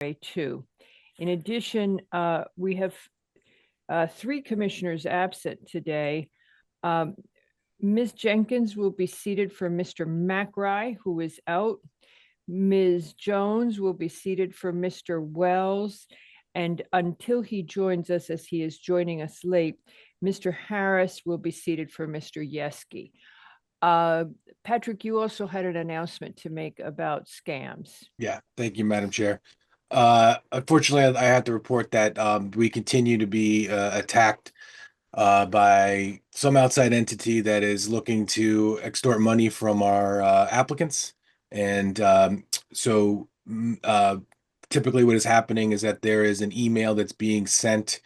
2. In addition, we have 3 commissioners absent today. Ms. Jenkins will be seated for Mr. McRae, who is out. Ms. Jones will be seated for Mr. Wells. And until he joins us, as he is joining us late, Mr. Harris will be seated for Mr. Yeski. Patrick, you also had an announcement to make about scams. Yeah, thank you, Madam Chair. Unfortunately, I have to report that we continue to be attacked by some outside entity that is looking to extort money from our applicants. And typically what is happening is that there is an email that's being sent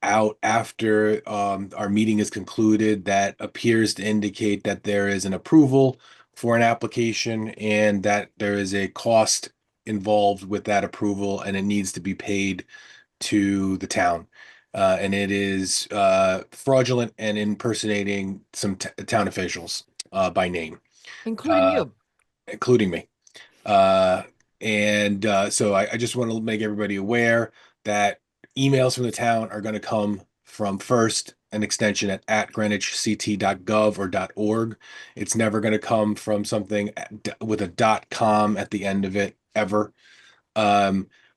out after our meeting is concluded that appears to indicate that there is an approval for an application and that there is a cost involved with that approval and it needs to be paid to the town. And it is fraudulent and impersonating some town officials by name, Including you. including me. So I just want to make everybody aware that emails from the town are going to come from first an extension at greenwichct.gov or .org. It's never going to come from something with a .com at the end of it ever.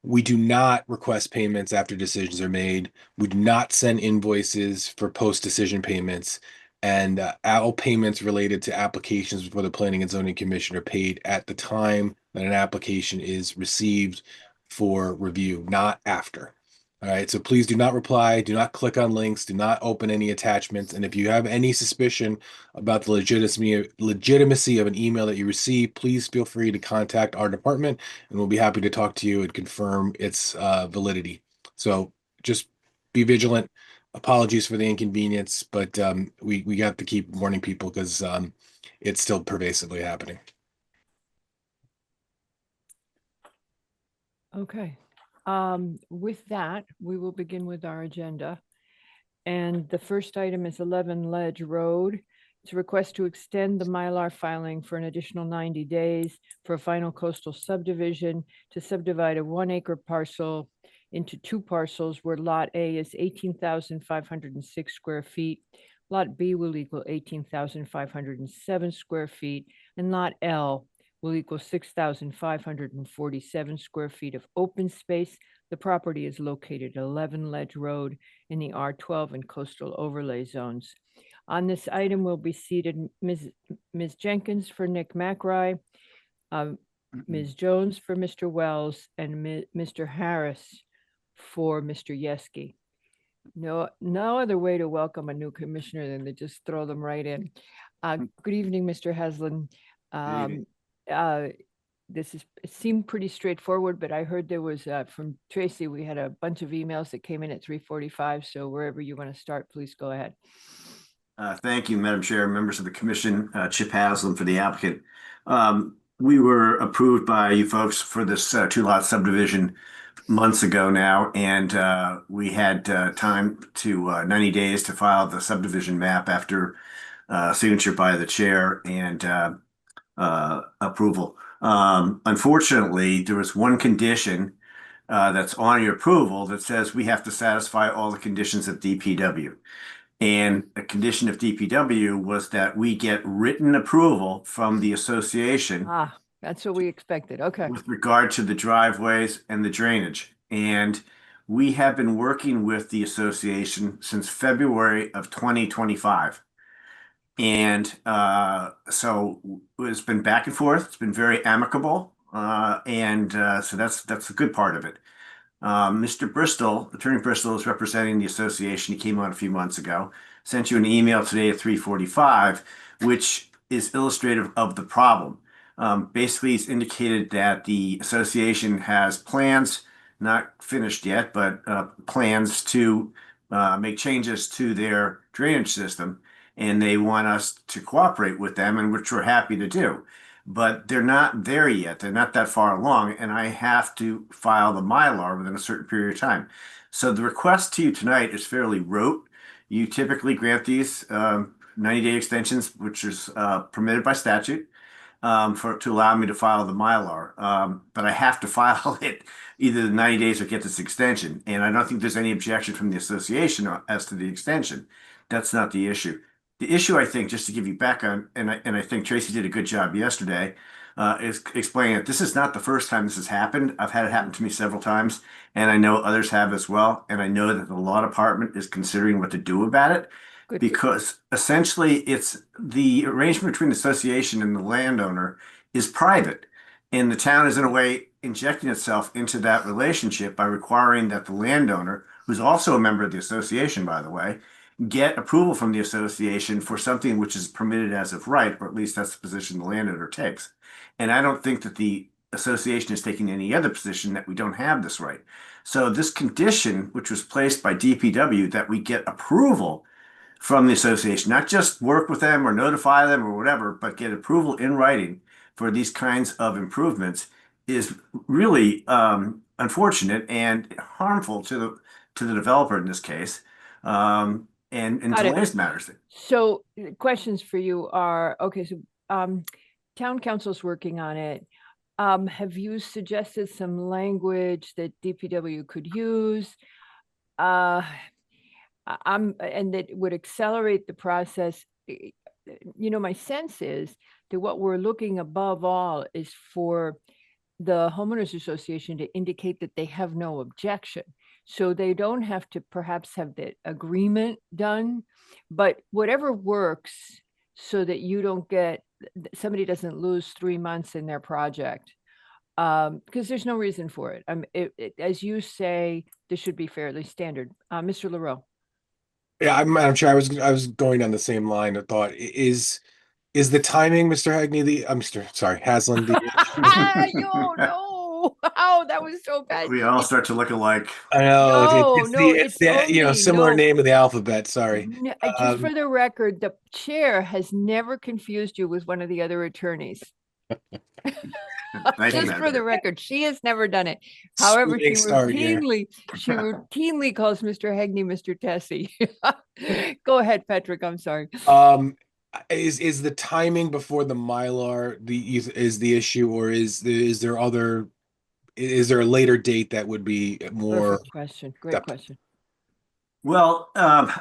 We do not request payments after decisions are made. We do not send invoices for post-decision payments. And all payments related to applications before the Planning and Zoning Commission are paid at the time that an application is received for review, not after. All right, so please do not reply, do not click on links, do not open any attachments. And if you have any suspicion about the legitimacy of an email that you receive, please feel free to contact our department and we'll be happy to talk to you and confirm its validity. So just be vigilant. Apologies for the inconvenience, but we got to keep warning people because it's still pervasively happening. Okay. With that, we will begin with our agenda. And the first item is 11 Ledge Road. It's a request to extend the Mylar filing for an additional 90 days for a final coastal subdivision to subdivide a 1-acre parcel into 2 parcels where Lot A is 18,506 square feet. Lot B will equal 18,507 square feet, and Lot L will equal 6,547 square feet of open space. The property is located at 11 Ledge Road in the R12 and coastal overlay zones. On this item will be seated Ms. Jenkins for Nick McRae, Ms. Jones for Mr. Wells, and Mr. Harris for Mr. Yeski. No other way to welcome a new commissioner than to just throw them right in. Good evening, Mr. Haslam. It seemed pretty straightforward, but I heard there was from Tracy, we had a bunch of emails that came in at 3:45. So wherever you want to start, please go ahead. Thank you, Madam Chair, members of the commission, Chip Haslam for the applicant. We were approved by you folks for this 2-lot subdivision months ago now, and we had time to 90 days to file the subdivision map after signature by the chair and approval. Unfortunately, there was one condition that's on your approval that says we have to satisfy all the conditions of DPW. And a condition of DPW was that we get written approval from the association. That's what we expected. Okay. With regard to the driveways and the drainage. And we have been working with the association since February of 2025. And so it's been back and forth. It's been very amicable. So that's a good part of it. Mr. Bristol, Attorney Bristol, is representing the association. He came on a few months ago, sent you an email today at 3:45, which is illustrative of the problem. Basically, he's indicated that the association has plans, not finished yet, but plans to make changes to their drainage system, and they want us to cooperate with them, and which we're happy to do. But they're not there yet. They're not that far along, and I have to file the Mylar within a certain period of time. So the request to you tonight is fairly rote. You typically grant these 90-day extensions, which is permitted by statute. to allow me to file the Mylar. But I have to file it either the 90 days or get this extension. And I don't think there's any objection from the association as to the extension. That's not the issue. The issue, I think, just to give you background, and I think Tracy did a good job yesterday, is explaining that this is not the first time this has happened. I've had it happen to me several times, and I know others have as well. And I know that the law department is considering what to do about it, Good. because essentially it's the arrangement between the association and the landowner is private. And the town is in a way injecting itself into that relationship by requiring that the landowner, who's also a member of the association, by the way, get approval from the association for something which is permitted as of right, or at least that's the position the landowner takes. And I don't think that the association is taking any other position that we don't have this right. So this condition, which was placed by DPW, that we get approval from the association, not just work with them or notify them or whatever, but get approval in writing for these kinds of improvements, is really unfortunate and harmful to the developer in this case. And Got it. delays matters. So questions for you are, okay, so town council's working on it. Have you suggested some language that DPW could use? And that would accelerate the process. My sense is that what we're looking above all is for the homeowners association to indicate that they have no objection. So they don't have to perhaps have the agreement done, but whatever works so that you don't somebody doesn't lose 3 months in their project. Because there's no reason for it. As you say, this should be fairly standard. Mr. LaRoe. Yeah, I'm sure I was going down the same line of thought. Is the timing, Mr. Hagney, Haslam, No. Oh, that was so bad. We all start to look alike. I know. It's the similar name of the alphabet. Sorry. Just for the record, the chair has never confused you with one of the other attorneys. Just for the record, she has never done it. However, she routinely calls Mr. Hagney Mr. Tessie. Go ahead, Patrick. I'm sorry. Is the timing before the Mylar is the issue, or is there a later date that would be more? Perfect question. Great question. Well,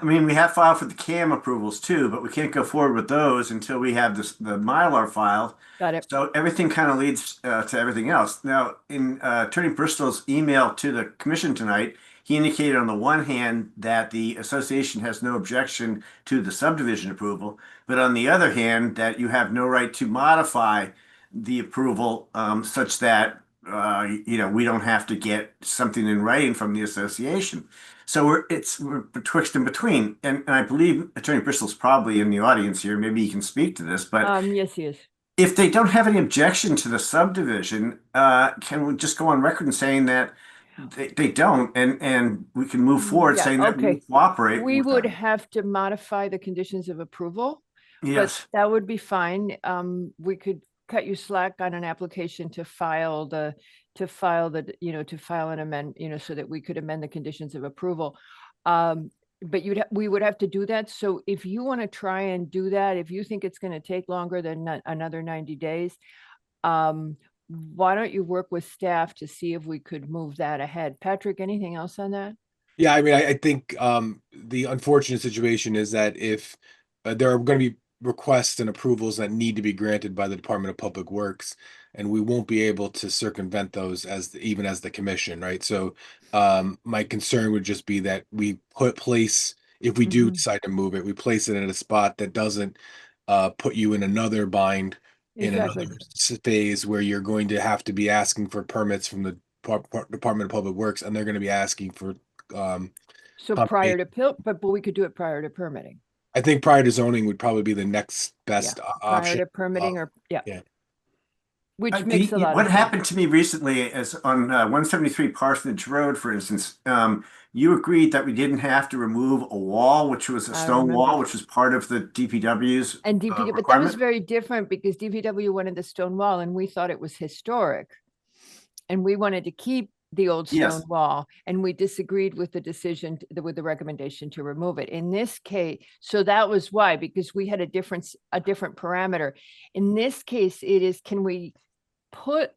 we have filed for the CAM approvals too, but we can't go forward with those until we have the Mylar filed. Got it. So everything kind of leads to everything else. Now, in Attorney Bristol's email to the commission tonight, he indicated on the one hand that the association has no objection to the subdivision approval, but on the other hand, that you have no right to modify the approval such that we don't have to get something in writing from the association. So we're betwixt and between, and I believe Attorney Bristol's probably in the audience here. Maybe he can speak to this, but yes, he is. If they don't have any objection to the subdivision, can we just go on record and saying that they don't, and we can move forward saying that we cooperate? We would have to modify the conditions of approval. Yes, but that would be fine. We could cut you slack on an application to file an amend, so that we could amend the conditions of approval. But we would have to do that. So if you want to try and do that, if you think it's going to take longer than another 90 days, why don't you work with staff to see if we could move that ahead? Patrick, anything else on that? Yeah, I think the unfortunate situation is that if there are going to be requests and approvals that need to be granted by the Department of Public Works, and we won't be able to circumvent those even as the commission, right? So my concern would just be that we if we do decide to move it, we place it in a spot that doesn't put you in another bind in another phase where you're going to have to be asking for permits from the Department of Public Works, and they're going to be asking for so prior to but we could do it prior to permitting. I think prior to zoning would probably be the next best option. Prior to permitting yeah. Which makes a lot of sense. What happened to me recently is on 173 Parsonage Road, for instance, you agreed that we didn't have to remove a wall, which was a stone wall, which was part of the DPW's and DPW, but that was very different because DPW wanted the stone wall and we thought it was historic. And we wanted to keep the old Yes. stone wall, and we disagreed with the decision, with the recommendation to remove it. In this case, so that was why, because we had a different parameter. In this case, it is, can we put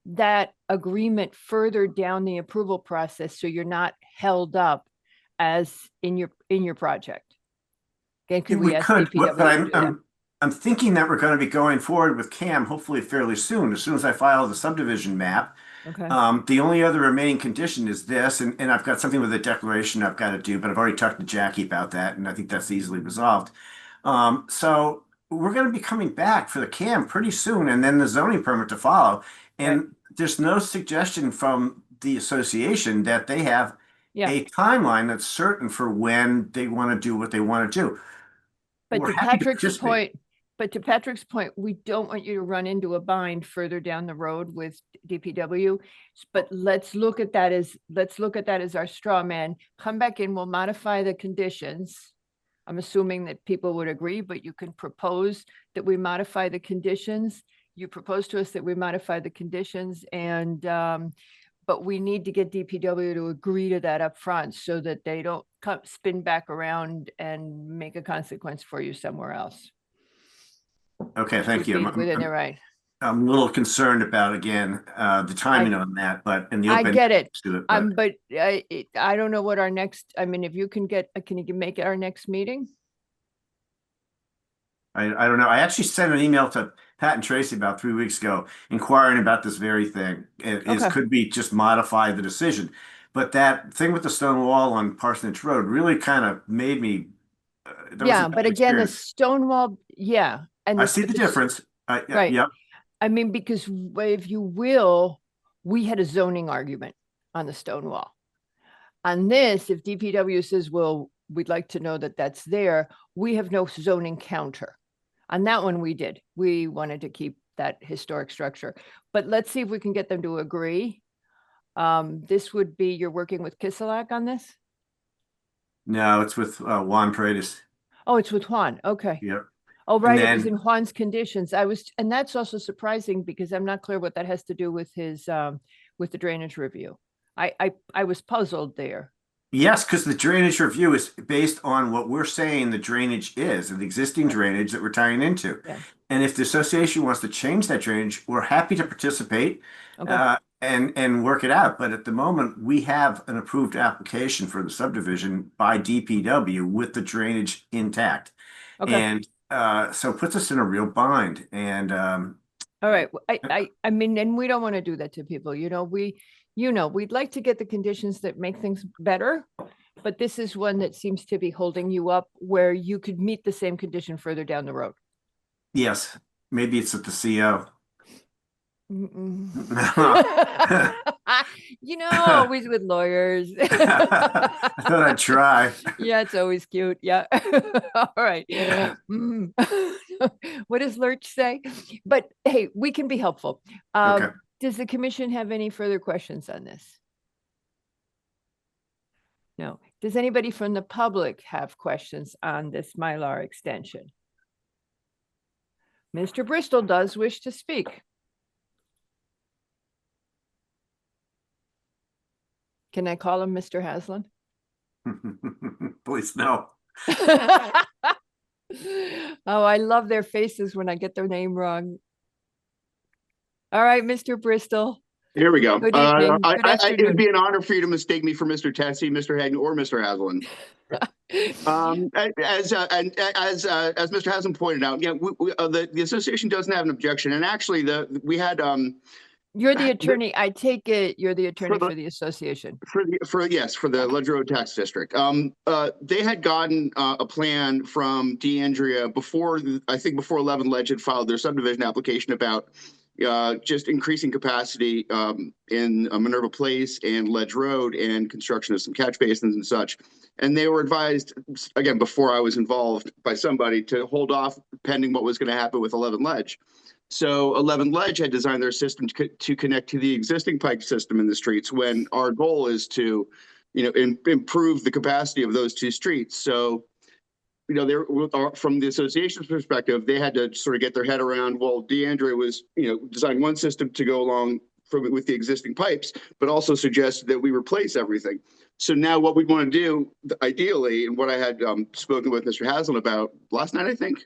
that agreement further down the approval process so you're not held up as in your project? Okay, could we ask could, DPW but to do that? I'm thinking that we're going to be going forward with CAM hopefully fairly soon, as soon as I file the subdivision map. Okay, The only other remaining condition is this, and I've got something with a declaration I've got to do, but I've already talked to Jackie about that, and I think that's easily resolved. So we're going to be coming back for the CAM pretty soon, and then the zoning permit to follow. And there's no suggestion from the association that they have yeah. a timeline that's certain for when they want to do what they want to do. But We're to happy to Patrick's participate. point, we don't want you to run into a bind further down the road with DPW. But let's look at that as our straw man. Come back in, we'll modify the conditions. I'm assuming that people would agree, but you can propose that we modify the conditions. You propose to us that we modify the conditions, and but we need to get DPW to agree to that up front so that they don't spin back around and make a consequence for you somewhere else. Okay, Which thank would you. be within their right. I'm a little concerned about, again, the timing on that, but in the I open get it. to it, but But I don't know what our next, I mean, if you can you make it our next meeting? I don't know. I actually sent an email to Pat and Tracy about 3 weeks ago inquiring about this very thing. Okay. Could we just modify the decision? But that thing with the stone wall on Parsonage Road really kind of made me. That was a Yeah, bad but again, the experience. stone wall, yeah. And I see the difference. Right. Yep. I mean, because if you will, we had a zoning argument on the stone wall. On this, if DPW says, well, we'd like to know that that's there, we have no zoning counter. On that one, we did. We wanted to keep that historic structure, but let's see if we can get them to agree. This would be, you're working with Kisilak on this? No, it's with Juan Paredes. Oh, it's with Juan. Okay. Yep. Oh, right. It was then- in Juan's conditions. And that's also surprising because I'm not clear what that has to do with his, with the drainage review. I was puzzled there. Yes, because the drainage review is based on what we're saying the drainage is, the existing drainage that we're tying into. Yeah. And if the association wants to change that drainage, we're happy to participate Okay. and work it out. But at the moment, we have an approved application for the subdivision by DPW with the drainage intact. Okay. And so it puts us in a real bind. And All right. I mean, and we don't want to do that to people. We'd like to get the conditions that make things better, but this is one that seems to be holding you up where you could meet the same condition further down the road. yes, maybe it's at the CO. Mm-mm. Always with lawyers. I thought I'd try. Yeah, it's always cute. Yeah. All right. Mm. What does Lurch say? But hey, we can be helpful. Okay. Does the commission have any further questions on this? No. Does anybody from the public have questions on this Mylar extension? Mr. Bristol does wish to speak. Can I call him Mr. Haslam? Please no. Oh, I love their faces when I get their name wrong. All right, Mr. Bristol. Here we go. Good evening. Good It afternoon. would be an honor for you to mistake me for Mr. Tessie, Mr. Hagen, or Mr. Haslam. As Mr. Haslam pointed out, yeah, the association doesn't have an objection, and actually, we had You're the attorney. I take it you're the attorney for the association. for the Ledge Road Tax District. They had gotten a plan from DeAndrea before 11 Ledge had filed their subdivision application about just increasing capacity in Minerva Place and Ledge Road and construction of some catch basins and such. And they were advised, again, before I was involved, by somebody to hold off pending what was going to happen with 11 Ledge. So 11 Ledge had designed their system to connect to the existing pipe system in the streets when our goal is to, improve the capacity of those two streets. So, from the association's perspective, they had to sort of get their head around, well, DeAndrea was, designed one system to go along with the existing pipes, but also suggested that we replace everything. So now what we want to do, ideally, and what I had spoken with Mr. Haslam about last night, I think,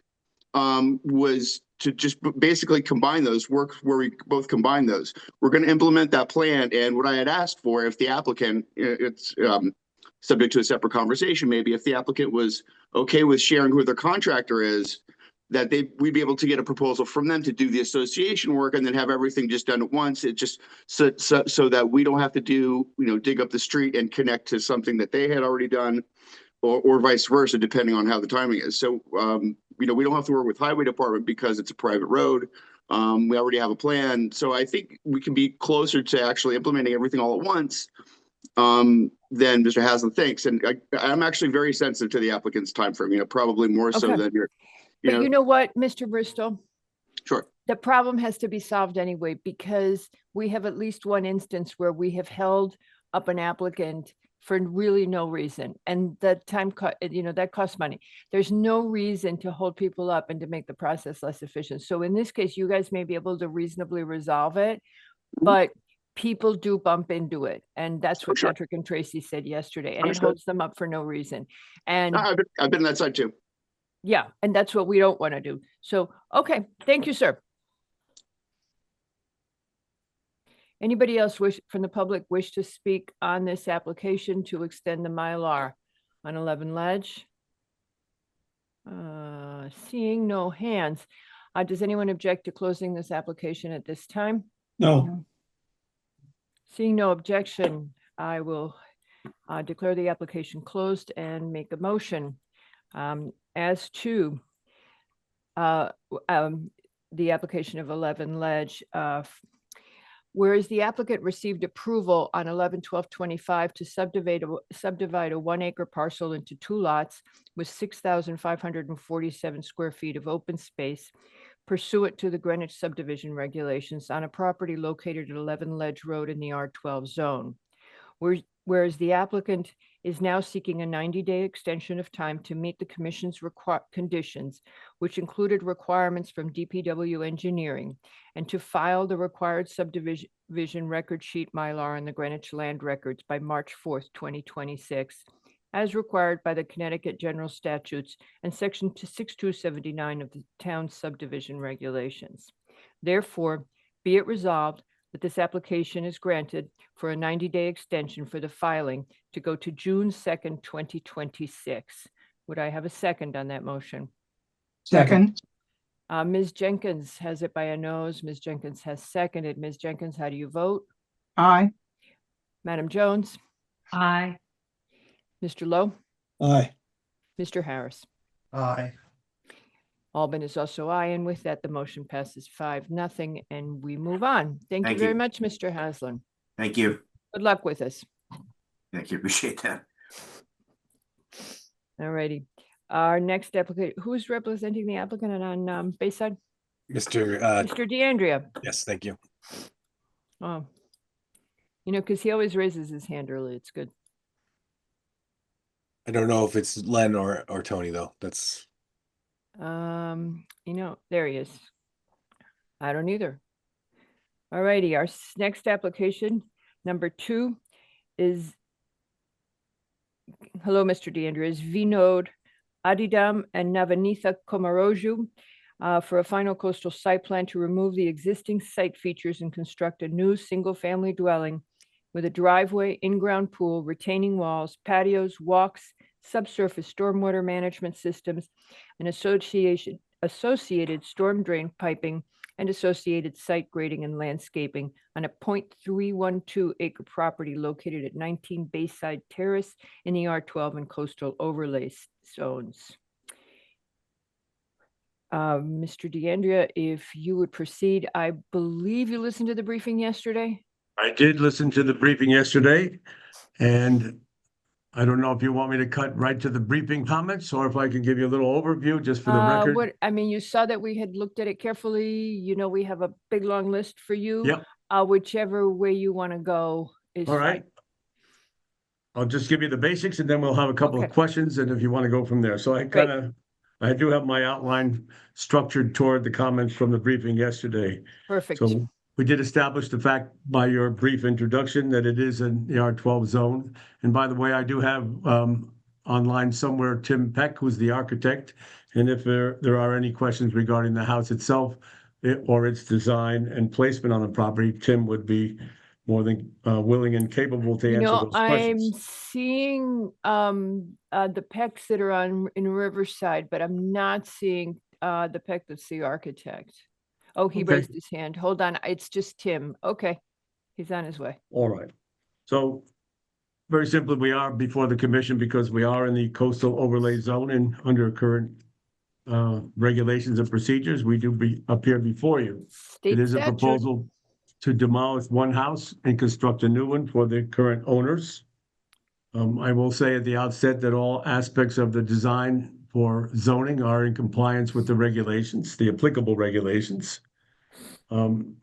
was to just basically combine those, work where we both combine those. We're going to implement that plan. And what I had asked for, if the applicant, it's subject to a separate conversation, maybe if the applicant was okay with sharing who their contractor is, that we'd be able to get a proposal from them to do the association work and then have everything just done at once. It just so that we don't have to do, dig up the street and connect to something that they had already done, or vice versa, depending on how the timing is. So, we don't have to work with highway department because it's a private road. We already have a plan. So I think we can be closer to actually implementing everything all at once than Mr. Haslam thinks. And I'm actually very sensitive to the applicant's timeframe, probably more so Okay. than your. But you know what, Mr. Bristol? Sure. The problem has to be solved anyway, because we have at least one instance where we have held up an applicant for really no reason. And the time, that costs money. There's no reason to hold people up and to make the process less efficient. So in this case, you guys may be able to reasonably resolve it, but people do bump into it. And that's what Sure. Patrick and Tracy said yesterday. And it Understood. holds them up for no reason. And I've been on that side too. yeah, and that's what we don't want to do. So, okay, thank you, sir. Anybody else from the public wish to speak on this application to extend the Mylar on 11 Ledge? Seeing no hands. Does anyone object to closing this application at this time? No. Seeing no objection, I will declare the application closed and make a motion. As to the application of 11 Ledge, whereas the applicant received approval on 11/12/25 to subdivide a 1 acre parcel into 2 lots with 6,547 square feet of open space pursuant to the Greenwich subdivision regulations on a property located at 11 Ledge Road in the R12 zone. Whereas the applicant is now seeking a 90-day extension of time to meet the commission's conditions, which included requirements from DPW engineering, and to file the required subdivision record sheet Mylar on the Greenwich Land Records by March 4th, 2026, as required by the Connecticut General Statutes and Section 6279 of the town subdivision regulations. Therefore, be it resolved that this application is granted for a 90-day extension for the filing to go to June 2nd, 2026. Would I have a second on that motion? Second. Ms. Jenkins has it by a nose. Ms. Jenkins has seconded. Ms. Jenkins, how do you vote? Aye. Madam Jones? Aye. Mr. Lowe? Aye. Mr. Harris? Aye. Albin is also aye, and with that, the motion passes 5-0, and we move on. Thank you Thank very you. much, Mr. Haslam. Thank you. Good luck with us. Thank you. Appreciate that. All righty. Our next applicant, who is representing the applicant on Bayside? Mr. Mr. DeAndrea. Yes, thank you. Oh, because he always raises his hand early. It's good. I don't know if it's Len or Tony though. That's There he is. I don't either. All righty. Our next application, number 2, is, hello, Mr. DeAndrea, is Vinod Adidam and Navanitha Komaroju for a final coastal site plan to remove the existing site features and construct a new single-family dwelling with a driveway, in-ground pool, retaining walls, patios, walks, subsurface stormwater management systems, and associated storm drain piping and associated site grading and landscaping on a 0.312 acre property located at 19 Bayside Terrace in the R12 and coastal overlay zones. Mr. DeAndrea, if you would proceed, I believe you listened to the briefing yesterday. I did listen to the briefing yesterday, and I don't know if you want me to cut right to the briefing comments or if I can give you a little overview just for the record. You saw that we had looked at it carefully. We have a big, long list for you. Yep. Whichever way you want to go is All right. fine. I'll just give you the basics and then we'll have a couple Okay. of questions and if you want to go from there. So I do have my outline structured toward the comments from the briefing yesterday. Perfect. So we did establish the fact by your brief introduction that it is an R12 zone. And by the way, I do have online somewhere Tim Peck, who's the architect. And if there are any questions regarding the house itself or its design and placement on the property, Tim would be more than willing and capable to You answer know, those I'm questions. seeing the Pecks that are in Riverside, but I'm not seeing the Peck that's the architect. Oh, he Okay. raised his hand. Hold on. It's just Tim. Okay. He's on his way. All right. So very simply, we are before the commission because we are in the coastal overlay zone and under current regulations and procedures, we do appear before you. State It is a statute. proposal to demolish one house and construct a new one for the current owners. I will say at the outset that all aspects of the design for zoning are in compliance with the regulations, the applicable regulations.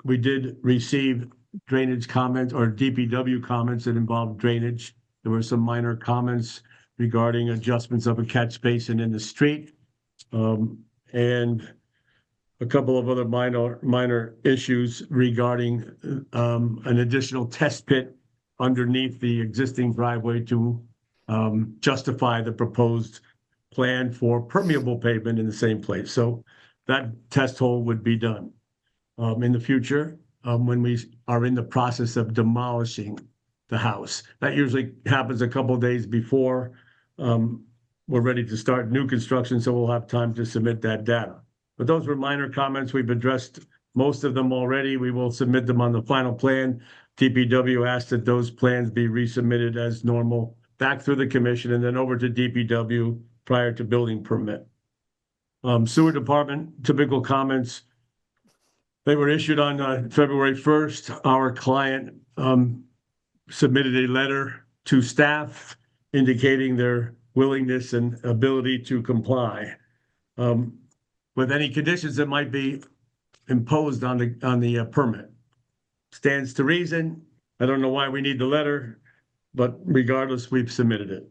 We did receive drainage comments or DPW comments that involved drainage. There were some minor comments regarding adjustments of a catch basin in the street. And a couple of other minor issues regarding an additional test pit underneath the existing driveway to justify the proposed plan for permeable pavement in the same place. So that test hole would be done in the future when we are in the process of demolishing the house. That usually happens a couple of days before we're ready to start new construction, so we'll have time to submit that data. But those were minor comments. We've addressed most of them already. We will submit them on the final plan. DPW asked that those plans be resubmitted as normal back through the commission and then over to DPW prior to building permit. Sewer department, typical comments. They were issued on February 1st. Our client submitted a letter to staff indicating their willingness and ability to comply with any conditions that might be imposed on the permit. Stands to reason. I don't know why we need the letter, but regardless, we've submitted it.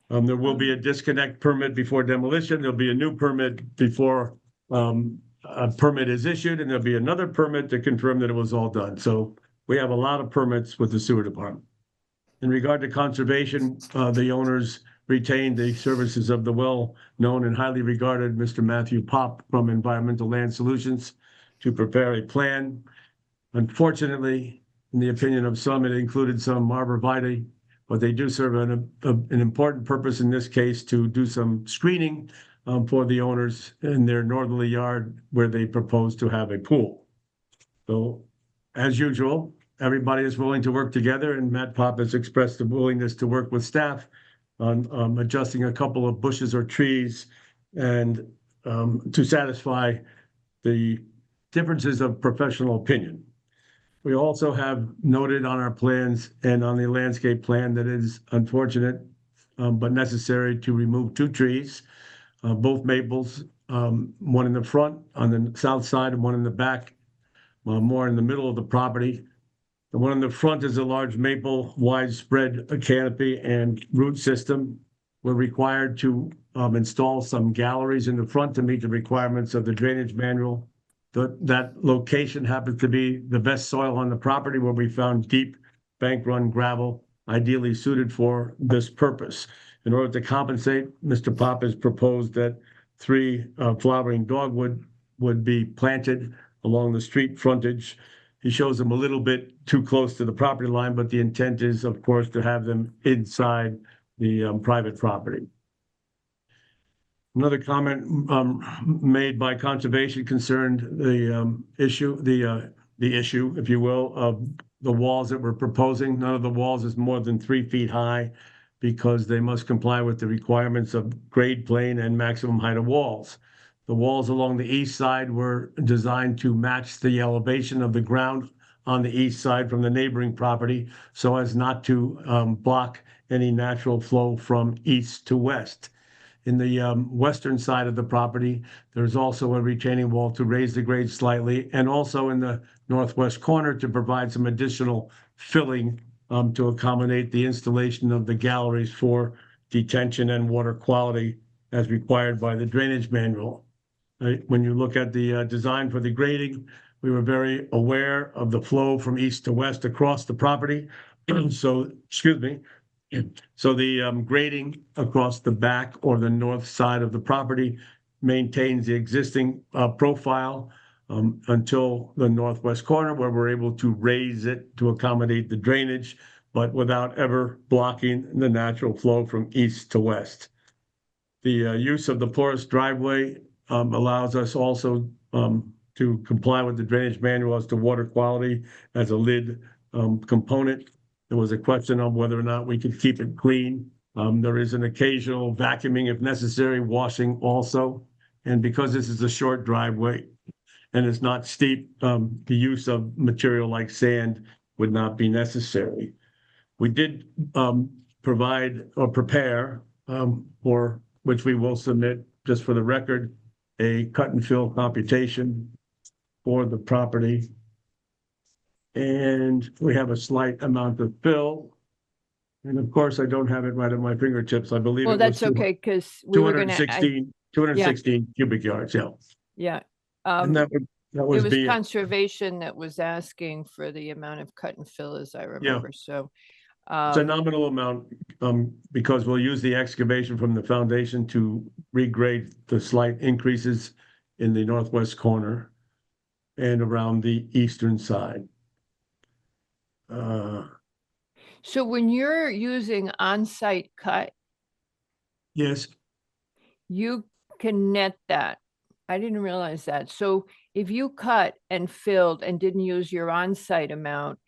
There will be a disconnect permit before demolition. There'll be a new permit before a permit is issued, and there'll be another permit to confirm that it was all done. So we have a lot of permits with the sewer department. In regard to conservation, the owners retained the services of the well-known and highly regarded Mr. Matthew Pop from Environmental Land Solutions to prepare a plan. Unfortunately, in the opinion of some, it included some arborvitae, but they do serve an important purpose in this case to do some screening for the owners in their northerly yard where they propose to have a pool. So, as usual, everybody is willing to work together, and Matt Pop has expressed the willingness to work with staff on adjusting a couple of bushes or trees and to satisfy the differences of professional opinion. We also have noted on our plans and on the landscape plan that it is unfortunate but necessary to remove 2 trees, both maples, one in the front on the south side and one in the back, more in the middle of the property. The one in the front is a large maple, widespread canopy and root system. We're required to install some galleries in the front to meet the requirements of the drainage manual. That location happens to be the best soil on the property where we found deep bank run gravel, ideally suited for this purpose. In order to compensate, Mr. Pop has proposed that 3 flowering dogwood would be planted along the street frontage. He shows them a little bit too close to the property line, but the intent is, of course, to have them inside the private property. Another comment made by conservation concerned the issue, if you will, of the walls that we're proposing. None of the walls is more than 3 feet high because they must comply with the requirements of grade plane and maximum height of walls. The walls along the east side were designed to match the elevation of the ground on the east side from the neighboring property so as not to block any natural flow from east to west. In the western side of the property, there's also a retaining wall to raise the grade slightly, and also in the northwest corner to provide some additional filling to accommodate the installation of the galleries for detention and water quality as required by the drainage manual. When you look at the design for the grading, We were very aware of the flow from east to west across the property. So, excuse me. So the grading across the back or the north side of the property maintains the existing profile until the northwest corner, where we're able to raise it to accommodate the drainage, but without ever blocking the natural flow from east to west. The use of the porous driveway allows us also to comply with the drainage manual as to water quality as a lid component. There was a question of whether or not we could keep it clean. There is an occasional vacuuming if necessary, washing also. And because this is a short driveway and it's not steep, the use of material like sand would not be necessary. We did provide or prepare for which we will submit, just for the record, a cut and fill computation for the property. And we have a slight amount of fill. And of course, I don't have it right at my fingertips. I believe Well, it was that's okay, because we were gonna, 216 cubic yards, yeah. yeah. And that It was was the, conservation that was asking for the amount of cut and fill, as I remember, so. it's a nominal amount, because we'll use the excavation from the foundation to regrade the slight increases in the northwest corner and around the eastern side. So when you're using on-site cut, Yes, you can net that. I didn't realize that. So if you cut and filled and didn't use your on-site amount,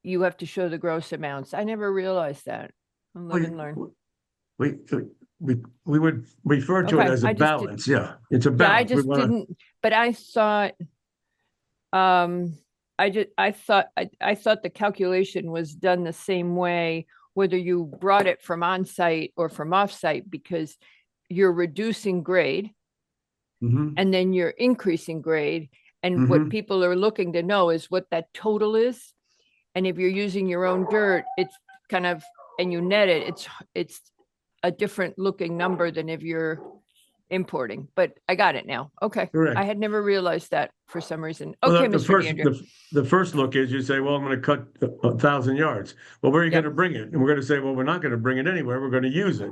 you have to show the gross amounts. I never realized that. I'll live and learn. we would refer to it Okay, as I a just didn't- balance, yeah, it's a Yeah, I balance. We just wanna- didn't, but I thought, I thought the calculation was done the same way, whether you brought it from on-site or from off-site, because you're reducing grade Mhm. and then you're increasing grade. And what Mhm. people are looking to know is what that total is. And if you're using your own dirt, it's kind of, and you net it, it's a different looking number than if you're importing, but I got it now. Okay. Correct. I had never realized that for some reason. Well, Okay, the Mr. first, DeAndrea. the first look is you say, well, I'm gonna cut 1,000 yards. Well, where are you Yep. gonna bring it? And we're gonna say, well, we're not gonna bring it anywhere, we're gonna use it.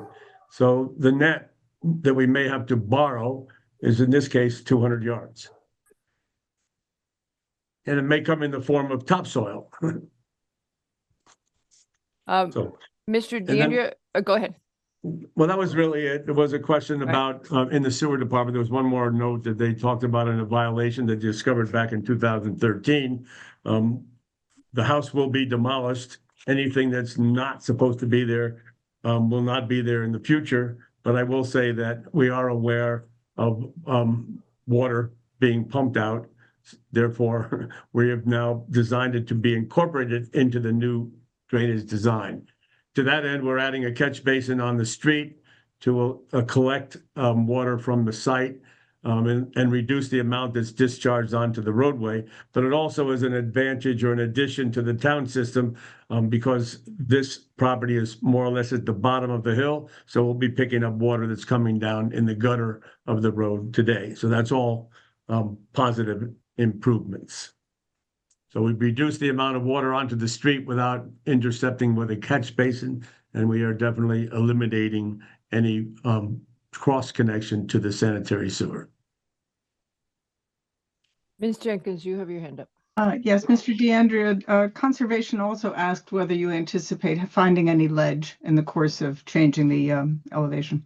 So the net that we may have to borrow is in this case 200 yards. And it may come in the form of topsoil. So, Mr. then- DeAndrea, go ahead. well, that was really it. There was a question Right. about, in the sewer department, there was one more note that they talked about in a violation that they discovered back in 2013. The house will be demolished. Anything that's not supposed to be there will not be there in the future. But I will say that we are aware of water being pumped out. Therefore, we have now designed it to be incorporated into the new drainage design. To that end, we're adding a catch basin on the street to collect water from the site and reduce the amount that's discharged onto the roadway. But it also is an advantage or an addition to the town system because this property is more or less at the bottom of the hill. So we'll be picking up water that's coming down in the gutter of the road today. So that's all positive improvements. So we've reduced the amount of water onto the street without intercepting with a catch basin, and we are definitely eliminating any cross connection to the sanitary sewer. Ms. Jenkins, you have your hand up. Yes, Mr. DeAndrea, Conservation also asked whether you anticipate finding any ledge in the course of changing the elevation.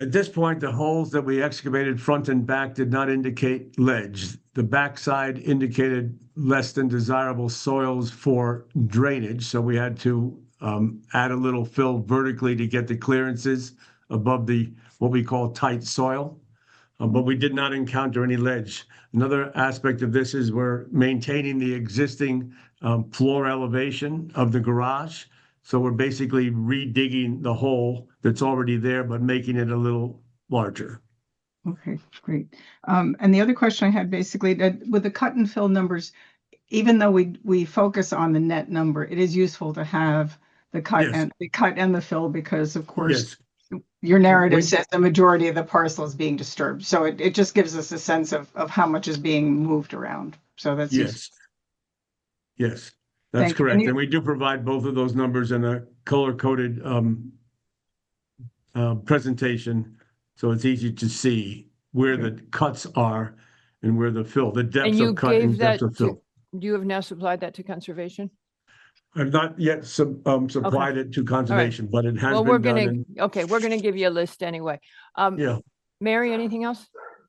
At this point, the holes that we excavated front and back did not indicate ledge. The backside indicated less than desirable soils for drainage, so we had to add a little fill vertically to get the clearances above the what we call tight soil. But we did not encounter any ledge. Another aspect of this is we're maintaining the existing floor elevation of the garage. So we're basically redigging the hole that's already there, but making it a little larger. Okay, great. And the other question I had basically that with the cut and fill numbers, even though we focus on the net number, it is useful to have the cut Yes. and the fill because of course your narrative We- says the majority of the parcel is being disturbed. So it just gives us a sense of how much is being moved around. So that's useful. Yes. Yes, that's Thank you. And correct. you- And we do provide both of those numbers in a color-coded presentation. So it's easy to see where the cuts are and where the fill, the And depths you of cut and gave that depths of to, fill. you have now supplied that to conservation? I've not yet supplied it to conservation, but it has Well, we're been done. gonna, and- okay, we're gonna give you a list anyway. Yeah, Mary, anything else?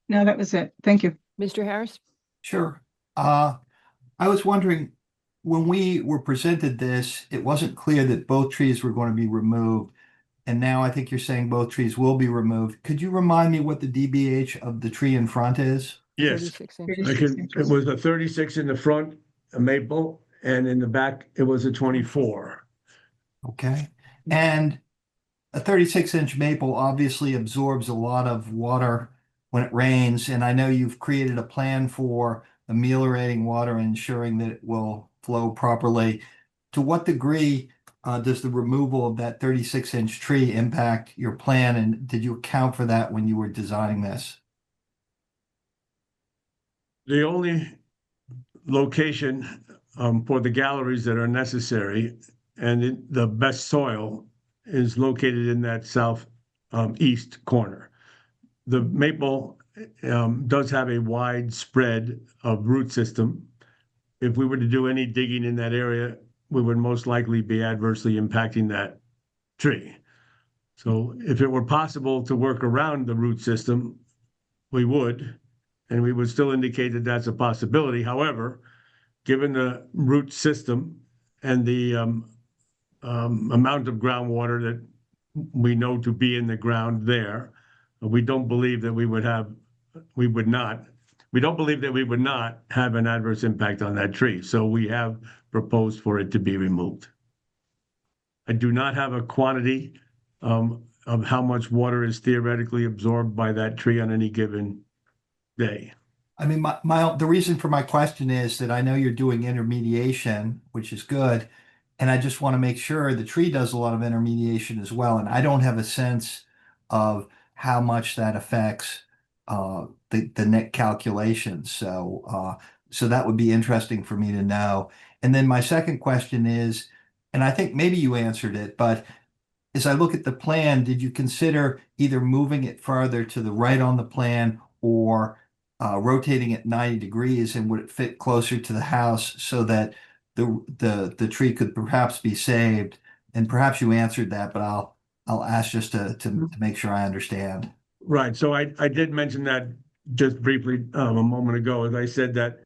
No, that was it. Thank you. Mr. Harris? Sure. I was wondering, when we were presented this, it wasn't clear that both trees were going to be removed. And now I think you're saying both trees will be removed. Could you remind me what the DBH of the tree in front is? yes. 36 inches. I can, it was a 36 in the front, a maple, and in the back, it was a 24. Okay. And a 36-inch maple obviously absorbs a lot of water when it rains. And I know you've created a plan for ameliorating water and ensuring that it will flow properly. To what degree does the removal of that 36-inch tree impact your plan? And did you account for that when you were designing this? The only location for the galleries that are necessary and the best soil is located in that south east corner. The maple does have a wide spread of root system. If we were to do any digging in that area, we would most likely be adversely impacting that tree. So if it were possible to work around the root system, we would, and we would still indicate that that's a possibility. However, given the root system and the amount of groundwater that we know to be in the ground there, we don't believe that we would not have an adverse impact on that tree. So we have proposed for it to be removed. I do not have a quantity of how much water is theoretically absorbed by that tree on any given day. I mean, the reason for my question is that I know you're doing intermediation, which is good. And I just want to make sure the tree does a lot of intermediation as well. And I don't have a sense of how much that affects the net calculations. So that would be interesting for me to know. And then my second question is, and I think maybe you answered it, but as I look at the plan, did you consider either moving it farther to the right on the plan or rotating it 90 degrees, and would it fit closer to the house so that the tree could perhaps be saved? And perhaps you answered that, but I'll ask just to make sure I understand. Right. So I did mention that just briefly a moment ago, as I said that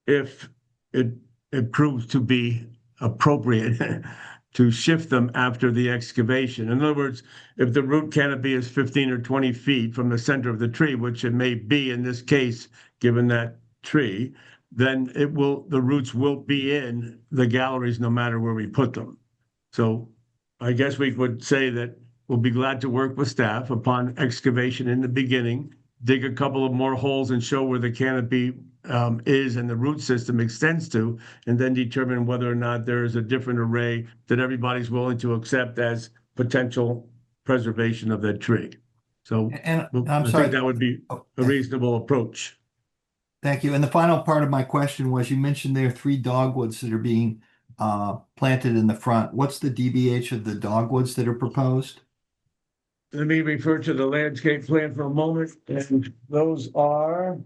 if it proves to be appropriate to shift them after the excavation. In other words, if the root canopy is 15 or 20 feet from the center of the tree, which it may be in this case, given that tree, then the roots will be in the galleries no matter where we put them. So I guess we would say that we'll be glad to work with staff upon excavation in the beginning, dig a couple of more holes and show where the canopy is and the root system extends to, and then determine whether or not there is a different array that everybody's willing to accept as potential preservation of that tree. So And I I'm sorry. think that would be Oh, a reasonable approach. Thank you. And the final part of my question was, you mentioned there are 3 dogwoods that are being planted in the front. What's the DBH of the dogwoods that are proposed? Let me refer to the landscape plan for a moment, and those are,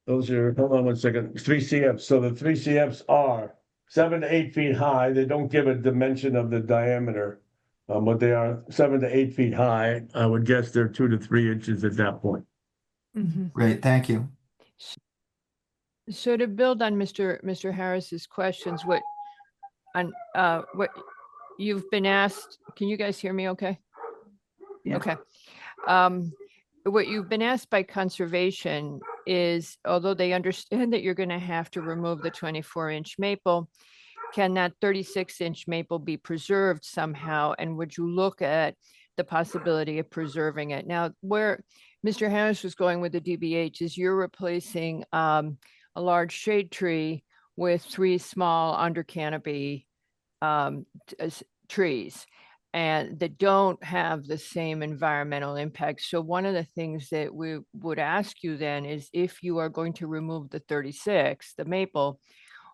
hold on one second, 3 CFs. So the 3 CFs are 7 to 8 feet high. They don't give a dimension of the diameter, but they are 7 to 8 feet high. I would guess they're 2 to 3 inches at that point. Great, thank you. So to build on Mr. Harris's questions, what you've been asked, can you guys hear me okay? Yeah. Okay. What you've been asked by conservation is, although they understand that you're going to have to remove the 24-inch maple, can that 36-inch maple be preserved somehow? And would you look at the possibility of preserving it? Now, where Mr. Harris was going with the DBH is you're replacing a large shade tree with 3 small under canopy trees and that don't have the same environmental impact. So one of the things that we would ask you then is if you are going to remove the 36, the maple,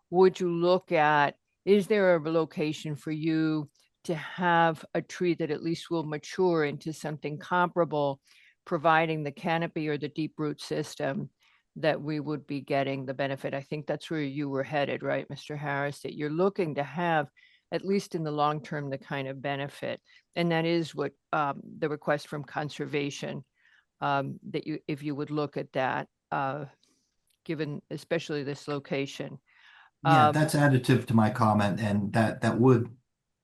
would you look at, is there a location for you to have a tree that at least will mature into something comparable, providing the canopy or the deep root system that we would be getting the benefit? I think that's where you were headed, right, Mr. Harris, that you're looking to have, at least in the long term, the kind of benefit. And that is what the request from conservation, that you, if you would look at that, given especially this location. Yeah, that's additive to my comment, and that would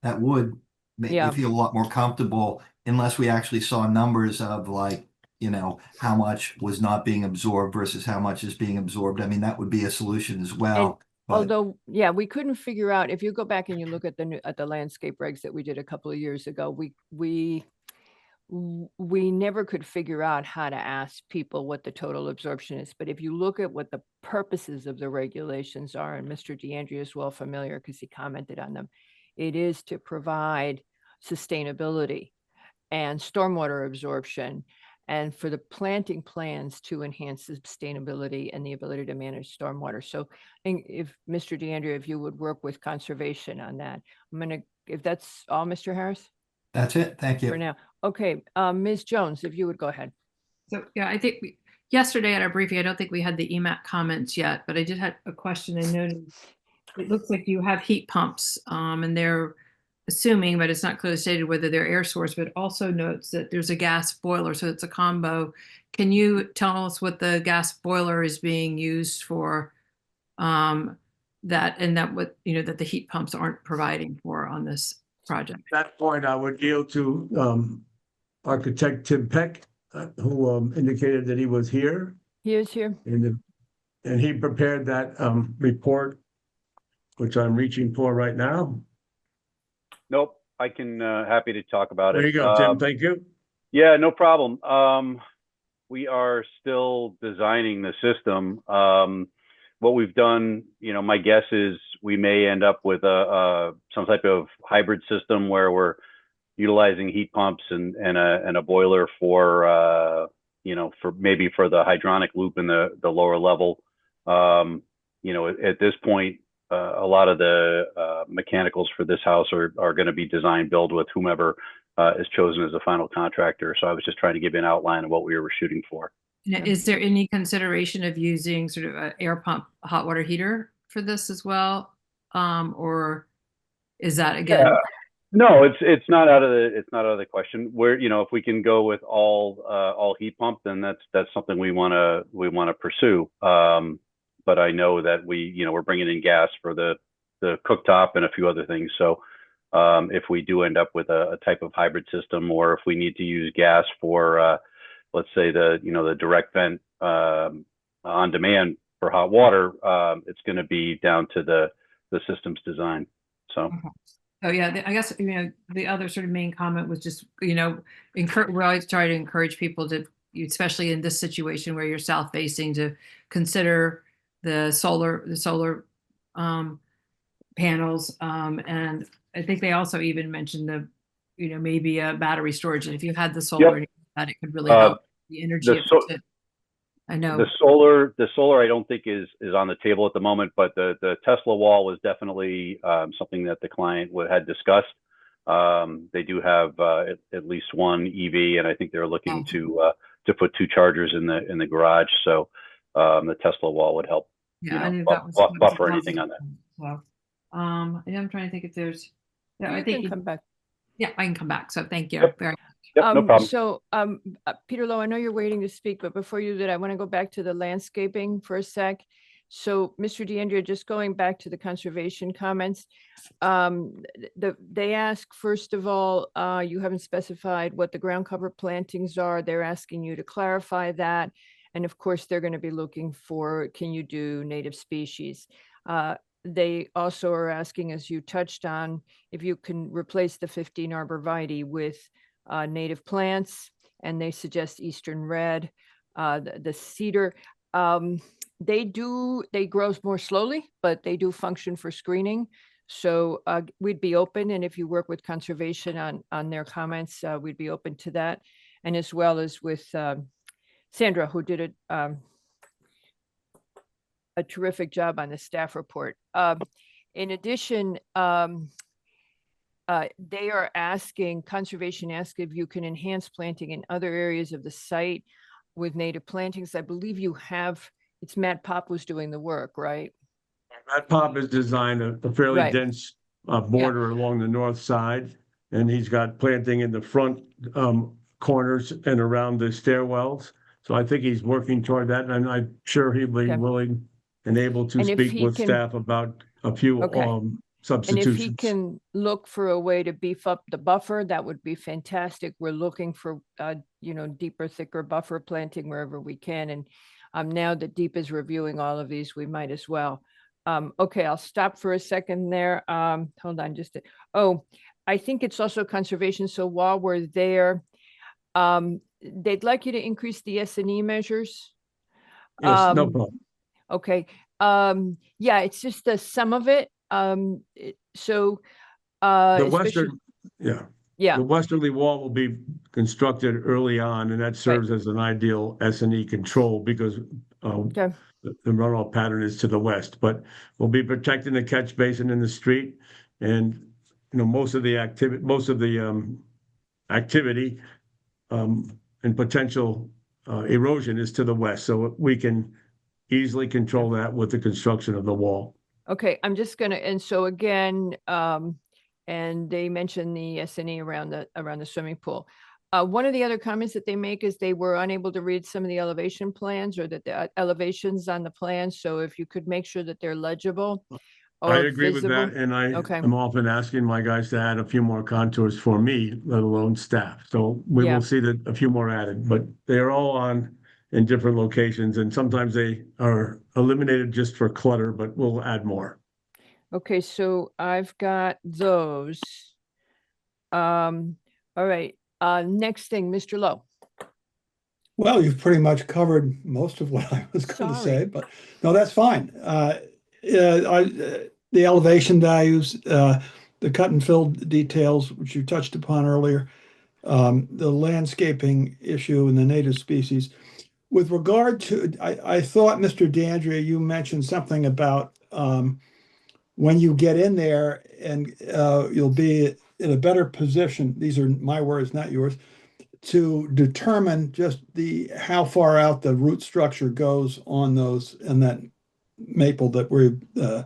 make me Yeah. feel a lot more comfortable unless we actually saw numbers of like, you know, how much was not being absorbed versus how much is being absorbed. I mean, that would be a solution as well. But Although, yeah, we couldn't figure out, if you go back and you look at at the landscape regs that we did a couple of years ago, we never could figure out how to ask people what the total absorption is. But if you look at what the purposes of the regulations are, and Mr. DeAndrea is well familiar because he commented on them, it is to provide sustainability and stormwater absorption, and for the planting plans to enhance the sustainability and the ability to manage stormwater. So if Mr. DeAndrea, if you would work with conservation on that, I'm gonna, if that's all, Mr. Harris? that's it. Thank For you. now. Okay, Ms. Jones, if you would go ahead. So, yeah, I think yesterday at our briefing, I don't think we had the EMAC comments yet, but I did have a question. I noted it looks like you have heat pumps, and they're assuming, but it's not clearly stated whether they're air source, but also notes that there's a gas boiler, so it's a combo. Can you tell us what the gas boiler is being used for, that, and that what, you know, that the heat pumps aren't providing for on this project? At that point, I would yield to architect Tim Peck, who indicated that he was here, He is here. and he prepared that report, which I'm reaching for right now. Nope, I can, happy to talk about it. There you go, Tim. Thank you. Yeah, no problem. We are still designing the system. What we've done, you know, my guess is we may end up with some type of hybrid system where we're utilizing heat pumps and a boiler for, you know, for maybe for the hydronic loop in the lower level. You know, at this point, a lot of the mechanicals for this house are going to be design build with whomever is chosen as a final contractor. So I was just trying to give you an outline of what we were shooting for. Is there any consideration of using sort of an air pump hot water heater for this as well? Or is that again? No, it's not out of the question. Where, you know, if we can go with all heat pump, then that's something we want to pursue. But I know that we're bringing in gas for the cooktop and a few other things. So if we do end up with a type of hybrid system, or if we need to use gas for, let's say the direct vent on demand for hot water, it's going to be down to the system's design. So. Okay. Oh yeah, I guess, you know, the other sort of main comment was just, you know, we always try to encourage people to, especially in this situation where you're south facing, to consider the solar panels, and I think they also even mentioned the, you know, maybe a battery storage, and if you had the solar, that it could really help the energy. I know the solar I don't think is on the table at the moment, but the Tesla wall was definitely something that the client had discussed. They do have at least one EV, and I think they're looking to put 2 chargers in the garage. So the Tesla wall would help. Yeah, I knew that was buffer anything on that. Well, I'm trying to think if there's. Yeah, You I think can come back. Yeah, I can come back. So thank you Yep. very. Yep, no problem. So, Peter Lowe, I know you're waiting to speak, but before you do that, I want to go back to the landscaping for a sec. So, Mr. DeAndrea, just going back to the conservation comments, they ask, first of all, you haven't specified what the ground cover plantings are. They're asking you to clarify that. And of course, they're going to be looking for, can you do native species? They also are asking, as you touched on, if you can replace the 15 arborvitae with native plants, and they suggest eastern red, the cedar. They grow more slowly, but they do function for screening. So we'd be open, and if you work with conservation on their comments, we'd be open to that. And as well as with Sandra, who did a terrific job on the staff report. In addition, they are asking, conservation asked if you can enhance planting in other areas of the site with native plantings. I believe you have, it's Matt Pop was doing the work, right? Matt Pop has designed a fairly Right. dense border along the north side, and he's got planting in the front corners and around the stairwells. So I think he's working toward that, and I'm sure he'll be Okay. willing and able to And if speak he with can- staff about a few Okay. And if substitutions. he can look for a way to beef up the buffer, that would be fantastic. We're looking for, deeper, thicker buffer planting wherever we can. And now that Deep is reviewing all of these, we might as well. Okay, I'll stop for a second there. Hold on I think it's also conservation. So while we're there, they'd like you to increase the S&E measures. Yes, no problem. Okay. Yeah, it's just the sum of it. The especially- western, yeah. Yeah, The westerly wall will be constructed early on, and that serves as an ideal S&E control because okay, the runoff pattern is to the west. But we'll be protecting the catch basin in the street, and most of the activity, and potential erosion is to the west, so we can easily control that with the construction of the wall. okay. I'm just gonna, and so again, and they mentioned the S&E around the swimming pool. One of the other comments that they make is they were unable to read some of the elevation plans or that the elevations on the plan. So if you could make sure that they're legible. I or agree with that, visible. and I Okay. am often asking my guys to add a few more contours for me, let alone staff. So we Yeah. will see that a few more added, but they are all in different locations, and sometimes they are eliminated just for clutter, but we'll add more. Okay, so I've got those. All right, next thing, Mr. Lowe. Well, you've pretty much covered most of what I was going to Sorry. say, but no, that's fine. The elevation values, the cut and fill details, which you touched upon earlier, the landscaping issue and the native species. With regard to, I thought, Mr. DeAndrea, you mentioned something about when you get in there and you'll be in a better position, these are my words, not yours, to determine just how far out the root structure goes on those and that maple that we're the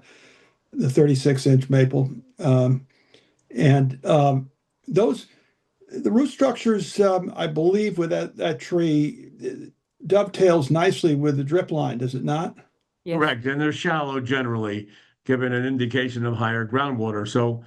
36-inch maple. Those the root structures, I believe, with that tree dovetails nicely with the drip line, does it not? Yes. Correct, and they're shallow generally, giving an indication of higher groundwater. So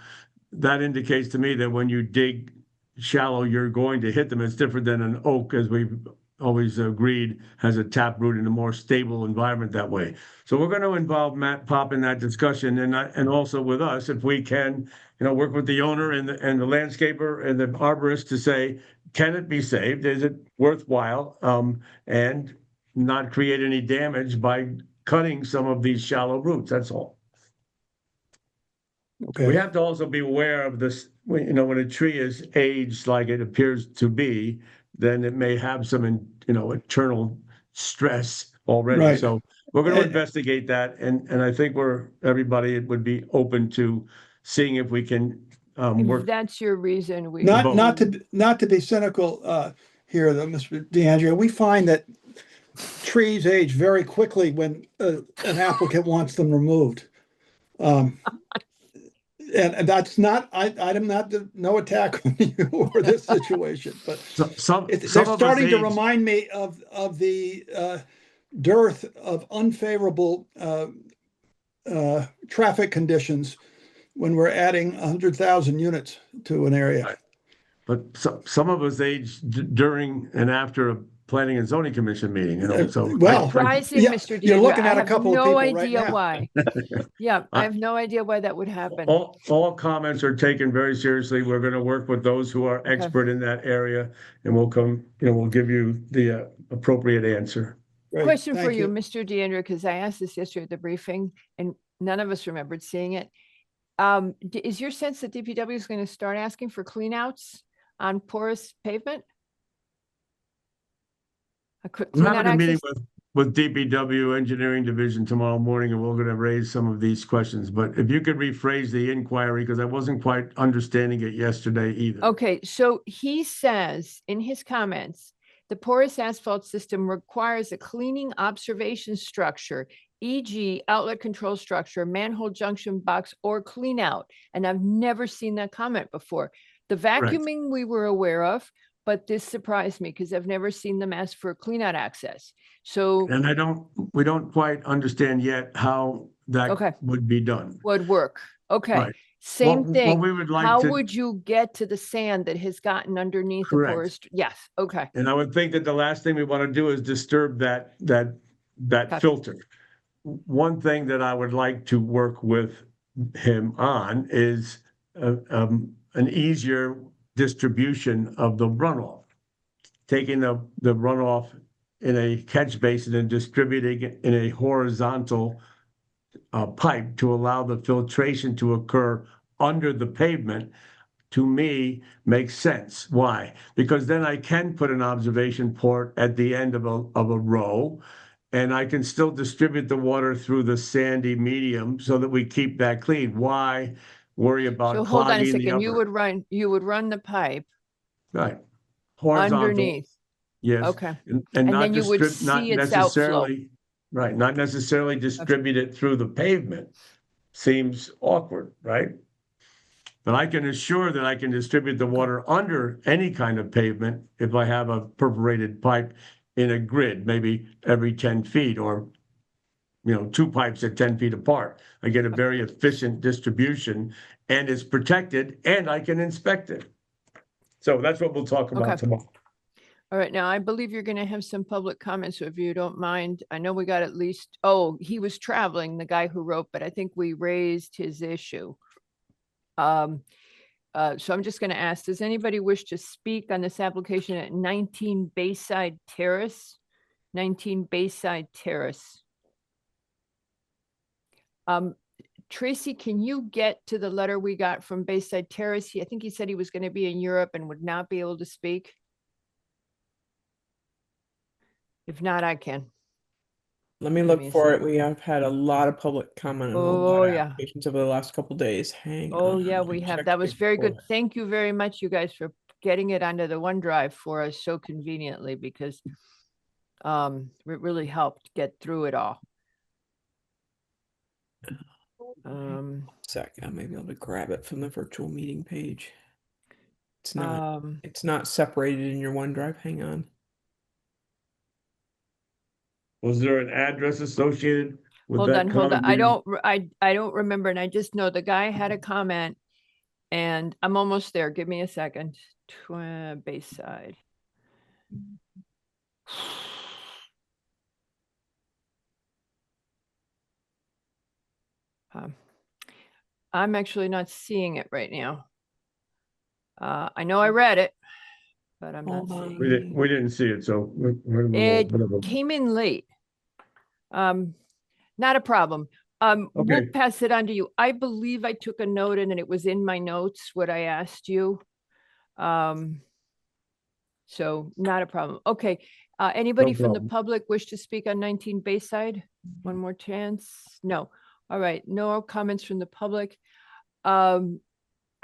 that indicates to me that when you dig shallow, you're going to hit them. It's different than an oak, as we've always agreed, has a tap root in a more stable environment that way. So we're going to involve Matt Pop in that discussion, and also with us, if we can, work with the owner and the landscaper and the arborist to say, can it be saved? Is it worthwhile? And not create any damage by cutting some of these shallow roots. That's all. Okay. We have to also be aware of this, when a tree is aged like it appears to be, then it may have some, internal stress already. Right. So we're going to investigate that. And I think everybody would be open to seeing if we can If work. that's your reason, we. Not to be cynical here, though, Mr. DeAndrea, we find that trees age very quickly when an applicant wants them removed. And that's not, I'm not, no attack on you or this situation, but they're starting to remind me of the dearth of unfavorable traffic conditions when we're adding 100,000 units to an area. Right. But some of us age during and after a planning and zoning commission meeting, so. Well, Surprising, yeah, Mr. you're DeAndrea. looking I at a have couple of no people right idea now. why. Yeah, I have no idea why that would happen. All comments are taken very seriously. We're going to work with those who are expert in that area, and we'll give you the appropriate answer. Great, Question for thank you, Mr. DeAndrea, because I asked this yesterday at the briefing and none of us remembered seeing it. Is your sense that DPW is going to start asking for cleanouts on porous pavement? A quick I'm cleanout having a meeting access? with DPW Engineering Division tomorrow morning, and we're gonna raise some of these questions. But if you could rephrase the inquiry, because I wasn't quite understanding it yesterday either. Okay, so he says in his comments, the porous asphalt system requires a cleaning observation structure, e.g. outlet control structure, manhole junction box, or clean out. And I've never seen that comment before. The vacuuming we were aware of, but this surprised me because I've never seen them ask for clean out access. So And we don't quite understand yet how Okay. that would be done. would work. Okay, Right. same What thing. we would like How to- would you get to the sand that has gotten underneath the Correct. porous? Yes, okay. And I would think that the last thing we want to do is disturb that Gotcha. filter. One thing that I would like to work with him on is an easier distribution of the runoff. Taking the runoff in a catch basin and distributing it in a horizontal pipe to allow the filtration to occur under the pavement, to me, makes sense. Why? Because then I can put an observation port at the end of a row, and I can still distribute the water through the sandy medium so that we keep that clean. Why worry about So hold on a clogging the second. You upper? would run the pipe Right. Horizontal. underneath. Yes. Okay. And And not then you would not see its outflow. necessarily, right, not necessarily distribute it through the pavement. Seems awkward, right? But I can assure that I can distribute the water under any kind of pavement if I have a perforated pipe in a grid, maybe every 10 feet, or, you know, 2 pipes at 10 feet apart. I get a very efficient distribution, and it's protected, and I can inspect it. So that's what we'll talk about Okay. tomorrow. All right, now I believe you're gonna have some public comments, so if you don't mind, I know we got at least, oh, he was traveling, the guy who wrote, but I think we raised his issue. So I'm just gonna ask, does anybody wish to speak on this application at 19 Bayside Terrace? 19 Bayside Terrace. Tracy, can you get to the letter we got from Bayside Terrace? I think he said he was gonna be in Europe and would not be able to speak. If not, I can. Let me Give look me a for sec. it. We have had a lot of public comment on a Oh, lot of yeah. applications over the last couple days. Hang Oh, on. yeah, let we me have. check That was very good. before. Thank you very much, you guys, for getting it onto the OneDrive for us so conveniently because it really helped get through it all. Sec, I may be able to grab it from the virtual meeting page. It's not separated in your OneDrive. Hang on. Was there an address associated with Hold that on, hold on. comment I being- don't remember, and I just know the guy had a comment, and I'm almost there. Give me a second. Bayside. I'm actually not seeing it right now. I know I read it, but I'm not Hold on. seeing it. We didn't see it, so. we're in a It little bit of a- came in late. Not a problem. We'll Okay. pass it on to you. I believe I took a note and it was in my notes, what I asked you. So not a problem. Okay. Anybody from the problem. public wish to speak on 19 Bayside? One more chance? No. All right. No comments from the public.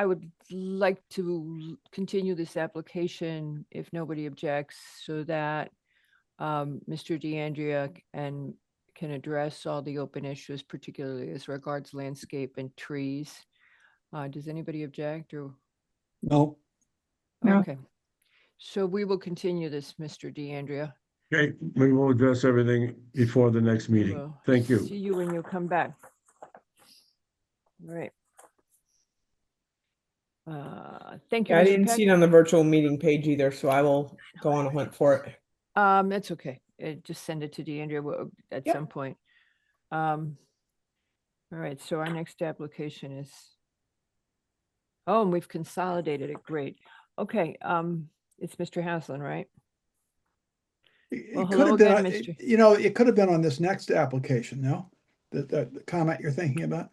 I would like to continue this application if nobody objects so that Mr. DeAndrea can address all the open issues, particularly as regards landscape and trees. Does anybody object or? No, No. Okay. So we will continue this, Mr. DeAndrea. Okay, we will address everything before the next meeting. We'll Thank you. See you when you come back. All right. Thank you. Yeah, I Mr. didn't Peck. see it on the virtual meeting page either, so I will go on a hunt for it. That's okay. Just send it to DeAndrea at Yep. some point. All right, so our next application is. Oh, and we've consolidated it. Great. Okay, it's Mr. Haslin, right? it Well, could hello have been, again, on- Mr. it could have been on this next application, no? The comment you're thinking about?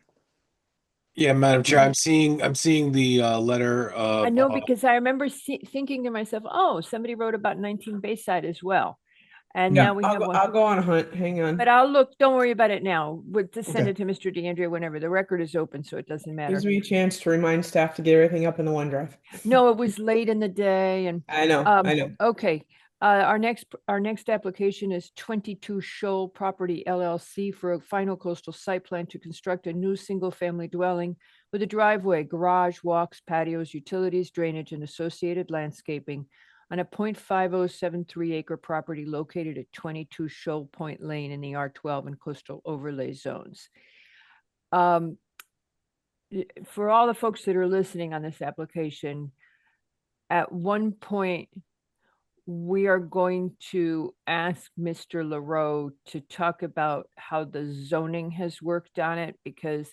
Yeah, Madam Chair, I'm seeing the letter I of know because I remember thinking to myself, oh, somebody wrote about 19 Bayside as well. And Yeah, now we have one. I'll go on a hunt. Hang on. But I'll look, don't worry about it now. We'll just send Okay. it to Mr. DeAndrea whenever. The record is open, so it doesn't matter. Gives me a chance to remind staff to get everything up in the OneDrive. No, it was late in the day and I know. okay. Our next application is 22 Shoal Property LLC for a final coastal site plan to construct a new single-family dwelling with a driveway, garage, walks, patios, utilities, drainage, and associated landscaping on a 0.5073 acre property located at 22 Shoal Point Lane in the R12 and coastal overlay zones. For all the folks that are listening on this application, at one point, we are going to ask Mr. LaRoe to talk about how the zoning has worked on it because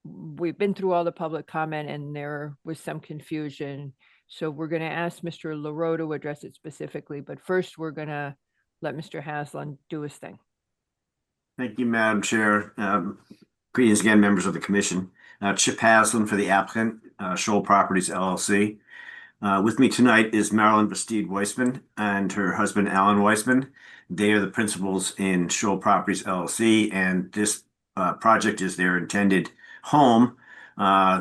we've been through all the public comment and there was some confusion. So we're going to ask Mr. LaRoe to address it specifically, but first we're going to let Mr. Haslam do his thing. Thank you, Madam Chair. Greetings again, members of the commission. Chip Haslam for the applicant, Shoal Properties LLC. With me tonight is Marilyn Bastide Weissman and her husband, Alan Weissman. They are the principals in Shoal Properties LLC, and this project is their intended home,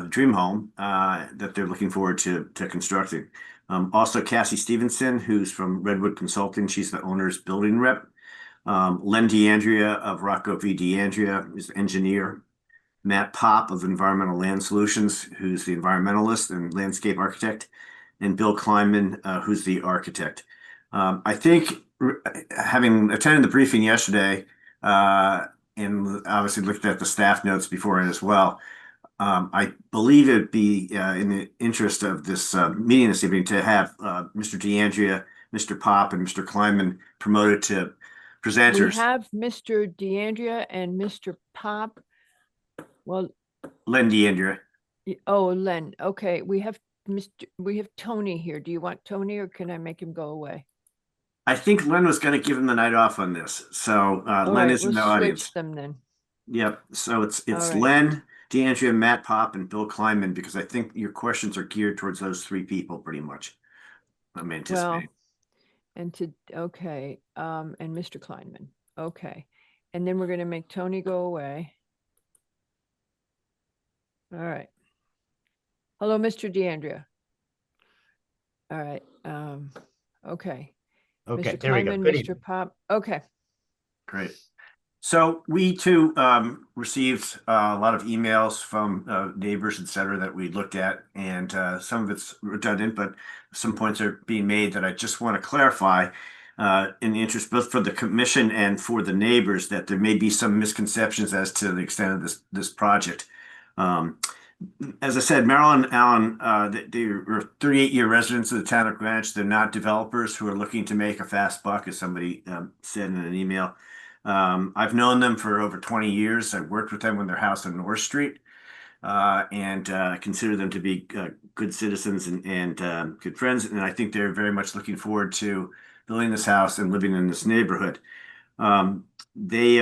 dream home, that they're looking forward to constructing. Also, Cassie Stevenson, who's from Redwood Consulting. She's the owner's building rep. Len DeAndrea of Rocco V. DeAndrea is the engineer. Matt Pop of Environmental Land Solutions, who's the environmentalist and landscape architect. And Bill Kleinman, who's the architect. I think, having attended the briefing yesterday, and obviously looked at the staff notes before it as well, I believe it'd be in the interest of this meeting this evening to have Mr. DeAndrea, Mr. Pop, and Mr. Kleinman promoted to presenters. We have Mr. DeAndrea and Mr. Pop. Well, Len DeAndrea. Oh, Len. Okay, we have Tony here. Do you want Tony or can I make him go away? I think Len was going to give him the night off on this. So Len is in the audience. Switch them then. Yep. So it's right. Len, DeAndrea, Matt Pop, and Bill Kleinman, because I think your questions are geared towards those three people pretty much. I'm anticipating. And Mr. Kleinman. Okay. And then we're going to make Tony go away. All right. Hello, Mr. DeAndrea. All right. Okay. Okay, Mr. there we go. Kleinman, Good Mr. evening. Pop. Okay. Great. So we too received a lot of emails from neighbors, et cetera, that we looked at, and some of it's redundant, but some points are being made that I just want to clarify in the interest both for the commission and for the neighbors that there may be some misconceptions as to the extent of this project. As I said, Marilyn and Alan, they were 38-year residents of the town of Greenwich. They're not developers who are looking to make a fast buck, as somebody said in an email. I've known them for over 20 years. I've worked with them on their house on North Street and consider them to be good citizens and good friends. And I think they're very much looking forward to building this house and living in this neighborhood. They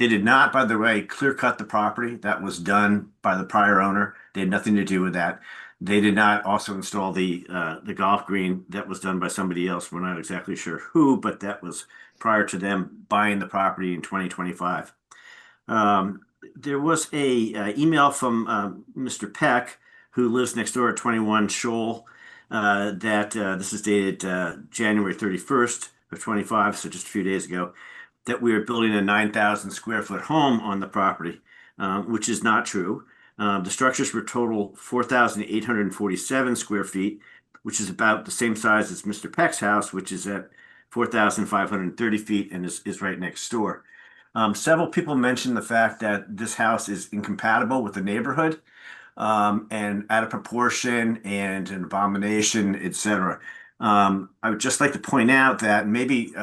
did not, by the way, clear cut the property. That was done by the prior owner. They had nothing to do with that. They did not also install the golf green. That was done by somebody else. We're not exactly sure who, but that was prior to them buying the property in 2025. There was a email from Mr. Peck, who lives next door at 21 Shoal, that this is dated January 31st of 25, so just a few days ago, that we are building a 9,000 square foot home on the property, which is not true. The structures were total 4,847 square feet, which is about the same size as Mr. Peck's house, which is at 4,530 feet and is right next door. Several people mentioned the fact that this house is incompatible with the neighborhood and out of proportion and an abomination, etc. I would just like to point out that maybe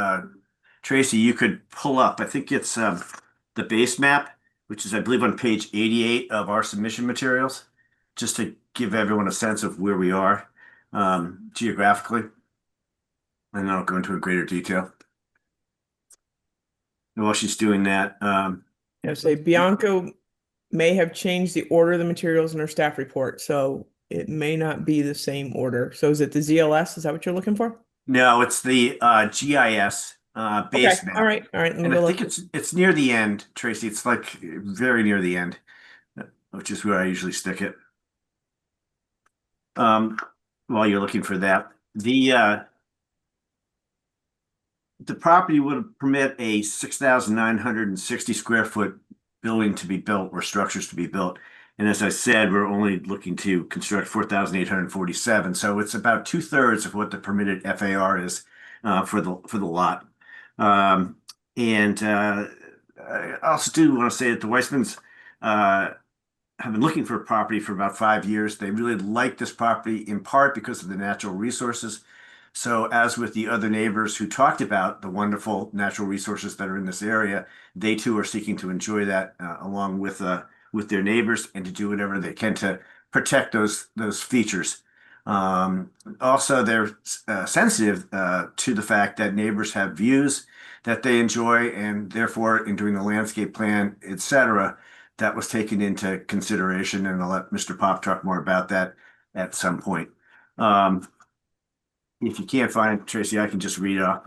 Tracy, you could pull up, I think it's the base map, which is, I believe, on page 88 of our submission materials, just to give everyone a sense of where we are geographically. And then I'll go into a greater detail. And while she's doing that, Yeah, say Bianco may have changed the order of the materials in her staff report, so it may not be the same order. So is it the ZLS? Is that what you're looking for? No, it's the GIS base map. All right. Let me And go I think look. it's near the end, Tracy. It's like very near the end, which is where I usually stick it. While you're looking for that, the property would permit a 6,960 square foot building to be built or structures to be built. And as I said, we're only looking to construct 4,847. So it's about 2/3 of what the permitted FAR is for the lot. I also do want to say that the Weissmans have been looking for a property for about 5 years. They really like this property in part because of the natural resources. So as with the other neighbors who talked about the wonderful natural resources that are in this area, they too are seeking to enjoy that along with their neighbors and to do whatever they can to protect those features. Also, they're sensitive to the fact that neighbors have views that they enjoy, and therefore, in doing the landscape plan, etc., that was taken into consideration. And I'll let Mr. Pop talk more about that at some point. If you can't find it, Tracy, I can just read off.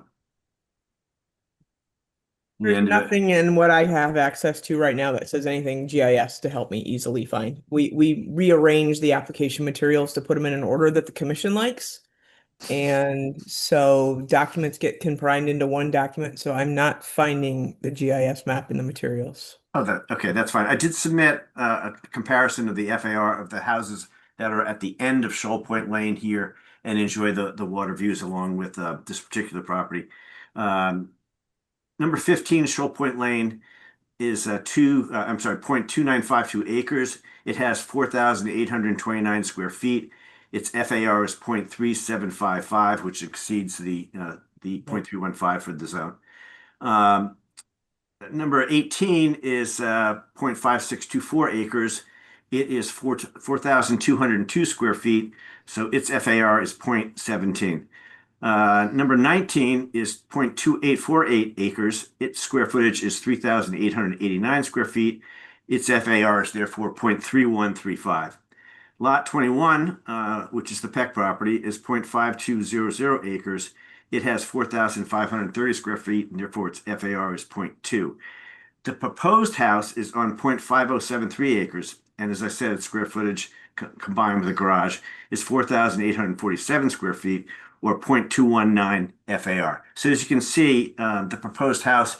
There's nothing in what I have access to right now that says anything GIS to help me easily find. We rearrange the application materials to put them in an order that the commission likes. And so documents get combined into one document. So I'm not finding the GIS map in the materials. Oh, okay, that's fine. I did submit a comparison of the FAR of the houses that are at the end of Shoal Point Lane here and enjoy the water views along with this particular property. Number 15, Shoal Point Lane is 0.2952 acres. It has 4,829 square feet. Its FAR is 0.3755, which exceeds the 0.315 for the zone. Number 18 is 0.5624 acres. It is 4,202 square feet, so its FAR is 0.17. Number 19 is 0.2848 acres. Its square footage is 3,889 square feet. Its FAR is therefore 0.3135. Lot 21, which is the Peck property, is 0.5200 acres. It has 4,530 square feet, and therefore its FAR is 0.2. The proposed house is on 0.5073 acres, and as I said, its square footage combined with the garage is 4,847 square feet, or 0.219 FAR. So as you can see, the proposed house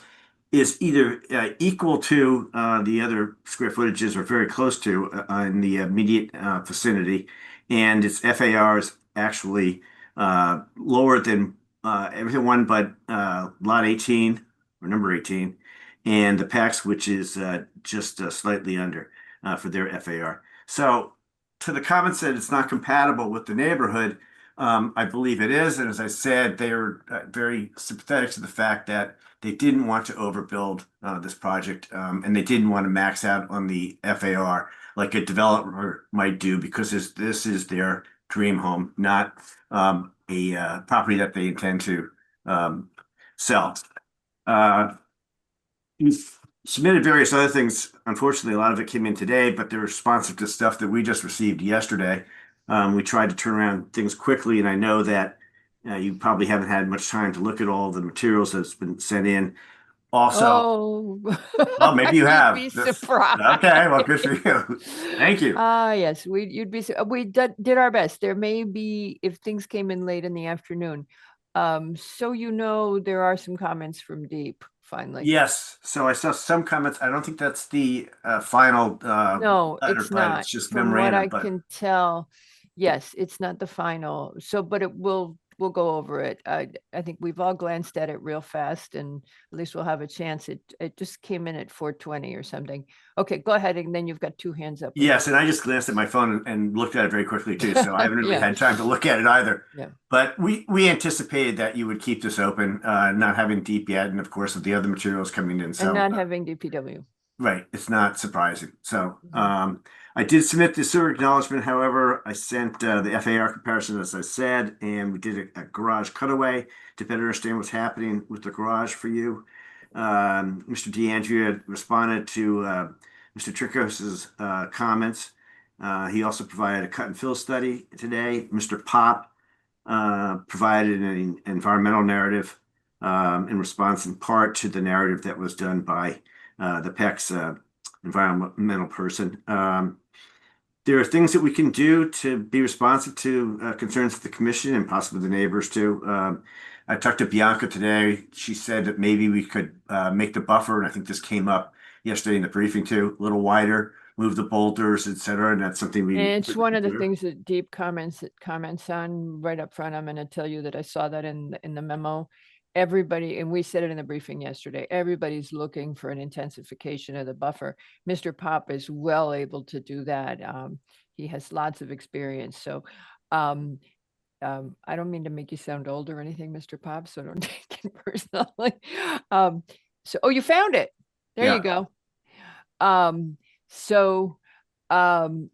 is either equal to the other square footages or very close to in the immediate vicinity, and its FAR is actually lower than everyone but lot 18 or number 18 and the PAX, which is just slightly under for their FAR. So to the comments that it's not compatible with the neighborhood, I believe it is. And as I said, they are very sympathetic to the fact that they didn't want to overbuild this project and they didn't want to max out on the FAR like a developer might do, because this is their dream home, not a property that they intend to sell. You've submitted various other things. Unfortunately, a lot of it came in today, but they're responsive to stuff that we just received yesterday. We tried to turn around things quickly, and I know that you probably haven't had much time to look at all the materials that's been sent in. Also, well, maybe you have. You'd be surprised. Okay, well, good for you. Thank you. Yes, we did our best. There may be, if things came in late in the afternoon. So there are some comments from Deep finally. Yes, so I saw some comments. I don't think that's the final No, letter, it's but not. it's just From memorandum. what I can tell, yes, it's not the final. So, but we'll go over it. I think we've all glanced at it real fast, and at least we'll have a chance. It just came in at 4:20 or something. Okay, go ahead, and then you've got two hands up. Yes, and I just glanced at my phone and looked at it very quickly too, so I haven't really Yeah. had time to look at it either. Yeah. But we anticipated that you would keep this open, not having Deep yet, and of course with the other materials coming in. So And not having DPW. right, it's not surprising. So I did submit the sewer acknowledgement. However, I sent the FAR comparison, as I said, and we did a garage cutaway to better understand what's happening with the garage for you. Mr. DeAndrea responded to Mr. Tricos's comments. He also provided a cut and fill study today. Mr. Pop provided an environmental narrative in response in part to the narrative that was done by the PEC's environmental person. There are things that we can do to be responsive to concerns of the commission and possibly the neighbors too. I talked to Bianca today. She said that maybe we could make the buffer, and I think this came up yesterday in the briefing too, a little wider, move the boulders, et cetera, and that's something we. And it's could one of the consider. things that Deep comments on right up front. I'm going to tell you that I saw that in the memo. Everybody, and we said it in the briefing yesterday, everybody's looking for an intensification of the buffer. Mr. Pop is well able to do that. He has lots of experience. So I don't mean to make you sound old or anything, Mr. Pop, so don't take it personally. Oh, you found it. There Yeah. you go.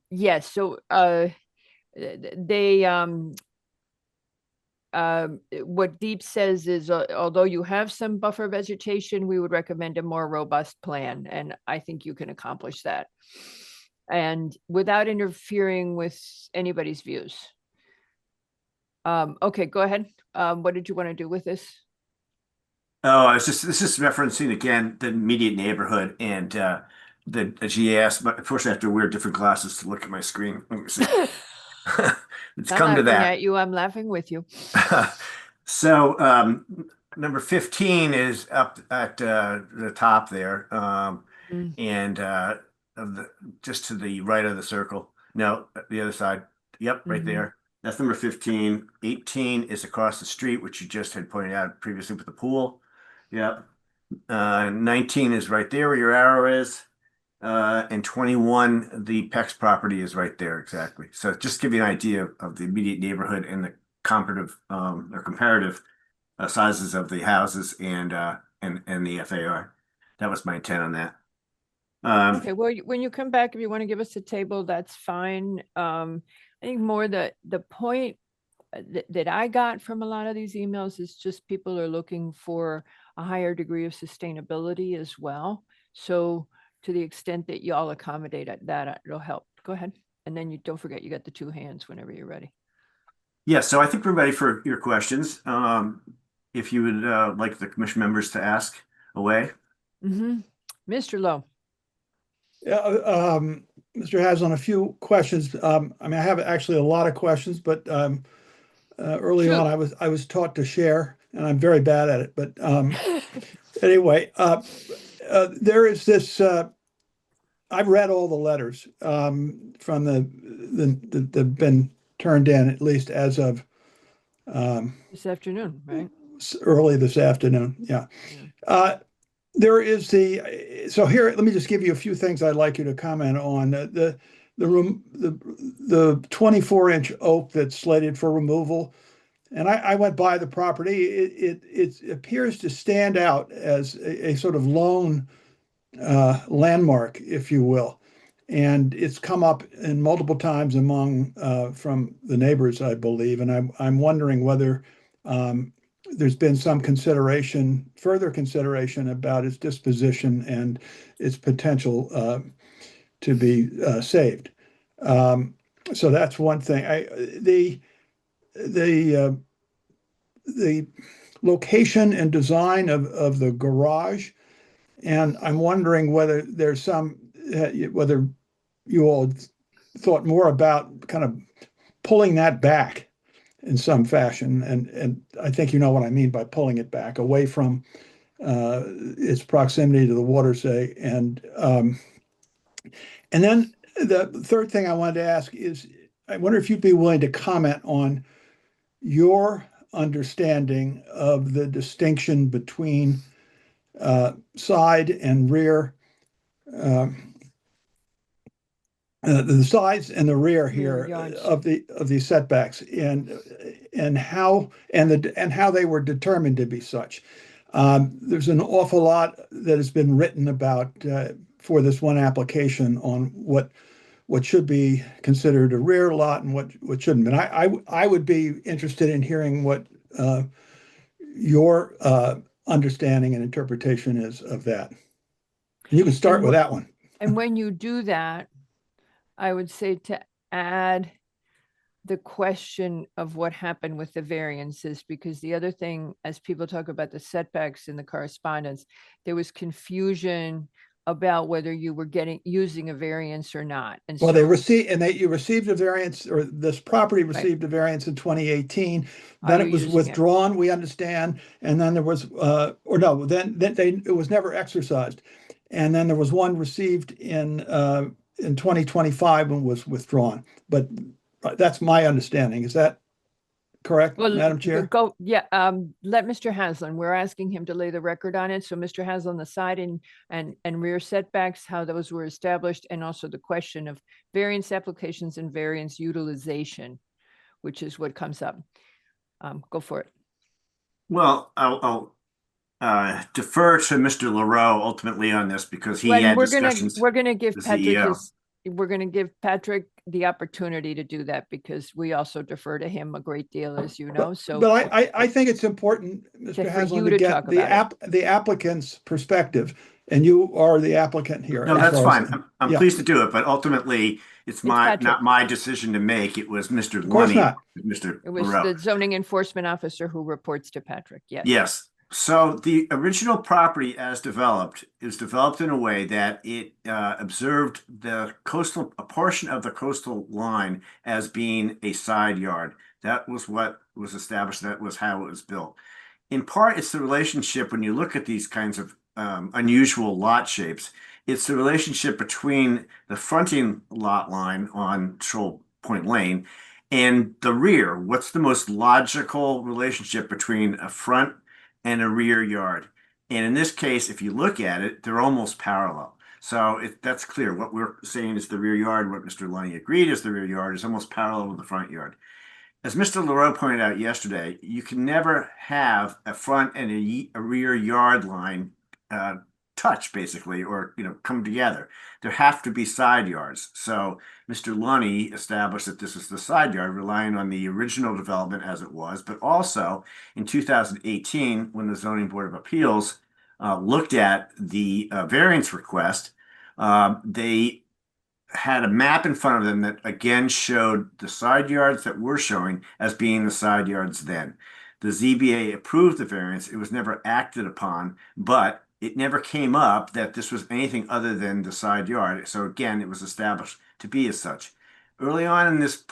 Yes, so they what Deep says is, although you have some buffer vegetation, we would recommend a more robust plan, and I think you can accomplish that. And without interfering with anybody's views. Okay, go ahead. What did you want to do with this? Oh, this is referencing again the immediate neighborhood and the GIS, but unfortunately I have to wear different glasses to look at my screen. Let me see. It's I'm come to laughing that. at you. I'm laughing with you. So number 15 is up at the top there, and just to the right of the circle. No, the other side. Yep, right there. That's number 15. 18 is across the street, which you just had pointed out previously with the pool. Yep. 19 is right there where your arrow is. And 21, the PEX property is right there exactly. So just give you an idea of the immediate neighborhood and the comparative sizes of the houses and the FAR. That was my intent on that. Okay, well, when you come back, if you want to give us a table, that's fine. I think more the point that I got from a lot of these emails is just people are looking for a higher degree of sustainability as well. So to the extent that y'all accommodate that, it'll help. Go ahead. And then you don't forget, you got the two hands whenever you're ready. Yeah, so I think we're ready for your questions. If you would like the commission members to ask away. Mr. Lowe. Yeah, Mr. Haslam, a few questions. I mean, I have actually a lot of questions, but early on I was taught to share, and I'm very bad at it. But anyway, there is this. I've read all the letters from the been turned in, at least as of this afternoon, right? Early this afternoon. Yeah. There is so here, let me just give you a few things I'd like you to comment on. The 24-inch oak that's slated for removal. And I went by the property. It appears to stand out as a sort of lone landmark, if you will. And it's come up in multiple times among from the neighbors, I believe. And I'm wondering whether there's been some further consideration about its disposition and its potential to be saved. So that's one thing. The location and design of the garage, and I'm wondering whether there's whether you all thought more about kind of pulling that back in some fashion, and I think you know what I mean by pulling it back away from its proximity to the water, say. And then the third thing I wanted to ask is, I wonder if you'd be willing to comment on your understanding of the distinction between side and rear, the sides and the rear here of the setbacks, and how they were determined to be such. There's an awful lot that has been written about for this one application on what should be considered a rear lot and what shouldn't. And I would be interested in hearing what your understanding and interpretation is of that. You can start with that one. And when you do that, I would say to add the question of what happened with the variances, because the other thing, as people talk about the setbacks in the correspondence, there was confusion about whether you were using a variance or not. And Well, so you received a variance, or this property received a variance in 2018. Are Then you it was using it? withdrawn, we understand, and then there was, it was never exercised. And then there was one received in 2025 and was withdrawn. But that's my understanding. Is that correct, Well, Madam Chair? Let Mr. Haslam, we're asking him to lay the record on it. So Mr. Haslam, the side and rear setbacks, how those were established, and also the question of variance applications and variance utilization, which is what comes up. Go for it. Well, I'll defer to Mr. LaRoe ultimately on this because he Glenn, had we're discussions. gonna give with the Patrick CEO. we're gonna give Patrick the opportunity to do that because we also defer to him a great deal, as you know, so. But I think it's important, Mr. for Haslam, you to to get talk about the applicant's perspective, and you are the applicant here. No, as that's far as- fine. I'm yeah. pleased to do it, but ultimately it's Patrick. not my decision to make. It was Mr. Of course Lunny, not. Mr. It was LaRoe. the zoning enforcement officer who reports to Patrick, yes. Yes. So the original property as developed is developed in a way that it observed a portion of the coastal line as being a side yard. That was what was established. That was how it was built. In part, it's the relationship when you look at these kinds of unusual lot shapes. It's the relationship between the fronting lot line on Shoal Point Lane and the rear. What's the most logical relationship between a front and a rear yard? And in this case, if you look at it, they're almost parallel. So that's clear. What we're saying is the rear yard, what Mr. Lunny agreed is the rear yard, is almost parallel with the front yard. As Mr. LaRoe pointed out yesterday, you can never have a front and a rear yard line touch, basically, or come together. There have to be side yards. So Mr. Lunny established that this is the side yard, relying on the original development as it was, but also in 2018, when the Zoning Board of Appeals looked at the variance request, they had a map in front of them that again showed the side yards that we're showing as being the side yards then. The ZBA approved the variance. It was never acted upon, but it never came up that this was anything other than the side yard. So again, it was established to be as such. Early on in this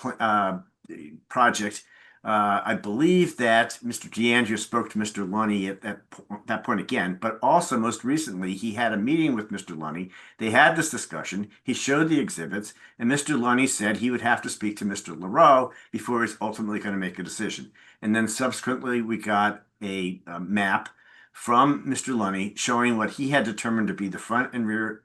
project, I believe that Mr. DeAndrea spoke to Mr. Lunny at that point again, but also most recently, he had a meeting with Mr. Lunny. They had this discussion. He showed the exhibits, and Mr. Lunny said he would have to speak to Mr. LaRoe before he's ultimately going to make a decision. And then subsequently, we got a map from Mr. Lunny showing what he had determined to be the front and rear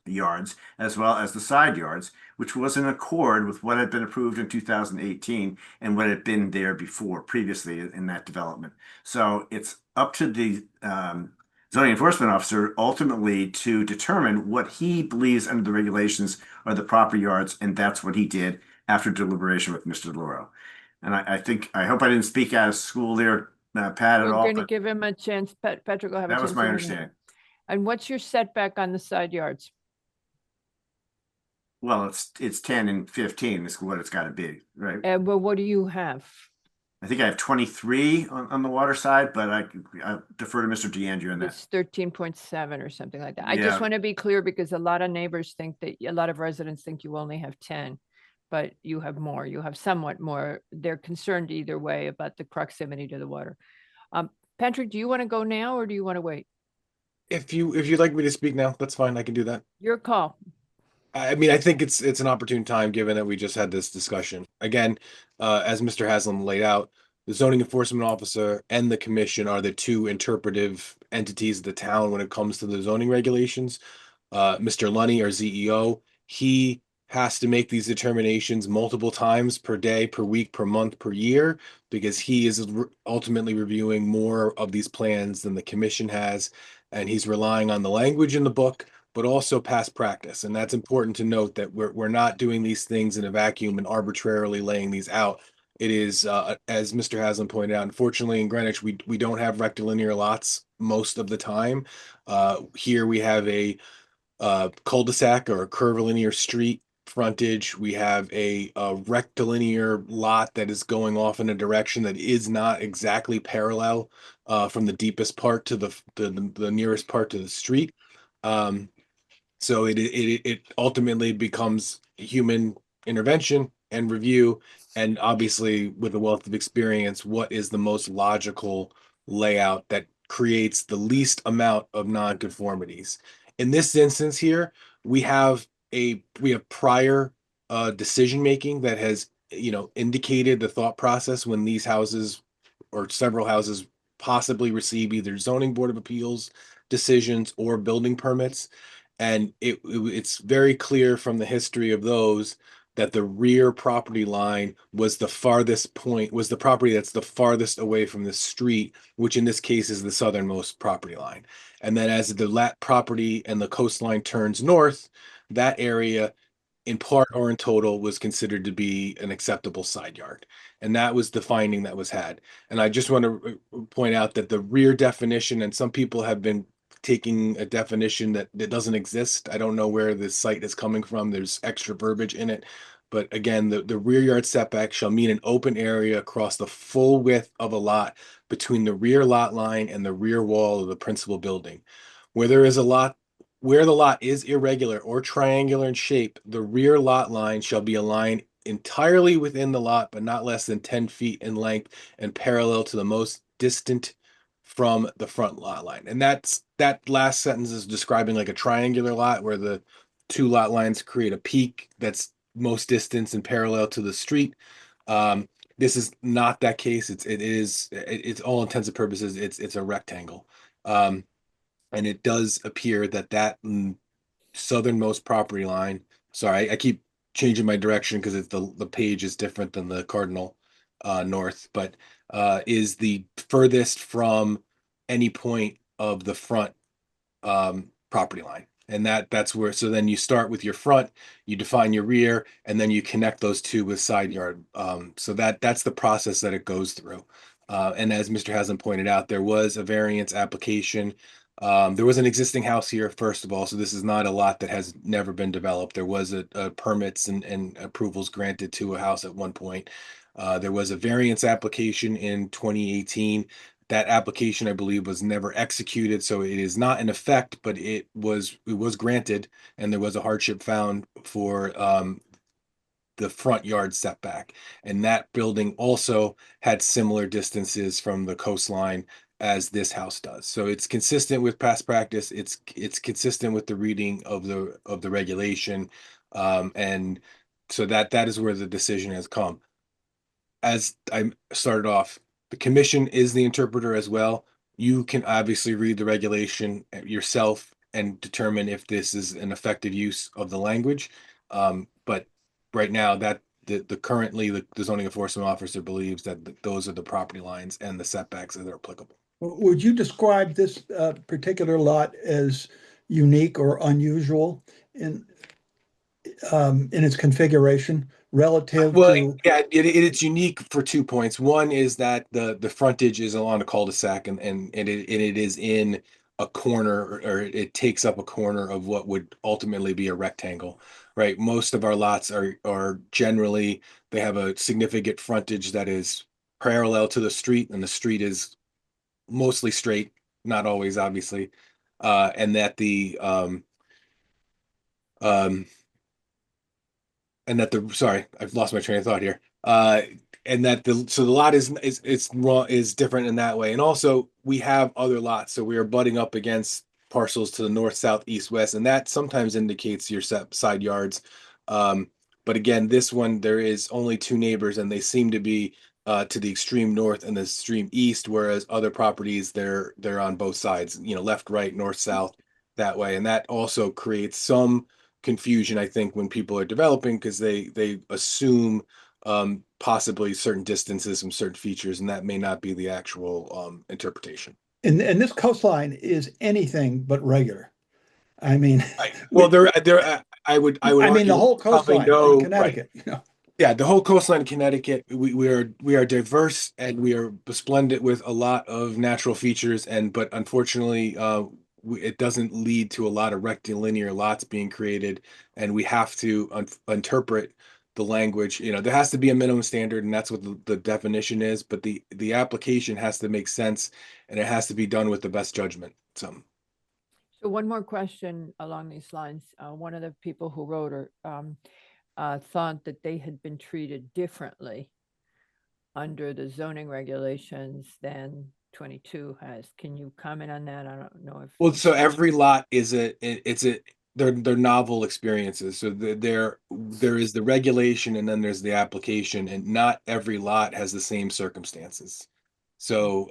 yards, as well as the side yards, which was in accord with what had been approved in 2018 and what had been there before, previously in that development. So it's up to the zoning enforcement officer ultimately to determine what he believes under the regulations are the proper yards, and that's what he did after deliberation with Mr. LaRoe. And I hope I didn't speak out of school there, Pat, at We're all. going to but give him a chance. Patrick will have a that chance. was my to understanding. And what's your setback on the side yards? Well, it's 10 and 15 is what it's got to be, right? Well, what do you have? I think I have 23 on the water side, but I defer to Mr. DeAndrea on that. It's 13.7 or something like that. I Yeah. just want to be clear because a lot of neighbors think that, a lot of residents think you only have 10, but you have more. You have somewhat more. They're concerned either way about the proximity to the water. Patrick, do you want to go now or do you want to wait? If you'd like me to speak now, that's fine. I can do that. Your call. I mean, I think it's an opportune time, given that we just had this discussion. Again, as Mr. Haslam laid out, the zoning enforcement officer and the commission are the two interpretive entities of the town when it comes to the zoning regulations. Mr. Lunny, our CEO, he has to make these determinations multiple times per day, per week, per month, per year, because he is ultimately reviewing more of these plans than the commission has, and he's relying on the language in the book, but also past practice. And that's important to note, that we're not doing these things in a vacuum and arbitrarily laying these out. It is, as Mr. Haslam pointed out, unfortunately in Greenwich, we don't have rectilinear lots most of the time. Here we have a cul-de-sac or a curvilinear street frontage. We have a rectilinear lot that is going off in a direction that is not exactly parallel from the deepest part to the nearest part to the street. So it ultimately becomes human intervention and review, and obviously with a wealth of experience, what is the most logical layout that creates the least amount of nonconformities. In this instance here, we have prior decision making that has, indicated the thought process when these houses or several houses possibly receive either zoning board of appeals decisions or building permits. And it's very clear from the history of those that the rear property line was the property that's the farthest away from the street, which in this case is the southernmost property line. And then as the property and the coastline turns north, that area in part or in total was considered to be an acceptable side yard. And that was the finding that was had. And I just want to point out that the rear definition, and some people have been taking a definition that doesn't exist. I don't know where this site is coming from. There's extra verbiage in it. But again, the rear yard setback shall mean an open area across the full width of a lot between the rear lot line and the rear wall of the principal building. Where the lot is irregular or triangular in shape, the rear lot line shall be aligned entirely within the lot, but not less than 10 feet in length and parallel to the most distant from the front lot line. And that last sentence is describing like a triangular lot where the two lot lines create a peak that's most distance and parallel to the street. This is not that case. It's all intents and purposes, it's a rectangle. And it does appear that southernmost property line, sorry, I keep changing my direction because the page is different than the cardinal north, but is the furthest from any point of the front property line. And that's where, so then you start with your front, you define your rear, and then you connect those two with side yard. So that's the process that it goes through. And as Mr. Haslam pointed out, there was a variance application. There was an existing house here, first of all, so this is not a lot that has never been developed. There was a permits and approvals granted to a house at one point. There was a variance application in 2018. That application, I believe, was never executed, so it is not in effect, but it was granted, and there was a hardship found for the front yard setback. And that building also had similar distances from the coastline as this house does. So it's consistent with past practice. It's consistent with the reading of the regulation. And so that is where the decision has come. As I started off, the commission is the interpreter as well. You can obviously read the regulation yourself and determine if this is an effective use of the language. But right now, that currently the zoning enforcement officer believes that those are the property lines and the setbacks that are applicable. Would you describe this particular lot as unique or unusual in its configuration relative to? Yeah, it's unique for 2 points. One is that the frontage is along a cul-de-sac, and it is in a corner, or it takes up a corner of what would ultimately be a rectangle, right? Most of our lots are generally, they have a significant frontage that is parallel to the street, and the street is mostly straight, not always, obviously, and that sorry, I've lost my train of thought here. And that the lot is different in that way. And also we have other lots, so we are butting up against parcels to the north, south, east, west, and that sometimes indicates your side yards. But again, this one, there is only two neighbors, and they seem to be to the extreme north and the extreme east, whereas other properties they're on both sides, left, right, north, south, that way. And that also creates some confusion, I think, when people are developing, because they assume possibly certain distances from certain features, and that may not be the actual interpretation. And this coastline is anything but regular. I mean, I would mean, the whole coastline in Connecticut, right. Yeah, the whole coastline in Connecticut, we are diverse, and we are splendid with a lot of natural features, but unfortunately, it doesn't lead to a lot of rectilinear lots being created, and we have to interpret the language. You know, there has to be a minimum standard, and that's what the definition is, but the application has to make sense, and it has to be done with the best judgment. So one more question along these lines. One of the people who wrote her thought that they had been treated differently under the zoning regulations than 22 has. Can you comment on that? I don't know if. Well, so every lot is they're novel experiences. So there is the regulation, and then there's the application, and not every lot has the same circumstances. So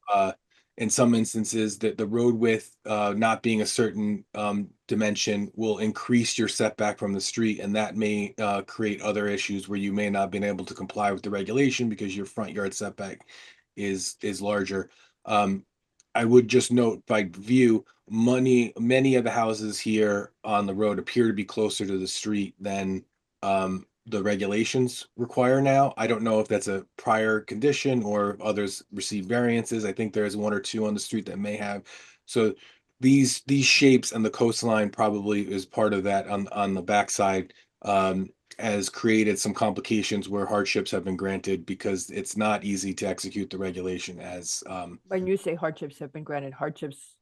in some instances, the road width not being a certain dimension will increase your setback from the street, and that may create other issues where you may not have been able to comply with the regulation because your front yard setback is larger. I would just note by view, many of the houses here on the road appear to be closer to the street than the regulations require now. I don't know if that's a prior condition or if others receive variances. I think there's one or two on the street that may have. So these shapes and the coastline probably is part of that on the backside. Has created some complications where hardships have been granted because it's not easy to execute the regulation as when you say hardships have been granted,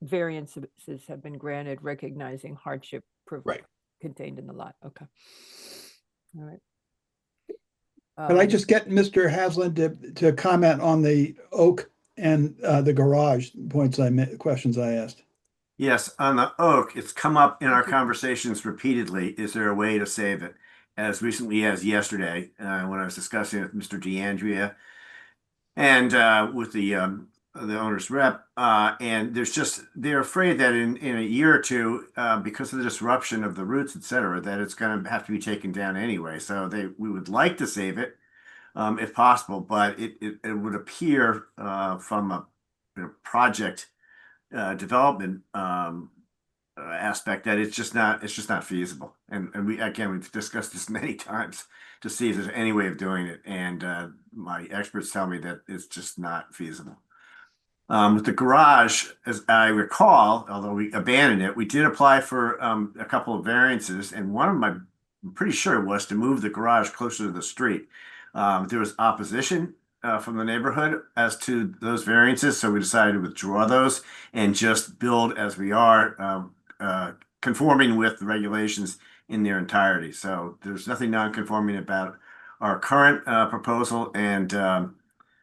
variances have been granted, recognizing hardship right contained in the lot. Okay. All right. Could I just get Mr. Hasland to comment on the oak and the garage questions I asked? Yes, on the oak, it's come up in our conversations repeatedly. Is there a way to save it? As recently as yesterday, when I was discussing it with Mr. DeAndrea and with the owner's rep, and they're afraid that in a year or two, because of the disruption of the roots, et cetera, that it's going to have to be taken down anyway. So we would like to save it, if possible, but it would appear from a project development aspect that it's just not feasible. And we've discussed this many times to see if there's any way of doing it. And my experts tell me that it's just not feasible. With the garage, as I recall, although we abandoned it, we did apply for a couple of variances, and one of them I'm pretty sure was to move the garage closer to the street. There was opposition from the neighborhood as to those variances, so we decided to withdraw those and just build as we are, conforming with the regulations in their entirety. So there's nothing non-conforming about our current proposal, and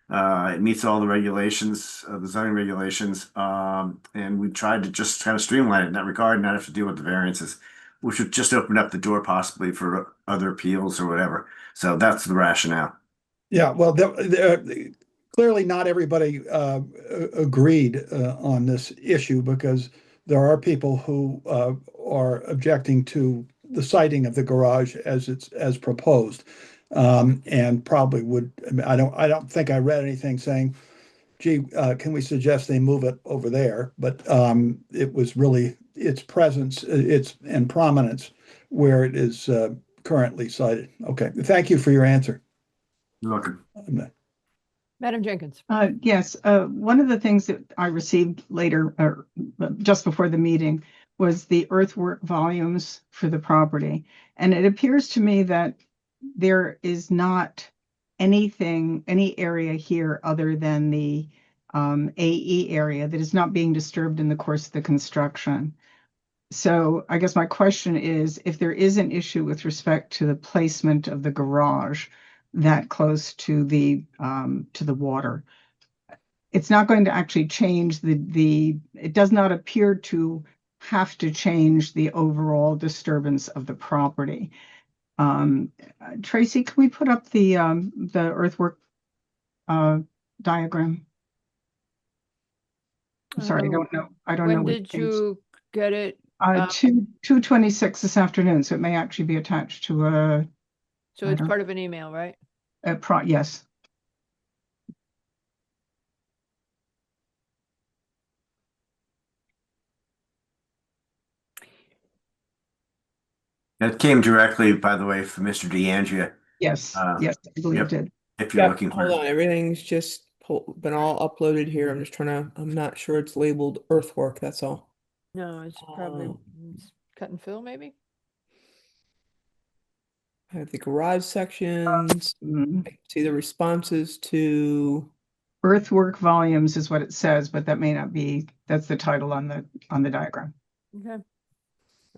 it meets all the regulations, the zoning regulations, and we tried to just kind of streamline it in that regard, not have to deal with the variances, which would just open up the door possibly for other appeals or whatever. So that's the rationale. Yeah, well, clearly not everybody agreed on this issue, because there are people who are objecting to the siting of the garage as proposed, and probably would. I don't think I read anything saying, "Gee, can we suggest they move it over there?" But it was really its presence, and prominence where it is currently sited. Okay, thank you for your answer. You're welcome. Madam Jenkins. Yes, one of the things that I received later, or just before the meeting, was the earthwork volumes for the property. And it appears to me that there is not any area here other than the AE area that is not being disturbed in the course of the construction. So I guess my question is, if there is an issue with respect to the placement of the garage that close to the water, it's not going to actually change it does not appear to have to change the overall disturbance of the property. Tracy, can we put up the earthwork diagram? I'm sorry, I don't know. When did you get it? 2:26 this afternoon, so it may actually be attached to a. So it's part of an email, right? Yes. That came directly, by the way, from Mr. DeAndrea. Yes, yes, I believe it did. If you're looking for hold on, everything's just been all uploaded here. I'm not sure it's labeled earthwork, that's all. No, it's probably Um, it's cut and fill, maybe? I have the garage sections. Mm, I can see the responses to. Earthwork volumes is what it says, but that may not be, that's the title on the diagram. Okay.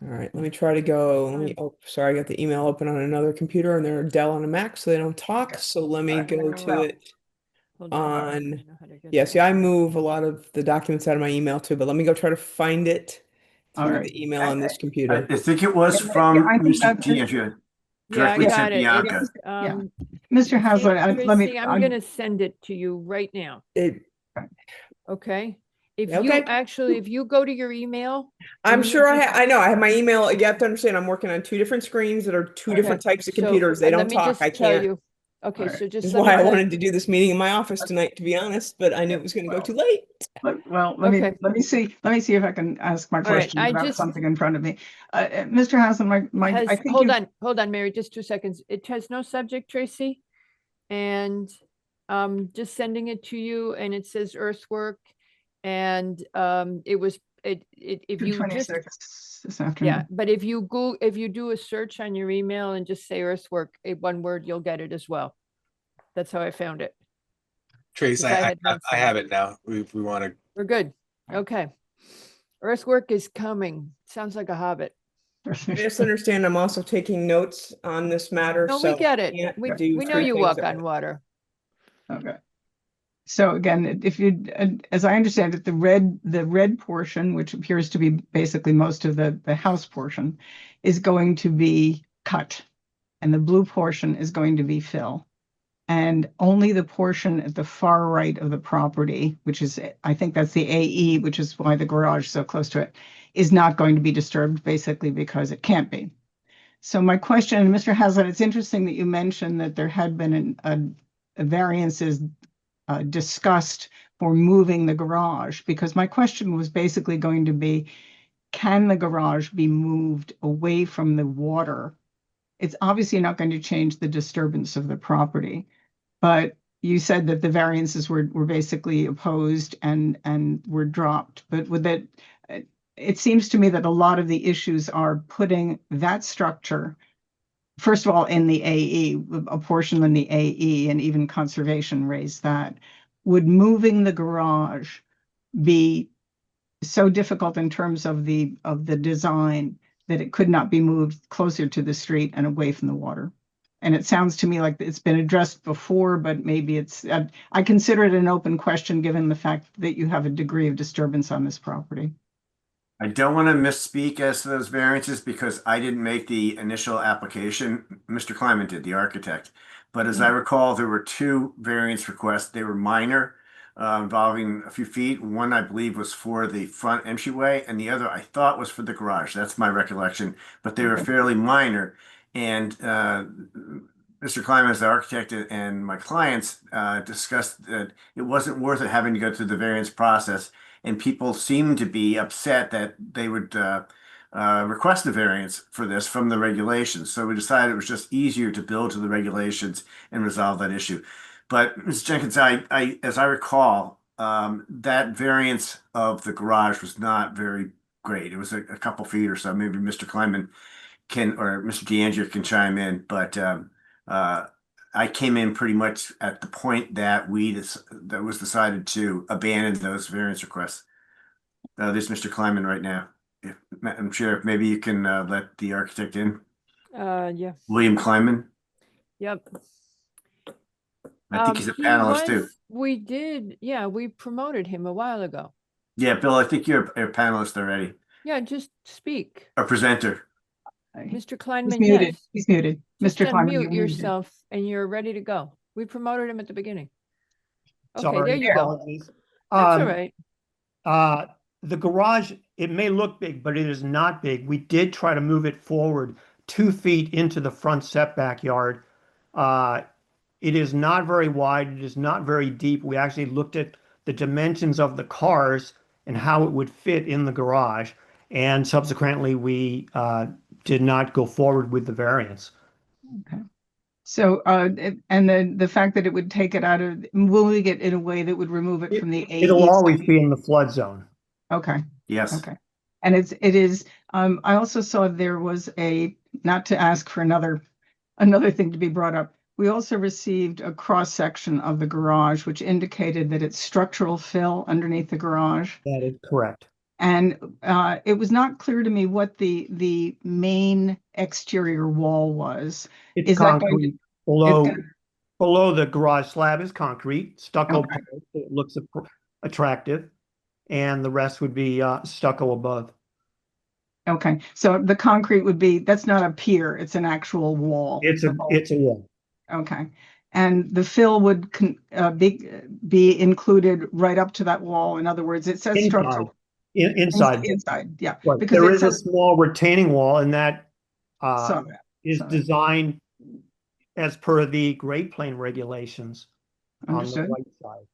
All right, let me try to go. Let me. Fine. Oh, sorry, I got the email open on another computer, and they're Dell on a Mac, so they don't talk. So let me go to it Hold on. I on. know how to get Yeah, there. see, I move a lot of the documents out of my email too, but let me go try to find it All through right. the email on this I computer. think it was Yeah, from I think Mr. that's it. DeAndrea Yeah, I directly to got it. Bianca. It's, Yeah. Mr. Haslett, let me, Tracy, I'm gonna send it to you right now, It, okay? If you Okay. actually, if you go to your email. I'm and you sure just- I know I have my email. You have to understand I'm working on two different screens that are two Okay, different types of so, computers. They let don't me talk. just I tell can't. you. Okay, All right. so just This is let me why I tell wanted to do this meeting in my office tonight, to be honest, but I knew it was going to go too late. Well, Okay. let me see if I can ask my right, question I without just- something in front of me. Mr. Haslett, I think Hold you- on, Mary, just 2 seconds. It has no subject, Tracy. And just sending it to you, and it says earthwork. And it was, if you just, 2:26 this afternoon. yeah, but if you do a search on your email and just say earthwork, one word, you'll get it as well. That's how I found it. Trace, Because I I had not I seen have it now. We want to. We're good. Okay. Earthwork is coming. Sounds like a hobbit. Just understand I'm also taking notes on this matter. No, so we get I it. can't We do know three you things walk at on once. water. Okay. So again, if you, as I understand it, the red portion, which appears to be basically most of the house portion, is going to be cut, and the blue portion is going to be fill. And only the portion at the far right of the property, which is, I think that's the AE, which is why the garage is so close to it, is not going to be disturbed, basically because it can't be. So my question, and Mr. Haslett, it's interesting that you mentioned that there had been a variances discussed for moving the garage, because my question was basically going to be, can the garage be moved away from the water? It's obviously not going to change the disturbance of the property, but you said that the variances were basically opposed and were dropped. But with that, it seems to me that a lot of the issues are putting that structure, first of all, in the AE, a portion in the AE, and even conservation raised that. Would moving the garage be so difficult in terms of the design that it could not be moved closer to the street and away from the water? And it sounds to me like it's been addressed before, but maybe it's, I consider it an open question, given the fact that you have a degree of disturbance on this property. I don't want to misspeak as to those variances because I didn't make the initial application. Mr. Kleiman did, the architect. But as I recall, there were two variance requests. They were minor, involving a few feet. One, I believe, was for the front entryway, and the other, I thought, was for the garage. That's my recollection. But they were fairly minor. And Mr. Kleiman, as the architect, and my clients discussed that it wasn't worth it having to go through the variance process. And people seemed to be upset that they would request a variance for this from the regulations. So we decided it was just easier to build to the regulations and resolve that issue. But Ms. Jenkins, I as I recall, that variance of the garage was not very great. It was a couple feet or so. Maybe Mr. Kleiman can, or Mr. DeAndrea can chime in, but I came in pretty much at the point that that was decided to abandon those variance requests. There's Mr. Kleiman right now. I'm sure maybe you can let the architect in. Yeah, William Kleiman. yep. I think he's a He panelist too. We did, yeah, we promoted him a while ago. Yeah, Bill, I think you're a panelist already. Yeah, just speak. A presenter. Mr. He's Kleinman, muted. yes. He's muted. Just Mr. Kleiman, unmute you're muted. yourself and you're ready to go. We promoted him at the beginning. Okay, Sorry, there you go. apologies. That's all right. The garage, it may look big, but it is not big. We did try to move it forward 2 feet into the front setback yard. It is not very wide. It is not very deep. We actually looked at the dimensions of the cars and how it would fit in the garage. And subsequently, we did not go forward with the variance. Okay. So, and the fact that it would take it out of, moving it in a way that would remove it from the AE. It'll always be in the flood zone. Okay, Yes. okay. And it is, I also saw there was not to ask for another thing to be brought up. We also received a cross-section of the garage, which indicated that it's structural fill underneath the garage. That is correct. And it was not clear to me what the main exterior wall was. It's Is that going to- concrete. Below, it's- below the garage slab is concrete, stucco Okay. post, so it looks attractive. And the rest would be stucco above. Okay, so the concrete would be, that's not a pier, it's an actual wall. It's a wall. Okay, and the fill would be included right up to that wall. In other words, it says Inside. structural. Inside. Inside, yeah. Right. Because There it is a says, small retaining wall, and that saw that. is Sorry. designed as per the grade plane regulations on the Understood. right side.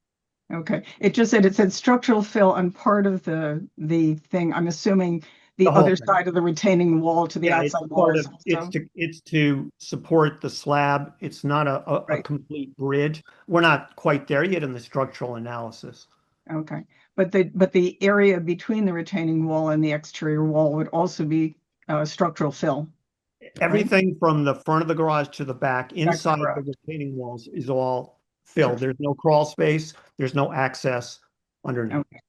Okay, it said structural fill on part of the thing. I'm assuming the The whole other thing. side of the retaining wall to the Yeah, it's outside wall. part is of, also- it's to support the slab. It's not a Right. complete bridge. We're not quite there yet in the structural analysis. Okay, but the area between the retaining wall and the exterior wall would also be structural fill. Everything from the front of the garage to the back, inside the correct. retaining walls is all filled. There's no crawl space. There's no access underneath. Okay.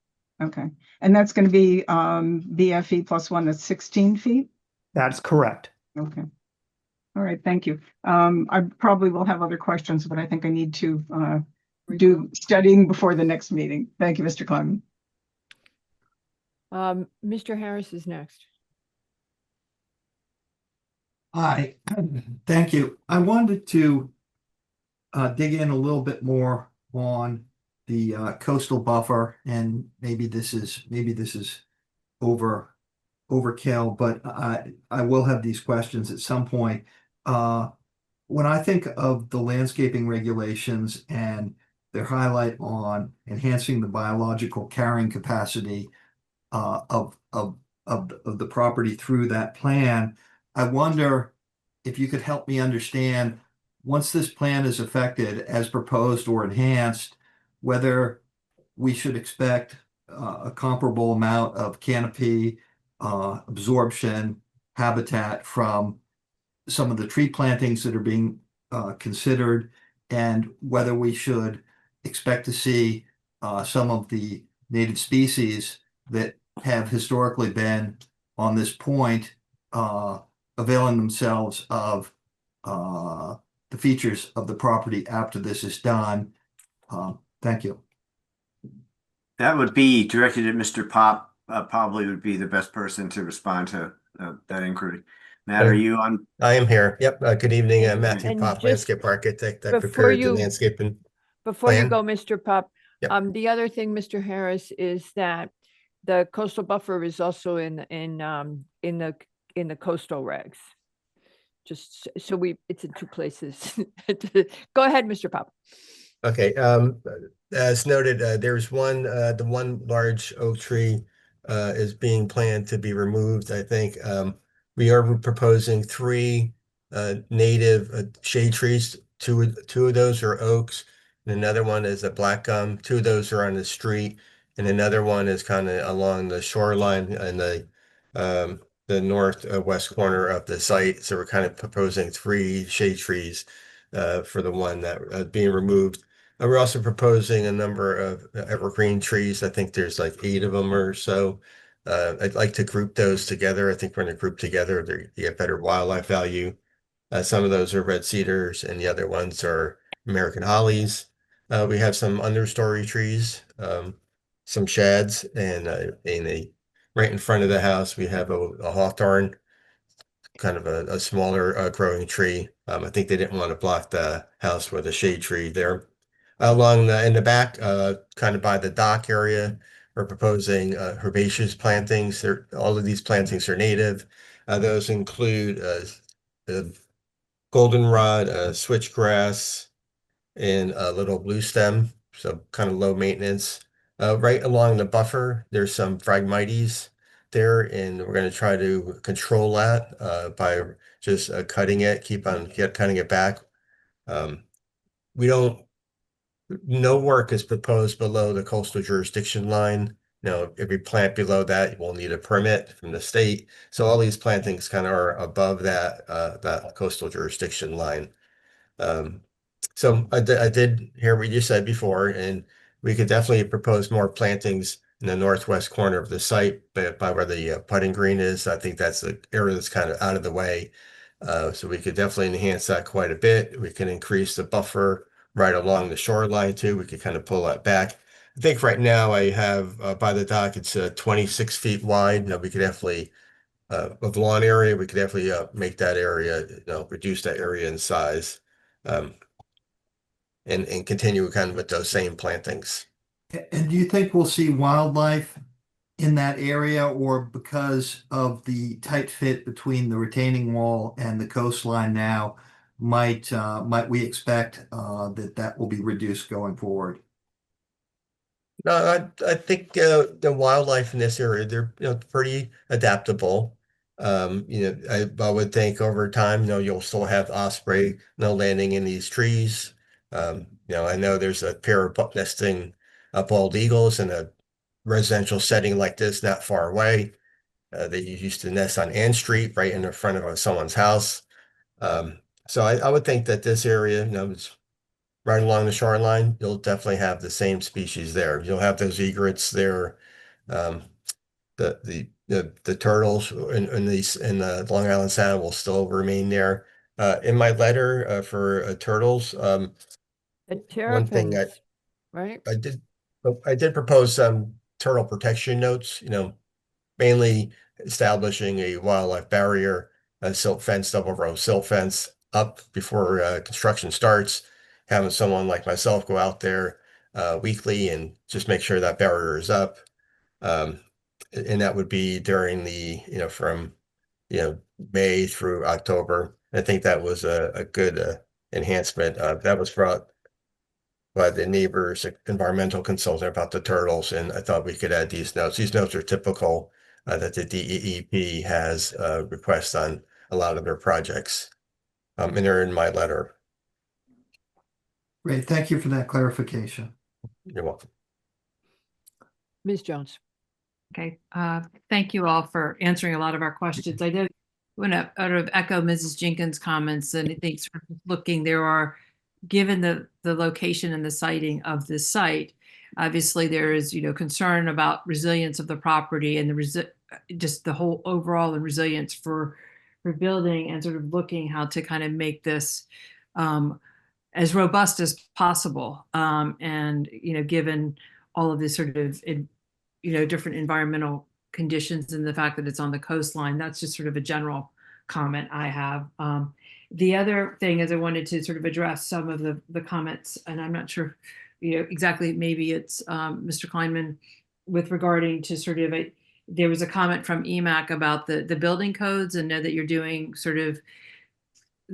Okay, and that's going to be BFE +1, that's 16 feet? That's correct. Okay. All right, thank you. I probably will have other questions, but I think I need to do studying before the next meeting. Thank you, Mr. Clement. Mr. Harris is next. Hi, thank you. I wanted to dig in a little bit more on the coastal buffer, and maybe this is overkill, but I will have these questions at some point. When I think of the landscaping regulations and their highlight on enhancing the biological carrying capacity of the property through that plan, I wonder if you could help me understand, once this plan is affected as proposed or enhanced, whether we should expect a comparable amount of canopy, absorption, habitat from some of the tree plantings that are being considered, and whether we should expect to see some of the native species that have historically been on this point availing themselves of the features of the property after this is done. Thank you. That would be directed at Mr. Pop. Probably would be the best person to respond to that inquiry. Matt, are you on? I am here. Yep. Good evening, Matthew And Pop, just landscape architect. I before prepared the you- landscaping. Before you plan. go, Mr. Pop, Yep. the other thing, Mr. Harris, is that the coastal buffer is also in the coastal regs. Just so it's in two places. Go ahead, Mr. Pop. Okay. As noted, there's the one large oak tree is being planned to be removed. I think we are proposing 3 native shade trees. Two of those are oaks, and another one is a black gum. 2 of those are on the street, and another one is kind of along the shoreline and the northwest corner of the site. So we're kind of proposing 3 shade trees for the one that being removed. We're also proposing a number of evergreen trees. I think there's like 8 of them or so. I'd like to group those together. I think we're going to group together. They get better wildlife value. Some of those are red cedars, and the other ones are American hollies. We have some understory trees, some shads, and right in front of the house we have a hawthorn, kind of a smaller growing tree. I think they didn't want to block the house with a shade tree there. Along in the back, kind of by the dock area, we're proposing herbaceous plantings. All of these plantings are native. Those include goldenrod, switchgrass, and a little blue stem, so kind of low maintenance. Right along the buffer, there's some Phragmites there, and we're going to try to control that by just cutting it, cutting it back. No work is proposed below the coastal jurisdiction line. if you plant below that, you will need a permit from the state. So all these plantings kind of are above that coastal jurisdiction line. So I did hear what you said before, and we could definitely propose more plantings in the northwest corner of the site, by where the putting green is. I think that's the area that's kind of out of the way. So we could definitely enhance that quite a bit. We can increase the buffer right along the shoreline too. We could kind of pull that back. I think right now I have by the dock, it's 26 feet wide. Now we could definitely, of lawn area, we could definitely make that area, reduce that area in size. And continue kind of with those same plantings. And do you think we'll see wildlife in that area, or because of the tight fit between the retaining wall and the coastline now, might we expect that will be reduced going forward? No, I think the wildlife in this area, they're pretty adaptable. I would think over time, you'll still have osprey landing in these trees. I know there's a pair of nesting bald eagles in a residential setting like this, not far away. They used to nest on Ann Street, right in the front of someone's house. So I would think that this area, it's right along the shoreline, you'll definitely have the same species there. You'll have those egrets there. The turtles in the Long Island Sound will still remain there. In my letter for turtles, The one thing terrapins, right? I did propose some turtle protection notes, mainly establishing a wildlife barrier, a silt fence, double row silt fence up before construction starts, having someone like myself go out there weekly and just make sure that barrier is up. And that would be during the, from, May through October. I think that was a good enhancement. That was brought by the neighbor's environmental consultant about the turtles, and I thought we could add these notes. These notes are typical that the DEEP has requests on a lot of their projects, and they're in my letter. Great, thank you for that clarification. You're welcome. Ms. Jones. Okay, thank you all for answering a lot of our questions. I did want to echo Mrs. Jenkins' comments, and I think sort of looking, there are, given the location and the siting of this site, obviously there is, concern about resilience of the property and just the whole overall and resilience for building, and sort of looking how to kind of make this as robust as possible. And, given all of this sort of, different environmental conditions and the fact that it's on the coastline, that's just sort of a general comment I have. The other thing is I wanted to sort of address some of the comments, and I'm not sure, exactly, maybe it's Mr. Kleinman with regarding to sort of there was a comment from EMAC about the building codes, and know that you're doing sort of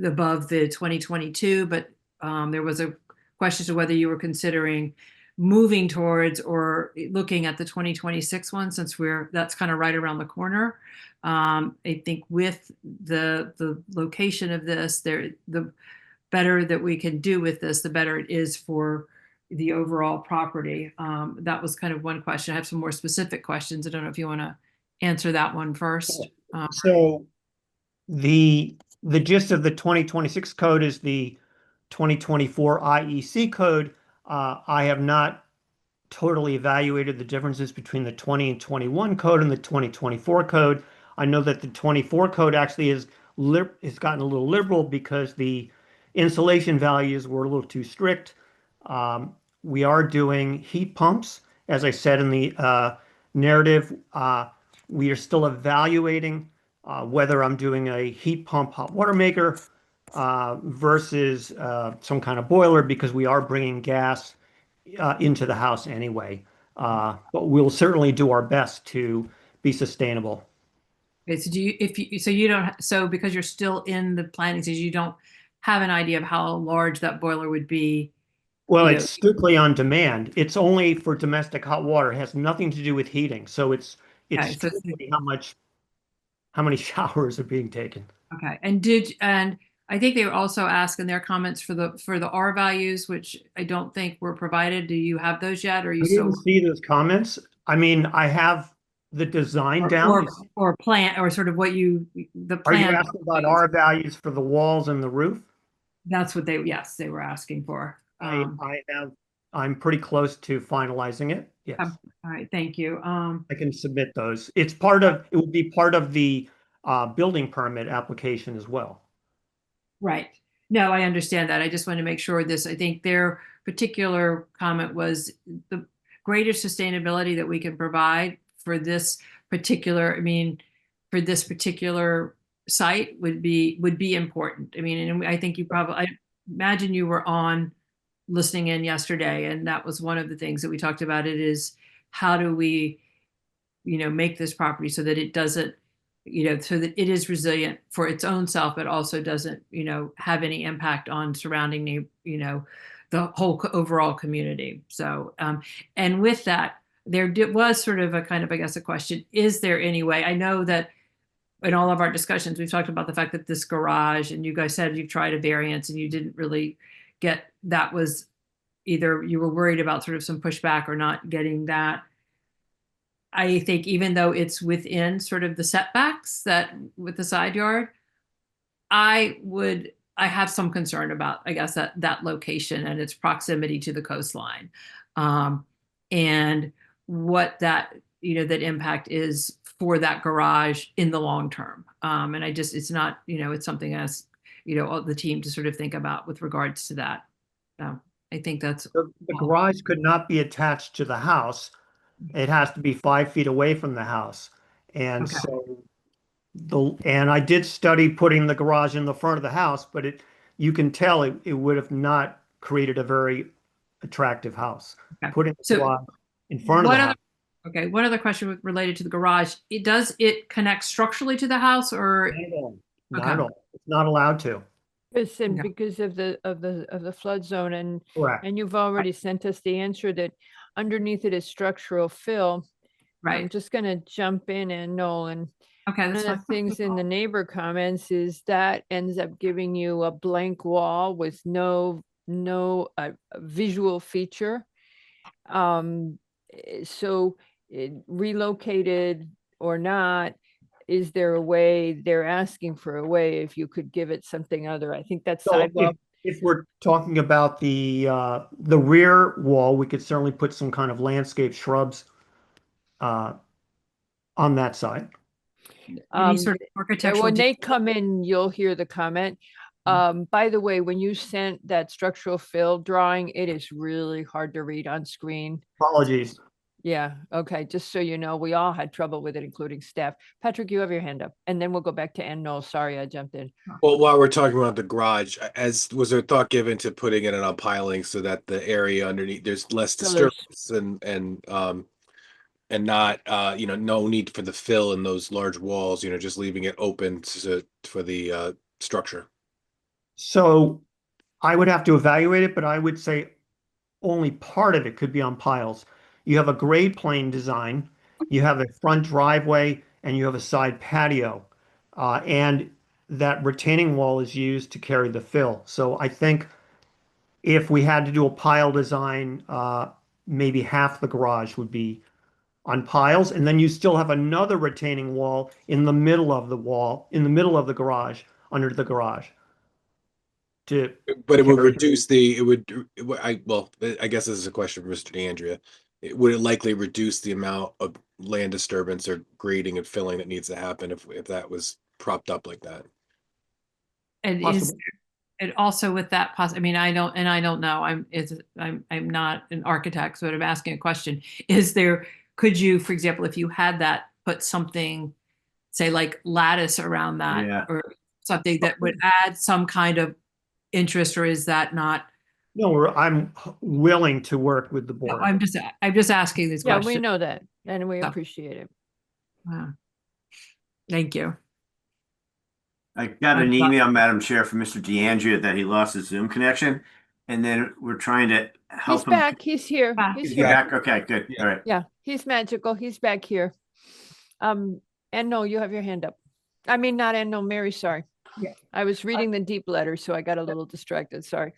above the 2022, but there was a question to whether you were considering moving towards or looking at the 2026 one, since that's kind of right around the corner. I think with the location of this, the better that we can do with this, the better it is for the overall property. That was kind of one question. I have some more specific questions. I don't know if you want to answer that one first. So the gist of the 2026 code is the 2024 IEC code. I have not totally evaluated the differences between the 20 and 21 code and the 2024 code. I know that the 24 code actually has gotten a little liberal because the insulation values were a little too strict. We are doing heat pumps. As I said in the narrative, we are still evaluating whether I'm doing a heat pump hot water maker versus some kind of boiler, because we are bringing gas into the house anyway. But we'll certainly do our best to be sustainable. Okay, so because you're still in the planning stage, you don't have an idea of how large that boiler would be? Well, it's strictly on demand. It's only for domestic hot water. It has nothing to do with heating. So it's Okay, strictly how many showers are being taken. Okay, and I think they were also asking their comments for the R values, which I don't think were provided. Do you have those yet, or are you I still? didn't see those comments. I mean, I have the design down. Or plan, or sort of what the Are you plan. asking about R values for the walls and the roof? That's what yes, they were asking for. I'm pretty close to finalizing it. Yes, All right, thank you. I can submit those. It would be part of the building permit application as well. Right. No, I understand that. I just want to make sure I think their particular comment was the greater sustainability that we can provide for this particular, for this particular site would be important. And I think I imagine you were on listening in yesterday, and that was one of the things that we talked about. It is, how do we, make this property so that it doesn't, so that it is resilient for its own self, but also doesn't, have any impact on surrounding, the whole overall community. So, and with that, there was sort of a kind of, I guess, a question, is there any way, I know that in all of our discussions, we've talked about the fact that this garage, and you guys said you've tried a variance and you didn't really get, that was either you were worried about sort of some pushback or not getting that. I think even though it's within sort of the setbacks that with the side yard, I have some concern about, I guess, that location and its proximity to the coastline. And what that, that impact is for that garage in the long term. And it's not, it's something as, all the team to sort of think about with regards to that. I think that's. The garage could not be attached to the house. It has to be 5 feet away from the house. And Okay. so and I did study putting the garage in the front of the house, but you can tell it would have not created a very attractive house. Okay. Putting the So garage in front of the house. Okay, one other question related to the garage. Does it connect structurally to the house, or? Not at all. It's not allowed to. Listen, Okay. because of the flood zone, and Correct. you've already sent us the answer that underneath it is structural fill. I'm Right. just gonna jump in, and Nolan, Okay, one that's of the fine. things in the neighbor comments is that ends up giving you a blank wall with no visual feature. So relocated or not, is there a way, they're asking for a way, if you could give it something other? I think that So sidewalk. if we're talking about the rear wall, we could certainly put some kind of landscape shrubs on that side. Any sort of Yeah, architectural. when they come in, you'll hear the comment. By the way, when you sent that structural fill drawing, it is really hard to read on screen. Apologies. Yeah, okay, just so you know, we all had trouble with it, including staff. Patrick, you have your hand up, and then we'll go back to Ann Knoll. Sorry, I jumped in. Well, while we're talking about the garage, was there thought given to putting it on piling so that the area underneath, there's less Pillars. disturbance and not, no need for the fill in those large walls, just leaving it open for the structure. So I would have to evaluate it, but I would say only part of it could be on piles. You have a grade plane design, you have a front driveway, and you have a side patio. And that retaining wall is used to carry the fill. So I think if we had to do a pile design, maybe half the garage would be on piles, and then you still have another retaining wall in the middle of the wall, in the middle of the garage, under the garage. But it would reduce I guess this is a question for Mr. DeAndrea. Would it likely reduce the amount of land disturbance or grading and filling that needs to happen if that was propped up like that? And is it also with that I don't know, I'm not an architect, so I'm asking a question. Could you, for example, if you had that, put something, say like lattice around that? Yeah. Or something that would add some kind of interest, or is that not? No, I'm willing to work with the No, board. I'm just asking these Yeah, questions. we know that, and we Yeah. appreciate it. Wow. Thank you. I got an email, Madam Chair, from Mr. DeAndrea that he lost his Zoom connection, and then we're trying to help He's him. back, he's here, he's Is he here. back? Okay, good. All right. Yeah, he's magical, he's back here. And no, you have your hand up. I mean, not Ann, no, Mary, sorry. Yeah. I was reading the deep letter, so I got a little distracted, sorry.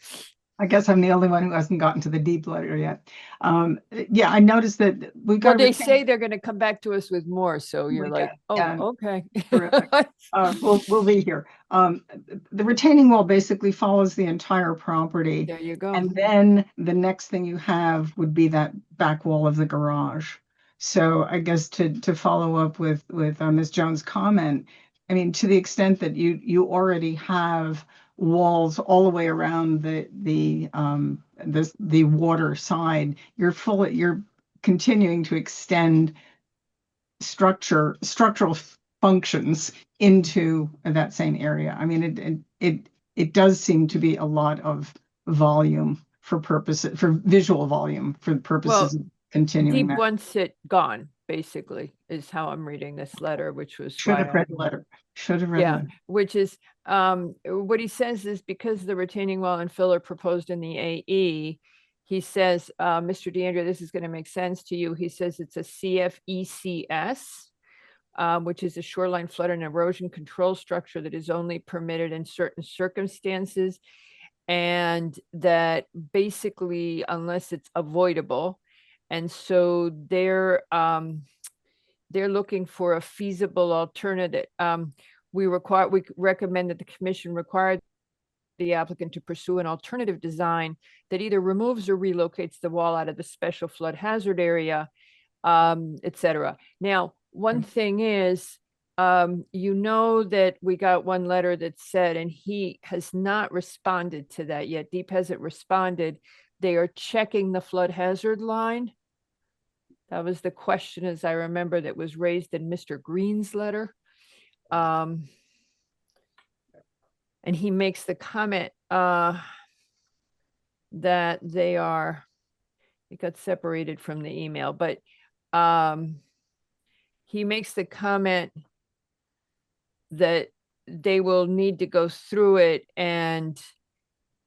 I guess I'm the only one who hasn't gotten to the deep letter yet. Yeah, I noticed that we've got. Well, they retain- say they're going to come back to us with more, so you're We like, can, oh, yeah. okay. Terrific. We'll be here. The retaining wall basically follows the entire property. There you go. And then the next thing you have would be that back wall of the garage. So I guess to follow up with Ms. Jones' comment, I mean, to the extent that you already have walls all the way around the water side, you're continuing to extend structural functions into that same area. I mean, it does seem to be a lot of volume for visual volume for purposes of continuing Deep that. wants it gone, basically, is how I'm reading this letter, which was Should have why read the letter. Should have read the yeah, letter. which is what he says is because the retaining wall and filler proposed in the AE, he says, Mr. DeAndrea, this is going to make sense to you. He says it's a CFECS, which is a shoreline flood and erosion control structure that is only permitted in certain circumstances, and that basically unless it's avoidable. And so they're looking for a feasible alternative. We recommend that the commission require the applicant to pursue an alternative design that either removes or relocates the wall out of the special flood hazard area, et cetera. Now, one thing is, you know that we got one letter that said, and he has not responded to that yet. Deep hasn't responded. They are checking the flood hazard line. That was the question, as I remember, that was raised in Mr. Green's letter. And he makes the comment that they are, it got separated from the email, but he makes the comment that they will need to go through it and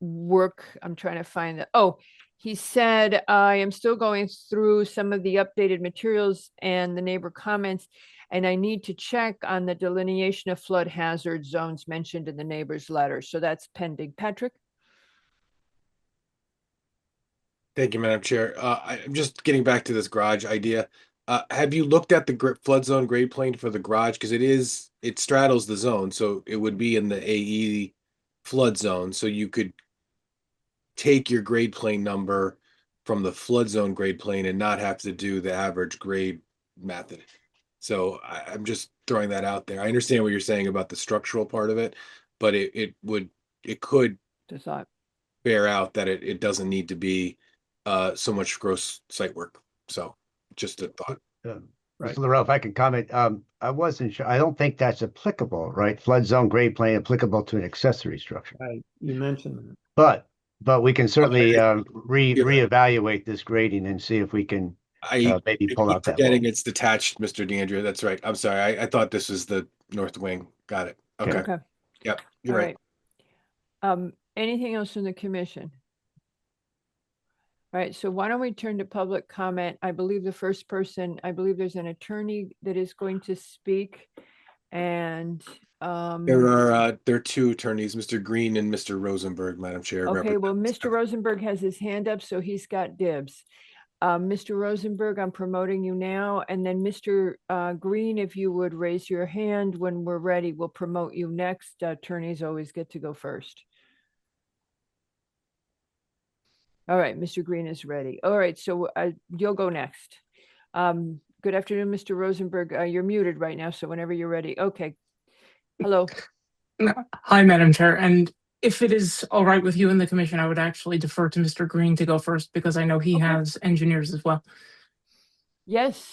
work. I'm trying to find that. Oh, he said, I am still going through some of the updated materials and the neighbor comments, and I need to check on the delineation of flood hazard zones mentioned in the neighbor's letter. So that's pending. Patrick? Thank you, Madam Chair. I'm just getting back to this garage idea. Have you looked at the flood zone grade plane for the garage? Because it straddles the zone, so it would be in the AE flood zone. So you could take your grade plane number from the flood zone grade plane and not have to do the average grade method. So I'm just throwing that out there. I understand what you're saying about the structural part of it, but it could bear out that it doesn't need to be so much gross site work. So just a thought. Mr. Laurel, if I could comment, I wasn't sure. I don't think that's applicable, right? Flood zone grade plane applicable to an accessory structure. Right. You mentioned that. But we can certainly reevaluate this grading and see if we can maybe pull out that. Forgetting it's detached, Mr. DeAndrea. That's right. I'm sorry. I thought this was the north wing. Got it. Okay. Yep. You're right. Anything else from the commission? All right, so why don't we turn to public comment? I believe there's an attorney that is going to speak, and there are two attorneys, Mr. Green and Mr. Rosenberg, Madam Chair. Okay, well, Mr. Rosenberg has his hand up, so he's got dibs. Mr. Rosenberg, I'm promoting you now, and then Mr. Green, if you would raise your hand when we're ready, we'll promote you next. Attorneys always get to go first. All right, Mr. Green is ready. All right, so you'll go next. Good afternoon, Mr. Rosenberg. You're muted right now, so whenever you're ready. Okay. Hello. Hi, Madam Chair. And if it is all right with you and the commission, I would actually defer to Mr. Green to go first because I know he has engineers as well. Yes.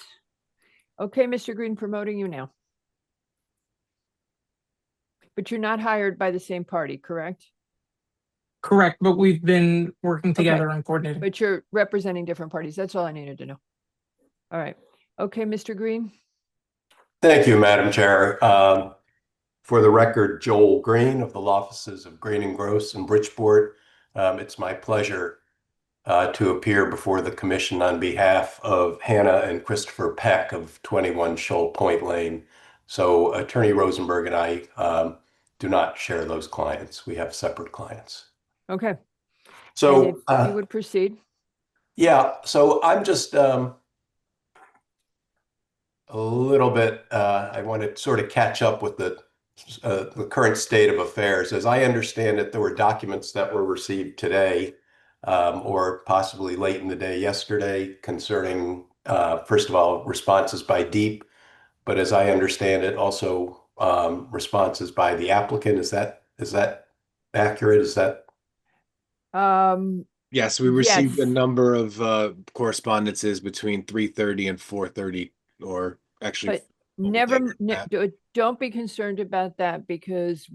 Okay, Mr. Green, promoting you now. But you're not hired by the same party, correct? Correct, but we've been working together and coordinating. But you're representing different parties. That's all I needed to know. All right. Okay, Mr. Green. Thank you, Madam Chair. For the record, Joel Green of the law offices of Green and Gross in Bridgeport. It's my pleasure to appear before the commission on behalf of Hannah and Christopher Peck of 21 Shoal Point Lane. So Attorney Rosenberg and I do not share those clients. We have separate clients. Okay. And if So, you would proceed. yeah, so I'm just a little bit, I want to sort of catch up with the current state of affairs. As I understand it, there were documents that were received today, or possibly late in the day yesterday, concerning, first of all, responses by Deep, but as I understand it, also responses by the applicant. Is that accurate? Is that? Yes, we received a Yes. number of correspondences between 3:30 and 4:30, or actually But a little never, later than that. don't be concerned about that, because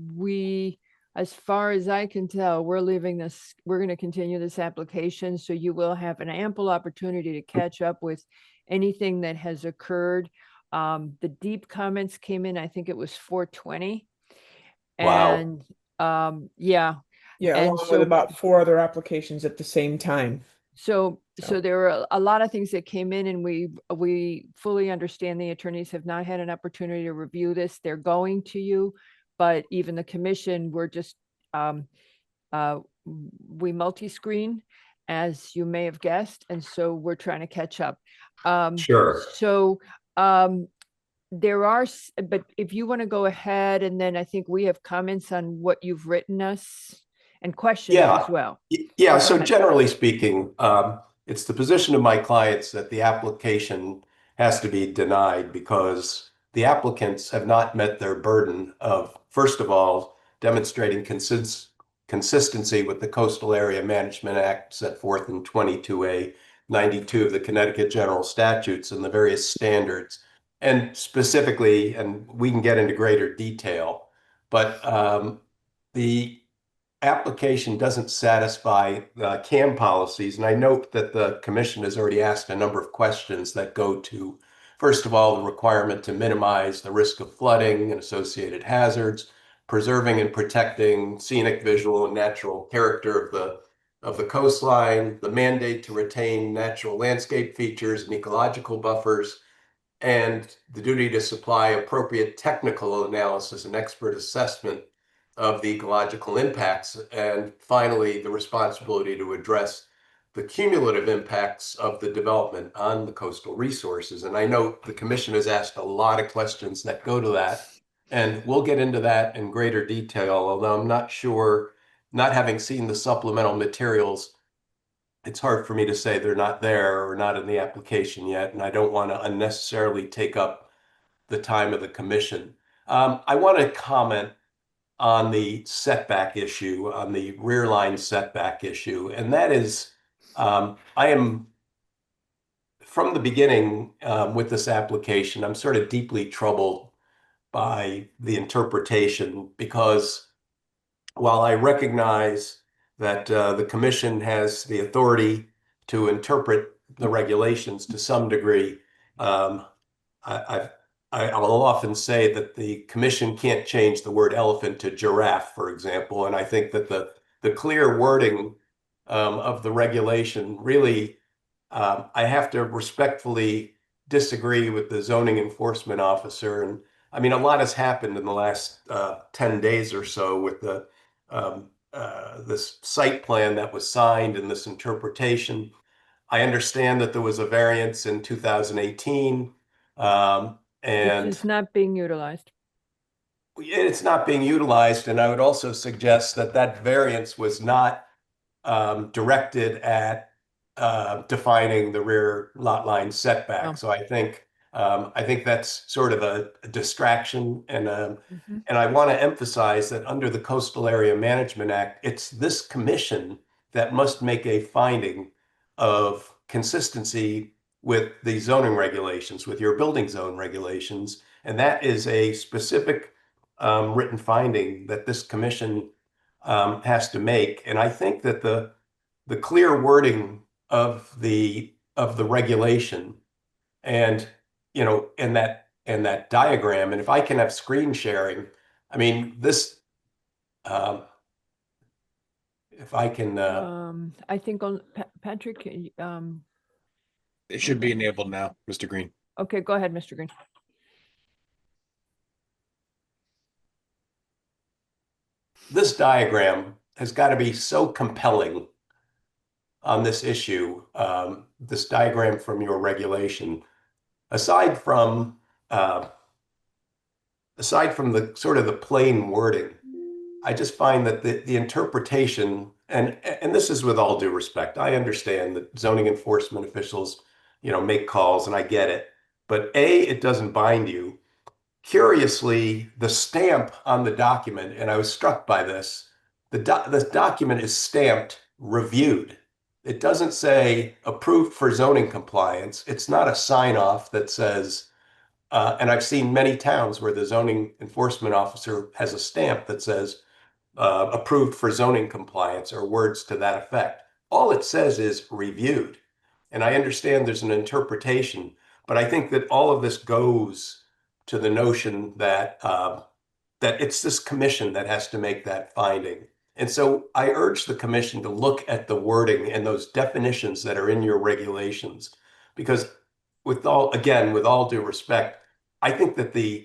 as far as I can tell, we're going to continue this application. So you will have an ample opportunity to catch up with anything that has occurred. The Deep comments came in, I think it was 4:20. Wow. And yeah. Yeah, And along so, with about 4 other applications at the same time. So So- there were a lot of things that came in, and we fully understand the attorneys have not had an opportunity to review this. They're going to you, but even the commission, we're just, we multi-screen, as you may have guessed, and so we're trying to catch up. Sure. So there are, but if you want to go ahead, and then I think we have comments on what you've written us and questions Yeah. as well. Yeah, Go so ahead. generally speaking, it's the position of my clients that the application has to be denied because the applicants have not met their burden of, first of all, demonstrating consistency with the Coastal Area Management Act set forth in 22A 92 of the Connecticut General Statutes and the various standards. And specifically, and we can get into greater detail, but the application doesn't satisfy the CAM policies. And I note that the commission has already asked a number of questions that go to, first of all, the requirement to minimize the risk of flooding and associated hazards, preserving and protecting scenic, visual, and natural character of the coastline, the mandate to retain natural landscape features and ecological buffers, and the duty to supply appropriate technical analysis and expert assessment of the ecological impacts, and finally, the responsibility to address the cumulative impacts of the development on the coastal resources. And I know the commission has asked a lot of questions that go to that, and we'll get into that in greater detail, although I'm not sure, not having seen the supplemental materials, it's hard for me to say they're not there or not in the application yet, and I don't want to unnecessarily take up the time of the commission. I want to comment on the setback issue, on the rear line setback issue. And that is, I am, from the beginning with this application, I'm sort of deeply troubled by the interpretation, because while I recognize that the commission has the authority to interpret the regulations to some degree, I'll often say that the commission can't change the word elephant to giraffe, for example. And I think that the clear wording of the regulation really, I have to respectfully disagree with the zoning enforcement officer. And I mean, a lot has happened in the last 10 days or so with this site plan that was signed and this interpretation. I understand that there was a variance in 2018. And Which is not being utilized. it's not being utilized. And I would also suggest that that variance was not directed at defining the rear lot line setback. No. So I think that's sort of a distraction. And and I want to emphasize that under the Coastal Area Management Act, it's this commission that must make a finding of consistency with the zoning regulations, with your building zone regulations. And that is a specific written finding that this commission has to make. And I think that the clear wording of the regulation and, you know, and that diagram, and if I can have screen sharing, I mean, this, if I can, I think on Patrick, It should be enabled now, Mr. Green. okay, go ahead, Mr. Green. this diagram has got to be so compelling on this issue, this diagram from your regulation, aside from the sort of the plain wording, I just find that the interpretation, and this is with all due respect, I understand that zoning enforcement officials, make calls, and I get it. But A, it doesn't bind you. Curiously, the stamp on the document, and I was struck by this, the document is stamped reviewed. It doesn't say approved for zoning compliance. It's not a sign off that says, and I've seen many towns where the zoning enforcement officer has a stamp that says approved for zoning compliance or words to that effect. All it says is reviewed. And I understand there's an interpretation, but I think that all of this goes to the notion that that it's this commission that has to make that finding. And so I urge the commission to look at the wording and those definitions that are in your regulations, because with all due respect, I think that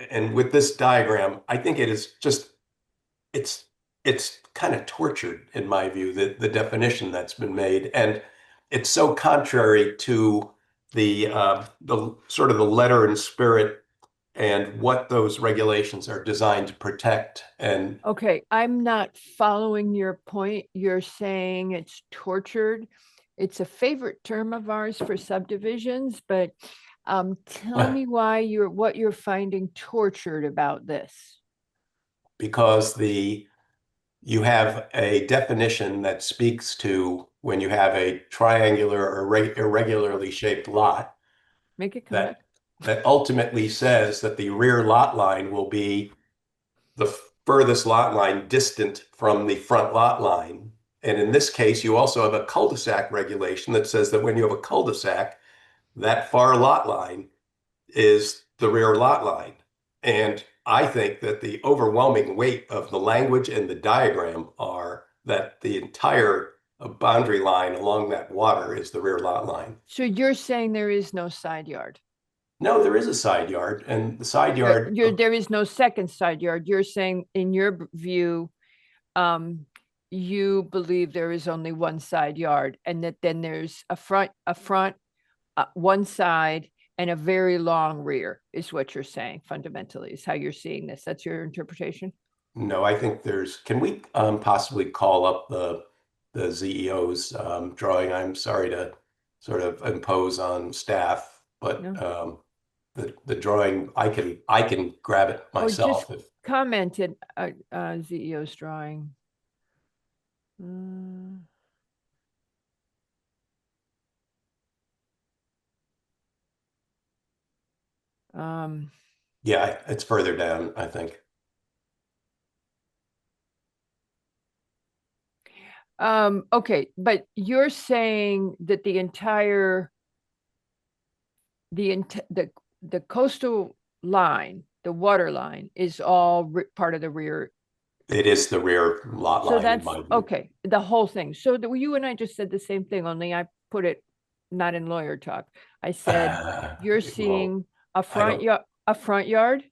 and with this diagram, I think it is just, it's kind of tortured in my view, the definition that's been made. And it's so contrary to the sort of the letter and spirit and what those regulations are designed to protect. And Okay, I'm not following your point. You're saying it's tortured. It's a favorite term of ours for subdivisions, but tell me why what you're finding tortured about this. Because you have a definition that speaks to when you have a triangular or irregularly shaped lot. Make it come back. That ultimately says that the rear lot line will be the furthest lot line distant from the front lot line. And in this case, you also have a cul-de-sac regulation that says that when you have a cul-de-sac, that far lot line is the rear lot line. And I think that the overwhelming weight of the language and the diagram are that the entire boundary line along that water is the rear lot line. So you're saying there is no side yard? No, there is a side yard, and the side yard. There is no second side yard. You're saying, in your view, you believe there is only one side yard, and that then there's a front, one side, and a very long rear, is what you're saying. Fundamentally, is how you're seeing this. That's your interpretation? No, I think can we possibly call up the ZEO's drawing? I'm sorry to sort of impose on staff, but No. The drawing, I can grab it myself. Just commented ZEO's drawing. Yeah, it's further down, I think. Okay, but you're saying that the coastal line, the water line, is all part of the rear. It is the rear lot line. So that's okay, the whole thing. So you and I just said the same thing, only I put it not in lawyer talk. I said, you're seeing a front yard,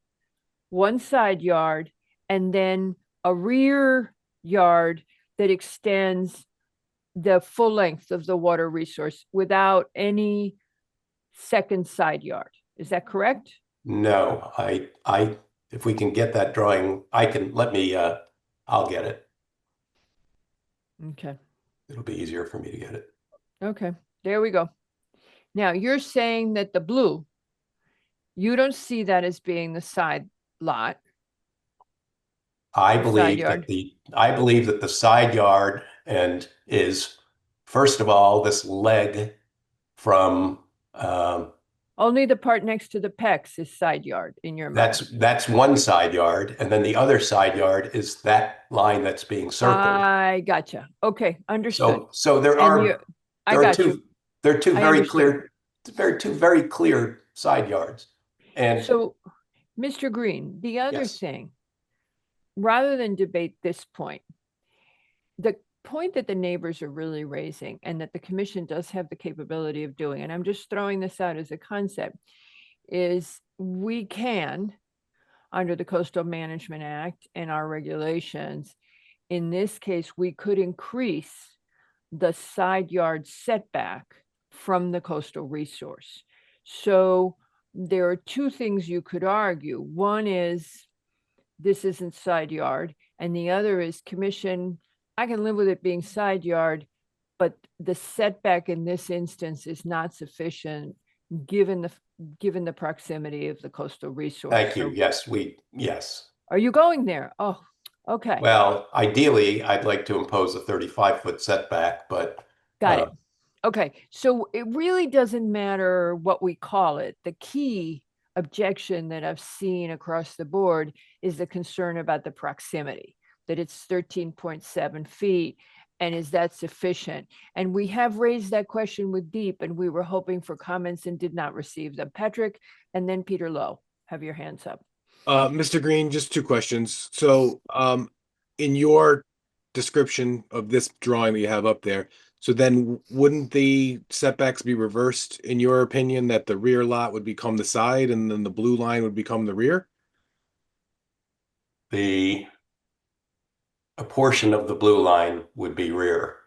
one side yard, and then a rear yard that extends the full length of the water resource without any second side yard. Is that correct? No, if we can get that drawing, I'll get it. Okay. It'll be easier for me to get it. Okay, there we go. Now you're saying that the blue, you don't see that as being the side lot. I believe that the side yard is, first of all, this leg from only the part next to the PEX is side yard in your mind. That's one side yard, and then the other side yard is that line that's being circled. I gotcha. Okay, understood. So there are two very clear side yards. And so, Mr. Green, the other thing, rather than debate this point, the point that the neighbors are really raising, and that the commission does have the capability of doing, and I'm just throwing this out as a concept, is we can, under the Coastal Management Act and our regulations, in this case, we could increase the side yard setback from the coastal resource. So there are two things you could argue. One is this isn't side yard, and the other is commission, I can live with it being side yard, but the setback in this instance is not sufficient given the proximity of the coastal resource. Thank you. So Yes. are you going there? Oh, okay. Well, ideally, I'd like to impose a 35-foot setback, but Got it. Okay, so it really doesn't matter what we call it. The key objection that I've seen across the board is the concern about the proximity, that it's 13.7 feet. And is that sufficient? And we have raised that question with Deep, and we were hoping for comments and did not receive them. Patrick, and then Peter Lowe, have your hands up. Mr. Green, just two questions. So, in your description of this drawing that you have up there, so then wouldn't the setbacks be reversed in your opinion, that the rear lot would become the side and then the blue line would become the rear? a portion of the blue line would be rear.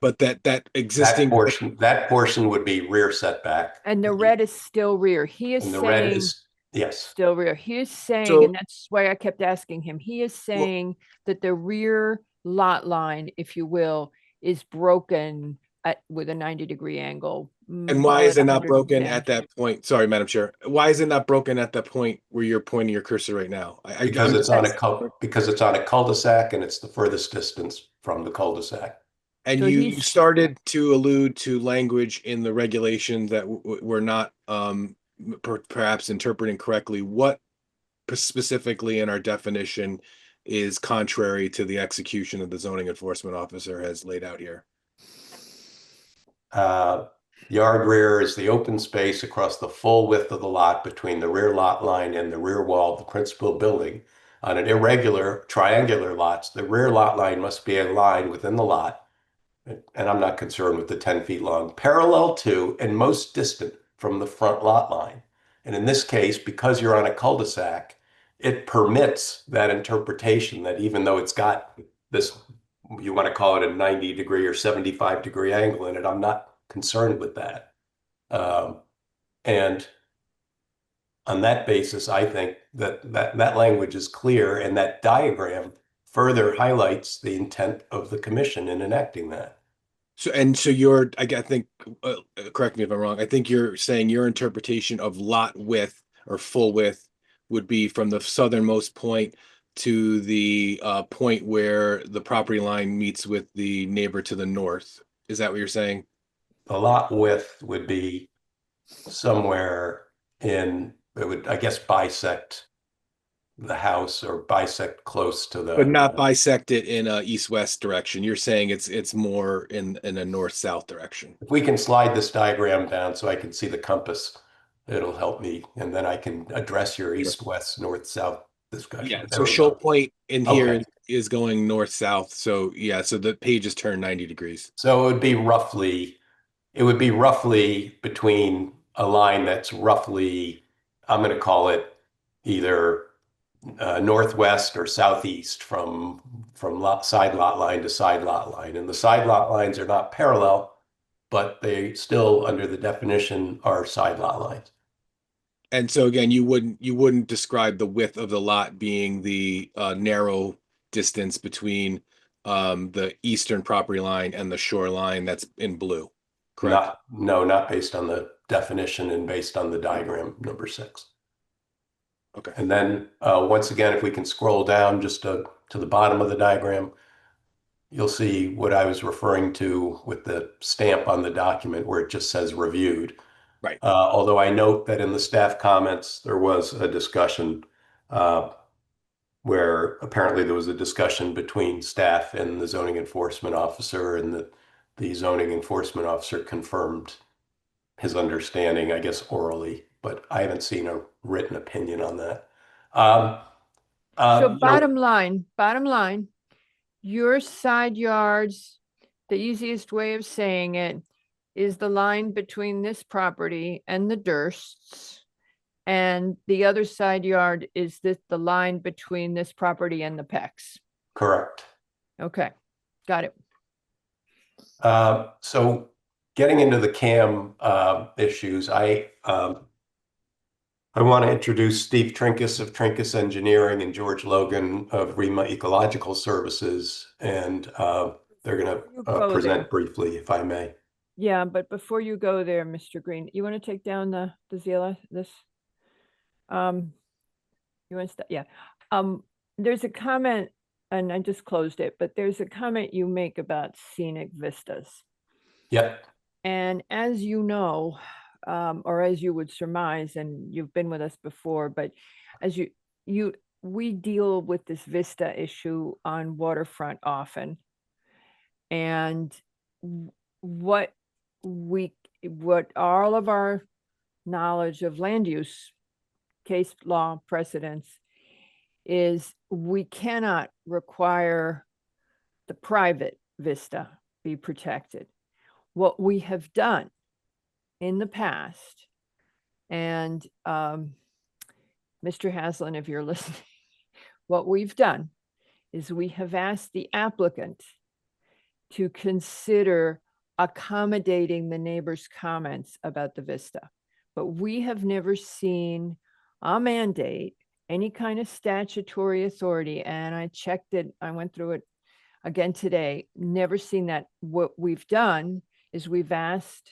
But that existing that portion would be rear setback. And the red is still rear. He is And the saying red is, yes. still rear. He is saying, So- and that's why I kept asking him, he is saying that the rear lot line, if you will, is broken with a 90-degree angle. And why is it not broken 110. at that point? Sorry, Madam Chair. Why is it not broken at the point where you're pointing your cursor right now? Because it's on a cul-de-sac and it's the furthest distance from the cul-de-sac. And So you he's- started to allude to language in the regulations that were not perhaps interpreting correctly. What specifically in our definition is contrary to the execution of the zoning enforcement officer has laid out here? Yard rear is the open space across the full width of the lot between the rear lot line and the rear wall of the principal building. On an irregular triangular lots, the rear lot line must be a line within the lot, and I'm not concerned with the 10 feet long, parallel to and most distant from the front lot line. And in this case, because you're on a cul-de-sac, it permits that interpretation that even though it's got this, you want to call it a 90-degree or 75-degree angle in it, I'm not concerned with that. And on that basis, I think that language is clear, and that diagram further highlights the intent of the commission in enacting that. So I think, correct me if I'm wrong, I think you're saying your interpretation of lot width or full width would be from the southernmost point to the point where the property line meets with the neighbor to the north. Is that what you're saying? The lot width would be somewhere it would, I guess, bisect the house or bisect close to the. But not bisect it in a east-west direction. You're saying it's more in a north-south direction. If we can slide this diagram down so I can see the compass, it'll help me, and then I can address your east-west, north-south discussion. Yeah, There so we Shoal go. Point in here Okay. is going north-south. So yeah, so the page is turned 90 degrees. So it would be roughly between a line that's roughly, I'm going to call it either northwest or southeast from side lot line to side lot line. And the side lot lines are not parallel, but they still, under the definition, are side lot lines. And so again, you wouldn't describe the width of the lot being the narrow distance between the eastern property line and the shoreline that's in blue, correct? Not based on the definition and based on the diagram number 6. Okay. And then once again, if we can scroll down just to the bottom of the diagram, you'll see what I was referring to with the stamp on the document where it just says reviewed. Right. Although I note that in the staff comments, there was a discussion where apparently there was a discussion between staff and the zoning enforcement officer, and the zoning enforcement officer confirmed his understanding, I guess orally, but I haven't seen a written opinion on that. So bottom line, your side yards, the easiest way of saying it is the line between this property and the Dursts. And the other side yard is the line between this property and the Pecks. Correct. Okay, got it. So getting into the CAM issues, I want to introduce Steve Trinkus of Trinkus Engineering and George Logan of REMA Ecological Services, and they're going You to go present there. briefly, if I may. Yeah, but before you go there, Mr. Green, you want to take down the ZLS, this? You want to, yeah. There's a comment, and I just closed it, but there's a comment you make about scenic vistas. Yep. And as you know, or as you would surmise, and you've been with us before, but as we deal with this vista issue on waterfront often. And what all of our knowledge of land use, case law precedents, is we cannot require the private vista be protected. What we have done in the past, and Mr. Haslam, if you're listening, what we've done is we have asked the applicant to consider accommodating the neighbor's comments about the vista. But we have never seen a mandate, any kind of statutory authority, and I checked it, I went through it again today, never seen that. What we've done is we've asked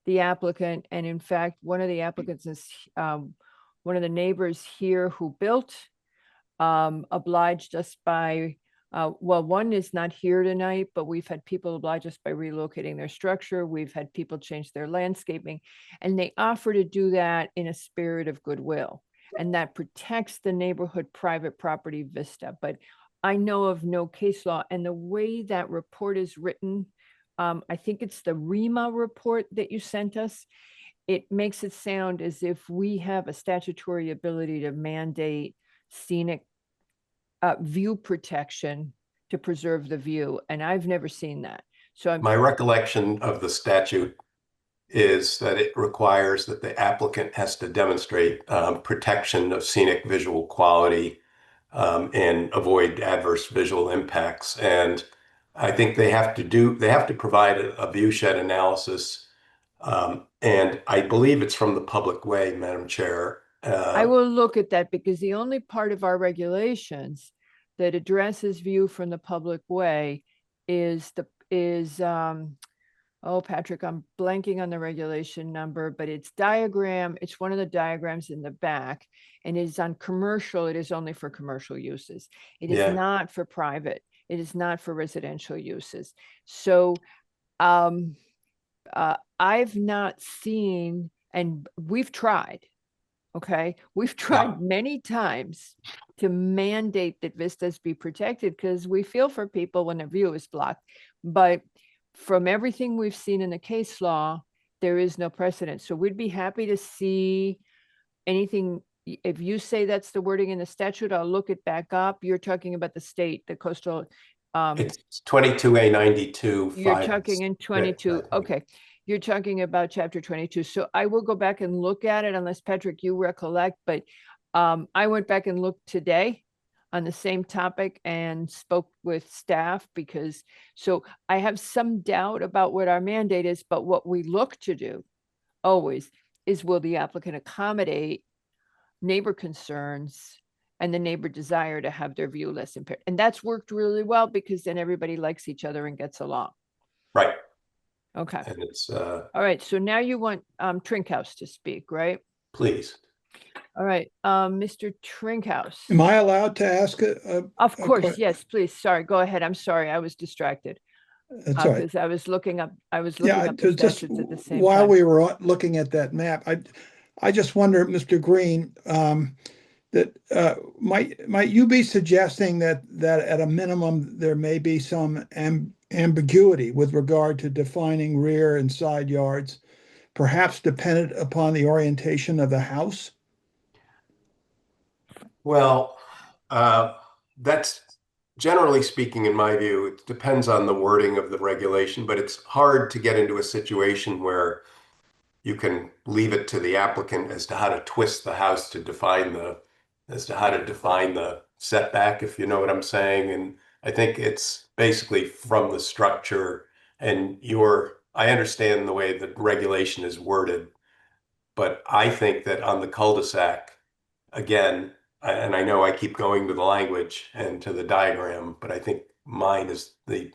the applicant, and in fact, one of the applicants is one of the neighbors here who built, obliged us by, well, one is not here tonight, but we've had people oblige us by relocating their structure. We've had people change their landscaping, and they offer to do that in a spirit of goodwill. And that protects the neighborhood private property vista. But I know of no case law, and the way that report is written, I think it's the REMA report that you sent us. It makes it sound as if we have a statutory ability to mandate scenic view protection to preserve the view, and I've never seen that. So my recollection of the statute is that it requires that the applicant has to demonstrate protection of scenic visual quality and avoid adverse visual impacts. And I think they have to provide a viewshed analysis. And I believe it's from the public way, Madam Chair. I will look at that, because the only part of our regulations that addresses view from the public way is oh, Patrick, I'm blanking on the regulation number, but it's one of the diagrams in the back, and it is on commercial. It is only for commercial uses. It is not for private. It is not for residential uses. So I've not seen, and we've tried, okay? We've tried many times to mandate that vistas be protected, because we feel for people when their view is blocked. But from everything we've seen in the case law, there is no precedent. So we'd be happy to see anything. If you say that's the wording in the statute, I'll look it back up. You're talking about the state, the coastal. It's 22A92. You're talking in 22. Okay. You're talking about chapter 22. So I will go back and look at it, unless Patrick, you recollect, but I went back and looked today on the same topic and spoke with staff, because so I have some doubt about what our mandate is, but what we look to do always is, will the applicant accommodate neighbor concerns and the neighbor desire to have their view less impaired? And that's worked really well, because then everybody likes each other and gets along. Right. Okay. And it's all right. So now you want Trinkhouse to speak, right? Please. All right, Mr. Trinkhouse. Am I allowed to ask Of course, yes, please. Sorry, go ahead. I'm sorry, I was distracted. That's all right. Because I was looking up the Just statutes at the same while time. we were looking at that map, I just wonder, Mr. Green, that might you be suggesting that at a minimum there may be some ambiguity with regard to defining rear and side yards, perhaps dependent upon the orientation of the house? Well, that's generally speaking, in my view, it depends on the wording of the regulation, but it's hard to get into a situation where you can leave it to the applicant as to how to twist the house to define the setback, if you know what I'm saying. And I think it's basically from the structure and I understand the way the regulation is worded, but I think that on the cul-de-sac, again, and I know I keep going to the language and to the diagram, but I think mine is the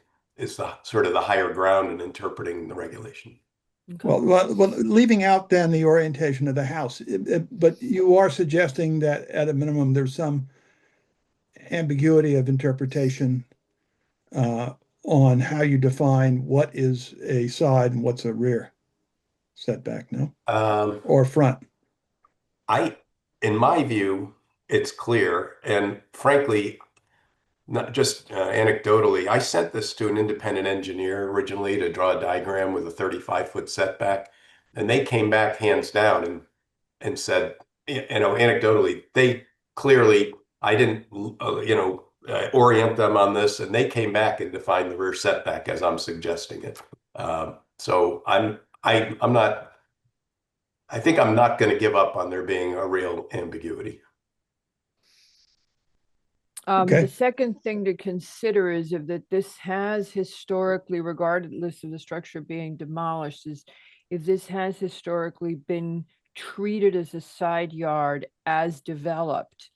sort of the higher ground in interpreting the regulation. Well, leaving out then the orientation of the house, but you are suggesting that at a minimum, there's some ambiguity of interpretation on how you define what is a side and what's a rear setback, no? Or front. In my view, it's clear, and frankly, not just anecdotally, I sent this to an independent engineer originally to draw a diagram with a 35-foot setback, and they came back hands down and said, anecdotally, they clearly, I didn't, orient them on this, and they came back and defined the rear setback as I'm suggesting it. So I think I'm not going to give up on there being a real ambiguity. The second thing to consider is that this has historically, regardless of the structure being demolished, is if this has historically been treated as a side yard as developed.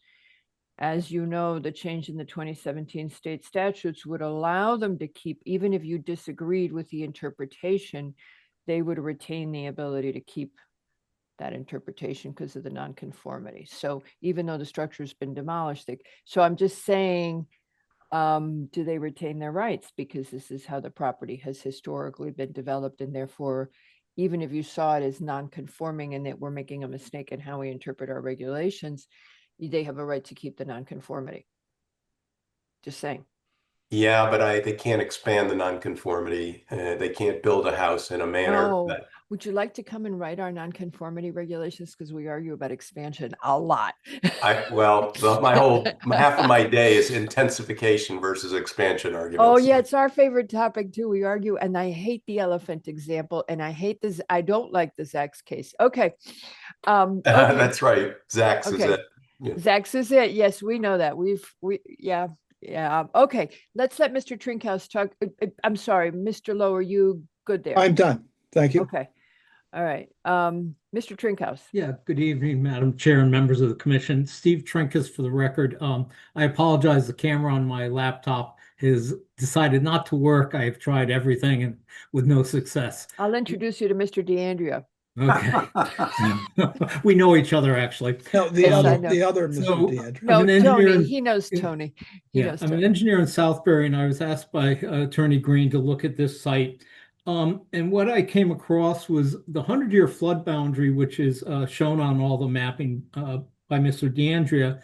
As you know, the change in the 2017 state statutes would allow them to keep, even if you disagreed with the interpretation, they would retain the ability to keep that interpretation because of the nonconformity. So even though the structure has been demolished, so I'm just saying, do they retain their rights? Because this is how the property has historically been developed, and therefore, even if you saw it as non-conforming and that we're making a mistake in how we interpret our regulations, they have a right to keep the nonconformity. Just saying. Yeah, but they can't expand the nonconformity. They can't build a house in a manner that. Would you like to come and write our nonconformity regulations? Because we argue about expansion a lot. Half of my day is intensification versus expansion arguments. Oh yeah, it's our favorite topic too. We argue, and I hate the elephant example, and I hate this. I don't like the Zach's case. Okay. Okay. That's right. Zach's is it. Yeah. Zach's is it. Yes, we know that. Yeah. Okay. Let's let Mr. Trinkhouse talk. I'm sorry, Mr. Lowe, are you good there? I'm done. Thank you. Okay. All right. Mr. Trinkhouse. Yeah, good evening, Madam Chair and members of the commission. Steve Trinkus for the record. I apologize, the camera on my laptop has decided not to work. I've tried everything and with no success. I'll introduce you to Mr. DeAndrea. Okay. We know each other, actually. No, the other Mr. DeAndrea. No, Tony. He knows Tony. I'm an engineer in Southbury, and I was asked by Attorney Green to look at this site. And what I came across was the 100-year flood boundary, which is shown on all the mapping by Mr. DeAndrea,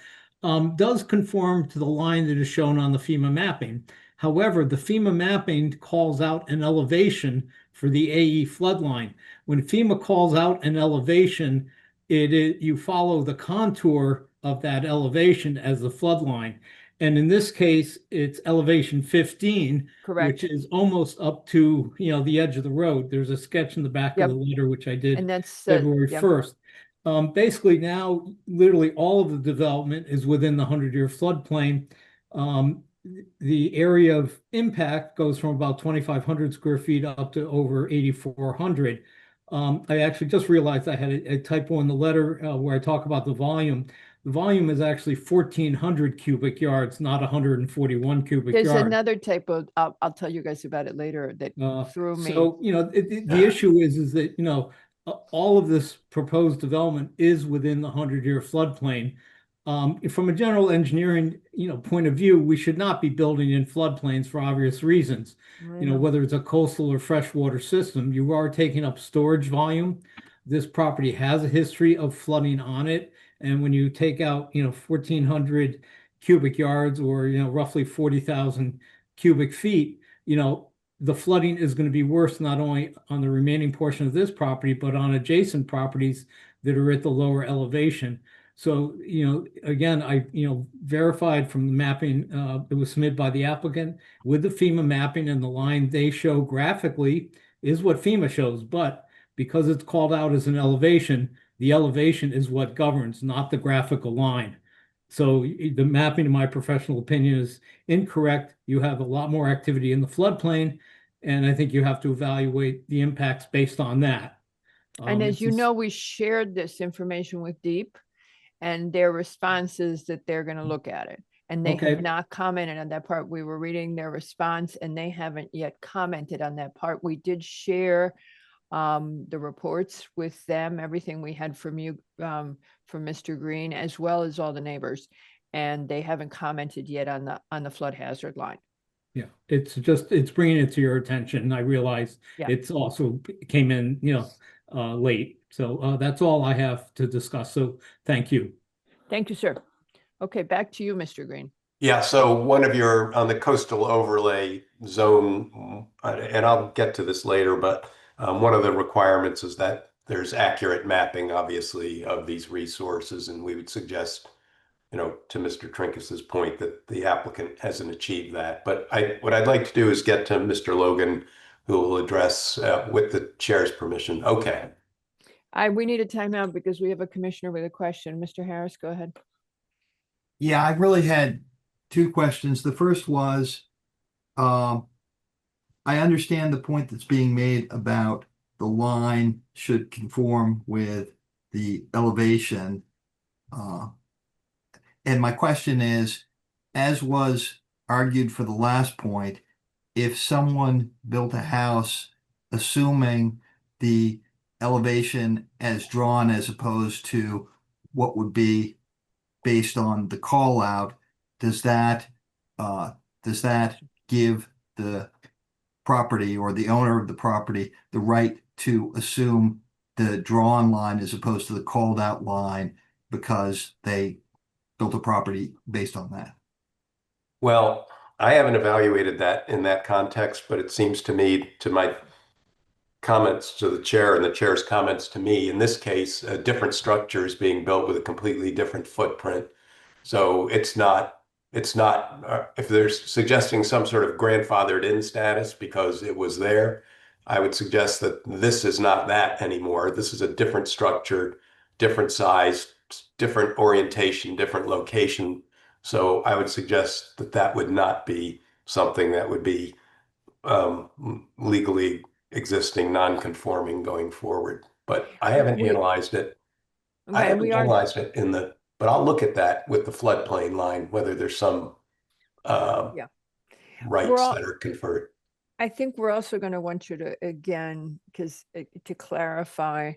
does conform to the line that is shown on the FEMA mapping. However, the FEMA mapping calls out an elevation for the AE flood line. When FEMA calls out an elevation, you follow the contour of that elevation as the flood line. And in this case, it's elevation 15, correct, which is almost up to the edge of the road. There's a sketch in the back of the letter, which I did, and that's February 1st. Basically now, literally all of the development is within the 100-year floodplain. The area of impact goes from about 2,500 square feet up to over 8,400. I actually just realized I had a typo in the letter where I talk about the volume. The volume is actually 1,400 cubic yards, not 141 cubic yards. There's another typo. I'll tell you guys about it later that threw me. So, the issue is that, all of this proposed development is within the 100-year floodplain. From a general engineering, point of view, we should not be building in floodplains for obvious reasons. Whether it's a coastal or freshwater system, you are taking up storage volume. This property has a history of flooding on it. And when you take out, 1,400 cubic yards or, roughly 40,000 cubic feet, the flooding is going to be worse not only on the remaining portion of this property, but on adjacent properties that are at the lower elevation. So, again, I, verified from the mapping that was submitted by the applicant with the FEMA mapping, and the line they show graphically is what FEMA shows. But because it's called out as an elevation, the elevation is what governs, not the graphical line. So the mapping, in my professional opinion, is incorrect. You have a lot more activity in the floodplain, And I think you have to evaluate the impacts based on that. And as It's you just- know, we shared this information with Deep, and their response is that they're going to look at it. And they have Okay. not commented on that part. We were reading their response and they haven't yet commented on that part. We did share the reports with them, everything we had from you, from Mr. Green, as well as all the neighbors. And they haven't commented yet on the flood hazard line. Yeah, it's bringing it to your attention. I realize Yeah. it's also came in, late. So that's all I have to discuss. So thank you. Thank you, sir. Okay, back to you, Mr. Green. Yeah, so one of your, on the coastal overlay zone, and I'll get to this later, but one of the requirements is that there's accurate mapping, obviously, of these resources, and we would suggest, to Mr. Trinkus's point, that the applicant hasn't achieved that. But what I'd like to do is get to Mr. Logan, who will address with the chair's permission. Okay. We need a timeout because we have a commissioner with a question. Mr. Harris, go ahead. Yeah, I really had two questions. The first was, I understand the point that's being made about the line should conform with the elevation. And my question is, as was argued for the last point, if someone built a house assuming the elevation as drawn as opposed to what would be based on the call out, does that give the property or the owner of the property the right to assume the drawn line as opposed to the called out line because they built a property based on that? Well, I haven't evaluated that in that context, but it seems to me, to my comments to the chair and the chair's comments to me, in this case, a different structure is being built with a completely different footprint. So it's not, if they're suggesting some sort of grandfathered in status because it was there, I would suggest that this is not that anymore. This is a different structure, different size, different orientation, different location. So I would suggest that that would not be something that would be legally existing, non-conforming going forward. But I haven't analyzed it. I Okay, haven't analyzed it but I'll look at that with the floodplain line, whether there's some Yeah. rights that are conferred. I think we're also going to want you to, again, to clarify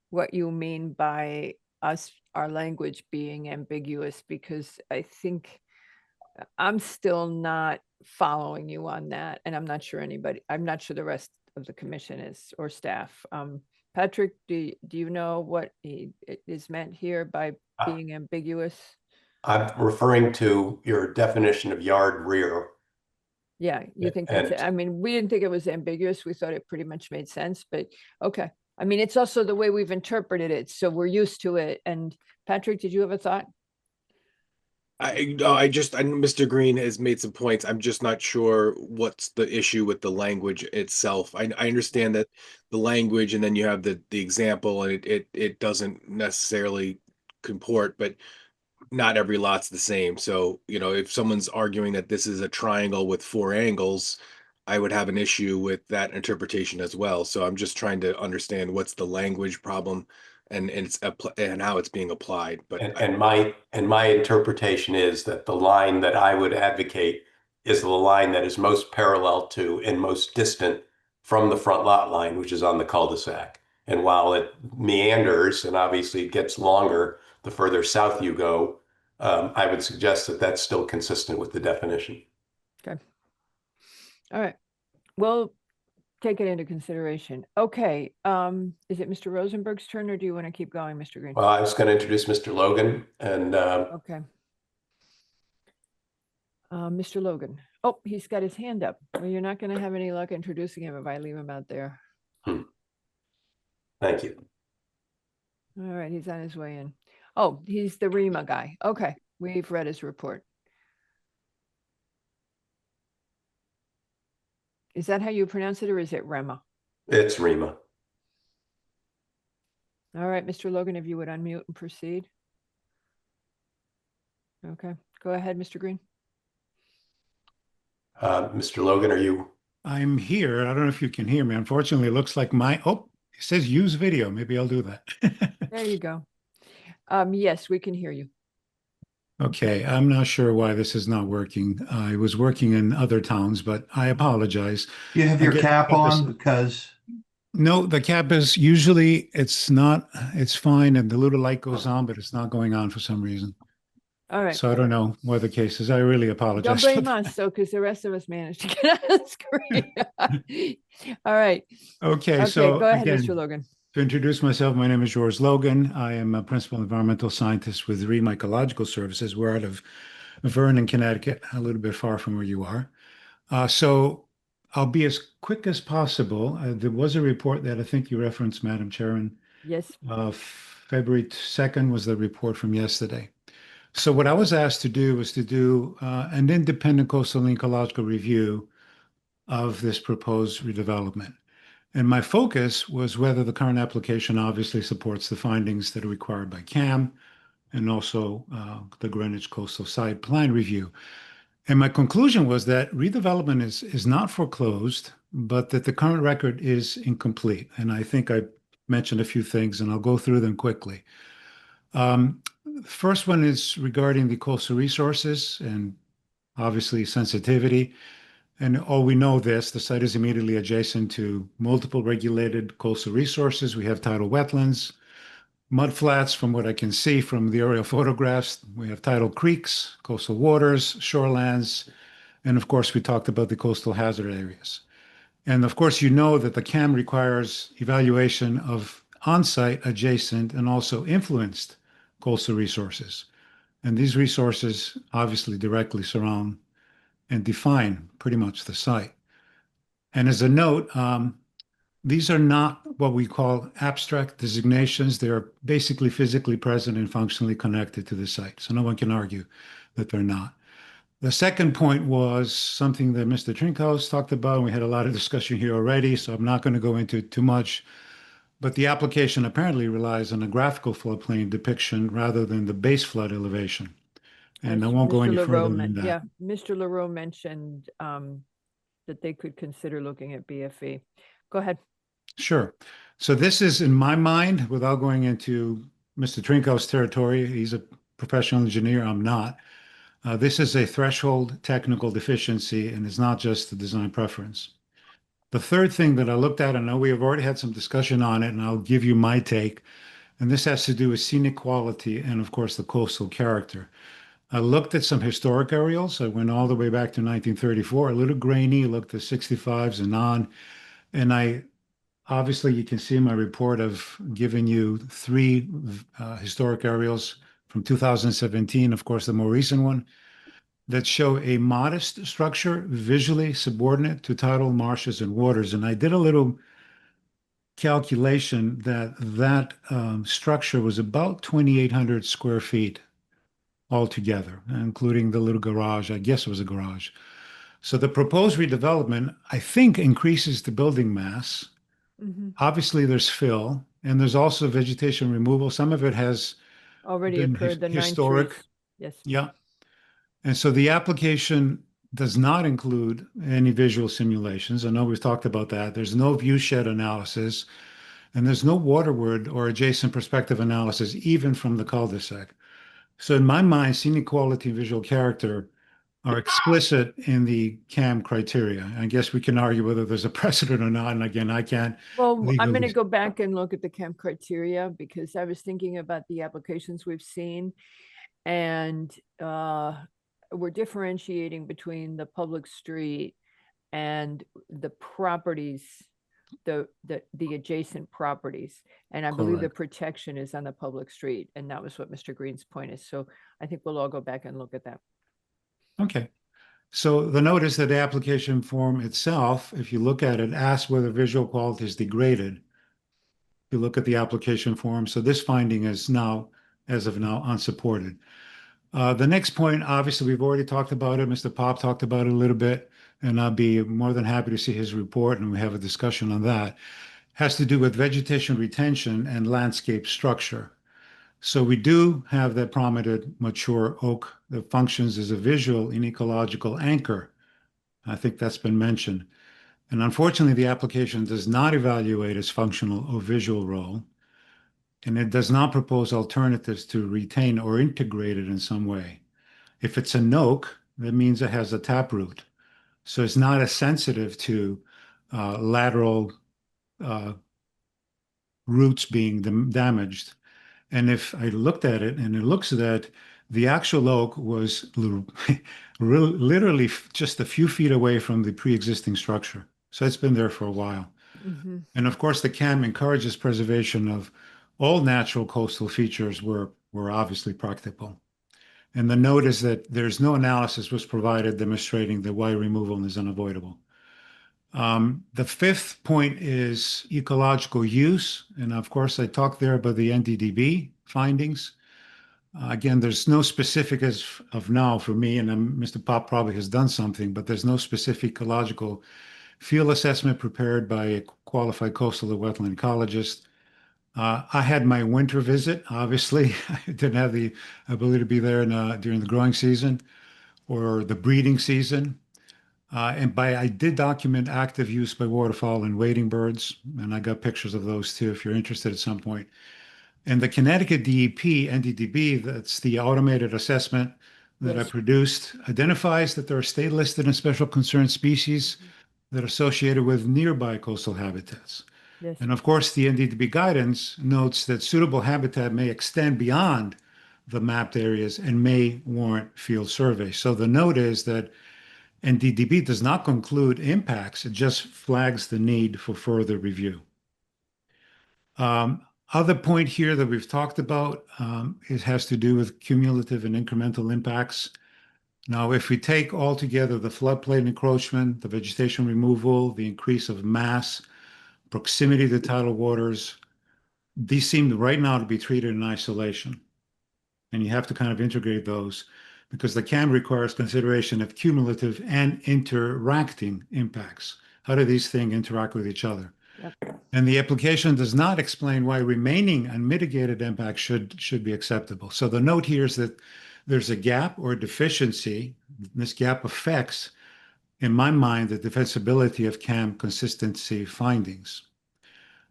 what you mean by our language being ambiguous, because I think I'm still not following you on that. And I'm not sure the rest of the commission is, or staff. Patrick, do you know what is meant here by being ambiguous? I'm referring to your definition of yard rear. Yeah, you think that's it? I mean, we didn't think it was ambiguous. We thought it pretty much made sense, but okay. I mean, it's also the way we've interpreted it, so we're used to it. And Patrick, did you have a thought? Mr. Green has made some points. I'm just not sure what's the issue with the language itself. I understand that the language, and then you have the example, and it doesn't necessarily comport, but not every lot's the same. So, if someone's arguing that this is a triangle with 4 angles, I would have an issue with that interpretation as well. So I'm just trying to understand what's the language problem and how it's being applied. But my interpretation is that the line that I would advocate is the line that is most parallel to and most distant from the front lot line, which is on the cul-de-sac. And while it meanders and obviously gets longer the further south you go, I would suggest that that's still consistent with the definition. Okay. All right. Well, take it into consideration. Okay. Is it Mr. Rosenberg's turn, or do you want to keep going, Mr. Green? Well, I was going to introduce Mr. Logan and okay. Mr. Logan. Oh, he's got his hand up. Well, you're not going to have any luck introducing him if I leave him out there. Thank you. All right, he's on his way in. Oh, he's the REMA guy. Okay, we've read his report. Is that how you pronounce it, or is it REMA? It's REMA. All right, Mr. Logan, if you would unmute and proceed. Okay, go ahead, Mr. Green. Mr. Logan, are you I'm here. I don't know if you can hear me. Unfortunately, it looks like it says use video. Maybe I'll do that. There you go. Yes, we can hear you. Okay, I'm not sure why this is not working. I was working in other towns, but I apologize. You have your cap on because No, the cap is usually it's fine, and the little light goes on, but it's not going on for some reason. All right. So I don't know what the case is. I really Don't apologize. blame us, though, because the rest of us managed to get on the screen. All right. Okay, so go ahead, again, Mr. Logan. to introduce myself, my name is George Logan. I am a principal environmental scientist with Reed Mycological Services. We're out of Vernon, Connecticut, a little bit far from where you are. So I'll be as quick as possible. There was a report that I think you referenced, Madam Chair, and Yes. February 2nd was the report from yesterday. So what I was asked to do was to do an independent coastal and ecological review of this proposed redevelopment. And my focus was whether the current application obviously supports the findings that are required by CAM and also the Greenwich Coastal Site Plan Review. And my conclusion was that redevelopment is not foreclosed, but that the current record is incomplete. And I think I mentioned a few things, and I'll go through them quickly. First one is regarding the coastal resources and obviously sensitivity. And we know this, the site is immediately adjacent to multiple regulated coastal resources. We have tidal wetlands, mudflats from what I can see from the aerial photographs. We have tidal creeks, coastal waters, shorelands, and of course we talked about the coastal hazard areas. And of course you know that the CAM requires evaluation of on-site, adjacent, and also influenced coastal resources. And these resources obviously directly surround and define pretty much the site. And as a note, these are not what we call abstract designations. They're basically physically present and functionally connected to the site. So no one can argue that they're not. The second point was something that Mr. Trinkhaus talked about, and we had a lot of discussion here already, so I'm not going to go into it too much. But the application apparently relies on a graphical floodplain depiction rather than the base flood elevation. And I won't go any further than that. Yeah, Mr. Leroux mentioned that they could consider looking at BFE. Go ahead. Sure. So this is, in my mind, without going into Mr. Trinkhaus' territory, he's a professional engineer, I'm not. This is a threshold technical deficiency, and it's not just the design preference. The third thing that I looked at, I know we have already had some discussion on it, and I'll give you my take, and this has to do with scenic quality and, of course, the coastal character. I looked at some historic aerials. I went all the way back to 1934, a little grainy, looked at 65s and on, and obviously you can see in my report I've given you 3 historic aerials from 2017, of course, the more recent one, that show a modest structure visually subordinate to tidal marshes and waters. And I did a little calculation that structure was about 2,800 square feet altogether, including the little garage. I guess it was a garage. So the proposed redevelopment, I think, increases the building mass. Obviously, there's fill, and there's also vegetation removal. Some of it has already occurred, the 9 historic. trees. Yes. Yeah. And so the application does not include any visual simulations. I know we've talked about that. There's no viewshed analysis, and there's no waterward or adjacent perspective analysis, even from the cul-de-sac. So in my mind, scenic quality and visual character are explicit in the CAM criteria. I guess we can argue whether there's a precedent or not. And again, I can't. Well, I'm legally- going to go back and look at the CAM criteria because I was thinking about the applications we've seen, and we're differentiating between the public street and the properties, the adjacent properties. And I believe the Correct. protection is on the public street. And that was what Mr. Green's point is. So I think we'll all go back and look at that. Okay. So the note is that the application form itself, if you look at it, asks whether visual quality is degraded. If you look at the application form, so this finding is now, as of now, unsupported. The next point, obviously, we've already talked about it. Mr. Pop talked about it a little bit, and I'll be more than happy to see his report, and we have a discussion on that. Has to do with vegetation retention and landscape structure. So we do have that prominent mature oak that functions as a visual and ecological anchor. I think that's been mentioned. And unfortunately, the application does not evaluate its functional or visual role, and it does not propose alternatives to retain or integrate it in some way. If it's a NOAK, that means it has a taproot. So it's not as sensitive to lateral roots being damaged. And if I looked at it, and it looks that the actual oak was literally just a few feet away from the pre-existing structure. So it's been there for a while. Mm-hmm. And of course, the CAM encourages preservation of all natural coastal features where obviously practicable. And the note is that there's no analysis was provided demonstrating that wire removal is unavoidable. The fifth point is ecological use. And of course, I talked there about the NDDB findings. Again, there's no specific as of now for me, and Mr. Pop probably has done something, but there's no specific ecological field assessment prepared by a qualified coastal or wetland ecologist. I had my winter visit, obviously. I didn't have the ability to be there during the growing season or the breeding season. I did document active use by waterfowl and wading birds, and I got pictures of those too if you're interested at some point. And the Connecticut DEP, NDDB, that's the automated assessment that I produced, identifies that there are state listed and special concern species that are associated with nearby coastal habitats. Yes. And of course, the NDDB guidance notes that suitable habitat may extend beyond the mapped areas and may warrant field survey. So the note is that NDDB does not conclude impacts, it just flags the need for further review. Other point here that we've talked about has to do with cumulative and incremental impacts. Now, if we take all together the floodplain encroachment, the vegetation removal, the increase of mass, proximity to tidal waters, these seem right now to be treated in isolation. And you have to kind of integrate those because the CAM requires consideration of cumulative and interacting impacts. How do these things interact with each other? Yep. And the application does not explain why remaining unmitigated impacts should be acceptable. So the note here is that there's a gap or deficiency. This gap affects, in my mind, the defensibility of CAM consistency findings.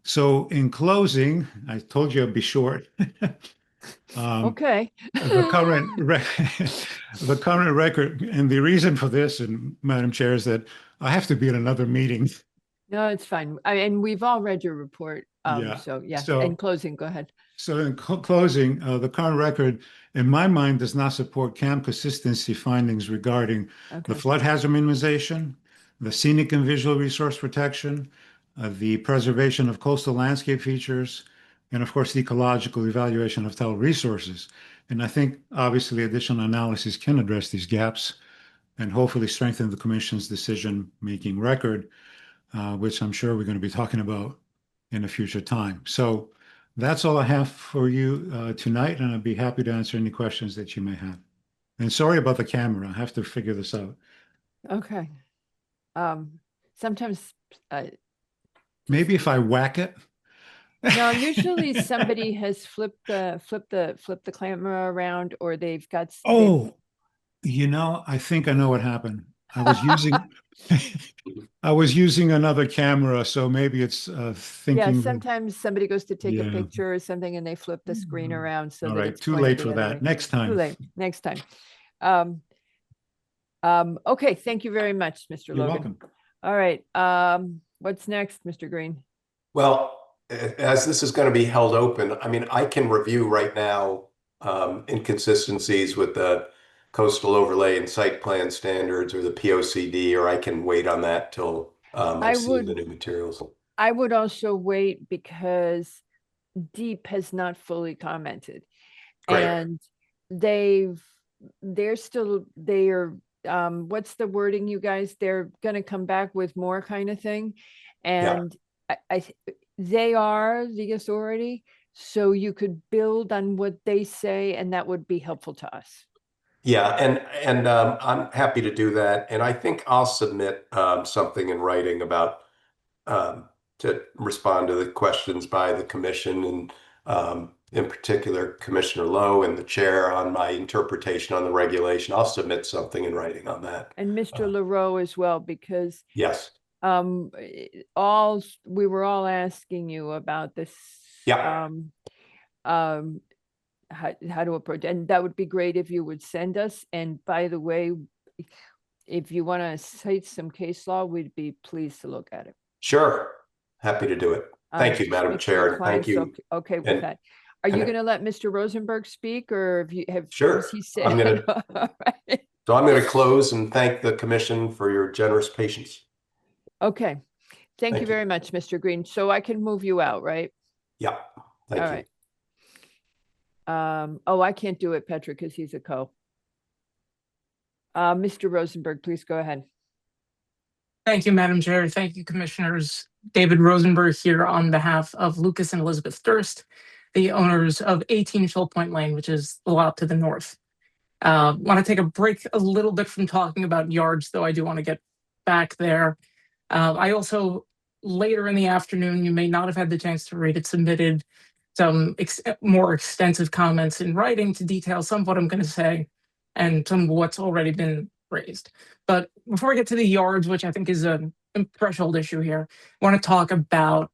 So in closing, I told you I'd be short. Okay. The current record, and the reason for this, and Madam Chair, is that I have to be at another meeting. No, it's fine. And we've all read your report. Yeah. So yeah, So- in closing, go ahead. So in closing, the current record, in my mind, does not support CAM consistency findings regarding Okay. the flood hazard minimization, the scenic and visual resource protection, the preservation of coastal landscape features, and of course, the ecological evaluation of tidal resources. And I think obviously additional analysis can address these gaps and hopefully strengthen the Commission's decision-making record, which I'm sure we're going to be talking about in a future time. So that's all I have for you tonight, and I'd be happy to answer any questions that you may have. And sorry about the camera. I have to figure this out. Okay. Sometimes, Maybe if I whack it. no, usually somebody has flipped the camera around, or they've got. Oh, I think I know what happened. I was using another camera, so maybe it's thinking. Yeah, that- sometimes somebody goes to take a Yeah. picture or something and they flip the screen around so All that right, it's too pointed late the for other that. way. Next time. Too late, next time. Okay, thank you very much, Mr. You're Logan. welcome. All right, what's next, Mr. Green? Well, as this is going to be held open, I mean, I can review right now inconsistencies with the coastal overlay and site plan standards or the POCD, or I can wait on that till I see the new materials. I would also wait because Deep has not fully commented. Great. And they're what's the wording, you guys? They're gonna come back with more kind of thing. And they are the authority, so you could build on what they say, and that would be helpful to us. Yeah, and I'm happy to do that. And I think I'll submit something in writing about to respond to the questions by the commission and in particular Commissioner Lowe and the chair on my interpretation on the regulation. I'll submit something in writing on that. And Mr. LaRoe as well, because Yes. we were all asking you about this. Yeah. How to approach, and that would be great if you would send us. And by the way, if you want to cite some case law, we'd be pleased to look at it. Sure. Happy to do it. Thank you, Madam Make sure Chair. Thank clients you. okay with And- that. Are you and- going to let Mr. Rosenberg speak, or have Sure. has he said? I'm gonna- All right. So I'm going to close and thank the commission for your generous patience. Okay. Thank you you. very much, Mr. Green. So I can move you out, right? Yeah. Thank All you. right. Oh, I can't do it, Petra, because he's a co. Mr. Rosenberg, please go ahead. Thank you, Madam Chair. Thank you, Commissioners. David Rosenberg here on behalf of Lucas and Elizabeth Durst, the owners of 18 Shoal Point Lane, which is the lot to the north. Want to take a break a little bit from talking about yards, though I do want to get back there. I also, later in the afternoon, you may not have had the chance to read it, submitted some more extensive comments in writing to detail some of what I'm going to say and some of what's already been raised. But before we get to the yards, which I think is a threshold issue here, I want to talk about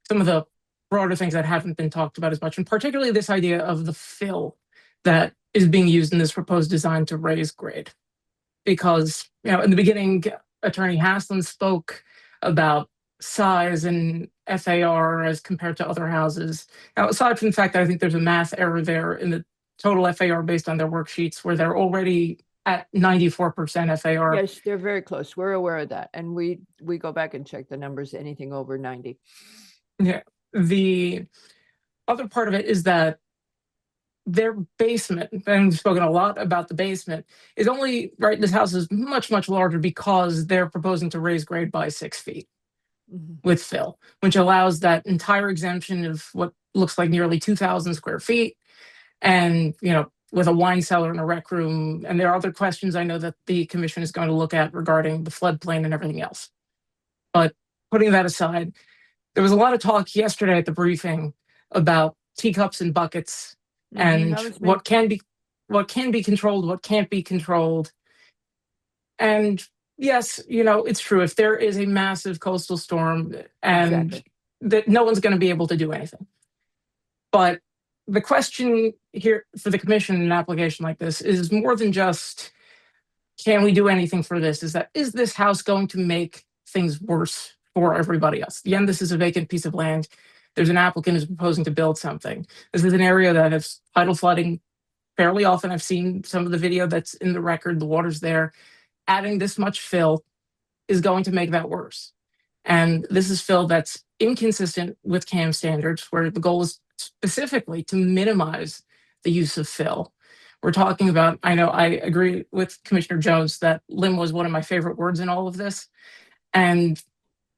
some of the broader things that haven't been talked about as much, and particularly this idea of the fill that is being used in this proposed design to raise grade. Because, you know, in the beginning, Attorney Haslund spoke about size and FAR as compared to other houses. Now, aside from the fact that I think there's a math error there in the total FAR based on their worksheets, where they're already at 94% FAR. Yes, they're very close. We're aware of that. And we go back and check the numbers, anything over 90. Yeah. The other part of it is that their basement, and we've spoken a lot about the basement, is only, right, this house is much, much larger because they're proposing to raise grade by 6 feet with fill, which allows that entire exemption of what looks like nearly 2,000 square feet. And, you know, with a wine cellar and a rec room. And there are other questions I know that the commission is going to look at regarding the floodplain and everything else. But putting that aside, there was a lot of talk yesterday at the briefing about teacups and buckets and that was me. what can be controlled, what can't be controlled. And yes, you know, it's true. If there is a massive coastal storm and Exactly. that no one's going to be able to do anything. But the question here for the commission in an application like this is more than just, can we do anything for this? Is this house going to make things worse for everybody else? Again, this is a vacant piece of land. There's an applicant who's proposing to build something. This is an area that has tidal flooding fairly often. I've seen some of the video that's in the record. The water's there. Adding this much fill is going to make that worse. And this is fill that's inconsistent with CAM standards, where the goal is specifically to minimize the use of fill. We're talking about, I know I agree with Commissioner Jones that limb was one of my favorite words in all of this. And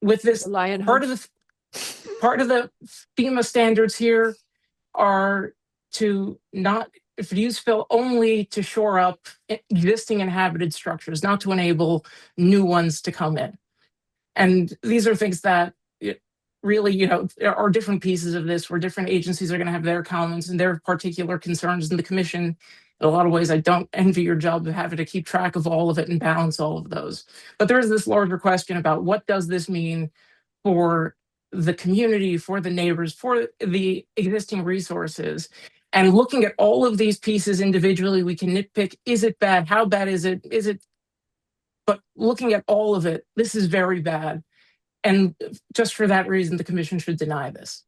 with this, part of the FEMA standards here are to not use fill only to shore up existing inhabited structures, not to enable new ones to come in. And these are things that really, you know, there are different pieces of this where different agencies are going to have their comments and their particular concerns in the commission. In a lot of ways, I don't envy your job of having to keep track of all of it and balance all of those. But there is this larger question about what does this mean for the community, for the neighbors, for the existing resources. And looking at all of these pieces individually, we can nitpick, is it bad? How bad is it? But looking at all of it, this is very bad. And just for that reason, the commission should deny this.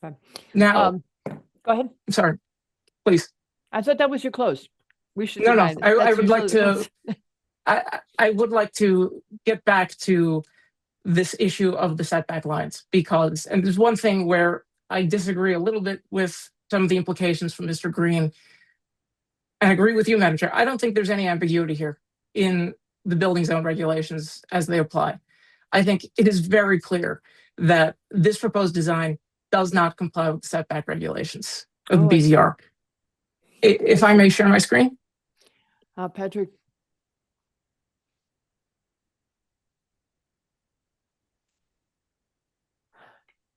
Okay. Now, go ahead. I'm sorry, please. I thought that was your close. We should No, deny no, this. I That's would like usually the to, close. I would like to get back to this issue of the setback lines, because, and there's one thing where I disagree a little bit with some of the implications from Mr. Green. And I agree with you, Madam Chair. I don't think there's any ambiguity here in the building zone regulations as they apply. I think it is very clear that this proposed design does not comply with the setback regulations of the BZR. If I may share my screen. Patrick.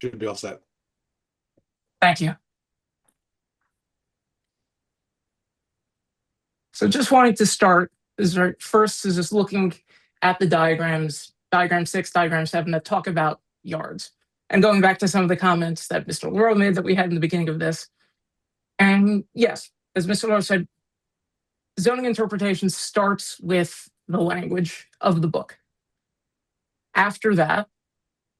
Should be all set. Thank you. So just wanting to start is right first is just looking at the diagrams diagram 6, diagram 7 that talk about yards. And going back to some of the comments that Mr. Lauro made that we had in the beginning of this. And yes, as Mr. Lauro said, zoning interpretation starts with the language of the book. After that,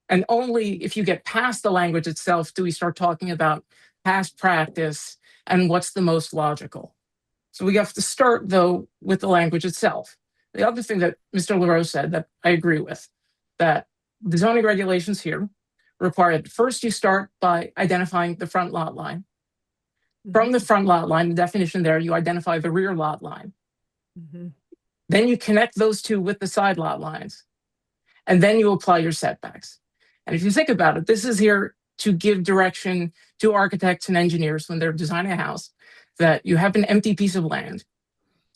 and only if you get past the language itself do we start talking about past practice and what's the most logical. So we have to start, though, with the language itself. The other thing that Mr. Lauro said that I agree with, that the zoning regulations here require that first you start by identifying the front lot line. From the front lot line, the definition there, you identify the rear lot line. Then you connect those two with the side lot lines. And then you apply your setbacks. And if you think about it, this is here to give direction to architects and engineers when they're designing a house, that you have an empty piece of land.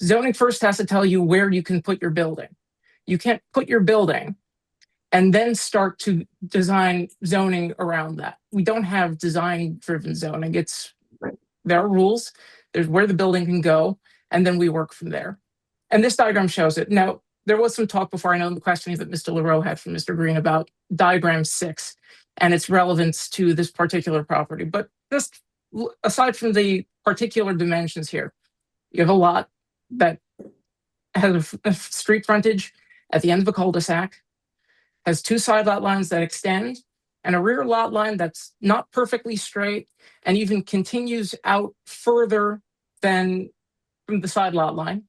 Zoning first has to tell you where you can put your building. You can't put your building and then start to design zoning around that. We don't have design-driven zoning. There are rules, there's where the building can go, and then we work from there. And this diagram shows it. Now, there was some talk before, I know the questions that Mr. Lauro had from Mr. Green about diagram 6 and its relevance to this particular property. But just aside from the particular dimensions here, you have a lot that has a street frontage at the end of a cul-de-sac, has two side lot lines that extend, and a rear lot line that's not perfectly straight and even continues out further than from the side lot line,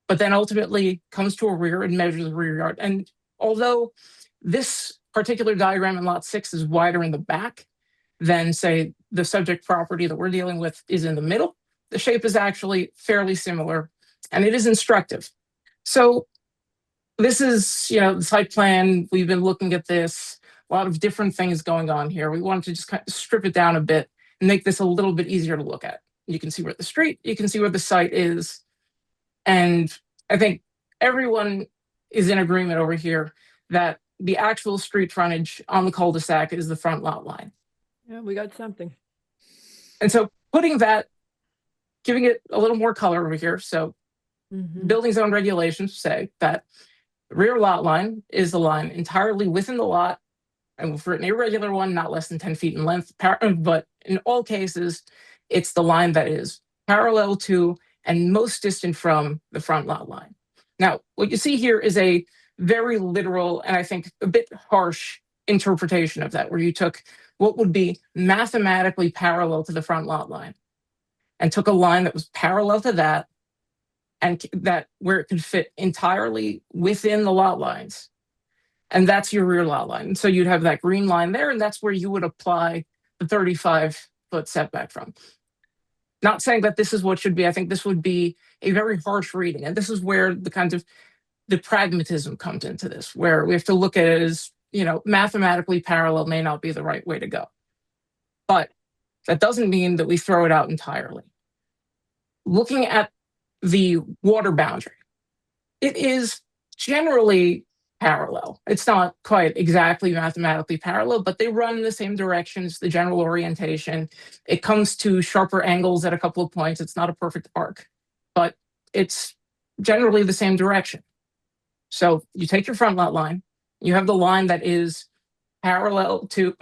but then ultimately comes to a rear and measures the rear yard. And although this particular diagram in lot 6 is wider in the back than, say, the subject property that we're dealing with is in the middle, the shape is actually fairly similar, and it is instructive. So this is, the site plan. We've been looking at this, a lot of different things going on here. We wanted to just kind of strip it down a bit and make this a little bit easier to look at. You can see where the street, you can see where the site is. And I think everyone is in agreement over here that the actual street frontage on the cul-de-sac is the front lot line. Yeah, we got something. And so putting that, giving it a little more color over here. So building zone regulations say that the rear lot line is the line entirely within the lot, and for an irregular one, not less than 10 feet in length. But in all cases, it's the line that is parallel to and most distant from the front lot line. Now, what you see here is a very literal and I think a bit harsh interpretation of that, where you took what would be mathematically parallel to the front lot line and took a line that was parallel to that and that where it could fit entirely within the lot lines. And that's your rear lot line. And so you'd have that green line there, and that's where you would apply the 35-foot setback from. Not saying that this is what should be. I think this would be a very harsh reading. And this is where the pragmatism comes into this, where we have to look at it as, mathematically parallel may not be the right way to go. But that doesn't mean that we throw it out entirely. Looking at the water boundary, it is generally parallel. It's not quite exactly mathematically parallel, but they run in the same directions, the general orientation. It comes to sharper angles at a couple of points. It's not a perfect arc, but it's generally the same direction. So you take your front lot line, you have the line that is parallel to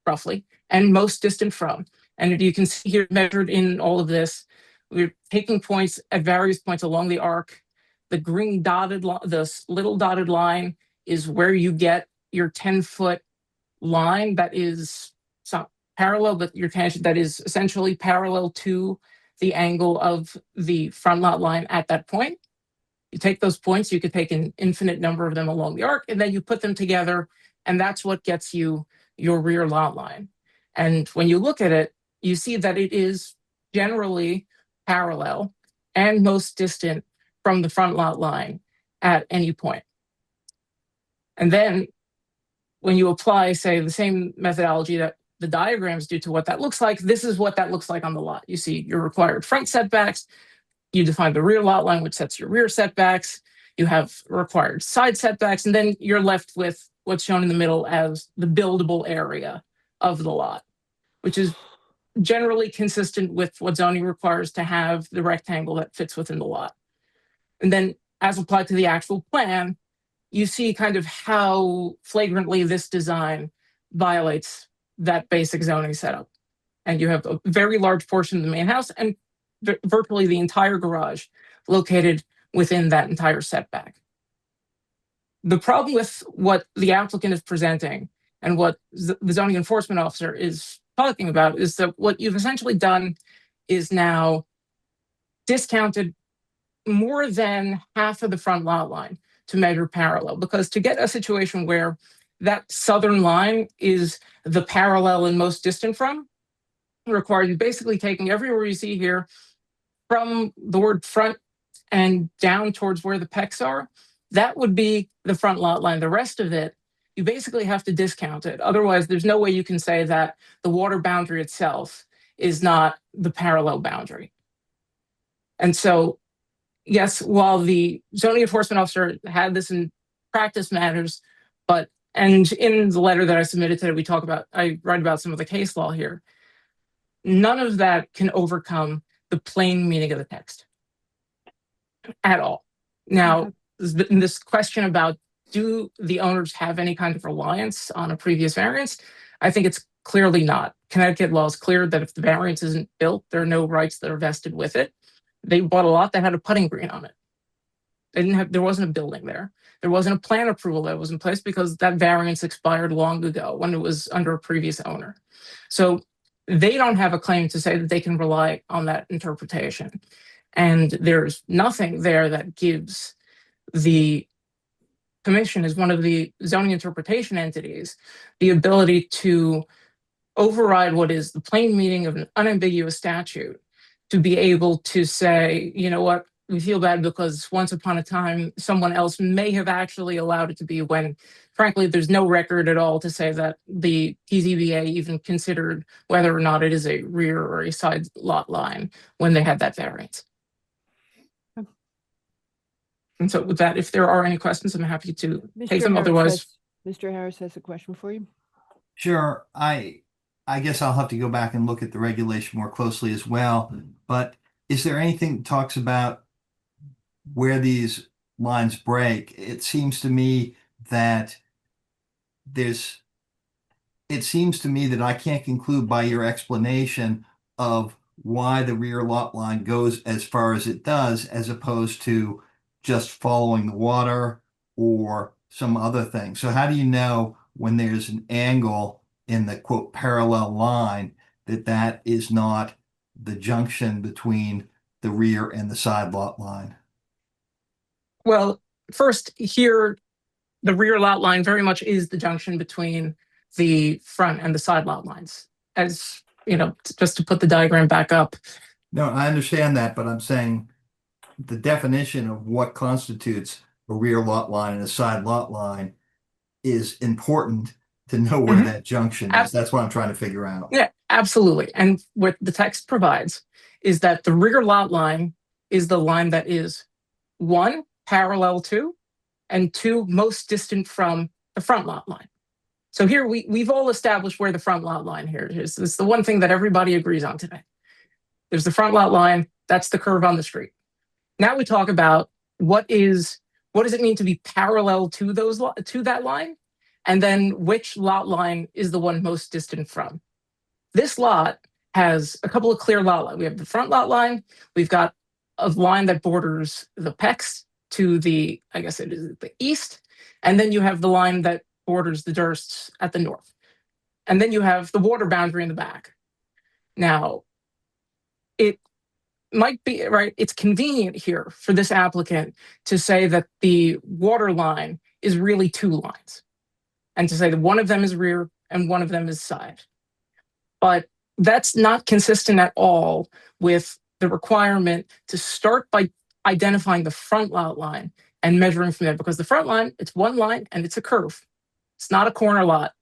roughly, and most distant from. And you can see here measured in all of this, we're taking points at various points along the arc. The green dotted line, this little dotted line is where you get your 10-foot line that is not parallel, but your tangent that is essentially parallel to the angle of the front lot line at that point. You take those points, you could take an infinite number of them along the arc, and then you put them together, and that's what gets you your rear lot line. And when you look at it, you see that it is generally parallel and most distant from the front lot line at any point. And then when you apply, say, the same methodology that the diagrams do to what that looks like, this is what that looks like on the lot. You see your required front setbacks, you define the rear lot line, which sets your rear setbacks, you have required side setbacks, and then you're left with what's shown in the middle as the buildable area of the lot, which is generally consistent with what zoning requires to have the rectangle that fits within the lot. And then as applied to the actual plan, you see kind of how flagrantly this design violates that basic zoning setup. And you have a very large portion of the main house and virtually the entire garage located within that entire setback. The problem with what the applicant is presenting and what the zoning enforcement officer is talking about is that what you've essentially done is now discounted more than half of the front lot line to measure parallel, because to get a situation where that southern line is the parallel and most distant from requires you basically taking everywhere you see here from the word front and down towards where the pecs are. That would be the front lot line. The rest of it, you basically have to discount it. Otherwise, there's no way you can say that the water boundary itself is not the parallel boundary. And so, yes, while the zoning enforcement officer had this in practice matters, and in the letter that I submitted today, I write about some of the case law here. None of that can overcome the plain meaning of the text at all. Now, this question about do the owners have any kind of reliance on a previous variance? I think it's clearly not. Connecticut law is clear that if the variance isn't built, there are no rights that are vested with it. They bought a lot that had a putting green on it. There wasn't a building there. There wasn't a plan approval that was in place because that variance expired long ago when it was under a previous owner. So they don't have a claim to say that they can rely on that interpretation. And there's nothing there that gives the commission, as one of the zoning interpretation entities, the ability to override what is the plain meaning of an unambiguous statute, to be able to say, you know what, we feel bad because once upon a time, someone else may have actually allowed it to be, when frankly, there's no record at all to say that the PZBA even considered whether or not it is a rear or a side lot line when they had that variance. And so with that, if there are any questions, I'm happy to take them. Otherwise, Mr. Harris has a question for you. Sure. I guess I'll have to go back and look at the regulation more closely as well. But is there anything that talks about where these lines break? It seems to me that I can't conclude by your explanation of why the rear lot line goes as far as it does, as opposed to just following the water or some other thing. So how do you know when there's an angle in the quote parallel line that is not the junction between the rear and the side lot line? well, first here, the rear lot line very much is the junction between the front and the side lot lines. As you know, just to put the diagram back up. No, I understand that, but I'm saying the definition of what constitutes a rear lot line and a side lot line is important to know where that junction is. That's what I'm trying to figure out. Yeah, absolutely. And what the text provides is that the rear lot line is the line that is 1, parallel to, and 2, most distant from the front lot line. So here we've all established where the front lot line here is. It's the one thing that everybody agrees on today. There's the front lot line, that's the curve on the street. Now we talk about what does it mean to be parallel to that line? And then which lot line is the one most distant from? This lot has a couple of clear lot lines. We have the front lot line, we've got a line that borders the PEX to the, I guess it is the east, and then you have the line that borders the Dursts at the north. And then you have the water boundary in the back. Now, it might be, right, it's convenient here for this applicant to say that the water line is really 2 lines, and to say that one of them is rear and one of them is side. But that's not consistent at all with the requirement to start by identifying the front lot line and measuring from there, because the front line, it's one line and it's a curve. It's not a corner lot.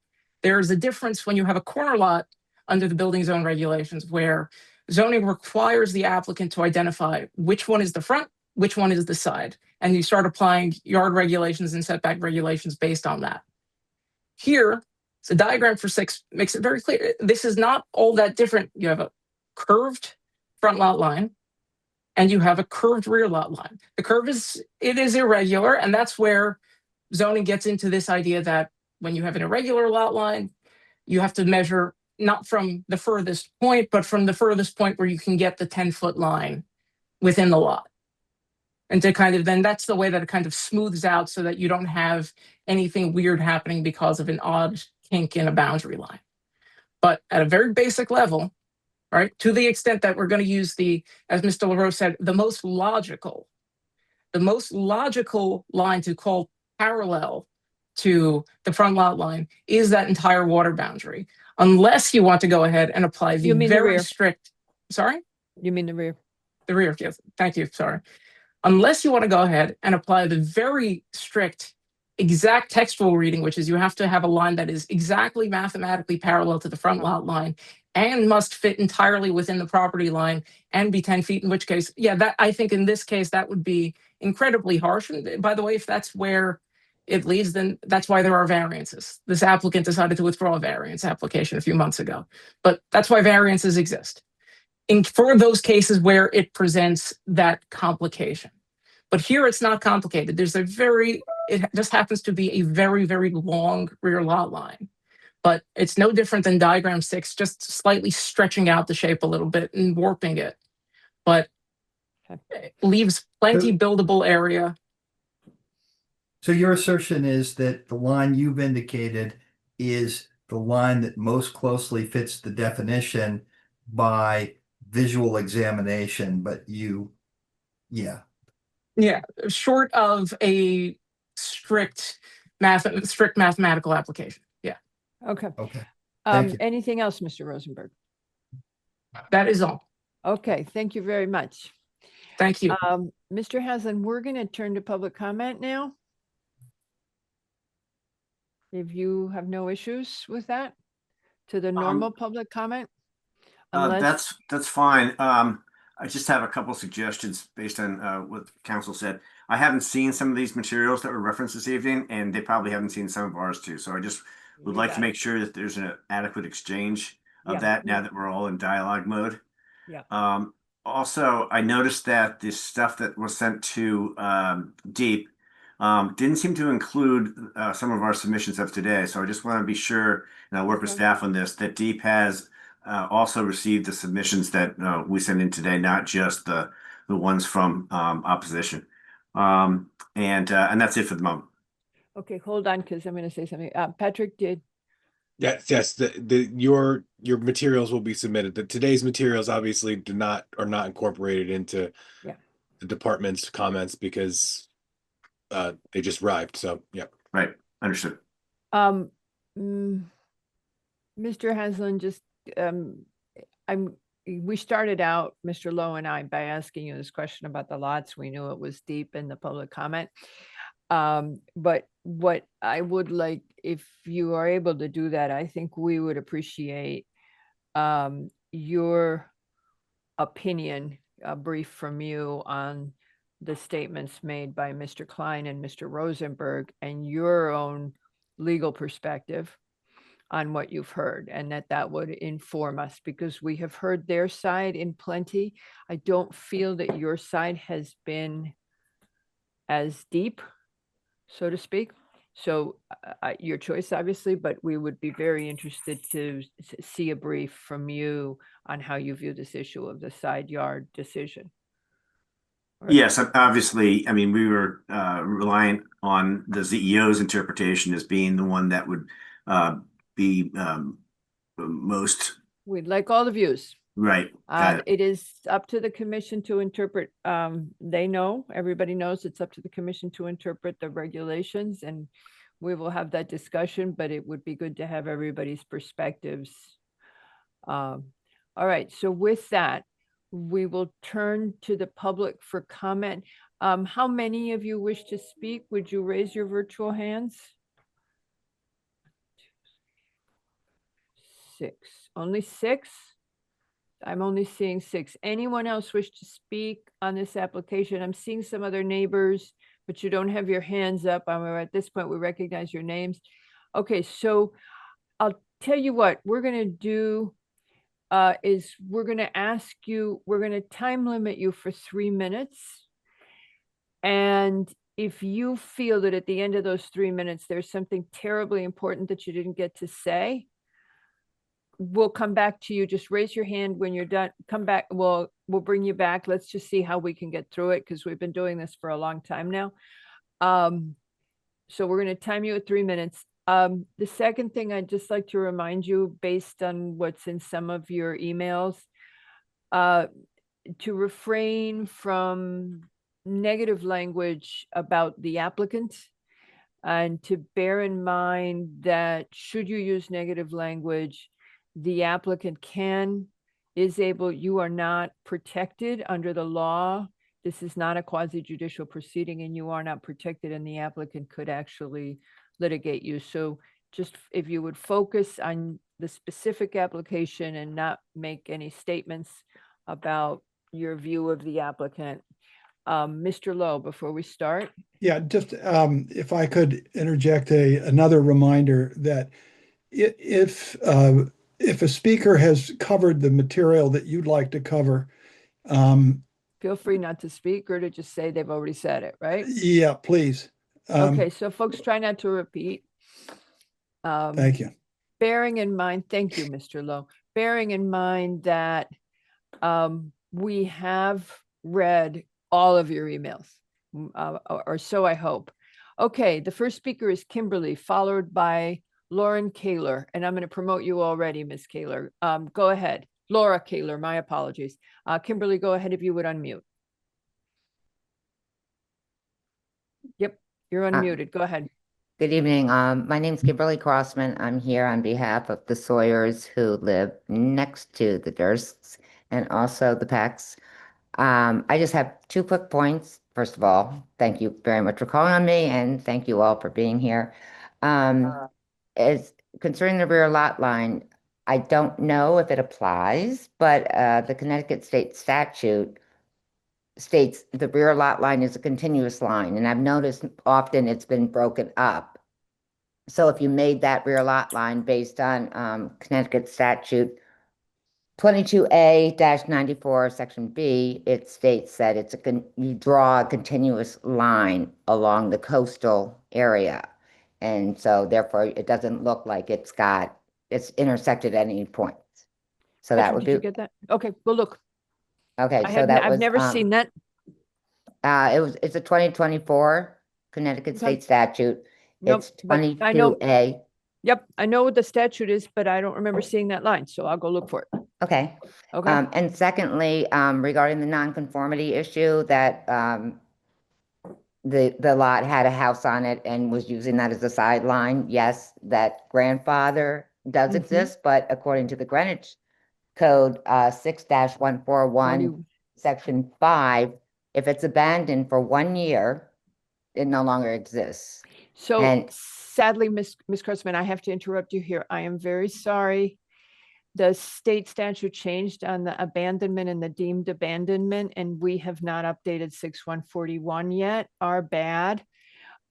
There's a difference when you have a corner lot under the building zone regulations, where zoning requires the applicant to identify which one is the front, which one is the side, and you start applying yard regulations and setback regulations based on that. Here, the diagram for 6 makes it very clear. This is not all that different. You have a curved front lot line, and you have a curved rear lot line. The curve is irregular, and that's where zoning gets into this idea that when you have an irregular lot line, you have to measure not from the furthest point, but from the furthest point where you can get the 10-foot line within the lot. And to kind of, then that's the way that it kind of smooths out so that you don't have anything weird happening because of an odd kink in a boundary line. But at a very basic level, right, to the extent that we're going to use the, as Mr. LaRose said, the most logical line to call parallel to the front lot line is that entire water boundary, unless you want to go ahead and apply the You mean the very rear. strict, sorry? You mean the rear? The rear, yes, thank you, sorry. Unless you want to go ahead and apply the very strict exact textual reading, which is you have to have a line that is exactly mathematically parallel to the front lot line and must fit entirely within the property line and be 10 feet, in which case, yeah, that I think in this case, that would be incredibly harsh. And by the way, if that's where it leads, then that's why there are variances. This applicant decided to withdraw a variance application a few months ago, but that's why variances exist. For those cases where it presents that complication. But here it's not complicated. It just happens to be a very, very long rear lot line. But it's no different than diagram 6, just slightly stretching out the shape a little bit and warping it. But it leaves plenty buildable area. So your assertion is that the line you've indicated is the line that most closely fits the definition by visual examination, but yeah, short of a strict mathematical application. Yeah. Okay. Thank you. Anything else, Mr. Rosenberg? That is all. Okay, thank you very much. Thank you. Mr. Haslam, we're going to turn to public comment now. If you have no issues with that, to the normal public comment. That's fine. I just have a couple suggestions based on what the council said. I haven't seen some of these materials that were referenced this evening, and they probably haven't seen some of ours too. So I just would like to make sure that there's an adequate exchange of that now that we're all in dialogue mode. Yeah. Also, I noticed that the stuff that was sent to Deep didn't seem to include some of our submissions of today. So I just want to be sure, and I'll work with staff on this, that Deep has also received the submissions that we sent in today, not just the ones from opposition. And that's it for the moment. Okay, hold on, because I'm going to say something. Patrick did. Yes. Your materials will be submitted. Today's materials obviously are not incorporated into the department's comments because they just arrived. So yeah. Right. Understood. Mr. Haslam, just we started out, Mr. Lowe and I, by asking you this question about the lots. We knew it was deep in the public comment. But what I would like, if you are able to do that, I think we would appreciate your opinion, a brief from you on the statements made by Mr. Klein and Mr. Rosenberg and your own legal perspective on what you've heard, and that would inform us, because we have heard their side in plenty. I don't feel that your side has been as deep, so to speak. So your choice, obviously, but we would be very interested to see a brief from you on how you view this issue of the side yard decision. Yes, obviously. I mean, we were reliant on the CEO's interpretation as being the one that would be most. We'd like all the views. Right. It is up to the commission to interpret. Everybody knows it's up to the commission to interpret the regulations, and we will have that discussion, but it would be good to have everybody's perspectives. All right, so with that, we will turn to the public for comment. How many of you wish to speak? Would you raise your virtual hands? 6. Only 6? I'm only seeing 6. Anyone else wish to speak on this application? I'm seeing some other neighbors, but you don't have your hands up. At this point, we recognize your names. Okay, so I'll tell you what we're going to do is we're going to ask you, we're going to time limit you for 3 minutes. And if you feel that at the end of those 3 minutes, there's something terribly important that you didn't get to say, we'll come back to you. Just raise your hand when you're done. Come back. We'll bring you back. Let's just see how we can get through it, because we've been doing this for a long time now. So we're going to time you at 3 minutes. The second thing I'd just like to remind you, based on what's in some of your emails, to refrain from negative language about the applicant, and to bear in mind that should you use negative language, the applicant you are not protected under the law. This is not a quasi-judicial proceeding, and you are not protected, and the applicant could actually litigate you. So just if you would focus on the specific application and not make any statements about your view of the applicant. Mr. Lowe, before we start. Yeah, just if I could interject another reminder that if a speaker has covered the material that you'd like to cover, feel free not to speak or to just say they've already said it, right? Yeah, please. Okay, so folks, try not to repeat. Thank you. Bearing in mind, thank you, Mr. Lowe. Bearing in mind that we have read all of your emails, or so I hope. Okay, the first speaker is Kimberly, followed by Lauren Kaler, and I'm going to promote you already, Ms. Kaler. Go ahead. Laura Kaler, my apologies. Kimberly, go ahead if you would unmute. Yep, you're unmuted. Go ahead. Good evening. My name is Kimberly Crossman. I'm here on behalf of the Sawyers who live next to the Dursts and also the Pecks. I just have 2 quick points. First of all, thank you very much for calling on me, and thank you all for being here. As concerning the rear lot line, I don't know if it applies, but the Connecticut state statute states the rear lot line is a continuous line, and I've noticed often it's been broken up. So if you made that rear lot line based on Connecticut statute 22A-94 section B, it states that you draw a continuous line along the coastal area. And so therefore it doesn't look like it's intersected at any point. So that would Did you get that? Okay, well, look. Okay, I've never seen that. It's a 2024 Connecticut state statute. Nope, It's but I know. 22A. Yep, I know what the statute is, but I don't remember seeing that line, so I'll go look for it. Okay. Okay. And secondly, regarding the nonconformity issue that the lot had a house on it and was using that as a sideline, yes, that grandfather does exist, but according to the Greenwich Code 6-141, Section 5, if it's abandoned for 1 year, it no longer exists. So sadly, Ms. Crossman, I have to interrupt you here. I am very sorry. The state statute changed on the abandonment and the deemed abandonment, and we have not updated 6141 yet. Our bad.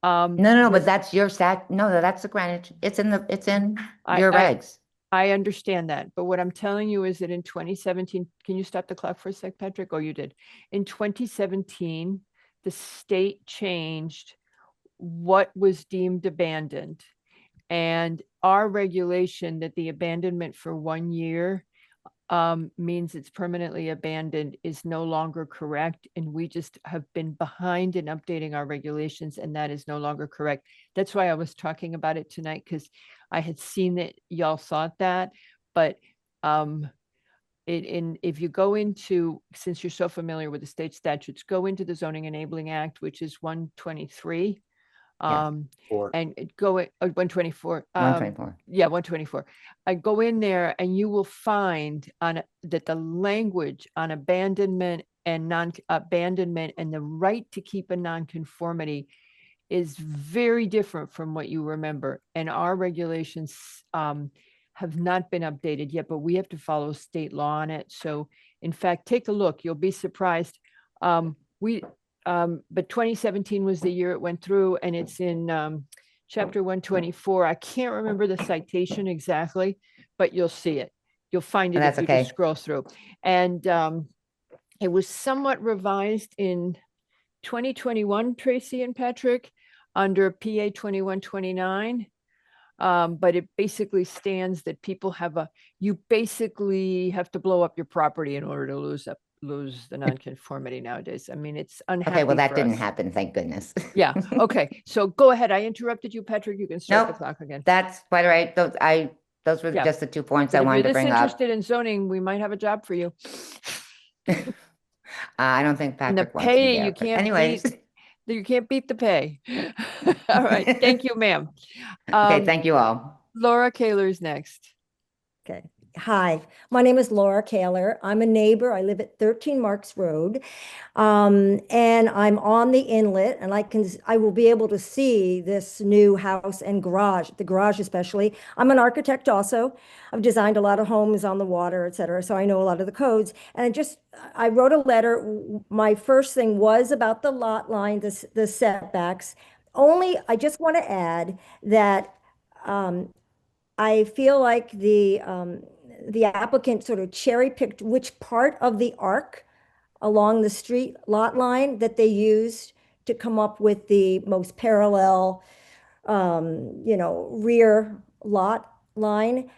No, but that's your stat. No, that's the Greenwich. It's in your regs. I understand that, but what I'm telling you is that in 2017, can you stop the clock for a sec, Patrick? Oh, you did. In 2017, the state changed what was deemed abandoned, and our regulation that the abandonment for 1 year means it's permanently abandoned is no longer correct, and we just have been behind in updating our regulations, and that is no longer correct. That's why I was talking about it tonight, because I had seen that y'all thought that, but if you go into, since you're so familiar with the state statutes, go into the Zoning Enabling Act, which is 123. And go at 124. 124. Yeah, 124. I go in there and you will find that the language on abandonment and non-abandonment and the right to keep a nonconformity is very different from what you remember. And our regulations have not been updated yet, but we have to follow state law on it. So in fact, take a look, you'll be surprised. But 2017 was the year it went through, and it's in chapter 124. I can't remember the citation exactly, but you'll see it. You'll find it if you just scroll through. And it was somewhat revised in 2021, Tracy and Patrick, under PA 2129. But it basically stands that people you basically have to blow up your property in order to lose the nonconformity nowadays. I mean, it's unhappy Okay, well, that for didn't us. happen, thank goodness. Yeah, okay, so go ahead. I interrupted you, Patrick. You can start the Nope, clock again. that's quite all right. Those were Yeah. just the 2 points But I if wanted you're to this bring up. interested in zoning, we might have a job for you. I don't think And the Patrick wants me pay, there, you but can't anyways. beat, you can't beat the pay. All right, thank you, ma'am. Okay, thank you all. Laura Kaler's next. Okay. Hi, my name is Laura Kaler. I'm a neighbor. I live at 13 Marks Road. And I'm on the inlet, and I will be able to see this new house and garage, the garage especially. I'm an architect also. I've designed a lot of homes on the water, et cetera, so I know a lot of the codes. And I wrote a letter. My first thing was about the lot line, the setbacks. I just want to add that I feel like the applicant sort of cherry picked which part of the arc along the street lot line that they used to come up with the most parallel, rear lot line.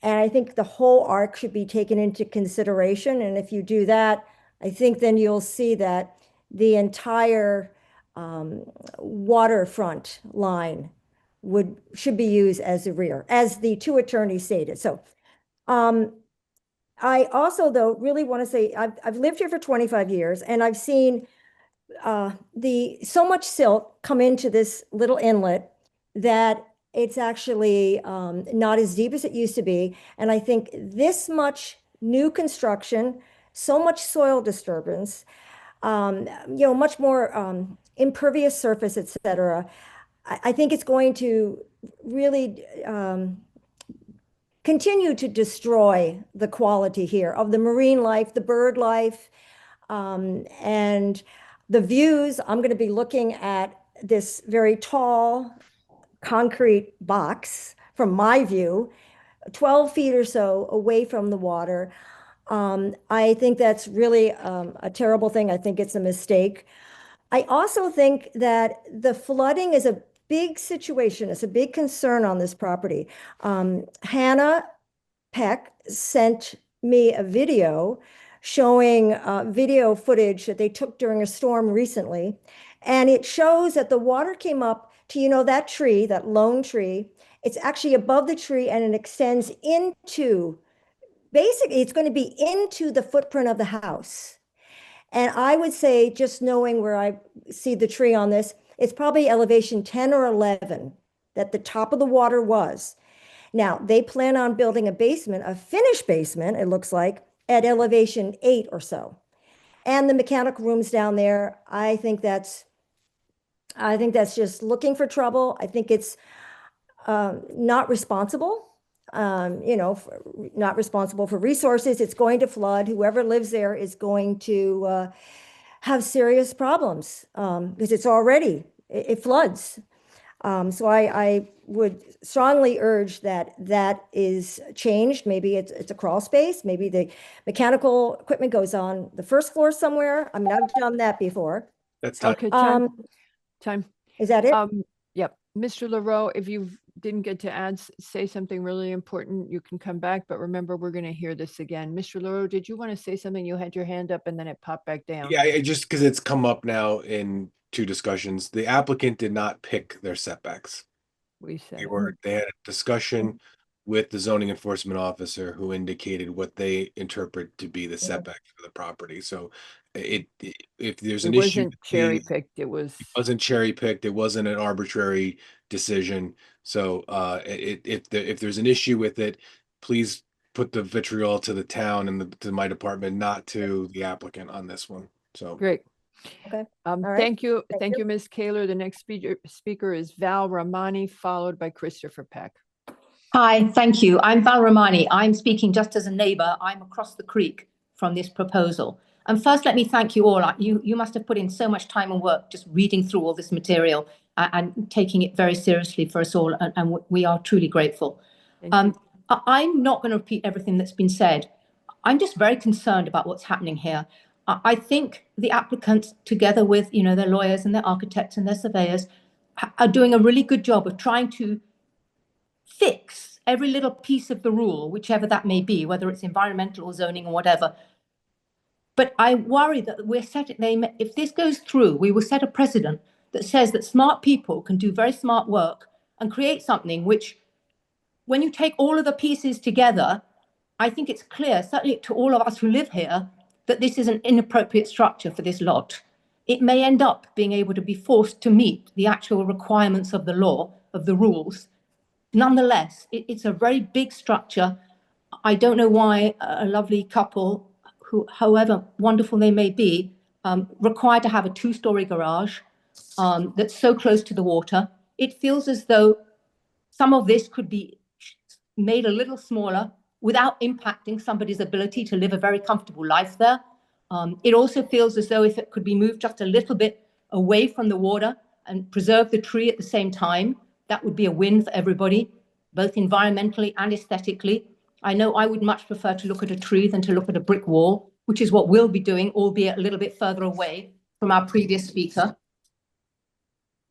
And I think the whole arc should be taken into consideration. And if you do that, I think then you'll see that the entire waterfront line should be used as a rear, as the two attorneys stated. So I also, though, really want to say I've lived here for 25 years, and I've seen so much silt come into this little inlet that it's actually not as deep as it used to be. And I think this much new construction, so much soil disturbance, much more impervious surface, et cetera. I think it's going to really continue to destroy the quality here of the marine life, the bird life, and the views. I'm going to be looking at this very tall concrete box from my view, 12 feet or so away from the water. I think that's really a terrible thing. I think it's a mistake. I also think that the flooding is a big situation. It's a big concern on this property. Hannah Peck sent me a video showing video footage that they took during a storm recently. And it shows that the water came up to, that tree, that lone tree. It's actually above the tree, and it extends into, basically, it's going to be into the footprint of the house. And I would say, just knowing where I see the tree on this, it's probably elevation 10 or 11 that the top of the water was. Now, they plan on building a basement, a finished basement, it looks like, at elevation 8 or so. And the mechanical rooms down there, I think that's just looking for trouble. I think it's not responsible, not responsible for resources. It's going to flood. Whoever lives there is going to have serious problems because it floods. So I would strongly urge that is changed. Maybe it's a crawl space. Maybe the mechanical equipment goes on the first floor somewhere. I mean, I've done that before. That's time. Okay, time. Is that it? Yep. Mr. LaRoe, if you didn't get to say something really important, you can come back. But remember, we're going to hear this again. Mr. LaRoe, did you want to say something? You had your hand up and then it popped back down. Yeah, just because it's come up now in two discussions. The applicant did not pick their setbacks. We said They had a discussion with the zoning enforcement officer who indicated what they interpret to be the setback for the property. So if there's an issue, wasn't cherry picked. It wasn't cherry picked. It wasn't an arbitrary decision. So if there's an issue with it, please put the vitriol to the town and to my department, not to the applicant on this one. So great. Okay. Thank you. Thank you, Ms. Kaler. The next speaker is Val Ramani, followed by Christopher Peck. Hi, thank you. I'm Val Ramani. I'm speaking just as a neighbor. I'm across the creek from this proposal. And first, let me thank you all. You must have put in so much time and work just reading through all this material and taking it very seriously for us all. And we are truly grateful. I'm not going to repeat everything that's been said. I'm just very concerned about what's happening here. I think the applicants, together with, their lawyers and their architects and their surveyors, are doing a really good job of trying to fix every little piece of the rule, whichever that may be, whether it's environmental or zoning or whatever. But I worry that if this goes through, we will set a precedent that says that smart people can do very smart work and create something which, when you take all of the pieces together, I think it's clear, certainly to all of us who live here, that this is an inappropriate structure for this lot. It may end up being able to be forced to meet the actual requirements of the law, of the rules. Nonetheless, it's a very big structure. I don't know why a lovely couple, who, however wonderful they may be, required to have a 2-story garage that's so close to the water. It feels as though some of this could be made a little smaller without impacting somebody's ability to live a very comfortable life there. It also feels as though if it could be moved just a little bit away from the water and preserve the tree at the same time, that would be a win for everybody, both environmentally and aesthetically. I know I would much prefer to look at a tree than to look at a brick wall, which is what we'll be doing, albeit a little bit further away from our previous speaker.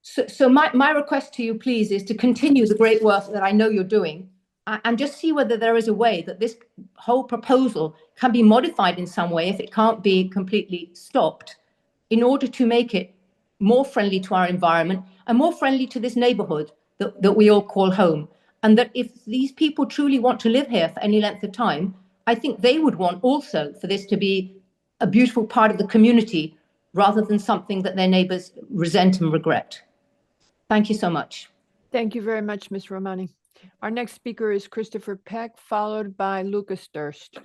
So my request to you, please, is to continue the great work that I know you're doing, and just see whether there is a way that this whole proposal can be modified in some way, if it can't be completely stopped, in order to make it more friendly to our environment and more friendly to this neighborhood that we all call home. And that if these people truly want to live here for any length of time, I think they would want also for this to be a beautiful part of the community, rather than something that their neighbors resent and regret. Thank you so much. Thank you very much, Ms. Romani. Our next speaker is Christopher Peck, followed by Lucas Durst.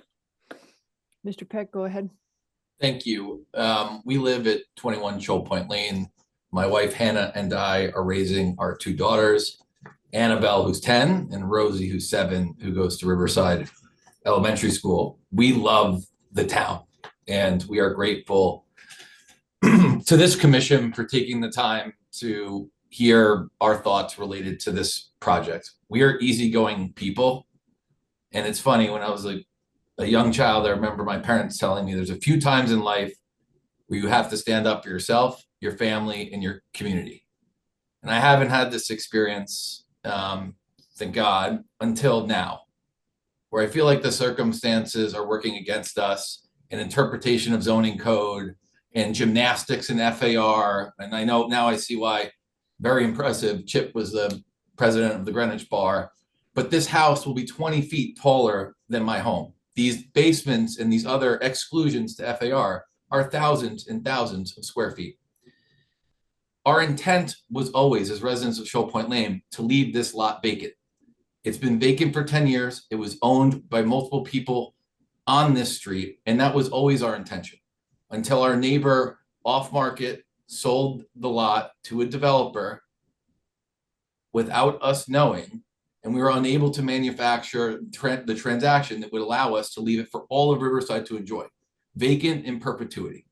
Mr. Peck, go ahead. Thank you. We live at 21 Shoal Point Lane. My wife Hannah and I are raising our 2 daughters, Annabelle, who's 10, and Rosie, who's 7, who goes to Riverside Elementary School. We love the town, and we are grateful to this commission for taking the time to hear our thoughts related to this project. We are easygoing people, and it's funny, when I was like a young child, I remember my parents telling me there's a few times in life where you have to stand up for yourself, your family, and your community. And I haven't had this experience, thank God, until now, where I feel like the circumstances are working against us, an interpretation of zoning code and gymnastics in FAR. And I know now I see why. Very impressive. Chip was the president of the Greenwich Bar, but this house will be 20 feet taller than my home. These basements and these other exclusions to FAR are thousands and thousands of square feet. Our intent was always, as residents of Shoal Point Lane, to leave this lot vacant. It's been vacant for 10 years. It was owned by multiple people on this street, and that was always our intention, until our neighbor off market sold the lot to a developer without us knowing, and we were unable to manufacture the transaction that would allow us to leave it for all of Riverside to enjoy, vacant in perpetuity.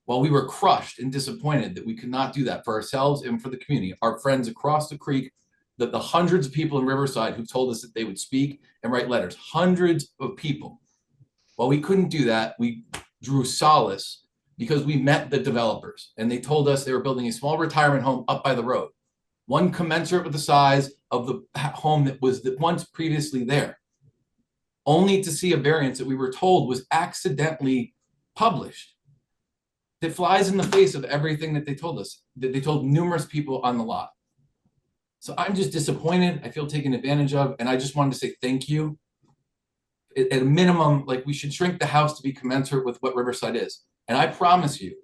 While we were crushed and disappointed that we could not do that for ourselves and for the community, our friends across the creek, the hundreds of people in Riverside who told us that they would speak and write letters, hundreds of people. While we couldn't do that, we drew solace because we met the developers, and they told us they were building a small retirement home up by the road, one commensurate with the size of the home that was once previously there, only to see a variance that we were told was accidentally published, that flies in the face of everything that they told us, that they told numerous people on the lot. So I'm just disappointed. I feel taken advantage of, and I just wanted to say thank you. At a minimum, like, we should shrink the house to be commensurate with what Riverside is. And I promise you,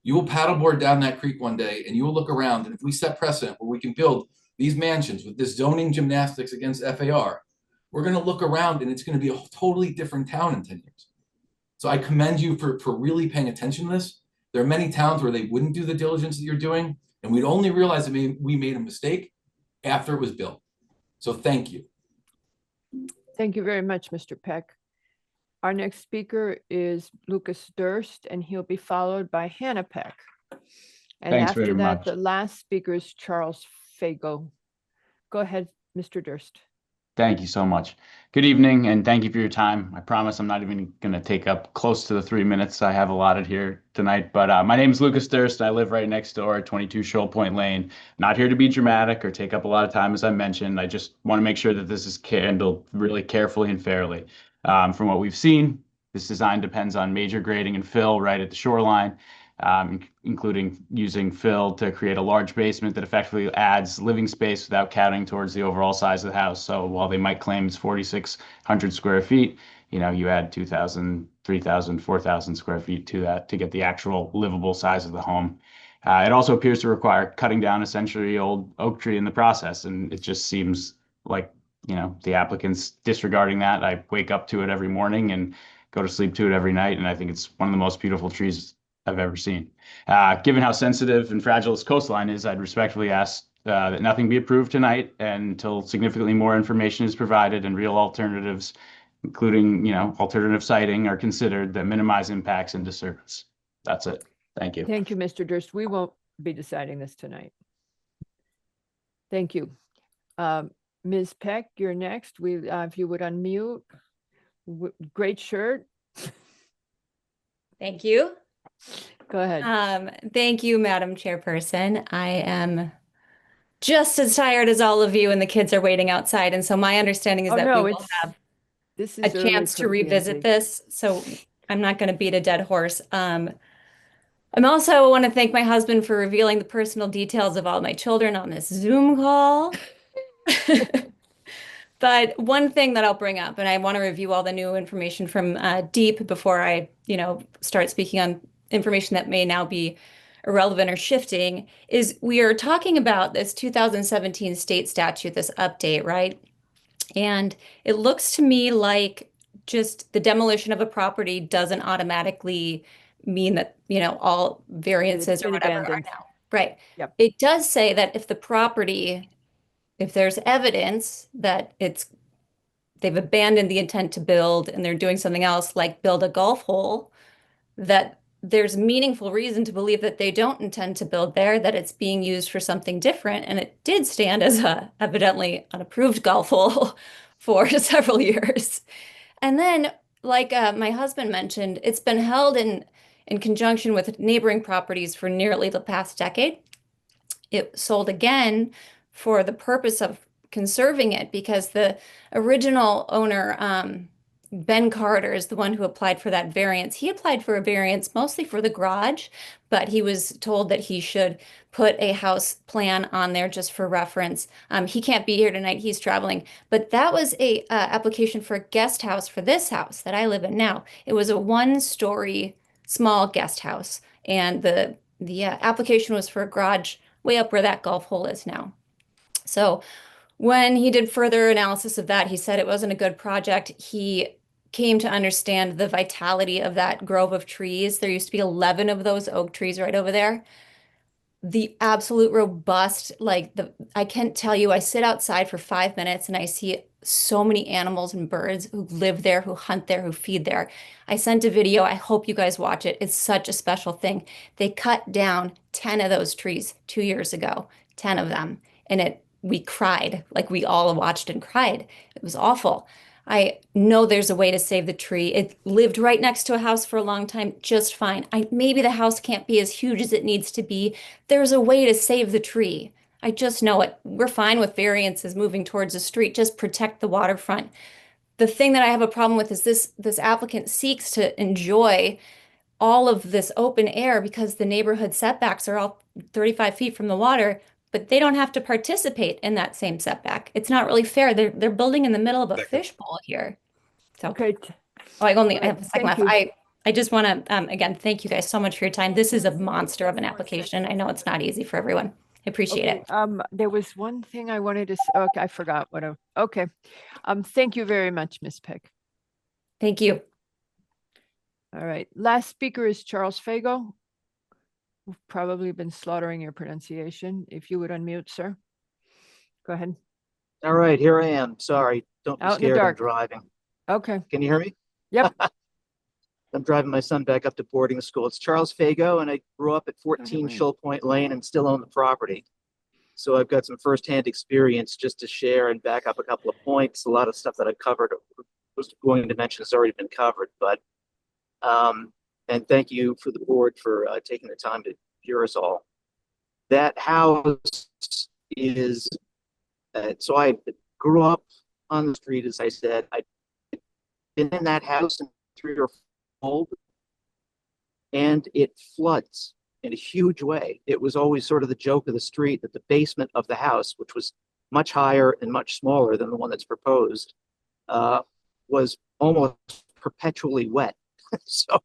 you will paddleboard down that creek one day and you will look around, and if we set precedent where we can build these mansions with this zoning gymnastics against FAR, we're going to look around and it's going to be a totally different town in 10 years. So I commend you for really paying attention to this. There are many towns where they wouldn't do the diligence that you're doing, and we'd only realize that we made a mistake after it was built. So thank you. Thank you very much, Mr. Peck. Our next speaker is Lucas Durst, and he'll be followed by Hannah Peck. And Thanks after very that, much. the last speaker is Charles Fago. Go ahead, Mr. Durst. Thank you so much. Good evening, and thank you for your time. I promise I'm not even going to take up close to the 3 minutes I have allotted here tonight. But my name is Lucas Durst. I live right next door at 22 Shoal Point Lane. Not here to be dramatic or take up a lot of time, as I mentioned. I just want to make sure that this is handled really carefully and fairly. From what we've seen, this design depends on major grading and fill right at the shoreline, including using fill to create a large basement that effectively adds living space without counting towards the overall size of the house. So while they might claim it's 4,600 square feet, you add 2,000, 3,000, 4,000 square feet to that to get the actual livable size of the home. It also appears to require cutting down a century-old oak tree in the process, and it just seems like, the applicant's disregarding that. I wake up to it every morning and go to sleep to it every night, and I think it's one of the most beautiful trees I've ever seen. Given how sensitive and fragile this coastline is, I'd respectfully ask that nothing be approved tonight until significantly more information is provided and real alternatives, including, alternative siting, are considered that minimize impacts and disturbance. That's it. Thank you. Thank you, Mr. Durst. We won't be deciding this tonight. Thank you. Ms. Peck, you're next. If you would unmute. Great shirt. Thank you. Go ahead. Thank you, Madam Chairperson. I am just as tired as all of you, and the kids are waiting outside. And so my understanding is that we will have a chance to revisit this. So I'm not going to beat a dead horse. I'm also want to thank my husband for revealing the personal details of all my children on this Zoom call. But one thing that I'll bring up, and I want to review all the new information from DEEP before I, start speaking on information that may now be irrelevant or shifting, is we are talking about this 2017 state statute, this update, right? And it looks to me like just the demolition of a property doesn't automatically mean that, all variances or whatever are now. Right. Yep. It does say that if the property, if there's evidence that they've abandoned the intent to build and they're doing something else, like build a golf hole, that there's meaningful reason to believe that they don't intend to build there, that it's being used for something different. And it did stand as a evidently unapproved golf hole for several years. And then, like my husband mentioned, it's been held in conjunction with neighboring properties for nearly the past decade. It sold again for the purpose of conserving it because the original owner, Ben Carter, is the one who applied for that variance. He applied for a variance mostly for the garage, but he was told that he should put a house plan on there just for reference. He can't be here tonight. He's traveling, but that was a application for a guest house for this house that I live in now. It was a one-story small guest house, and the application was for a garage way up where that golf hole is now. So when he did further analysis of that, he said it wasn't a good project. He came to understand the vitality of that grove of trees. There used to be 11 of those oak trees right over there. The absolute robust, I can't tell you, I sit outside for 5 minutes and I see so many animals and birds who live there, who hunt there, who feed there. I sent a video. I hope you guys watch it. It's such a special thing. They cut down 10 of those trees 2 years ago, 10 of them. And we cried, we all watched and cried. It was awful. I know there's a way to save the tree. It lived right next to a house for a long time, just fine. Maybe the house can't be as huge as it needs to be. There's a way to save the tree. I just know it. We're fine with variances moving towards the street. Just protect the waterfront. The thing that I have a problem with is this applicant seeks to enjoy all of this open air because the neighborhood setbacks are all 35 feet from the water, but they don't have to participate in that same setback. It's not really fair. They're building in the middle of a fishbowl here. So, okay. I have a second left. I just want to, again, thank you guys so much for your time. This is a monster of an application. I know it's not easy for everyone. I appreciate it. There was one thing I wanted to say. Okay, I forgot what. Okay. Thank you very much, Ms. Peck. Thank you. All right. Last speaker is Charles Fago. We've probably been slaughtering your pronunciation. If you would unmute, sir. Go ahead. All right, here I am. Sorry, don't be Out in the scared. I'm dark. driving. Okay. Can you hear me? Yep. I'm driving my son back up to boarding school. It's Charles Fago, and I grew up at 14 Shoal Point Lane and still own the property. So I've got some firsthand experience just to share and back up a couple of points. A lot of stuff that I've covered, was going to mention, has already been covered, but and thank you for the board for taking the time to hear us all. That house is, so I grew up on the street, as I said. I've been in that house in 3 or 4, and it floods in a huge way. It was always sort of the joke of the street that the basement of the house, which was much higher and much smaller than the one that's proposed, was almost perpetually wet. So,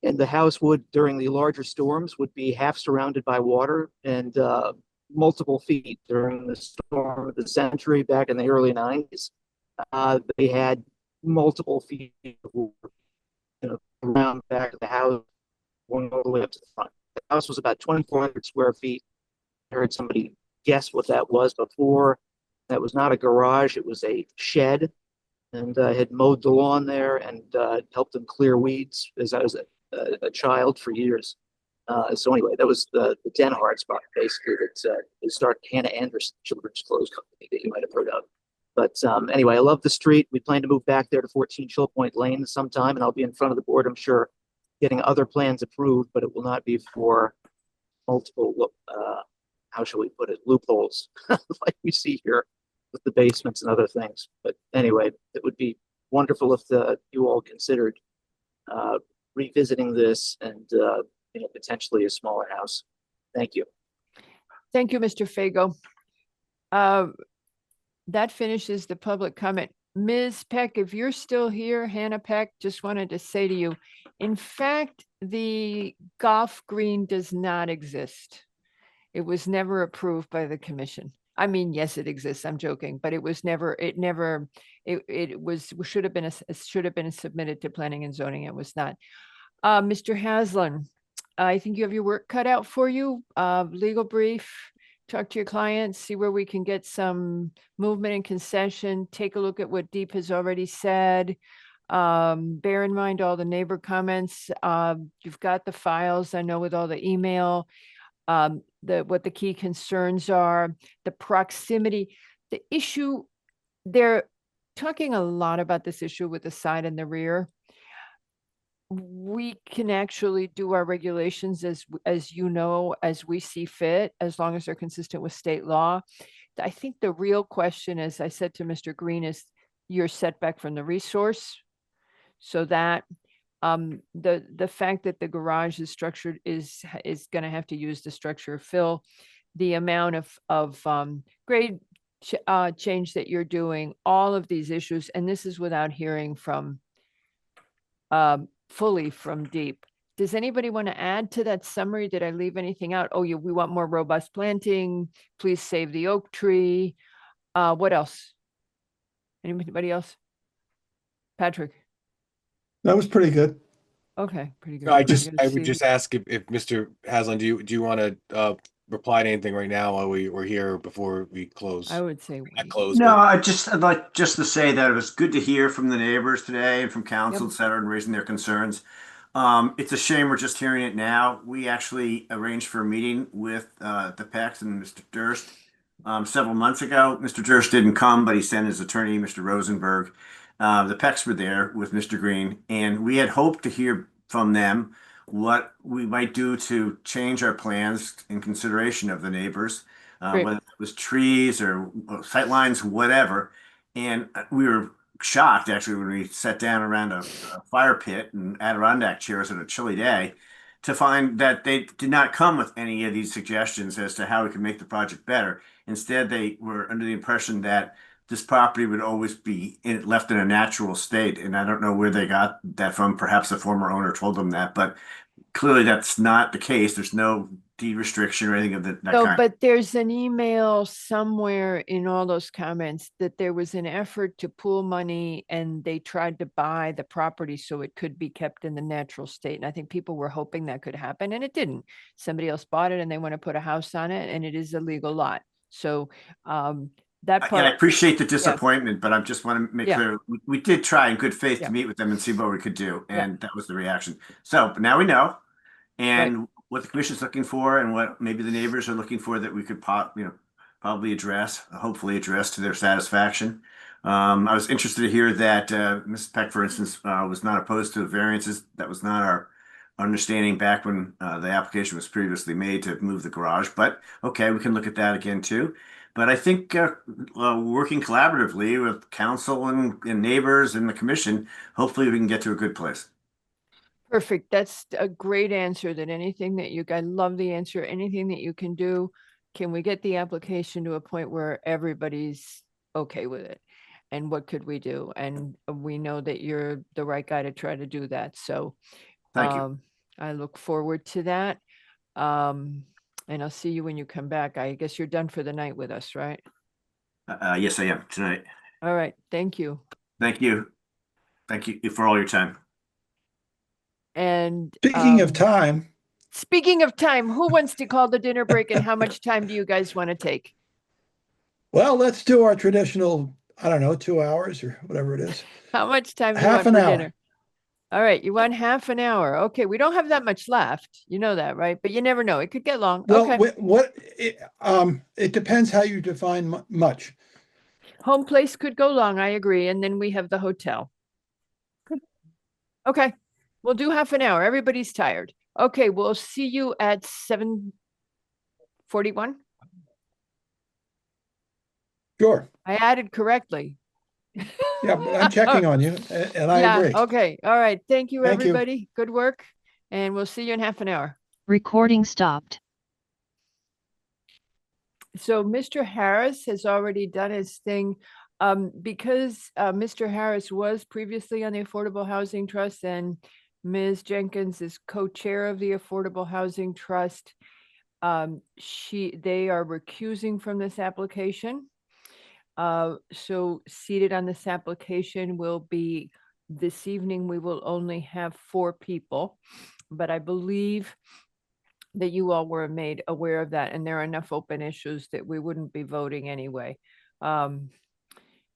and the house would, during the larger storms, would be half surrounded by water, and multiple feet during the storm of the century back in the early 90s. They had multiple feet of water, around the back of the house, going all the way up to the front. The house was about 2,400 square feet. I heard somebody guess what that was before. That was not a garage, it was a shed. And I had mowed the lawn there and helped them clear weeds as I was a child for years. So anyway, that was the Denhard spot, basically, that they started Hannah Anderson Children's Clothes Company that you might have heard of. But anyway, I love the street. We plan to move back there to 14 Chill Point Lane sometime, and I'll be in front of the board, I'm sure, getting other plans approved, but it will not be for multiple, how shall we put it, loopholes like we see here with the basements and other things. But anyway, it would be wonderful if you all considered revisiting this and potentially a smaller house. Thank you. Thank you, Mr. Fago. That finishes the public comment. Ms. Peck, if you're still here, Hannah Peck, just wanted to say to you, in fact, the golf green does not exist. It was never approved by the commission. I mean, yes, it exists. I'm joking, but it was never, it should have been submitted to planning and zoning. It was not. Mr. Haslam, I think you have your work cut out for you. Legal brief, talk to your clients, see where we can get some movement and concession. Take a look at what Deep has already said. Bear in mind all the neighbor comments. You've got the files, I know, with all the email. What the key concerns are, the proximity, the issue. They're talking a lot about this issue with the side and the rear. We can actually do our regulations as you know, as we see fit, as long as they're consistent with state law. I think the real question, as I said to Mr. Green, is your setback from the resource. So that the fact that the garage is structured is going to have to use the structure of fill, the amount of grade change that you're doing, all of these issues, and this is without hearing from fully from Deep. Does anybody want to add to that summary? Did I leave anything out? Oh, yeah, we want more robust planting. Please save the oak tree. What else? Anybody else? Patrick. That was pretty good. Okay, pretty good. I would just ask if Mr. Haslam, do you want to reply to anything right now while we're here before we close? I would say not close. No, I'd like just to say that it was good to hear from the neighbors today and from council, et cetera, and raising their concerns. It's a shame we're just hearing it now. We actually arranged for a meeting with the Pecks and Mr. Durst several months ago. Mr. Durst didn't come, but he sent his attorney, Mr. Rosenberg. The Pecks were there with Mr. Green, and we had hoped to hear from them what we might do to change our plans in consideration of the neighbors, whether it was trees or sight lines, whatever. And we were shocked, actually, when we sat down around a fire pit and Adirondack chairs on a chilly day, to find that they did not come with any of these suggestions as to how we could make the project better. Instead, they were under the impression that this property would always be left in a natural state. And I don't know where they got that from. Perhaps the former owner told them that, but clearly that's not the case. There's no deed restriction or anything of that kind. But there's an email somewhere in all those comments that there was an effort to pool money and they tried to buy the property so it could be kept in the natural state. And I think people were hoping that could happen, and it didn't. Somebody else bought it and they want to put a house on it, and it is a legal lot. So that part. I appreciate the disappointment, but I just want to make clear we did try in good faith to meet with them and see what we could do, and that was the reaction. So but now we know, and what the commission's looking for, and what maybe the neighbors are looking for that we could probably hopefully address to their satisfaction. I was interested to hear that Mrs. Peck, for instance, was not opposed to variances. That was not our understanding back when the application was previously made to move the garage. But okay, we can look at that again too. But I think working collaboratively with council and neighbors and the commission, hopefully we can get to a good place. Perfect. That's a great answer. That anything that I love the answer, anything that you can do, can we get the application to a point where everybody's okay with it? And what could we do? And we know that you're the right guy to try to do that. So Thank you. I look forward to that. And I'll see you when you come back. I guess you're done for the night with us, right? Yes, I am tonight. All right. Thank you. Thank you. Thank you for all your time. And Speaking of time, who wants to call the dinner break and how much time do you guys want to take? well, let's do our traditional, I don't know, 2 hours or whatever it is. How much time do you Half want an for hour. dinner? All right, you want half an hour. Okay, we don't have that much left. You know that, right? But you never know. It could get long. Well, Okay. it depends how you define much. Home place could go long, I agree. And then we have the hotel. Okay, we'll do half an hour. Everybody's tired. Okay, we'll see you at 7:41. Sure. I added correctly. Yeah, but I'm checking on you, and I agree. Okay. All right. Thank you, Thank you. everybody. Good work. And we'll see you in half an hour. Recording stopped. So Mr. Harris has already done his thing. Because Mr. Harris was previously on the Affordable Housing Trust and Ms. Jenkins is co-chair of the Affordable Housing Trust, they are recusing from this application. So seated on this application will be this evening. We will only have 4 people, but I believe that you all were made aware of that, and there are enough open issues that we wouldn't be voting anyway.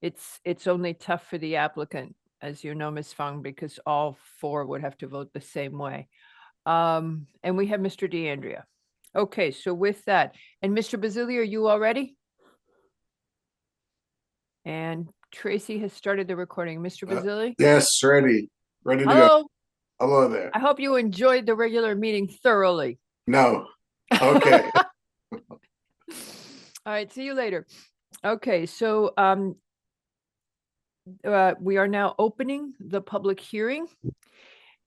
It's only tough for the applicant, as you know, Ms. Fung, because all 4 would have to vote the same way. And we have Mr. DeAndrea. Okay, so with that, and Mr. Basili, are you all ready? And Tracy has started the recording. Mr. Basili? Yes, ready to Hello. go. Hello there. I hope you enjoyed the regular meeting thoroughly. No. Okay. All right, see you later. Okay, so we are now opening the public hearing.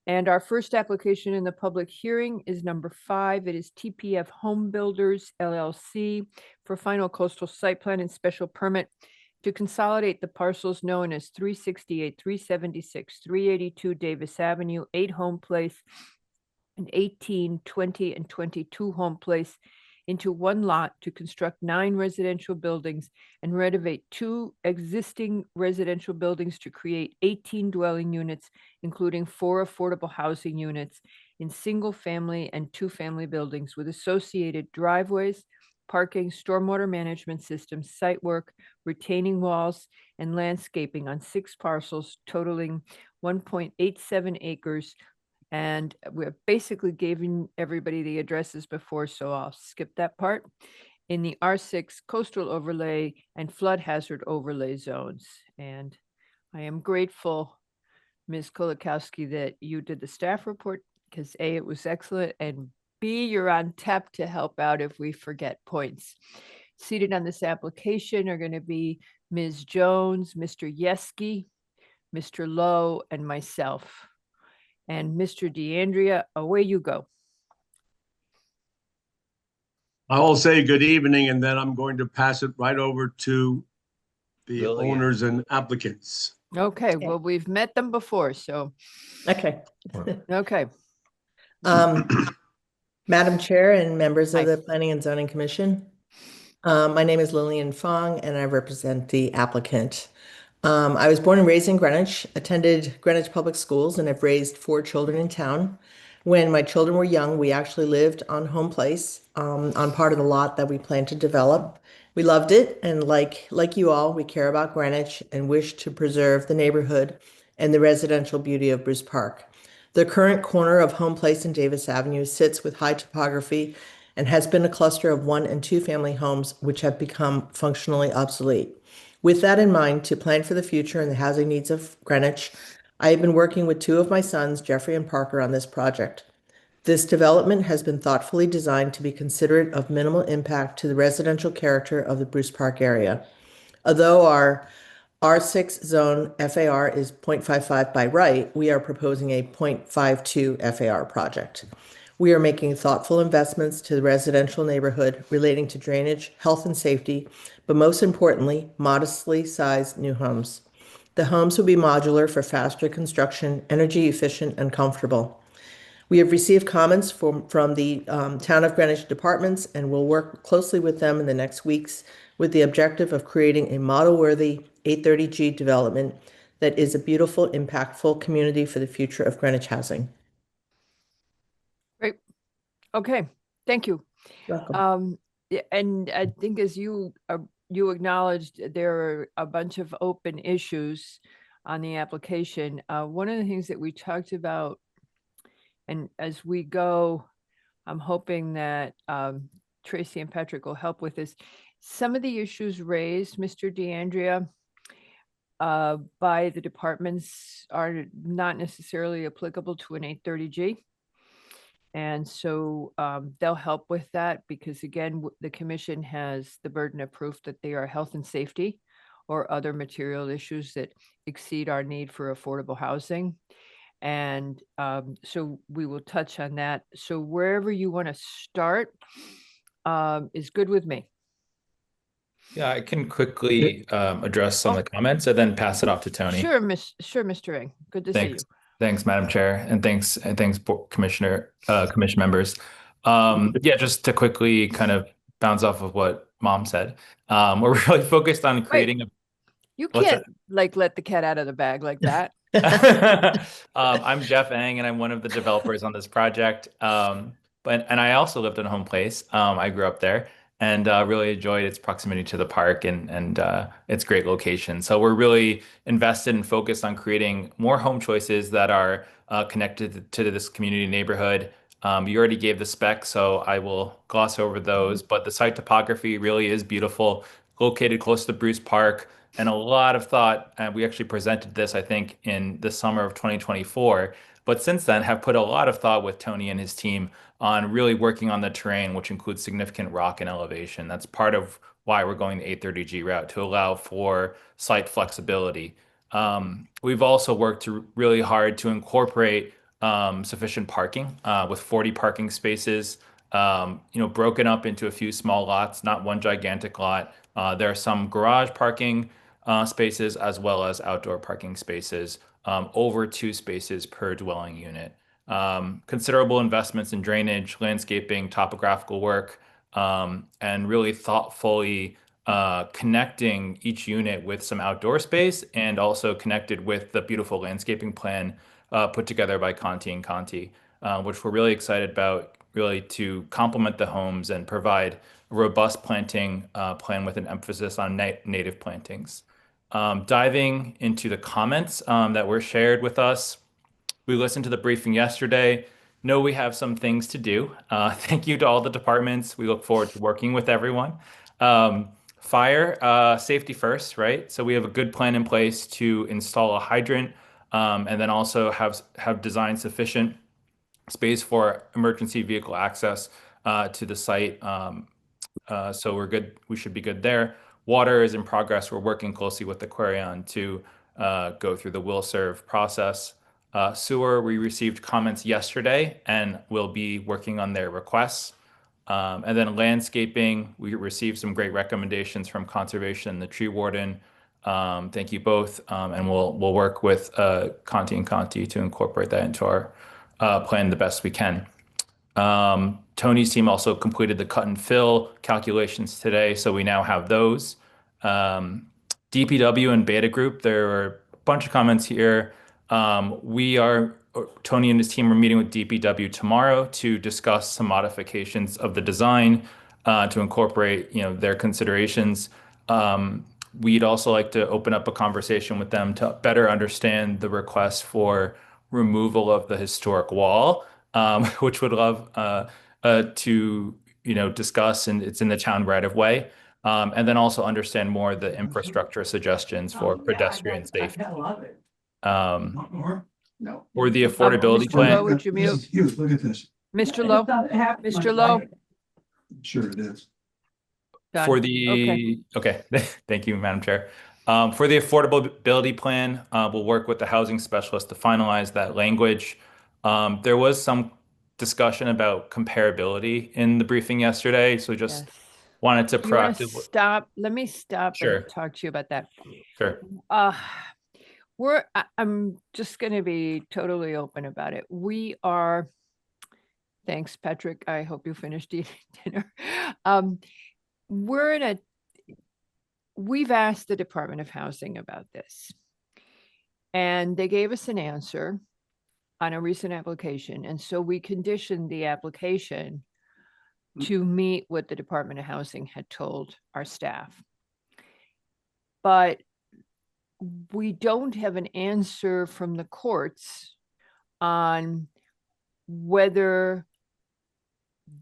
And our first application in the public hearing is number 5. It is TPF Home Builders LLC for final coastal site plan and special permit to consolidate the parcels known as 368, 376, 382 Davis Avenue, 8 Home Place, and 18, 20, and 22 Home Place into one lot to construct 9 residential buildings and renovate 2 existing residential buildings to create 18 dwelling units, including 4 affordable housing units in single-family and 2-family buildings with associated driveways, parking, stormwater management systems, site work, retaining walls, and landscaping on 6 parcels totaling 1.87 acres. And we're basically giving everybody the addresses before, so I'll skip that part. In the R6 coastal overlay and flood hazard overlay zones. And I am grateful, Ms. Kulikowski, that you did the staff report because A, it was excellent, and B, you're on tap to help out if we forget points. Seated on this application are going to be Ms. Jones, Mr. Yeski, Mr. Lowe, and myself. And Mr. DeAndrea, away you go. I will say good evening, and then I'm going to pass it right over to the owners and applicants. Okay, well, we've met them before, so. Okay. Okay. Madam Chair and members of the Planning and Zoning Commission, my name is Lillian Fong, and I represent the applicant. I was born and raised in Greenwich, attended Greenwich Public Schools, and have raised 4 children in town. When my children were young, we actually lived on Home Place, on part of the lot that we plan to develop. We loved it, and like you all, we care about Greenwich and wish to preserve the neighborhood and the residential beauty of Bruce Park. The current corner of Home Place and Davis Avenue sits with high topography and has been a cluster of 1 and 2 family homes which have become functionally obsolete. With that in mind, to plan for the future and the housing needs of Greenwich, I have been working with 2 of my sons, Jeffrey and Parker, on this project. This development has been thoughtfully designed to be considerate of minimal impact to the residential character of the Bruce Park area. Although our R6 zone FAR is 0.55 by right, we are proposing a 0.52 FAR project. We are making thoughtful investments to the residential neighborhood relating to drainage, health and safety, but most importantly, modestly sized new homes. The homes will be modular for faster construction, energy efficient, and comfortable. We have received comments from the Town of Greenwich departments and will work closely with them in the next weeks with the objective of creating a model-worthy 830G development that is a beautiful, impactful community for the future of Greenwich housing. Great. Okay, thank you. Welcome. And I think as you acknowledged, there are a bunch of open issues on the application. One of the things that we talked about, and as we go, I'm hoping that Tracy and Patrick will help with this. Some of the issues raised, Mr. DeAndrea, by the departments are not necessarily applicable to an 830G. And so they'll help with that because, again, the commission has the burden of proof that they are health and safety or other material issues that exceed our need for affordable housing. And so we will touch on that. So wherever you want to start is good with me. Yeah, I can quickly address some of the comments and then pass it off to Tony. Sure, Mr. Ing. Good to see you. Thanks, Madam Chair, and thanks, commission members. Yeah, just to quickly kind of bounce off of what Mom said, we're really focused on creating You can't like let the cat out of the bag like that. I'm Jeff Eng, and I'm one of the developers on this project. And I also lived in a home place. I grew up there and really enjoyed its proximity to the park and its great location. So we're really invested and focused on creating more home choices that are connected to this community neighborhood. You already gave the specs, so I will gloss over those. But the site topography really is beautiful, located close to Bruce Park. And a lot of thought, and we actually presented this, I think, in the summer of 2024. But since then, have put a lot of thought with Tony and his team on really working on the terrain, which includes significant rock and elevation. That's part of why we're going the 830G route, to allow for site flexibility. We've also worked really hard to incorporate sufficient parking with 40 parking spaces, broken up into a few small lots, not one gigantic lot. There are some garage parking spaces as well as outdoor parking spaces, over 2 spaces per dwelling unit. Considerable investments in drainage, landscaping, topographical work, and really thoughtfully connecting each unit with some outdoor space and also connected with the beautiful landscaping plan put together by Conti and Conti, which we're really excited about, really to complement the homes and provide a robust planting plan with an emphasis on native plantings. Diving into the comments that were shared with us, we listened to the briefing yesterday. Know we have some things to do. Thank you to all the departments. We look forward to working with everyone. Fire safety first, right? So we have a good plan in place to install a hydrant, and then also have designed sufficient space for emergency vehicle access to the site. So we're good. We should be good there. Water is in progress. We're working closely with Aquarion to go through the will serve process. Sewer, we received comments yesterday and we'll be working on their requests. And then landscaping, we received some great recommendations from conservation and the tree warden. Thank you both. And we'll work with Conti and Conti to incorporate that into our plan the best we can. Tony's team also completed the cut and fill calculations today, so we now have those. DPW and Beta Group, there are a bunch of comments here. Tony and his team are meeting with DPW tomorrow to discuss some modifications of the design to incorporate, their considerations. We'd also like to open up a conversation with them to better understand the request for removal of the historic wall, which would love to discuss, and it's in the town right of way. And then also understand more the infrastructure suggestions for pedestrian safety. For the affordability Mr. plan. Lowe, would you This mute? is huge. Look at this. Mr. Lowe, Mr. Lowe. Sure it is. Done. For Okay. the, okay, thank you, Madam Chair. For the affordability plan, we'll work with the housing specialist to finalize that language. There was some discussion about comparability in the briefing yesterday, so just Yes. wanted to Do you want to proactively. stop? Let me stop Sure. and talk to you about that. Sure. I'm just going to be totally open about it. We are, thanks, Patrick. I hope you finished eating dinner. We've asked the Department of Housing about this, and they gave us an answer on a recent application. And so we conditioned the application to meet what the Department of Housing had told our staff. But we don't have an answer from the courts on whether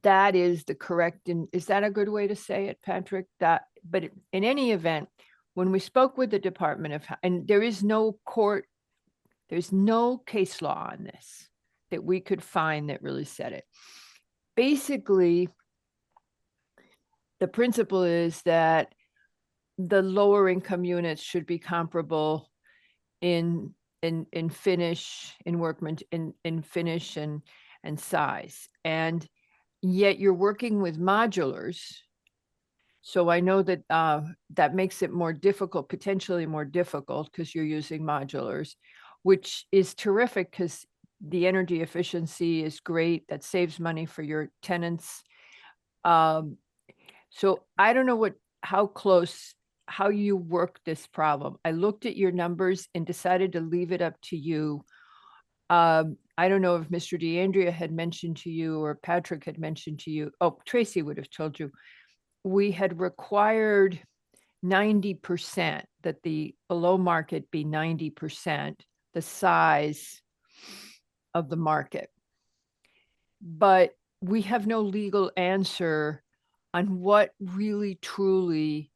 that is the correct, and is that a good way to say it, Patrick? But in any event, when we spoke with the Department of, and there is no court, there's no case law on this that we could find that really said it. Basically, the principle is that the lower income units should be comparable in finish, in workman, in finish and size. And yet you're working with modulars. So I know that that makes it more difficult, potentially more difficult, because you're using modulars, which is terrific because the energy efficiency is great. That saves money for your tenants. So I don't know how you work this problem. I looked at your numbers and decided to leave it up to you. I don't know if Mr. DeAndrea had mentioned to you or Patrick had mentioned to you. Oh, Tracy would have told you. We had required 90%, that the below market be 90%, the size of the market. But we have no legal answer on what really truly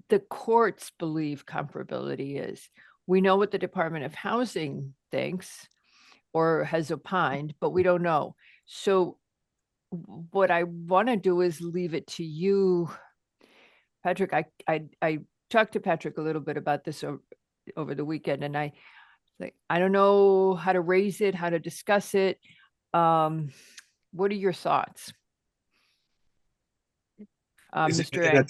the courts believe comparability is. We know what the Department of Housing thinks or has opined, but we don't know. So what I want to do is leave it to you, Patrick. I talked to Patrick a little bit about this over the weekend, and I don't know how to raise it, how to discuss it. What are your thoughts? Mr. A?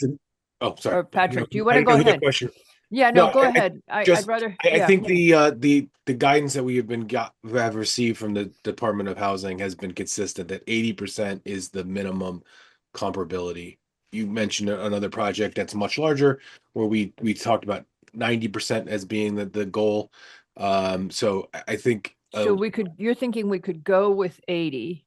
Oh, sorry. Or Patrick, do you I want to didn't go know who the ahead? question- Yeah, no, go ahead. I'd rather. I think the guidance that we have received from the Department of Housing has been consistent, that 80% is the minimum comparability. You mentioned another project that's much larger where we talked about 90% as being the goal. So I think So you're thinking we could go with 80.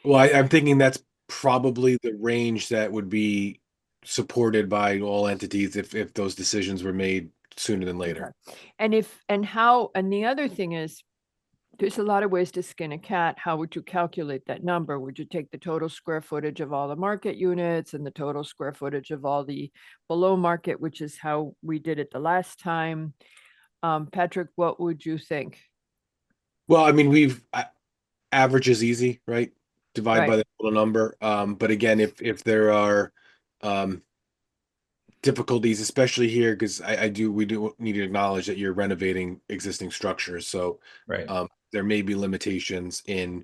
well, I'm thinking that's probably the range that would be supported by all entities if those decisions were made sooner than later. And the other thing is, there's a lot of ways to skin a cat. How would you calculate that number? Would you take the total square footage of all the market units and the total square footage of all the below market, which is how we did it the last time? Patrick, what would you think? Well, I mean, average is easy, right? Divide by the total number. But again, if there are difficulties, especially here, because we do need to acknowledge that you're renovating existing structures. So there may be limitations in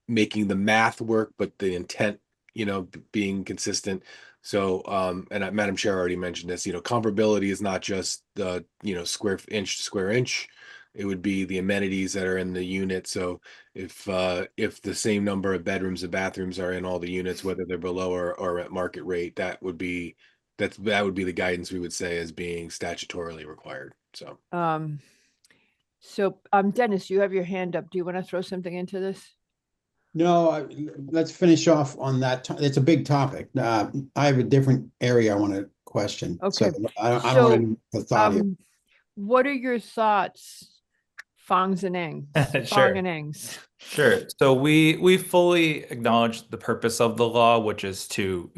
making the math work, but the intent, being consistent. So, and Madam Chair already mentioned this, comparability is not just the, square inch to square inch. It would be the amenities that are in the unit. So if the same number of bedrooms and bathrooms are in all the units, whether they're below or at market rate, that would be the guidance we would say as being statutorily required. So Dennis, you have your hand up. Do you want to throw something into this? No, let's finish off on that. It's a big topic. I have a different area I want to question. Okay. So I don't want to thought here. What are your thoughts Fongs and Engs. Sure. Fong and Engs. Sure. So we fully acknowledge the purpose of the law, which is to,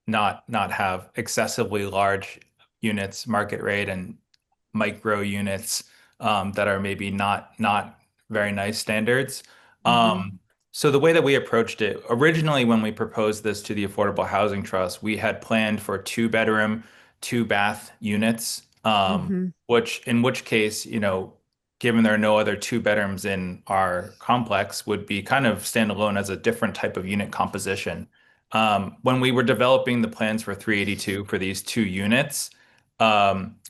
not have excessively large units, market rate, and micro units that are maybe not very nice standards. So the way that we approached it, originally when we proposed this to the Affordable Housing Trust, we had planned for 2-bedroom, 2-bath units, in which case, given there are no other 2 bedrooms in our complex, would be kind of standalone as a different type of unit composition. When we were developing the plans for 382 for these 2 units,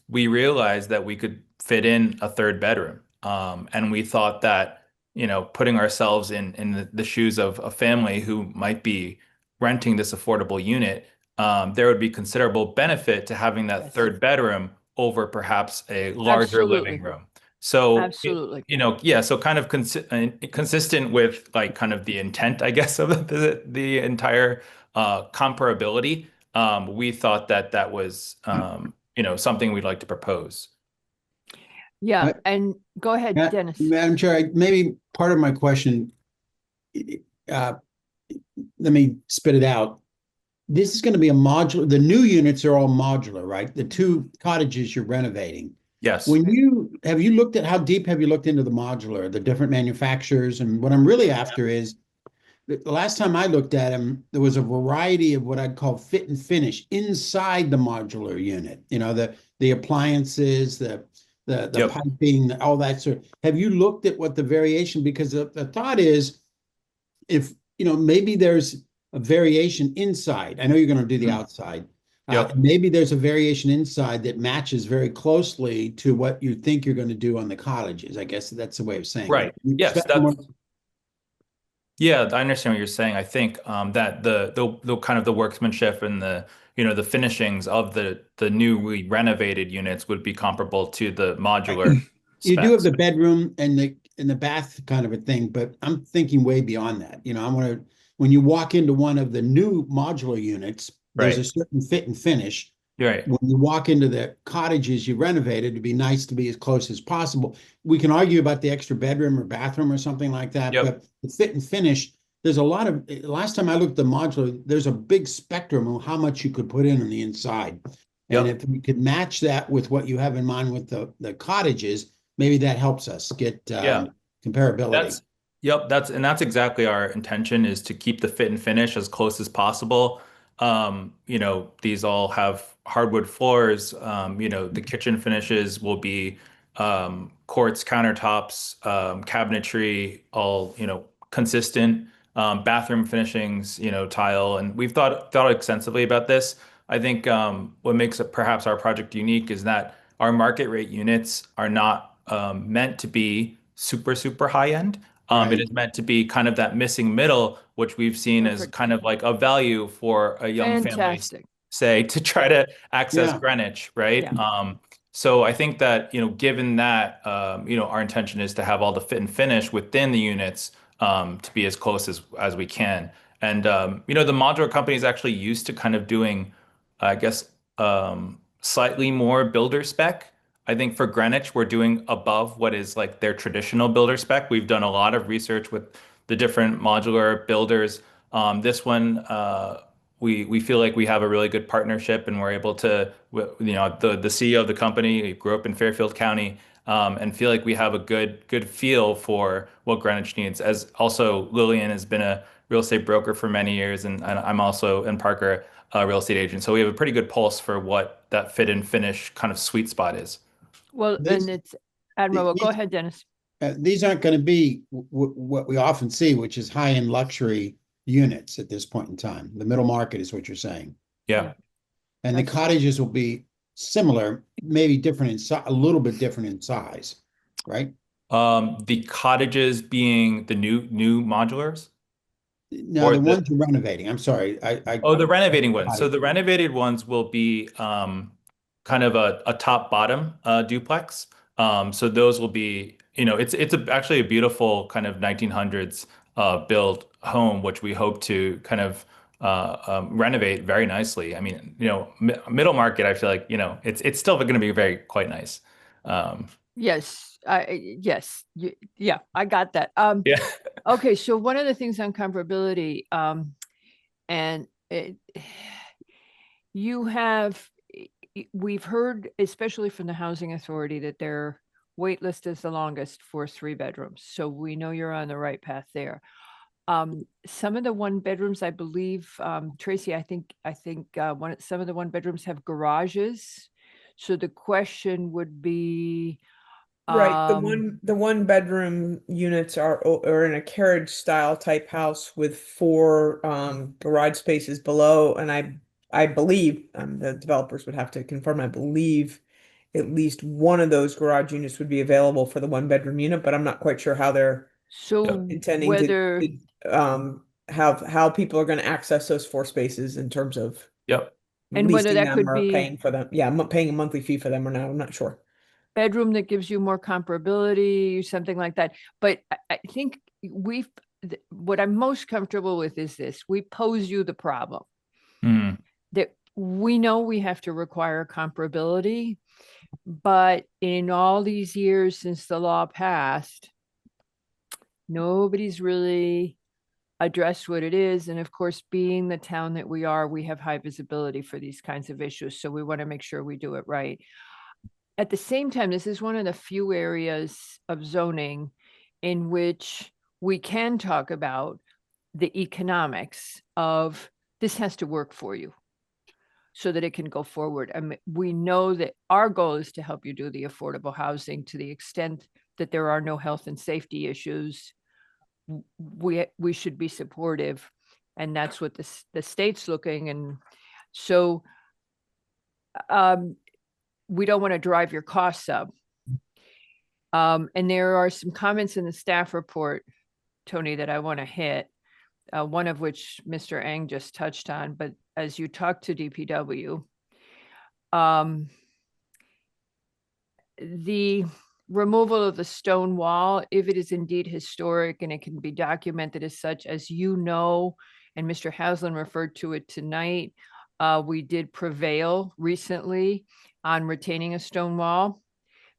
we realized that we could fit in a 3rd bedroom. And we thought that, putting ourselves in the shoes of a family who might be renting this affordable unit, there would be considerable benefit to having that 3rd bedroom over perhaps a larger living room. So, Absolutely. So kind of consistent with like kind of the intent, I guess, of the entire comparability, we thought that was, something we'd like to propose. Yeah, and go ahead, Dennis. Madam Chair, maybe part of my question, let me spit it out. This is going to be a modular, the new units are all modular, right? The 2 cottages you're renovating. Yes. Have you looked at how deep have you looked into the modular, the different manufacturers? And what I'm really after is, the last time I looked at them, there was a variety of what I'd call fit and finish inside the modular unit. The appliances, the piping, all that sort. Have you looked at what the variation? Because the thought is, if maybe there's a variation inside. I know you're going to do the outside. Maybe there's a variation inside that matches very closely to what you think you're going to do on the cottages. I guess that's the way of saying right. it. Yes. Yeah, I understand what you're saying. I think that the kind of the workmanship and the the finishings of the newly renovated units would be comparable to the modular. You do have the bedroom and the bath kind of a thing, but I'm thinking way beyond that. When you walk into one of the new modular units, there's a certain fit and finish. Right. When you walk into the cottages you renovated, it'd be nice to be as close as possible. We can argue about the extra bedroom or bathroom or something like that, but the fit and finish, there's a lot of, last time I looked at the modular, there's a big spectrum of how much you could put in on the inside. And if we could match that with what you have in mind with the cottages, maybe that helps us get comparability. That's exactly our intention, is to keep the fit and finish as close as possible. These all have hardwood floors. The kitchen finishes will be quartz countertops, cabinetry, all consistent. Bathroom finishings, tile, and we've thought extensively about this. I think what makes perhaps our project unique is that our market rate units are not meant to be super high end. It is meant to be kind of that missing middle, which we've seen as kind of like a value for a young family, say, to try to access Greenwich, right? So I think that, given that, our intention is to have all the fit and finish within the units to be as close as we can. And, the modular company is actually used to kind of doing, I guess, slightly more builder spec. I think for Greenwich, we're doing above what is like their traditional builder spec. We've done a lot of research with the different modular builders. This one, we feel like we have a really good partnership, and we're able to, the CEO of the company, he grew up in Fairfield County, and feel like we have a good feel for what Greenwich needs. As also Lillian has been a real estate broker for many years, and I'm also in Parker a real estate agent. So we have a pretty good pulse for what that fit and finish kind of sweet spot is. Well, and it's admirable. Go ahead, Dennis. These aren't going to be what we often see, which is high-end luxury units at this point in time. The middle market is what you're saying. Yeah. And the cottages will be similar, maybe different in size, a little bit different in size, right? The cottages being the new modulars? No, the ones you're renovating. I'm sorry. The renovating ones. So the renovated ones will be kind of a top bottom duplex. So those will be, it's actually a beautiful kind of 1900s built home, which we hope to kind of renovate very nicely. I mean, middle market, I feel like, it's still going to be quite nice. Yes, yeah, I got that. Yeah. Okay, so one of the things on comparability, and you have, we've heard, especially from the Housing Authority, that their wait list is the longest for 3 bedrooms. So we know you're on the right path there. Some of the 1 bedrooms, I believe, Tracy, I think some of the 1 bedrooms have garages. So the question would be, Right, the one bedroom units are in a carriage style type house with 4 garage spaces below, and I believe the developers would have to confirm. I believe at least one of those garage units would be available for the 1 bedroom unit, but I'm not quite sure how they're so intending whether how people are going to access those 4 spaces in terms of Yep. And whether leasing that them could or be- paying for them. Yeah, I'm paying a monthly fee for them or not. I'm not sure. bedroom that gives you more comparability, something like that. But I think what I'm most comfortable with is this: we pose you the problem Mm. that we know we have to require comparability, but in all these years since the law passed, nobody's really addressed what it is. And of course, being the town that we are, we have high visibility for these kinds of issues. So we want to make sure we do it right. At the same time, this is one of the few areas of zoning in which we can talk about the economics of this has to work for you so that it can go forward. I mean, we know that our goal is to help you do the affordable housing to the extent that there are no health and safety issues. We should be supportive, and that's what the state's looking. And so we don't want to drive your costs up. And there are some comments in the staff report, Tony, that I want to hit, one of which Mr. Eng just touched on. But as you talk to DPW, the removal of the stone wall, if it is indeed historic and it can be documented as such, as you know, and Mr. Haslam referred to it tonight, we did prevail recently on retaining a stone wall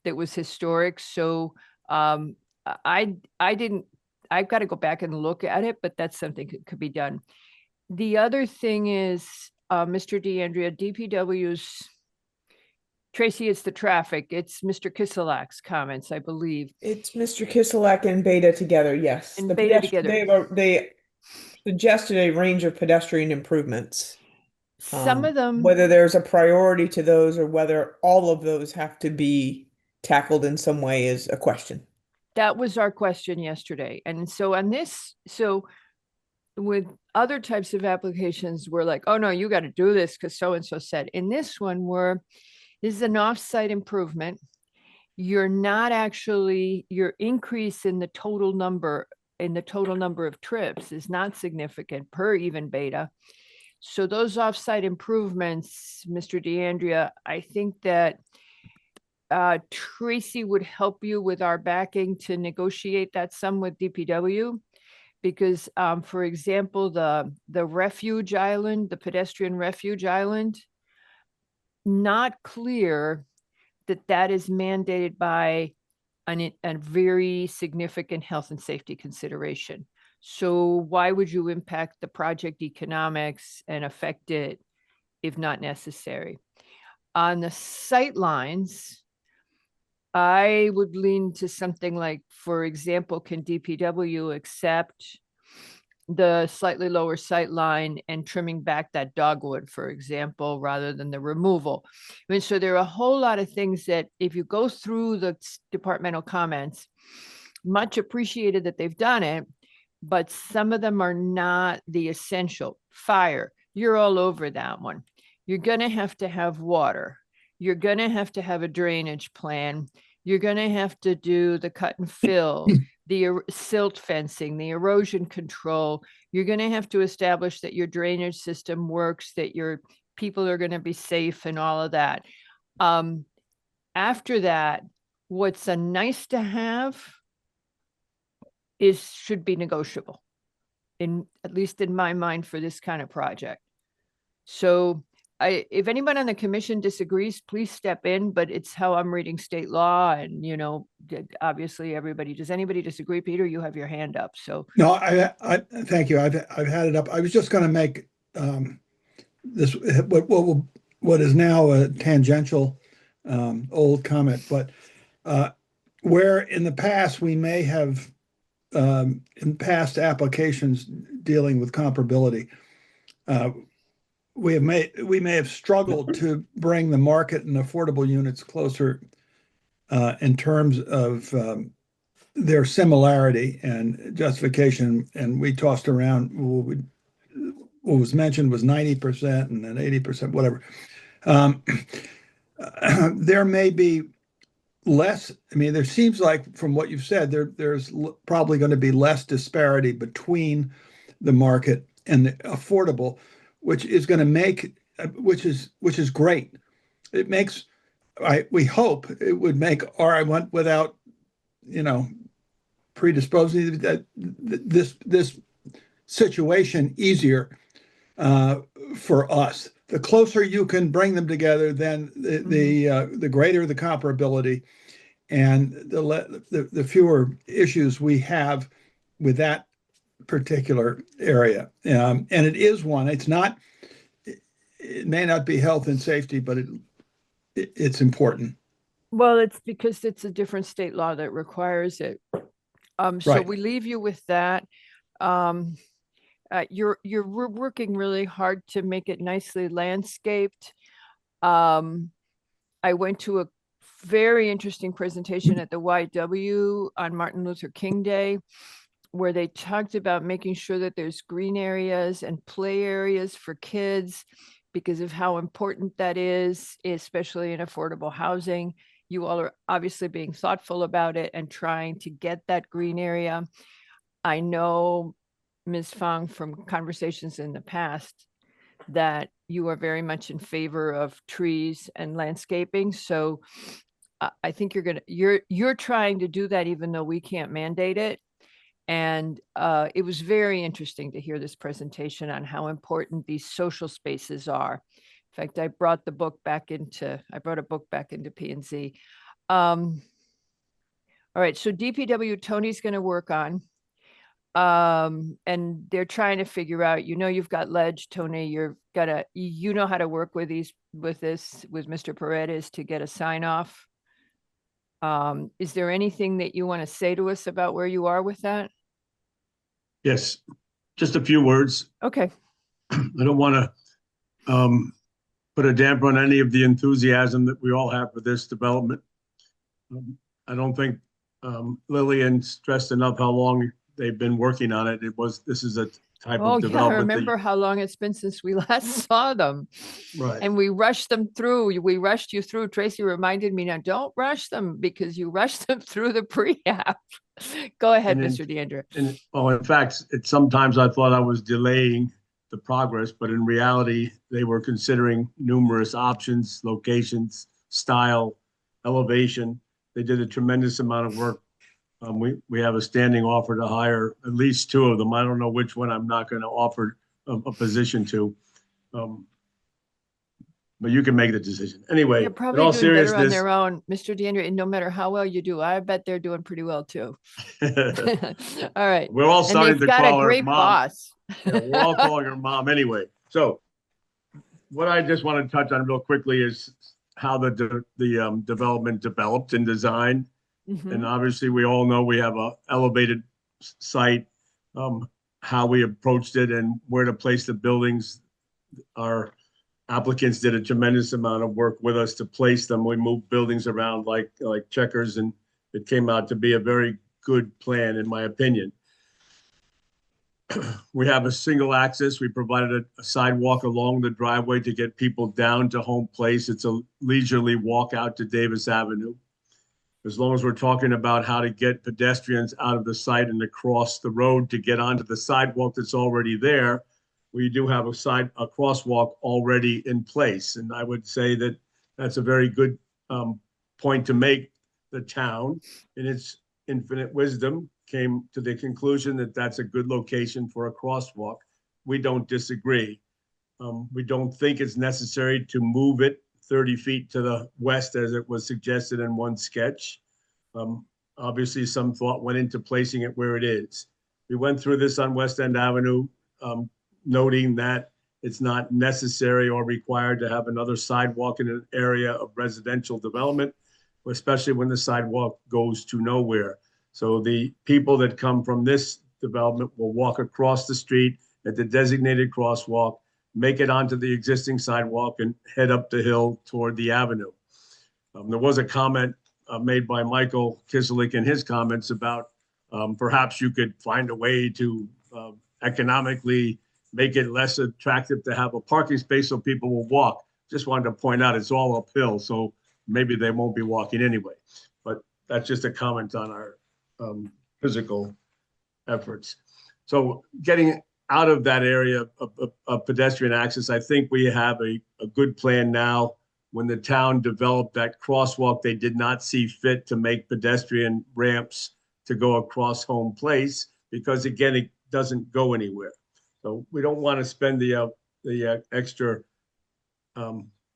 that was historic. So I've got to go back and look at it, but that's something that could be done. The other thing is, Mr. DeAndrea, DPW's, Tracy, it's the traffic. It's Mr. Kiselak's comments, I believe. It's Mr. Kiselak and Beta together, yes. And Beta together. They suggested a range of pedestrian improvements. Some of them, whether there's a priority to those or whether all of those have to be tackled in some way is a question. That was our question yesterday. And so on this, so with other types of applications, we're like, oh no, you got to do this because so-and-so said. In this one, this is an off-site improvement. You're not actually, your increase in the total number of trips is not significant per even Beta. So those off-site improvements, Mr. DeAndrea, I think that Tracy would help you with our backing to negotiate that some with DPW. Because, for example, the refuge island, the pedestrian refuge island, not clear that is mandated by a very significant health and safety consideration. So why would you impact the project economics and affect it if not necessary? On the sight lines, I would lean to something like, for example, can DPW accept the slightly lower sight line and trimming back that dogwood, for example, rather than the removal? I mean, so there are a whole lot of things that if you go through the departmental comments, much appreciated that they've done it, but some of them are not the essential. Fire, you're all over that one. You're going to have water. You're going to have a drainage plan. You're going to have to do the cut and fill, the silt fencing, the erosion control. You're going to have to establish that your drainage system works, that your people are going to be safe and all of that. After that, what's a nice to have should be negotiable, at least in my mind, for this kind of project. So if anyone on the commission disagrees, please step in, but it's how I'm reading state law and, obviously everybody, does anybody disagree? Peter, you have your hand up, so. No, I thank you. I've had it up. I was just going to make this what is now a tangential old comment, but where in the past we may have in past applications dealing with comparability, we may have struggled to bring the market and affordable units closer in terms of their similarity and justification. And we tossed around what was mentioned was 90% and then 80%, whatever. There may be less. I mean, there seems like from what you've said, there's probably going to be less disparity between the market and the affordable, which is going to make, which is great. It makes, we hope it would make R1 without, predisposing that this situation easier for us. The closer you can bring them together, then the greater the comparability, and the fewer issues we have with that particular area. And it is one. It's not. It may not be health and safety, but it's important. Well, it's because it's a different state law that requires it. So Right. we leave you with that. You're working really hard to make it nicely landscaped. I went to a very interesting presentation at the YW on Martin Luther King Day, where they talked about making sure that there's green areas and play areas for kids because of how important that is, especially in affordable housing. You all are obviously being thoughtful about it and trying to get that green area. I know, Ms. Fong, from conversations in the past, that you are very much in favor of trees and landscaping. So I think you're trying to do that even though we can't mandate it. And it was very interesting to hear this presentation on how important these social spaces are. In fact, I brought a book back into P&Z. All right, so DPW, Tony's going to work on. And they're trying to figure out, you've got ledge, Tony, you know how to work with Mr. Paredes to get a sign off. Is there anything that you want to say to us about where you are with that? Yes, just a few words. Okay. I don't want to put a damper on any of the enthusiasm that we all have for this development. I don't think Lillian stressed enough how long they've been working on it. This is a type of development. I remember how long it's been since we last saw them. Right. And we rushed them through. We rushed you through. Tracy reminded me, now don't rush them because you rushed them through the pre-app. Go ahead, Mr. DeAndrea. In fact, sometimes I thought I was delaying the progress, but in reality, they were considering numerous options, locations, style, elevation. They did a tremendous amount of work. We have a standing offer to hire at least two of them. I don't know which one I'm not going to offer a position to. But you can make the decision. Anyway, They're probably in all doing better on seriousness, their own, Mr. DeAndrea, and no matter how well you do, I bet they're doing pretty well too. All right. we're all starting to got call a her great mom. boss. Yeah, we're all calling her mom anyway. So what I just want to touch on real quickly is how the development developed in design. And obviously we all know we have a elevated site, how we approached it and where to place the buildings. Our applicants did a tremendous amount of work with us to place them. We moved buildings around like checkers, and it came out to be a very good plan, in my opinion. We have a single access. We provided a sidewalk along the driveway to get people down to Home Place. It's a leisurely walk out to Davis Avenue. As long as we're talking about how to get pedestrians out of the site and across the road to get onto the sidewalk that's already there, we do have a crosswalk already in place. And I would say that that's a very good point to make. The town, in its infinite wisdom, came to the conclusion that that's a good location for a crosswalk. We don't disagree. We don't think it's necessary to move it 30 feet to the west as it was suggested in one sketch. Obviously, some thought went into placing it where it is. We went through this on West End Avenue, noting that it's not necessary or required to have another sidewalk in an area of residential development, especially when the sidewalk goes to nowhere. So the people that come from this development will walk across the street at the designated crosswalk, make it onto the existing sidewalk, and head up the hill toward the avenue. There was a comment made by Michael Kislik in his comments about perhaps you could find a way to economically make it less attractive to have a parking space so people will walk. Just wanted to point out it's all uphill, so maybe they won't be walking anyway. But that's just a comment on our physical efforts. So getting out of that area of pedestrian access, I think we have a good plan now. When the town developed that crosswalk, they did not see fit to make pedestrian ramps to go across Home Place because, again, it doesn't go anywhere. So we don't want to spend the extra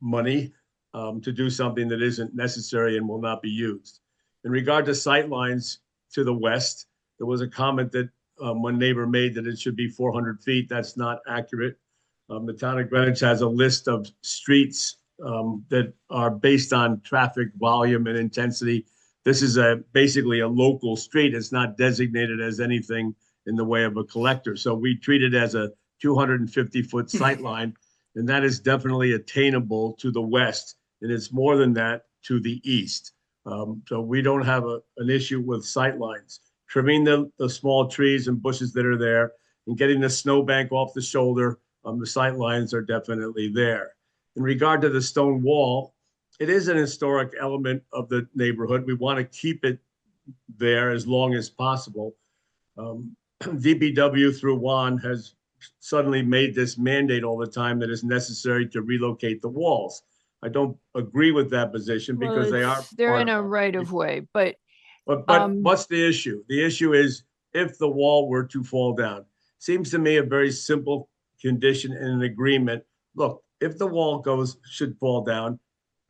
money to do something that isn't necessary and will not be used. In regard to sightlines to the west, there was a comment that one neighbor made that it should be 400 feet. That's not accurate. The town of Greenwich has a list of streets that are based on traffic volume and intensity. This is basically a local street. It's not designated as anything in the way of a collector. So we treat it as a 250-foot sight line, and that is definitely attainable to the west, and it's more than that to the east. So we don't have an issue with sight lines. Trimming the small trees and bushes that are there and getting the snowbank off the shoulder, the sight lines are definitely there. In regard to the stone wall, it is an historic element of the neighborhood. We want to keep it there as long as possible. DPW through Juan has suddenly made this mandate all the time that it's necessary to relocate the walls. I don't agree with that position because they're in a right of way, but what's the issue? The issue is if the wall were to fall down. Seems to me a very simple condition and an agreement. Look, if the wall should fall down,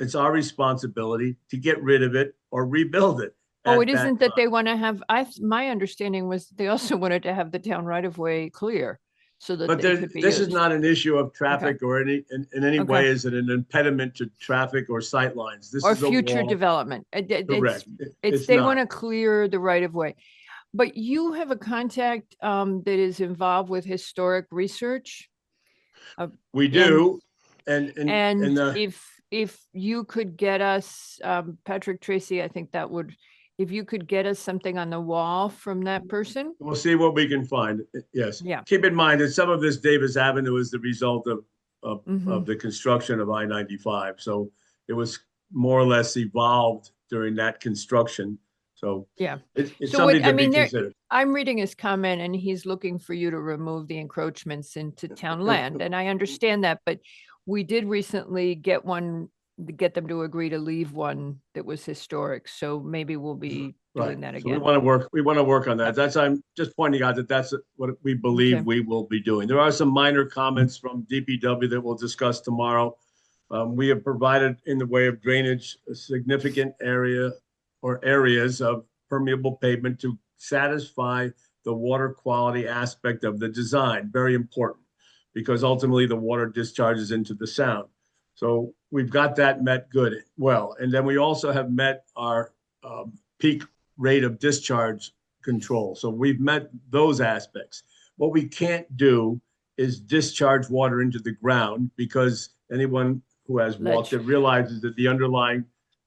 it's our responsibility to get rid of it or rebuild it. Oh, it isn't that they want to have, my understanding was they also wanted to have the town right of way clear so that But they could be this is used. not an issue of traffic or in any way is it an impediment to traffic or sight lines. This Or is a future wall. development. Correct. It's they not. want to clear the right of way. But you have a contact that is involved with historic research. We do. And if you could get us, Patrick Tracy, I think that would, if you could get us something on the wall from that person. We'll see what we can find. Yes. Yeah. Keep in mind that some of this Davis Avenue is the result of the construction of I-95. So it was more or less evolved during that construction. So yeah, it's so something what, to be considered. I'm reading his comment and he's looking for you to remove the encroachments into town land. And I understand that, but we did recently get them to agree to leave one that was historic. So maybe we'll be doing that So again. we want to work on that. I'm just pointing out that that's what we believe we will be doing. There are some minor comments from DPW that we'll discuss tomorrow. We have provided in the way of drainage a significant area or areas of permeable pavement to satisfy the water quality aspect of the design. Very important because ultimately the water discharges into the sound. So we've got that met well. And then we also have met our peak rate of discharge control. So we've met those aspects. What we can't do is discharge water into the ground because anyone who has walked it realizes that the underlying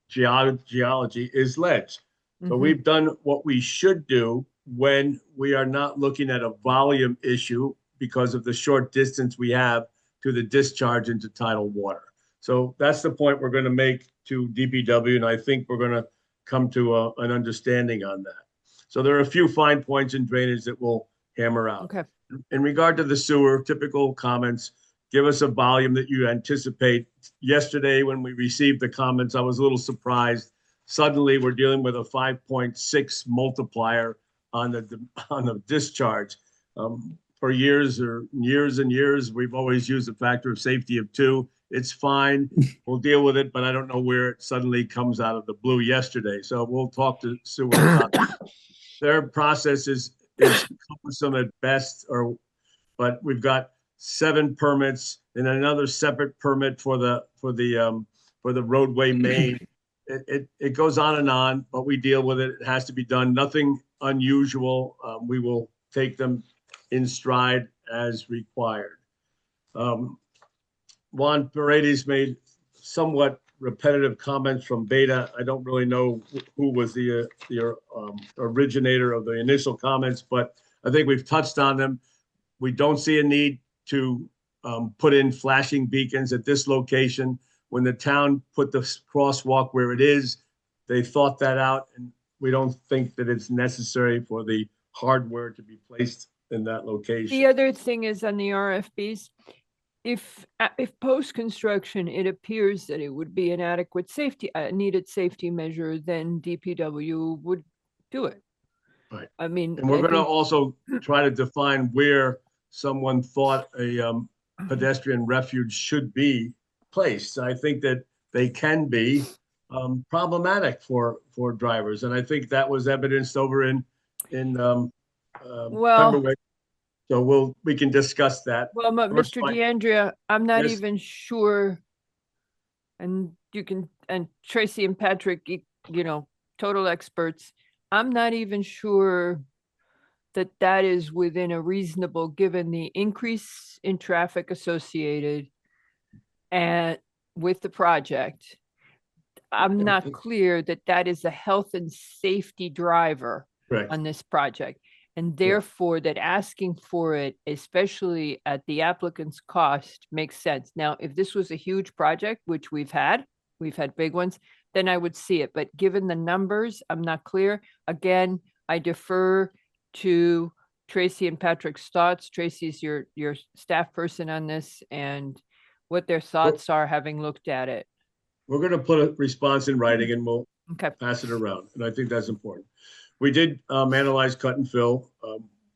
geology is ledge. So we've done what we should do when we are not looking at a volume issue because of the short distance we have to the discharge into tidal water. So that's the point we're going to make to DPW, and I think we're going to come to an understanding on that. So there are a few fine points in drainage that we'll hammer out. Okay. In regard to the sewer, typical comments, give us a volume that you anticipate. Yesterday, when we received the comments, I was a little surprised. Suddenly, we're dealing with a 5.6 multiplier on the discharge. for years or years and years, we've always used a factor of safety of 2. It's fine. We'll deal with it, but I don't know where it suddenly comes out of the blue yesterday. So we'll talk to Sue about that. Their process is cumbersome at best, but we've got 7 permits and another separate permit for the roadway main. It goes on, but we deal with it. It has to be done. Nothing unusual. We will take them in stride as required. Juan Paredes made somewhat repetitive comments from Beta. I don't really know who was the originator of the initial comments, but I think we've touched on them. We don't see a need to put in flashing beacons at this location. When the town put the crosswalk where it is, they thought that out, and we don't think that it's necessary for the hardware to be placed in that location. The other thing is on the RFBs, if post-construction, it appears that it would be an adequate safety, needed safety measure, then DPW would do it. Right. I mean, and we're I going to think- also try to define where someone thought a pedestrian refuge should be placed. I think that they can be problematic for drivers, and I think that was evidenced over in Pemberwick. So we can discuss that. Well, but First Mr. point- DeAndrea, I'm not Yes. even sure, and you can, and Tracy and Patrick, total experts, I'm not even sure that is within a reasonable, given the increase in traffic associated and with the project. I'm not clear that is a health and safety driver Correct. on this project. And therefore, that asking for it, especially at the applicant's cost, makes sense. Now, if this was a huge project, which we've had big ones, then I would see it. But given the numbers, I'm not clear. Again, I defer to Tracy and Patrick's thoughts. Tracy's your staff person on this, and what their thoughts are, having looked at it. We're going to put a response in writing and we'll Okay. pass it around. And I think that's important. We did analyze cut and fill.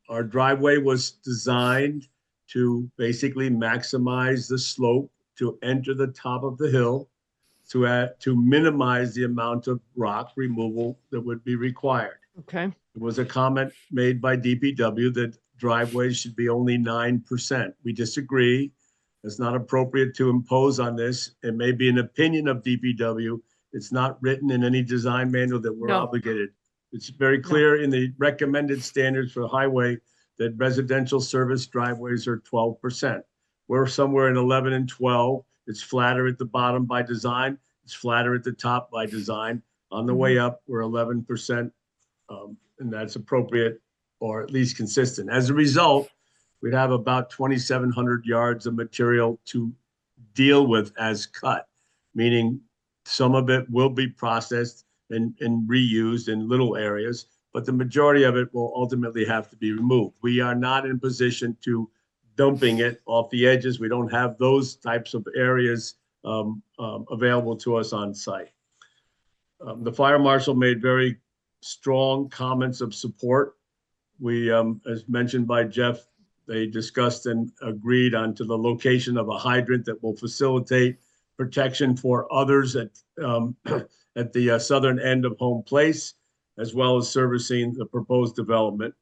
Our driveway was designed to basically maximize the slope to enter the top of the hill to minimize the amount of rock removal that would be required. Okay. There was a comment made by DPW that driveways should be only 9%. We disagree. It's not appropriate to impose on this. It may be an opinion of DPW. It's not written in any design manual that we're No. obligated. It's very clear in the recommended standards for highway that residential service driveways are 12%. We're somewhere in 11 and 12. It's flatter at the bottom by design. It's flatter at the top by design. On the way up, we're 11%, and that's appropriate, or at least consistent. As a result, we'd have about 2,700 yards of material to deal with as cut, meaning some of it will be processed and reused in little areas, but the majority of it will ultimately have to be removed. We are not in position to dumping it off the edges. We don't have those types of areas available to us on site. The fire marshal made very strong comments of support. We, as mentioned by Jeff, they discussed and agreed onto the location of a hydrant that will facilitate protection for others at the southern end of Home Place, as well as servicing the proposed development.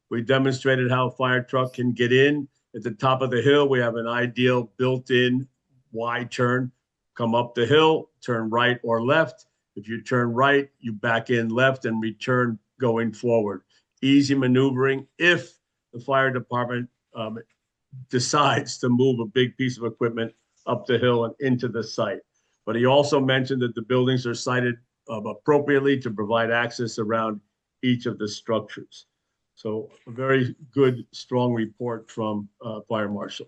We demonstrated how a fire truck can get in. At the top of the hill, we have an ideal built-in Y turn. Come up the hill, turn right or left. If you turn right, you back in left and return going forward. Easy maneuvering if the fire department decides to move a big piece of equipment up the hill and into the site. But he also mentioned that the buildings are sited appropriately to provide access around each of the structures. So a very good, strong report from Fire Marshal.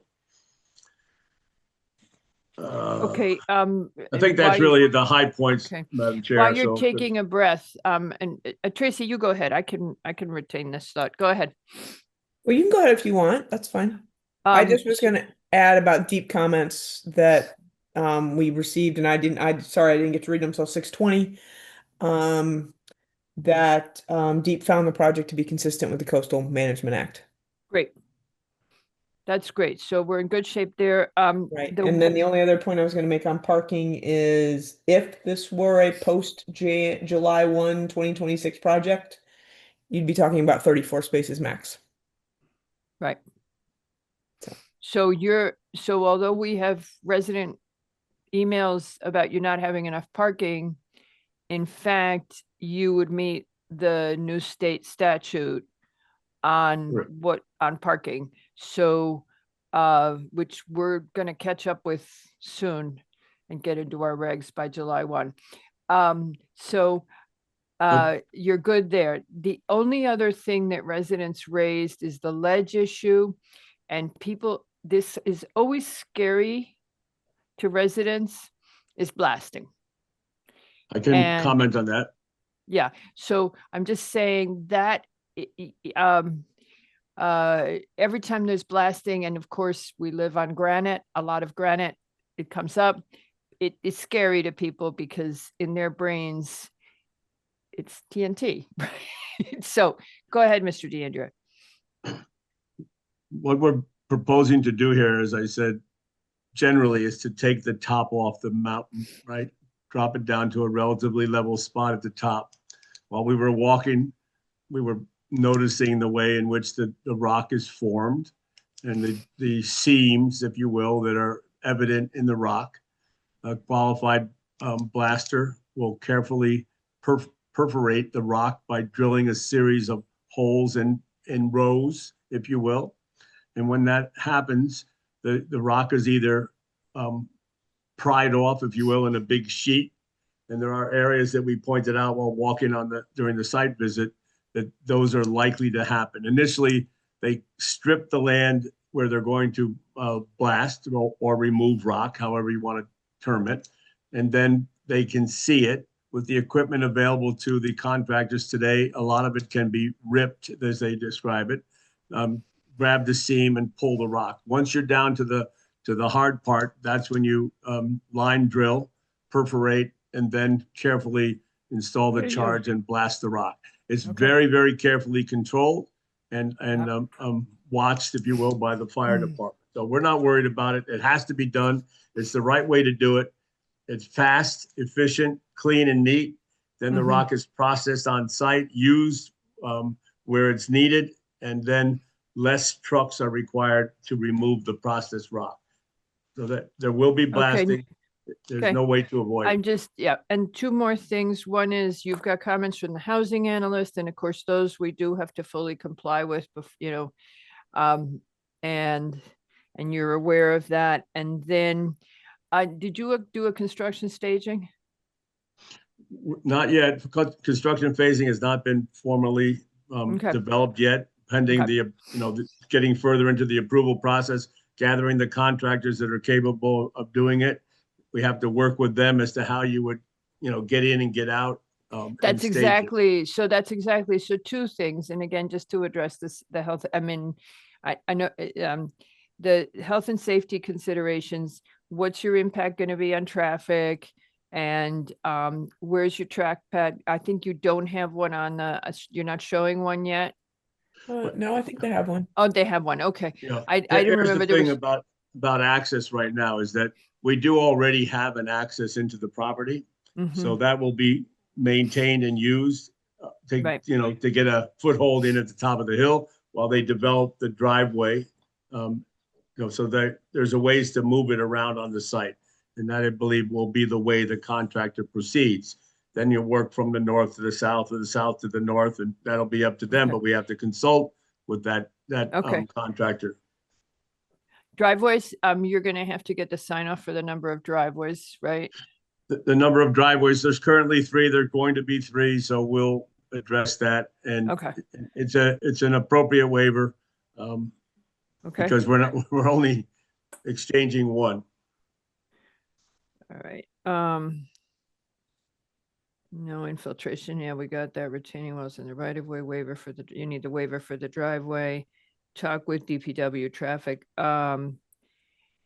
Okay. I and think that's while you- really the high points, Okay. Madam Chair. While you're So- taking a breath, and Tracy, you go ahead. I can retain this thought. Go ahead. Well, you can go ahead if you want. That's fine. I just was going to add about deep comments that we received, and I didn't get to read them until 6:20. That Deep found the project to be consistent with the Coastal Management Act. Great. That's great. So we're in good shape there. Right. And then the only other point I was going to make on parking is if this were a post July 1, 2026 project, you'd be talking about 34 spaces max. Right. So although we have resident emails about you not having enough parking, in fact, you would meet the new state statute on on parking. So, which we're going to catch up with soon and get into our regs by July 1. You're good there. The only other thing that residents raised is the ledge issue, and this is always scary to residents, is blasting. I can comment on that. Yeah. So I'm just saying that every time there's blasting, and of course we live on granite, a lot of granite, it comes up. It is scary to people because in their brains, it's TNT. So go ahead, Mr. DeAndrea. What we're proposing to do here, as I said, generally is to take the top off the mountain, right? Drop it down to a relatively level spot at the top. While we were walking, we were noticing the way in which the rock is formed and the seams, if you will, that are evident in the rock. A qualified blaster will carefully perforate the rock by drilling a series of holes in rows, if you will. And when that happens, the rock is either pried off, if you will, in a big sheet. And there are areas that we pointed out while walking during the site visit that those are likely to happen. Initially, they strip the land where they're going to blast or remove rock, however you want to term it. And then they can see it with the equipment available to the contractors today. A lot of it can be ripped, as they describe it. Grab the seam and pull the rock. Once you're down to the hard part, that's when you line drill, perforate, and then carefully install the charge and blast the rock. It's very, very carefully controlled and watched, if you will, by the fire department. So we're not worried about it. It has to be done. It's the right way to do it. It's fast, efficient, clean, and neat. Then the rock is processed on site, used where it's needed, and then less trucks are required to remove the processed rock. So that there will be blasting. There's no way to avoid it. And two more things. One is you've got comments from the housing analyst, and of course those we do have to fully comply with, and you're aware of that. And then did you do a construction staging? Not yet. Construction phasing has not been formally developed yet, pending getting further into the approval process, gathering the contractors that are capable of doing it. We have to work with them as to how you would, get in and get out. That's exactly. So two things. And again, just to address the health, I mean, I know the health and safety considerations. What's your impact going to be on traffic? And where's your trackpad? I think you don't have one on you're not showing one yet. No, I think they have one. Oh, they have one. Okay. Yeah. I didn't remember. The thing about access right now is that we do already have an access into the property. So that will be maintained and used to get a foothold in at the top of the hill while they develop the driveway. So that there's a ways to move it around on the site. And that, I believe, will be the way the contractor proceeds. Then you work from the north to the south, or the south to the north, and that'll be up to them. But we have to consult with that contractor. Driveways, you're going to have to get the sign off for the number of driveways, right? The number of driveways, there's currently 3. There's going to be 3, so we'll address that. And it's an appropriate waiver because we're only exchanging 1. All right. No infiltration. Yeah, we got that. Retaining walls in the right of way waiver you need the waiver for the driveway. Talk with DPW traffic. And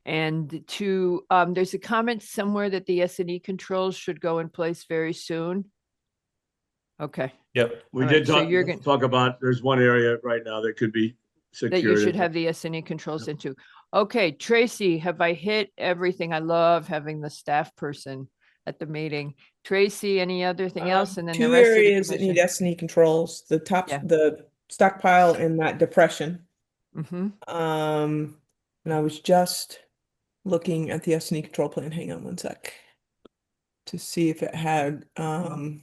there's a comment somewhere that the S&E controls should go in place very soon. Okay. Yep. We did talk about, there's one area right now that could be That you should security. have the S&E controls into. Okay, Tracy, have I hit everything? I love having the staff person at the meeting. Tracy, any other thing else? And then the Two rest of the areas that need commission. S&E controls, the top, Yeah. the stockpile and that depression. Mm-hmm. And I was just looking at the S&E control plan. Hang on one sec. To see if it had, oh,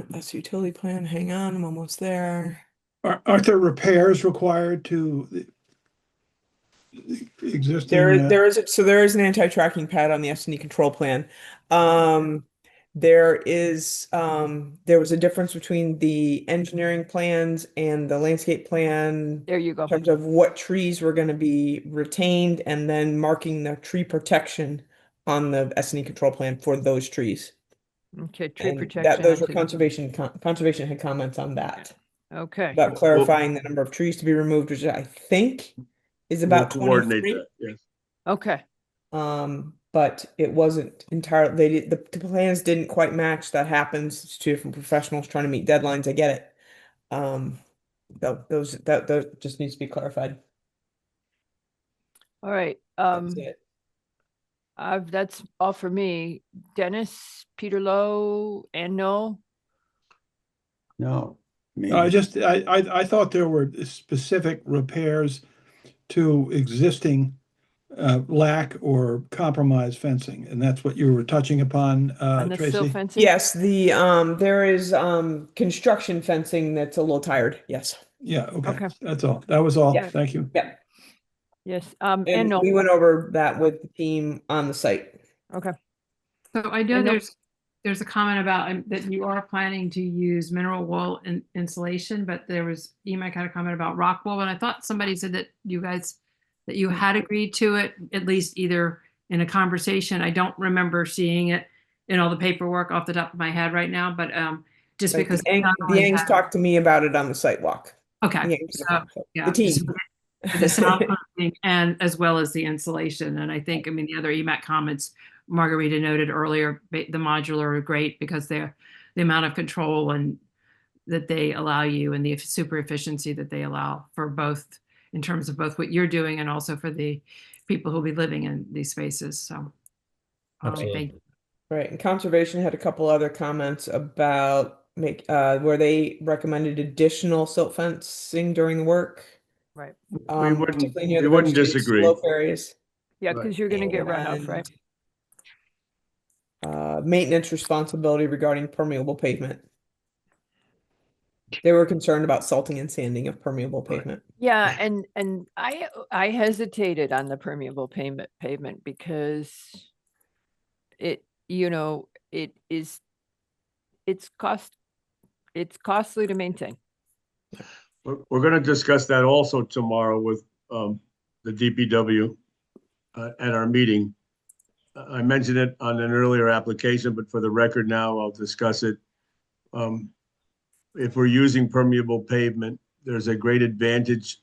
that's the utility plan. Hang on, I'm almost there. Aren't there repairs required to the existing? There is an anti-tracking pad on the S&E control plan. There was a difference between the engineering plans and the landscape plan. There you go. In terms of what trees were going to be retained and then marking the tree protection on the S&E control plan for those trees. Okay, tree And protection. those were onto the- conservation had comments on that. Okay. About clarifying the number of trees to be removed, which I think is about We'll coordinate 23. that, yes. Okay. But it wasn't entirely, the plans didn't quite match. That happens. It's two different professionals trying to meet deadlines. I get it. Those just needs to be clarified. All right. That's it. That's all for me. Dennis, Peter Lowe, and no. No. I thought there were specific repairs to existing lack or compromised fencing, and that's what you were touching upon, On the sill Tracy. fencing? Yes, there is construction fencing that's a little tired. Yes. Yeah, okay. Okay. That's all. That was all. Yeah. Thank you. Yeah. Yes. And And no. we went over that with the team on the site. Okay. So I know And no- there's a comment about that you are planning to use mineral wool insulation, but there was, you might kind of comment about rock wool, and I thought somebody said that you had agreed to it, at least either in a conversation. I don't remember seeing it in all the paperwork off the top of my head right now, but just Right, because the Yangs talked to me about it on the site walk. Okay, The Yangs so, yeah, the team. just the soundproofing and as well as the insulation. And I think, I mean, the other EMAC comments Margarita noted earlier, the modular are great because they're the amount of control and that they allow you and the super efficiency that they allow for both in terms of both what you're doing and also for the people who'll be living in these spaces. So thank you. Right, and conservation had a couple other comments about where they recommended additional silt fencing during the work. Right. Particularly near we the wouldn't vegetated disagree. slope areas. Yeah, because you're going to get runoff, right? Maintenance responsibility regarding permeable pavement. They were concerned about salting and sanding of permeable pavement. Yeah, and I hesitated on the permeable pavement because it's costly to maintain. We're going to discuss that also tomorrow with the DPW at our meeting. I mentioned it on an earlier application, but for the record now, I'll discuss it. If we're using permeable pavement, there's a great advantage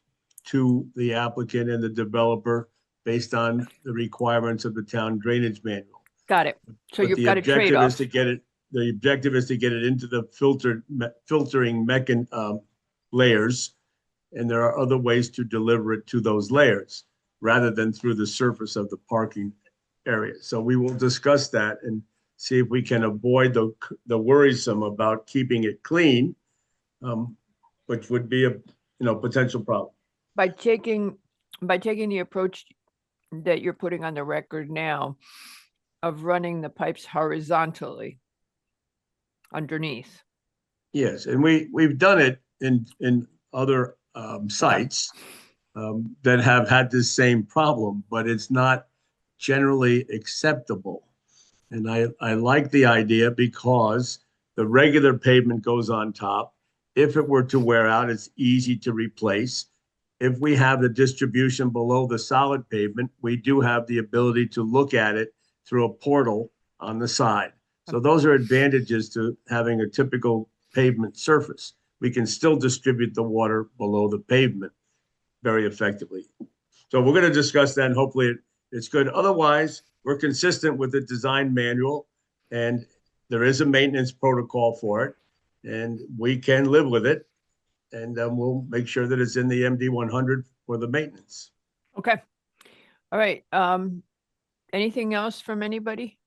to the applicant and the developer based on the requirements of the town drainage manual. Got it. So But you've the got a objective is trade-off. to get it. The objective is to get it into the filtering layers, and there are other ways to deliver it to those layers rather than through the surface of the parking area. So we will discuss that and see if we can avoid the worrisome about keeping it clean, which would be a potential problem. By taking the approach that you're putting on the record now of running the pipes horizontally underneath. Yes, and we've done it in other sites that have had this same problem, but it's not generally acceptable. And I like the idea because the regular pavement goes on top. If it were to wear out, it's easy to replace. If we have the distribution below the solid pavement, we do have the ability to look at it through a portal on the side. So those are advantages to having a typical pavement surface. We can still distribute the water below the pavement very effectively. So we're going to discuss that and hopefully it's good. Otherwise, we're consistent with the design manual and there is a maintenance protocol for it and we can live with it. and we'll make sure that it's in the MD 100 for the maintenance. Okay. All right. Anything else from anybody?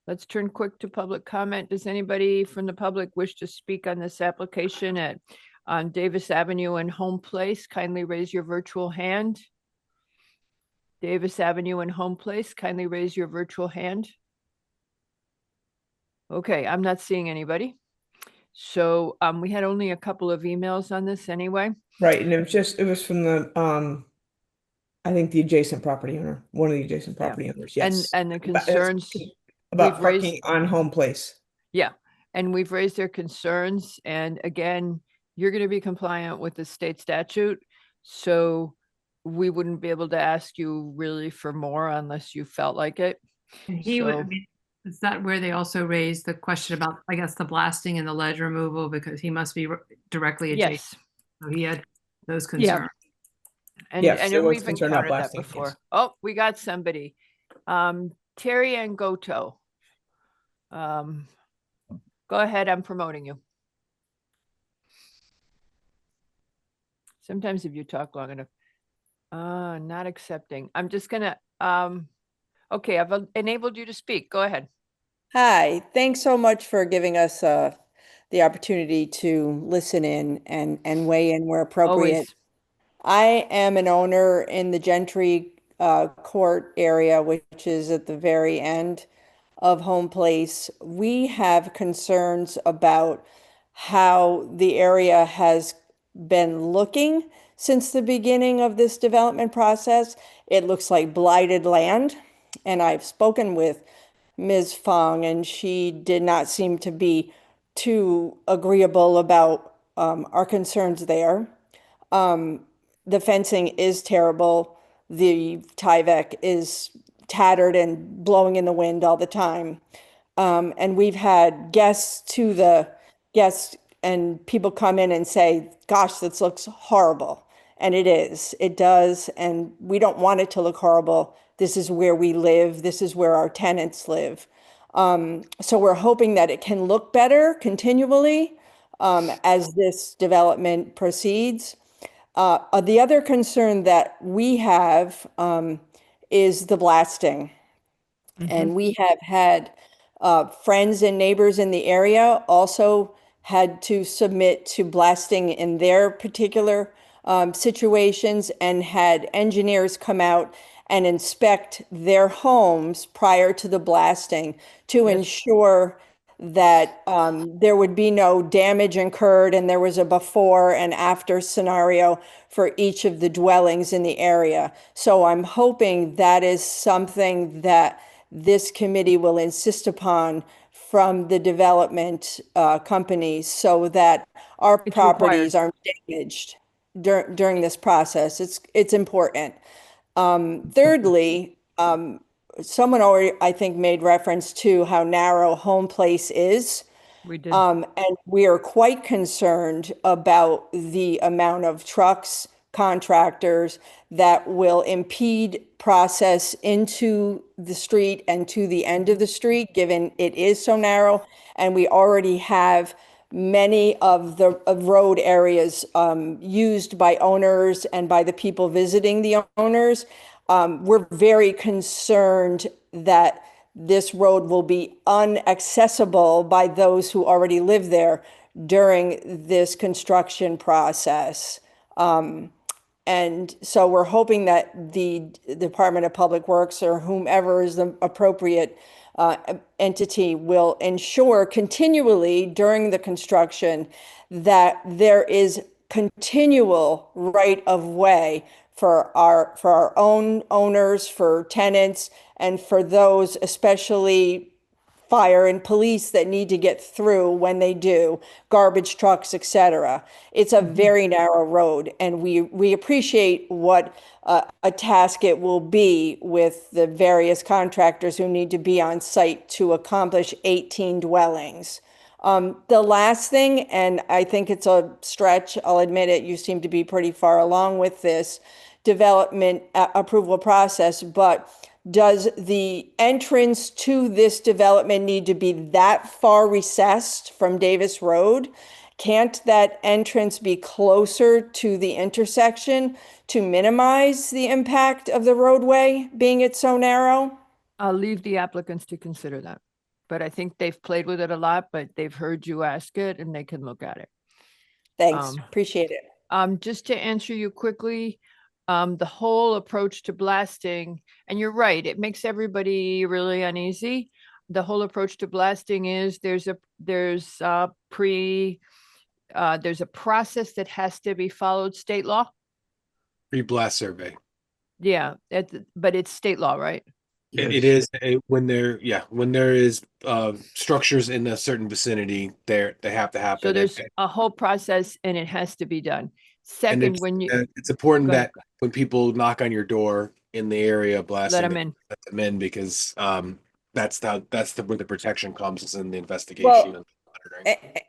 Let's turn quick to public comment. Does anybody from the public wish to speak on this application on Davis Avenue and Home Place? Kindly raise your virtual hand. Davis Avenue and Home Place, kindly raise your virtual hand. Okay, I'm not seeing anybody. So we had only a couple of emails on this anyway. Right, and it was from the I think the adjacent property owner, one of the adjacent property owners, yes. And the concerns about we've raised- parking on Home Place. Yeah, and we've raised their concerns. And again, you're going to be compliant with the state statute. So we wouldn't be able to ask you really for more unless you felt like it. He would, I mean, is that where they also raised the question about, I guess, the blasting and the ledge removal, because he must be directly adjacent. Yes. So he had those Yeah. concerns. And, Yes, and there was we've concern about encountered that blasting, before. yes. Oh, we got somebody. Terry and Goto. Go ahead, I'm promoting you. Sometimes if you talk long enough. Not accepting. I'm just gonna, okay, I've enabled you to speak. Go ahead. Hi, thanks so much for giving us the opportunity to listen in and weigh in where appropriate. Always. I am an owner in the Gentry Court area, which is at the very end of Home Place. We have concerns about how the area has been looking since the beginning of this development process. It looks like blighted land, and I've spoken with Ms. Fong, and she did not seem to be too agreeable about our concerns there. The fencing is terrible. The Tyvek is tattered and blowing in the wind all the time. And we've had guests and people come in and say, gosh, this looks horrible. And it is, it does. And we don't want it to look horrible. This is where we live. This is where our tenants live. So we're hoping that it can look better continually as this development proceeds. The other concern that we have is the blasting. And we have had friends and neighbors in the area also had to submit to blasting in their particular situations, and had engineers come out and inspect their homes prior to the blasting to ensure that there would be no damage incurred, and there was a before and after scenario for each of the dwellings in the area. So I'm hoping that is something that this committee will insist upon from the development companies, so that our properties aren't damaged during this process. It's important. Thirdly, someone already, I think, made reference to how narrow Home Place is. We did. And we are quite concerned about the amount of trucks, contractors that will impede process into the street and to the end of the street, given it is so narrow. And we already have many of the road areas used by owners and by the people visiting the owners. We're very concerned that this road will be inaccessible by those who already live there during this construction process. And so we're hoping that the Department of Public Works, or whomever is the appropriate entity, will ensure continually during the construction that there is continual right of way for our own owners, for tenants, and for those, especially fire and police, that need to get through when they do, garbage trucks, etc. It's a very narrow road, and we appreciate what a task it will be with the various contractors who need to be on site to accomplish 18 dwellings. The last thing, and I think it's a stretch, I'll admit it, you seem to be pretty far along with this development approval process, but does the entrance to this development need to be that far recessed from Davis Road? can't that entrance be closer to the intersection to minimize the impact of the roadway being it so narrow? I'll leave the applicants to consider that. But I think they've played with it a lot, but they've heard you ask it and they can look at it. Thanks, appreciate it. Just to answer you quickly, the whole approach to blasting, and you're right, it makes everybody really uneasy. The whole approach to blasting is there's a process that has to be followed, state law. Pre-blast survey. Yeah, but it's state law, right? It is when there is structures in a certain vicinity, they have to happen. So there's a whole process and it has to be done. And Second, when you it's important go ahead. that when people knock on your door in the area blasting, them in. let them in, because that's where the protection comes, is in the investigation. Well,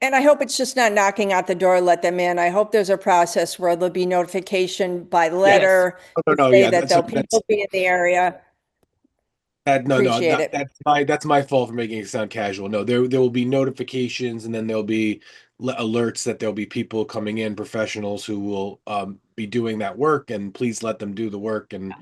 and I hope it's just not knocking at the door, let them in. I hope there's a process where there'll be notification by letter. Oh, no, say yeah, that there'll people be in the area. Appreciate it. That's my fault for making it sound casual. No, there will be notifications, and then there'll be alerts that there'll be people coming in, professionals who will be doing that work, and please let them do the work. And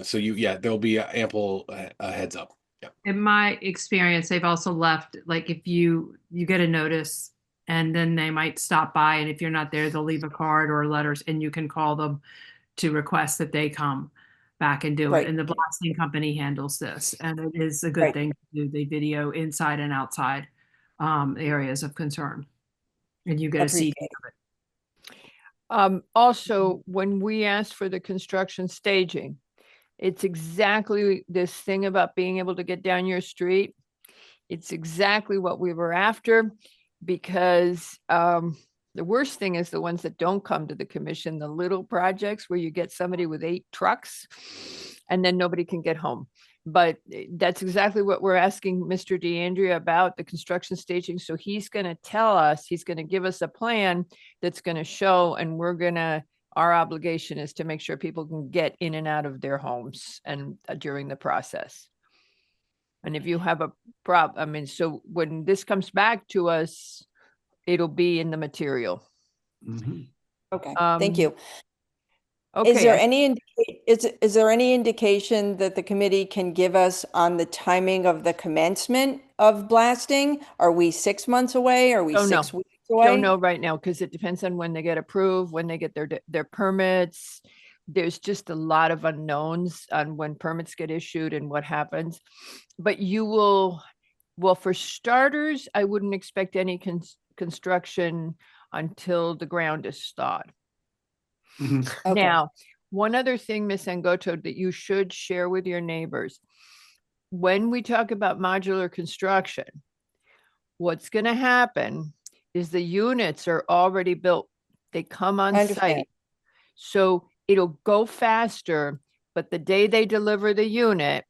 so there'll be ample heads up. Yeah. In my experience, they've also left, like if you get a notice and then they might stop by, and if you're not there, they'll leave a card or letters, and you can call them to request that they come back and do Right. it. And the blasting company handles this, and it is a good Right. thing to do the video inside and outside areas of concern. And you get a CD Appreciate of it. Also, when we asked for the construction staging, it's exactly this thing about being able to get down your street. It's exactly what we were after, because the worst thing is the ones that don't come to the commission, the little projects where you get somebody with 8 trucks and then nobody can get home. But that's exactly what we're asking Mr. DeAndrea about, the construction staging. So he's going to tell us, he's going to give us a plan that's going to show, and our obligation is to make sure people can get in and out of their homes and during the process. And if you have a problem, so when this comes back to us, it'll be in the material. Okay, thank you. Okay. Is there any indication that the committee can give us on the timing of the commencement of blasting? Are we 6 months away? Are we Don't know. 6 weeks away? Don't know right now, because it depends on when they get approved, when they get their permits. There's just a lot of unknowns on when permits get issued and what happens. But for starters, I wouldn't expect any construction until the ground is thawed. Okay. Now, one other thing, Ms. Angoto, that you should share with your neighbors. When we talk about modular construction, what's going to happen is the units are already built. They come on site. So it'll go faster, but the day they deliver the unit,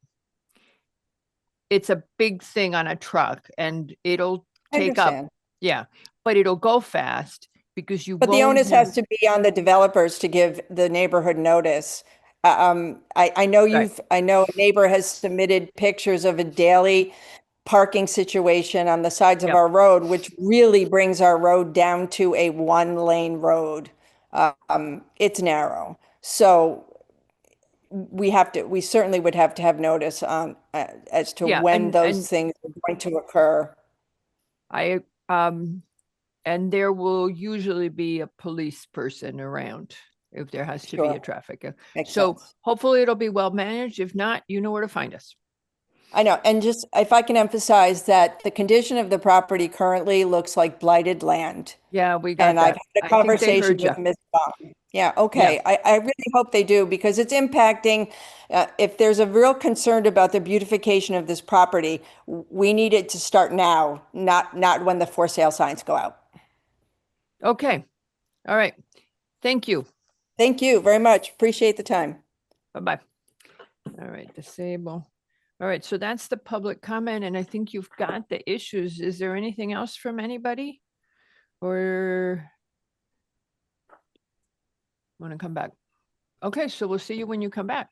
it's a big thing on a truck, and it'll take up. Yeah, but it'll go fast because But the onus has to be on the developers to give the neighborhood notice. I know I know a neighbor has submitted pictures of a daily parking situation on the sides of our road, which really brings our road down to a 1-lane road. It's narrow. So we certainly would have to have notice on as to when those things are going to occur. And there will usually be a police person around if there has to be a traffic. So hopefully it'll be well managed. If not, you know where to find us. I know. And just if I can emphasize that the condition of the property currently looks like blighted land. Yeah, we got and that. I've had a conversation with ya. Ms. Baum. Yeah, okay. Yeah. I really hope they do, because it's impacting. If there's a real concern about the beautification of this property, we need it to start now, not when the for sale signs go out. Okay. All right. Thank you. Thank you very much. Appreciate the time. Bye-bye. All right, disable. All right, so that's the public comment, and I think you've got the issues. Is there anything else from anybody? Or want to come back? Okay, so we'll see you when you come back.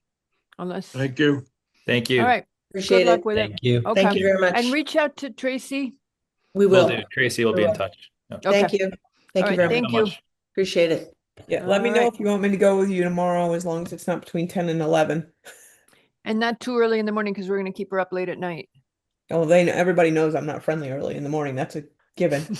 Unless. Thank you. Thank you. All right. Appreciate Good luck it. with Thank it. you. Okay. Thank you very much. And reach out to Tracy. We Will will. do. Tracy will be in touch. Yep. Thank Okay. you. Thank All you right, very thank much. you. Appreciate it. Yeah, let me All know right. if you want me to go with you tomorrow, as long as it's not between 10 and 11. And not too early in the morning because we're going to keep her up late at night. Oh, everybody knows I'm not friendly early in the morning. That's a given.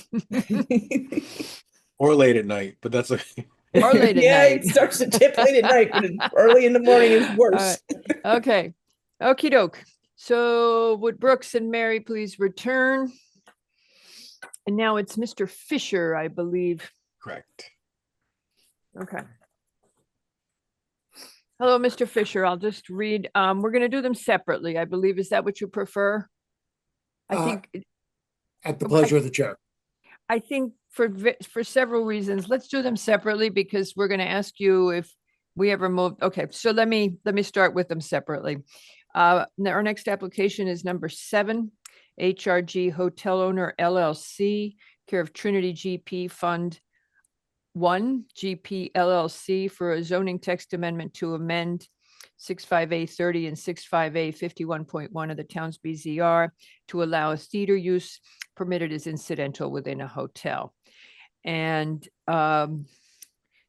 Or late at night, but that's okay. Or late at Yeah, night. it starts to tip late at night, but early in the morning is All worse. right. Okay. Okie doke. So would Brooks and Mary please return? And now it's Mr. Fisher, I believe. Correct. Okay. Hello, Mr. Fisher. I'll just read. We're going to do them separately, I believe. Is that what you prefer? I think At the pleasure of the chair. I think for several reasons, let's do them separately because we're going to ask you if we ever moved. Okay, so let me start with them separately. Our next application is number 7, HRG Hotel Owner LLC, care of Trinity GP Fund 1 GP LLC for a zoning text amendment to amend 65A 30 and 65A 51.1 of the town's BZR to allow a theater use permitted as incidental within a hotel. And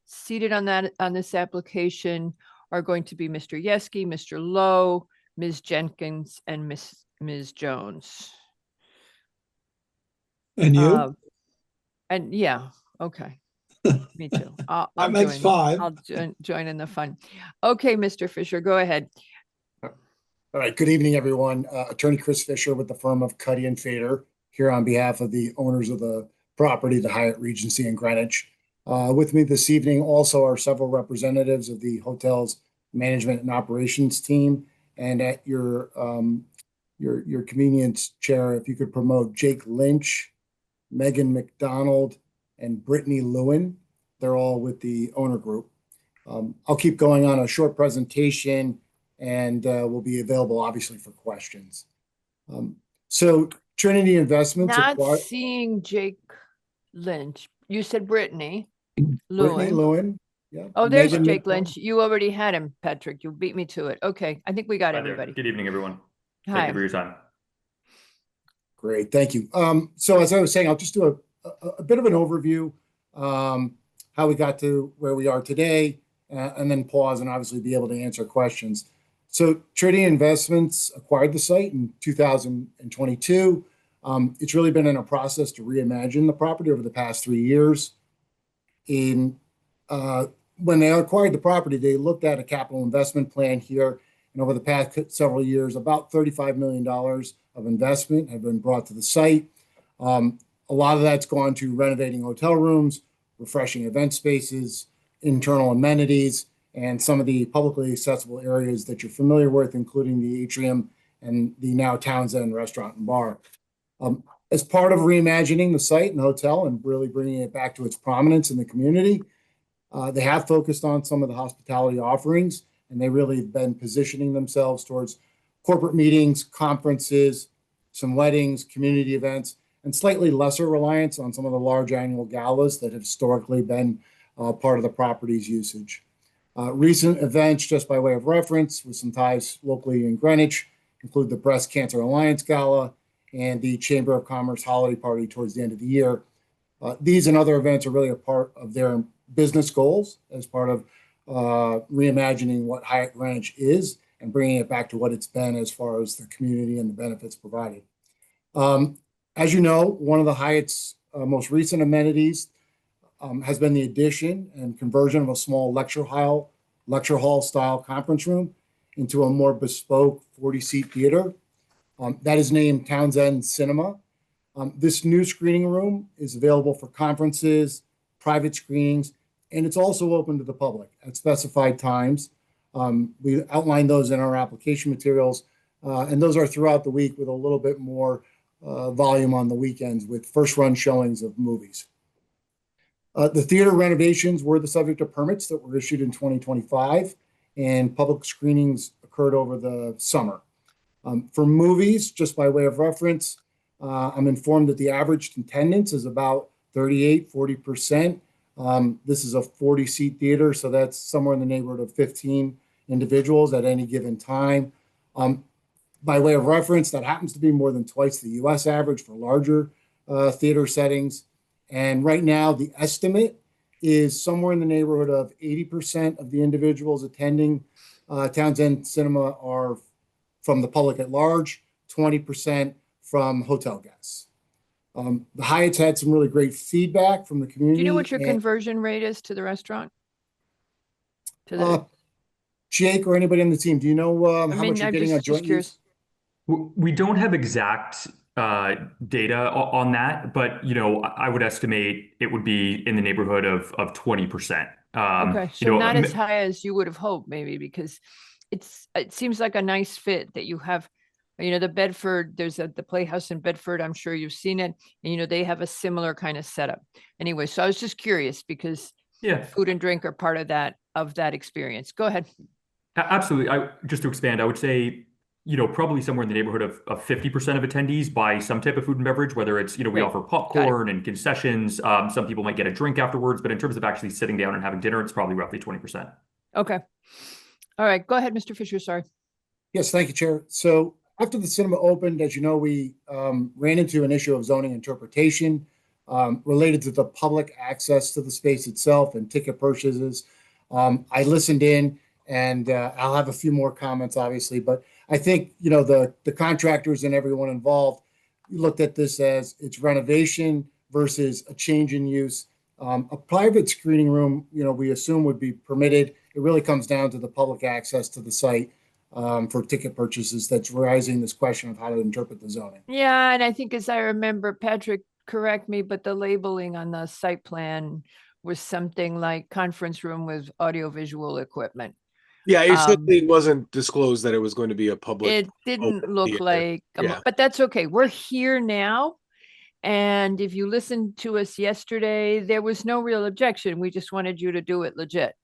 seated on this application are going to be Mr. Yeski, Mr. Lowe, Ms. Jenkins, and Ms. Jones. And you? And yeah, okay. Me too. I'll makes join. 5. I'll join in the fun. Okay, Mr. Fisher, go ahead. All right. Good evening, everyone. Attorney Chris Fisher with the firm of Cuddy and Fader here on behalf of the owners of the property, the Hyatt Regency in Greenwich. With me this evening also are several representatives of the hotel's management and operations team. And at your convenience, Chair, if you could promote Jake Lynch, Megan McDonald, and Brittany Lewin. They're all with the owner group. I'll keep going on a short presentation and will be available obviously for questions. So Trinity Investments. Not seeing Jake Lynch. You said Brittany Brittany Lewin. Lewin. Yeah. Oh, there's Megan Jake McDonald. Lynch. You already had him, Patrick. You beat me to it. Okay. I think we got Hi there. everybody. Good evening, everyone. Hi. Thank you for your time. Great, thank you. So as I was saying, I'll just do a bit of an overview, how we got to where we are today, and then pause and obviously be able to answer questions. So Trinity Investments acquired the site in 2022. It's really been in a process to reimagine the property over the past 3 years. When they acquired the property, they looked at a capital investment plan here, and over the past several years, about $35 million of investment have been brought to the site. A lot of that's gone to renovating hotel rooms, refreshing event spaces, internal amenities, and some of the publicly accessible areas that you're familiar with, including the atrium and the now Townsend Restaurant and Bar. As part of reimagining the site and hotel and really bringing it back to its prominence in the community, they have focused on some of the hospitality offerings, and they really have been positioning themselves towards corporate meetings, conferences, some weddings, community events, and slightly lesser reliance on some of the large annual galas that have historically been part of the property's usage. Recent events, just by way of reference, with some ties locally in Greenwich, include the Breast Cancer Alliance Gala and the Chamber of Commerce holiday party towards the end of the year. These and other events are really a part of their business goals as part of reimagining what Hyatt Greenwich is and bringing it back to what it's been as far as the community and the benefits provided. As you know, one of the Hyatt's most recent amenities has been the addition and conversion of a small lecture hall style conference room into a more bespoke 40-seat theater. That is named Townsend Cinema. This new screening room is available for conferences, private screenings, and it's also open to the public at specified times. We outlined those in our application materials, and those are throughout the week with a little bit more volume on the weekends with first run showings of movies. The theater renovations were the subject of permits that were issued in 2025, and public screenings occurred over the summer. For movies, just by way of reference, I'm informed that the average attendance is about 40%. This is a 40-seat theater, so that's somewhere in the neighborhood of 15 individuals at any given time. By way of reference, that happens to be more than twice the US average for larger theater settings. And right now, the estimate is somewhere in the neighborhood of 80% of the individuals attending Townsend Cinema are from the public at large, 20% from hotel guests. The Hyatt's had some really great feedback from the community. Do you know what your and, conversion rate is to the restaurant? To the, Jake or anybody on the team, do you know how much you're I'm getting on just joint curious. use? We don't have exact data on that, but I would estimate it would be in the neighborhood of 20%. Okay, so not as high as you would have hoped, maybe, because it seems like a nice fit that you have. The Bedford, there's the Playhouse in Bedford. I'm sure you've seen it, and they have a similar kind of setup. Anyway, so I was just curious because food and drink are part of that experience. Go ahead. Absolutely. Just to expand, I would say, probably somewhere in the neighborhood of 50% of attendees buy some type of food and beverage, whether it's, we Great. offer popcorn and concessions. Some people might get a drink afterwards, but in terms of actually sitting down and having dinner, it's probably roughly 20%. Okay. All right. Go ahead, Mr. Fisher. Sorry. Yes, thank you, Chair. So after the cinema opened, as you know, we ran into an issue of zoning interpretation related to the public access to the space itself and ticket purchases. I listened in, and I'll have a few more comments, obviously, but I think, the contractors and everyone involved looked at this as it's renovation versus a change in use. A private screening room, we assume would be permitted. It really comes down to the public access to the site for ticket purchases that's raising this question of how to interpret the zoning. Yeah, and I think, as I remember, Patrick, correct me, but the labeling on the site plan was something like conference room with audiovisual equipment. Yeah, it certainly wasn't disclosed that it was going to be a public. It didn't open look theater. like, Yeah. but that's okay. We're here now. And if you listened to us yesterday, there was no real objection. We just wanted you to do it legit.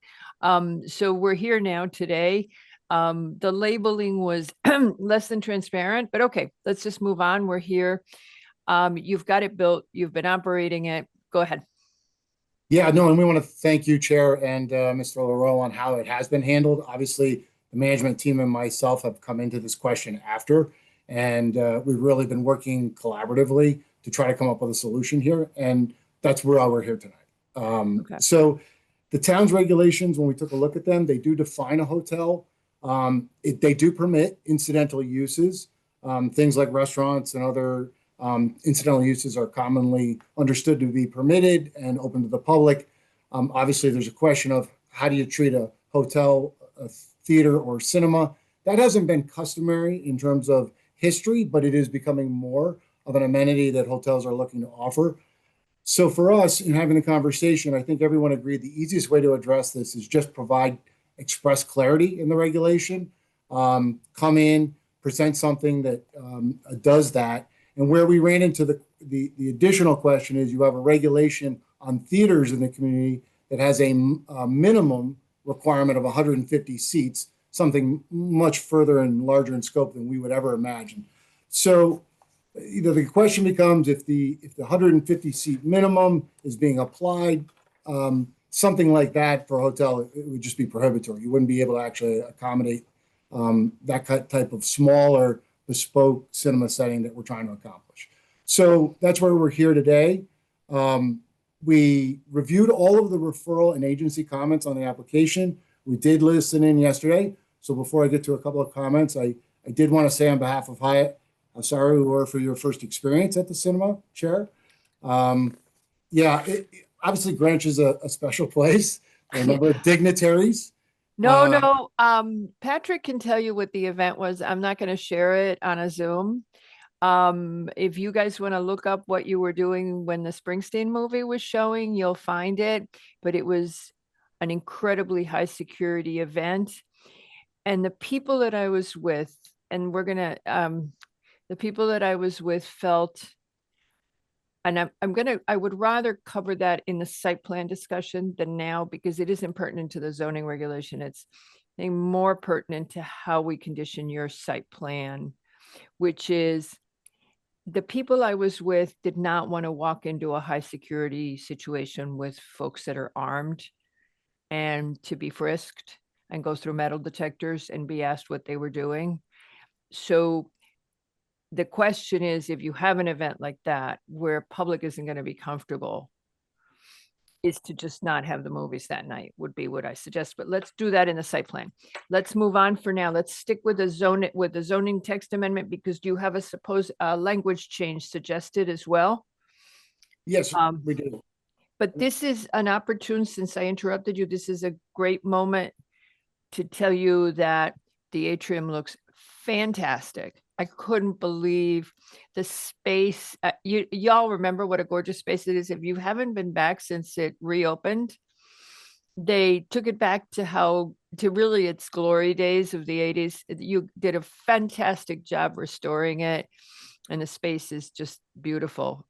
So we're here now today. The labeling was less than transparent, but okay, let's just move on. We're here. You've got it built. You've been operating it. Go ahead. Yeah, no, and we want to thank you, Chair, and Mr. Leroux on how it has been handled. Obviously, the management team and myself have come into this question after, and we've really been working collaboratively to try to come up with a solution here, and that's why we're here tonight. Okay. So the town's regulations, when we took a look at them, they do define a hotel. They do permit incidental uses, things like restaurants and other incidental uses are commonly understood to be permitted and open to the public. Obviously, there's a question of how do you treat a hotel, a theater, or cinema. That hasn't been customary in terms of history, but it is becoming more of an amenity that hotels are looking to offer. So for us, in having the conversation, I think everyone agreed the easiest way to address this is just provide express clarity in the regulation, come in, present something that does that. And where we ran into the additional question is you have a regulation on theaters in the community that has a minimum requirement of 150 seats, something much further and larger in scope than we would ever imagine. So the question becomes if the 150 seat minimum is being applied, something like that for a hotel, it would just be prohibitory. You wouldn't be able to actually accommodate that type of smaller bespoke cinema setting that we're trying to accomplish. So that's why we're here today. We reviewed all of the referral and agency comments on the application. We did listen in yesterday. So before I get to a couple of comments, I did want to say on behalf of Hyatt, I'm sorry we were for your first experience at the cinema, Chair. Obviously Greenwich is a special place. There are a number of dignitaries. No. Patrick can tell you what the event was. I'm not going to share it on a Zoom. If you guys want to look up what you were doing when the Springsteen movie was showing, you'll find it. But it was an incredibly high security event. And the people that I was with, and the people that I was with felt, and I would rather cover that in the site plan discussion than now, because it isn't pertinent to the zoning regulation. It's more pertinent to how we condition your site plan, which is the people I was with did not want to walk into a high security situation with folks that are armed and to be frisked and go through metal detectors and be asked what they were doing. So the question is, if you have an event like that where public isn't going to be comfortable, is to just not have the movies that night would be what I suggest, but let's do that in the site plan. Let's move on for now. Let's stick with the zoning text amendment, because do you have a supposed language change suggested as well? Yes, we do. But this is an opportune, since I interrupted you, this is a great moment to tell you that the atrium looks fantastic. I couldn't believe the space. Y'all remember what a gorgeous space it is. If you haven't been back since it reopened, they took it back to really its glory days of the 80s. You did a fantastic job restoring it, and the space is just beautiful.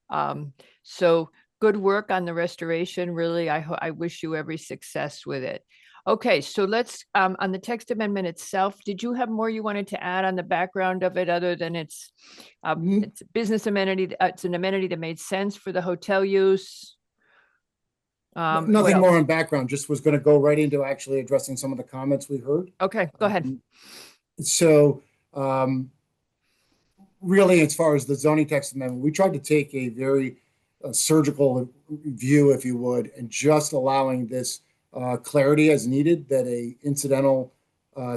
So good work on the restoration. Really, I wish you every success with it. Okay, so let's, on the text amendment itself, did you have more you wanted to add on the background of it, other than it's a business amenity, it's an amenity that made sense for the hotel use? Nothing more on background, just was going to go right into actually addressing some of the comments we heard. Okay, go ahead. So really, as far as the zoning text amendment, we tried to take a very surgical view, if you would, and just allowing this clarity as needed, that a incidental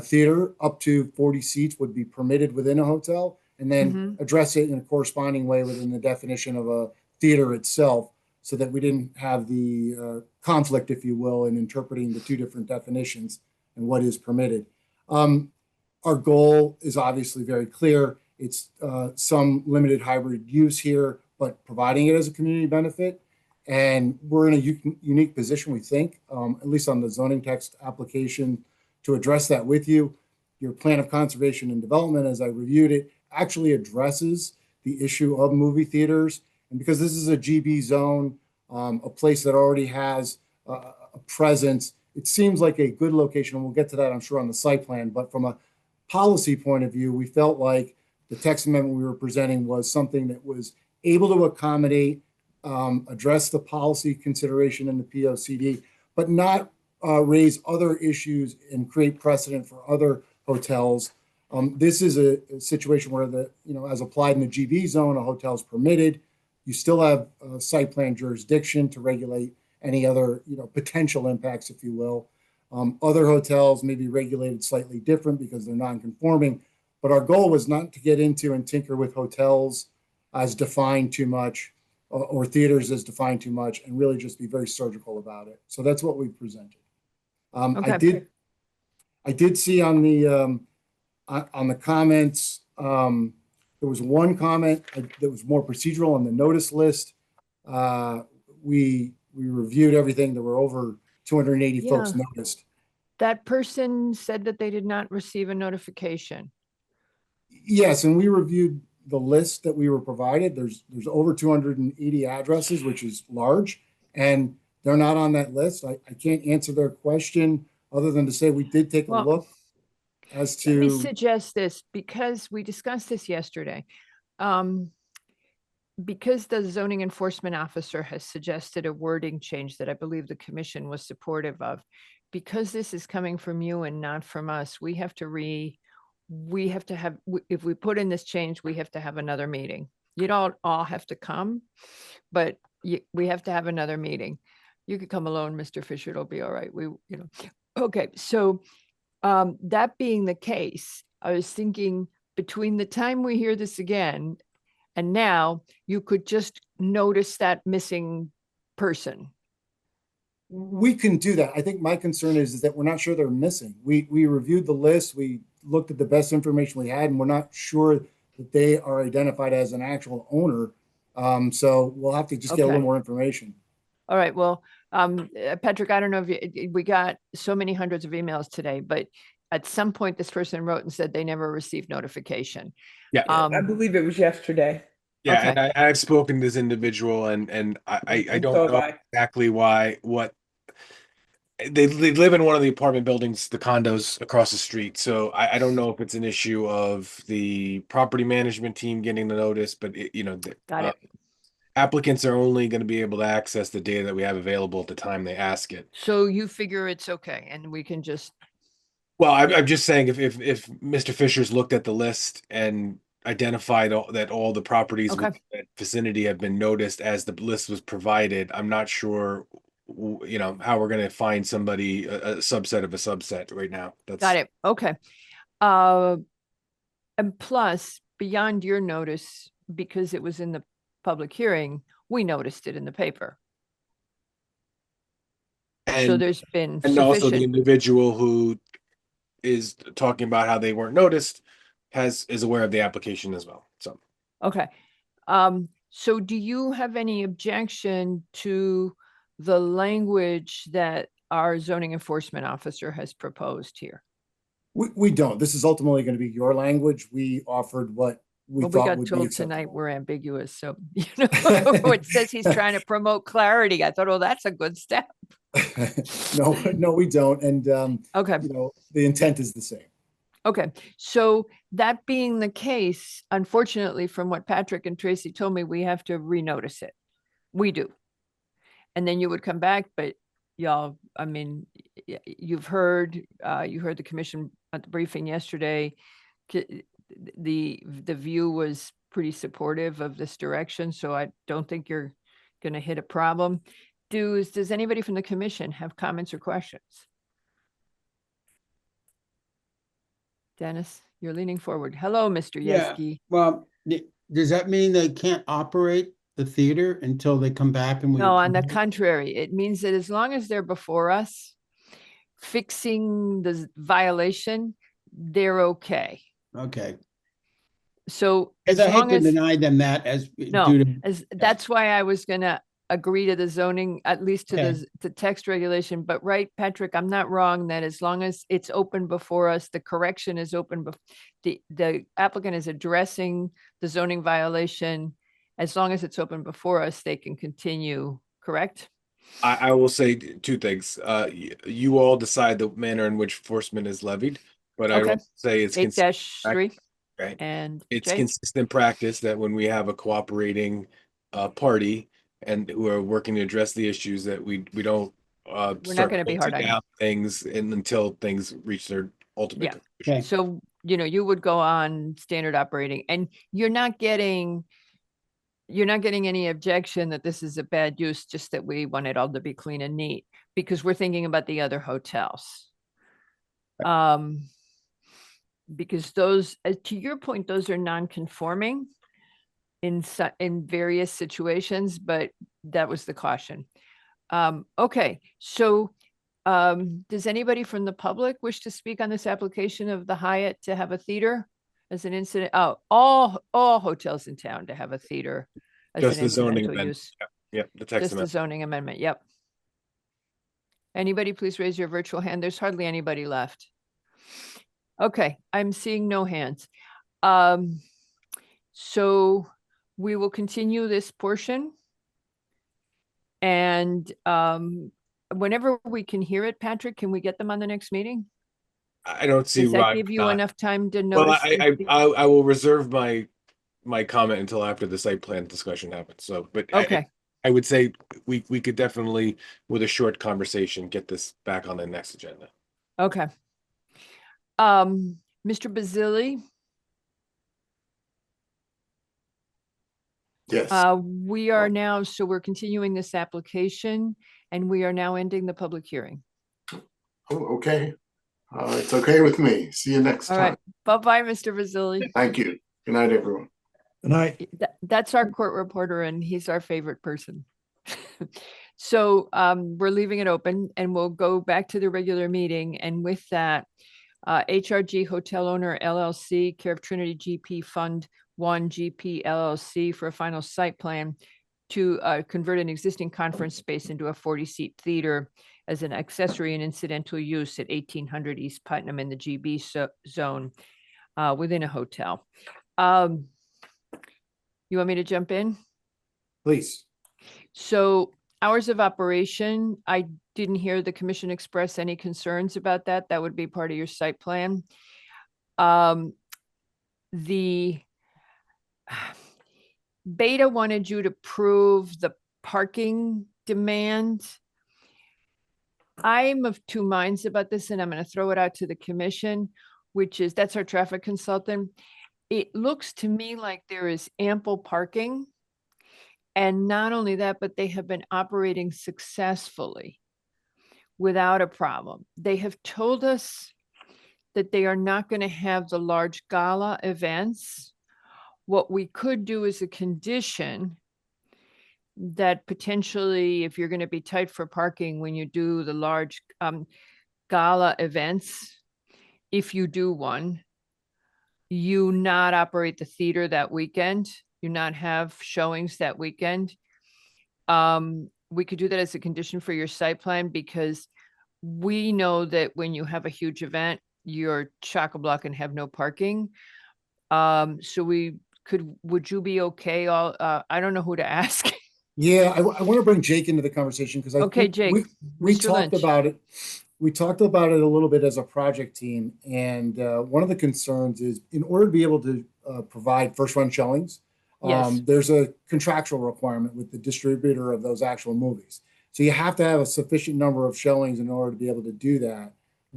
theater up to 40 seats would be permitted within a hotel, and then address it in a corresponding way within the definition of a theater itself, so that we didn't have the conflict, if you will, in interpreting the two different definitions and what is permitted. Our goal is obviously very clear. It's some limited hybrid use here, but providing it as a community benefit. And we're in a unique position, we think, at least on the zoning text application, to address that with you. Your plan of conservation and development, as I reviewed it, actually addresses the issue of movie theaters. And because this is a GB zone, a place that already has a presence, it seems like a good location. And we'll get to that, I'm sure, on the site plan. But from a policy point of view, we felt like the text amendment we were presenting was something that was able to accommodate, address the policy consideration in the POCD, but not raise other issues and create precedent for other hotels. This is a situation where as applied in the GB zone, a hotel is permitted. You still have site plan jurisdiction to regulate any other, potential impacts, if you will. Other hotels may be regulated slightly different because they're non-conforming, but our goal was not to get into and tinker with hotels as defined too much, or theaters as defined too much, and really just be very surgical about it. So that's what we presented. Okay. I did see on the comments, there was one comment that was more procedural on the notice list. We reviewed everything. There were over 280 folks noticed. That person said that they did not receive a notification. Yes, and we reviewed the list that we were provided. There's over 280 addresses, which is large, and they're not on that list. I can't answer their question other than to say we did take a look as to. Let me suggest this, because we discussed this yesterday. Because the zoning enforcement officer has suggested a wording change that I believe the commission was supportive of, because this is coming from you and not from us, we have to have, if we put in this change, we have to have another meeting. You don't all have to come, but we have to have another meeting. You could come alone, Mr. Fisher, it'll be all right. Okay. So that being the case, I was thinking between the time we hear this again and now, you could just notice that missing person. We can do that. I think my concern is that we're not sure they're missing. We reviewed the list. We looked at the best information we had, and we're not sure that they are identified as an actual owner. So we'll have to just get a little more information. All right. Well, Patrick, I don't know if we got so many hundreds of emails today, but at some point this person wrote and said they never received notification. Yeah. I believe it was yesterday. Yeah, Okay. and I've spoken to this individual, and I don't know exactly what they live in one of the apartment buildings, the condos across the street. So I don't know if it's an issue of the property management team getting the notice, but Got it. Applicants are only going to be able to access the data that we have available at the time they ask it. So you figure it's okay, and we can just. Well, I'm just saying if Mr. Fisher's looked at the list and identified that all the properties within that vicinity have been noticed as the list was provided, I'm not sure how we're going to find somebody, a subset of a subset right now. Got it. Okay. And plus, beyond your notice, because it was in the public hearing, we noticed it in the paper. So And, there's been and also the sufficient. individual who is talking about how they weren't noticed is aware of the application as well. So, Okay. So do you have any objection to the language that our zoning enforcement officer has proposed here? We don't. This is ultimately going to be your language. We offered what we Well, we thought got would be told acceptable. tonight we're ambiguous, so, it says he's trying to promote clarity. I thought, oh, that's a good step. No, we don't. And, Okay. The intent is the same. Okay, so that being the case, unfortunately, from what Patrick and Tracy told me, we have to renotice it. We do. And then you would come back, but y'all, I mean, you heard the commission at the briefing yesterday. The view was pretty supportive of this direction, so I don't think you're going to hit a problem. Does anybody from the commission have comments or questions? Dennis, you're leaning forward. Hello, Mr. Yeah. Yeski. Well, does that mean they can't operate the theater until they come back and we? No, on the contrary, it means that as long as they're before us, fixing the violation, they're okay. Okay. So As I hate to deny them that that's why I was gonna agree to the zoning, at least to the text regulation. But right, Patrick, I'm not wrong that as long as it's open before us, the correction is open. The applicant is addressing the zoning violation. As long as it's open before us, they can continue, correct? I will say two things. You all decide the manner in which enforcement is levied, but I will say it's 8-3. Right. And it's Jay? consistent practice that when we have a cooperating party and who are working to address the issues, that we don't We're not start going to be hard on closing you. out things until things reach their ultimate Yeah. conclusion. So, you would go on standard operating, and you're not getting any objection that this is a bad use, just that we want it all to be clean and neat, because we're thinking about the other hotels. Because those, to your point, those are non-conforming in various situations, but that was the caution. Okay, so does anybody from the public wish to speak on this application of the Hyatt to have a theater as an incident? Oh, all hotels in town to have a theater as Just an the zoning incidental amendment. use. Yep, the text Just the amendment. zoning amendment, yep. Anybody please raise your virtual hand. There's hardly anybody left. Okay, I'm seeing no hands. So we will continue this portion. And whenever we can hear it, Patrick, can we get them on the next meeting? I don't see Does that why give you not. enough time to Well, notice? I will reserve my comment until after the site plan discussion happens. So, but Okay. I would say we could definitely, with a short conversation, get this back on the next agenda. Okay. Mr. Basili? Yes. We are now, so we're continuing this application, and we are now ending the public hearing. Oh, okay. It's okay with me. See you next All time. right. Bye-bye, Mr. Basili. Thank you. Good night, everyone. Good night. That's our court reporter, and he's our favorite person. So we're leaving it open, and we'll go back to the regular meeting. And with that, HRG Hotel Owner LLC, care of Trinity GP Fund 1 GP LLC for a final site plan to convert an existing conference space into a 40-seat theater as an accessory and incidental use at 1800 East Putnam in the GB zone within a hotel. You want me to jump in? Please. So hours of operation, I didn't hear the commission express any concerns about that. That would be part of your site plan. The Beta wanted you to prove the parking demand. I'm of two minds about this, and I'm going to throw it out to the commission, which is, that's our traffic consultant. It looks to me like there is ample parking, And not only that, but they have been operating successfully without a problem. They have told us that they are not going to have the large gala events. What we could do is a condition that potentially, if you're going to be tight for parking when you do the large gala events, if you do one, you not operate the theater that weekend, you not have showings that weekend. We could do that as a condition for your site plan, because we know that when you have a huge event, you're chock-a-block and have no parking. So would you be okay? I don't know who to ask. Yeah, I want to bring Jake into the conversation because I Okay, think Jake, we Mr. talked Lynch. about it. We talked about it a little bit as a project team, and one of the concerns is in order to be able to provide first run showings, Yes. there's a contractual requirement with the distributor of those actual movies. So you have to have a sufficient number of showings in order to be able to do that.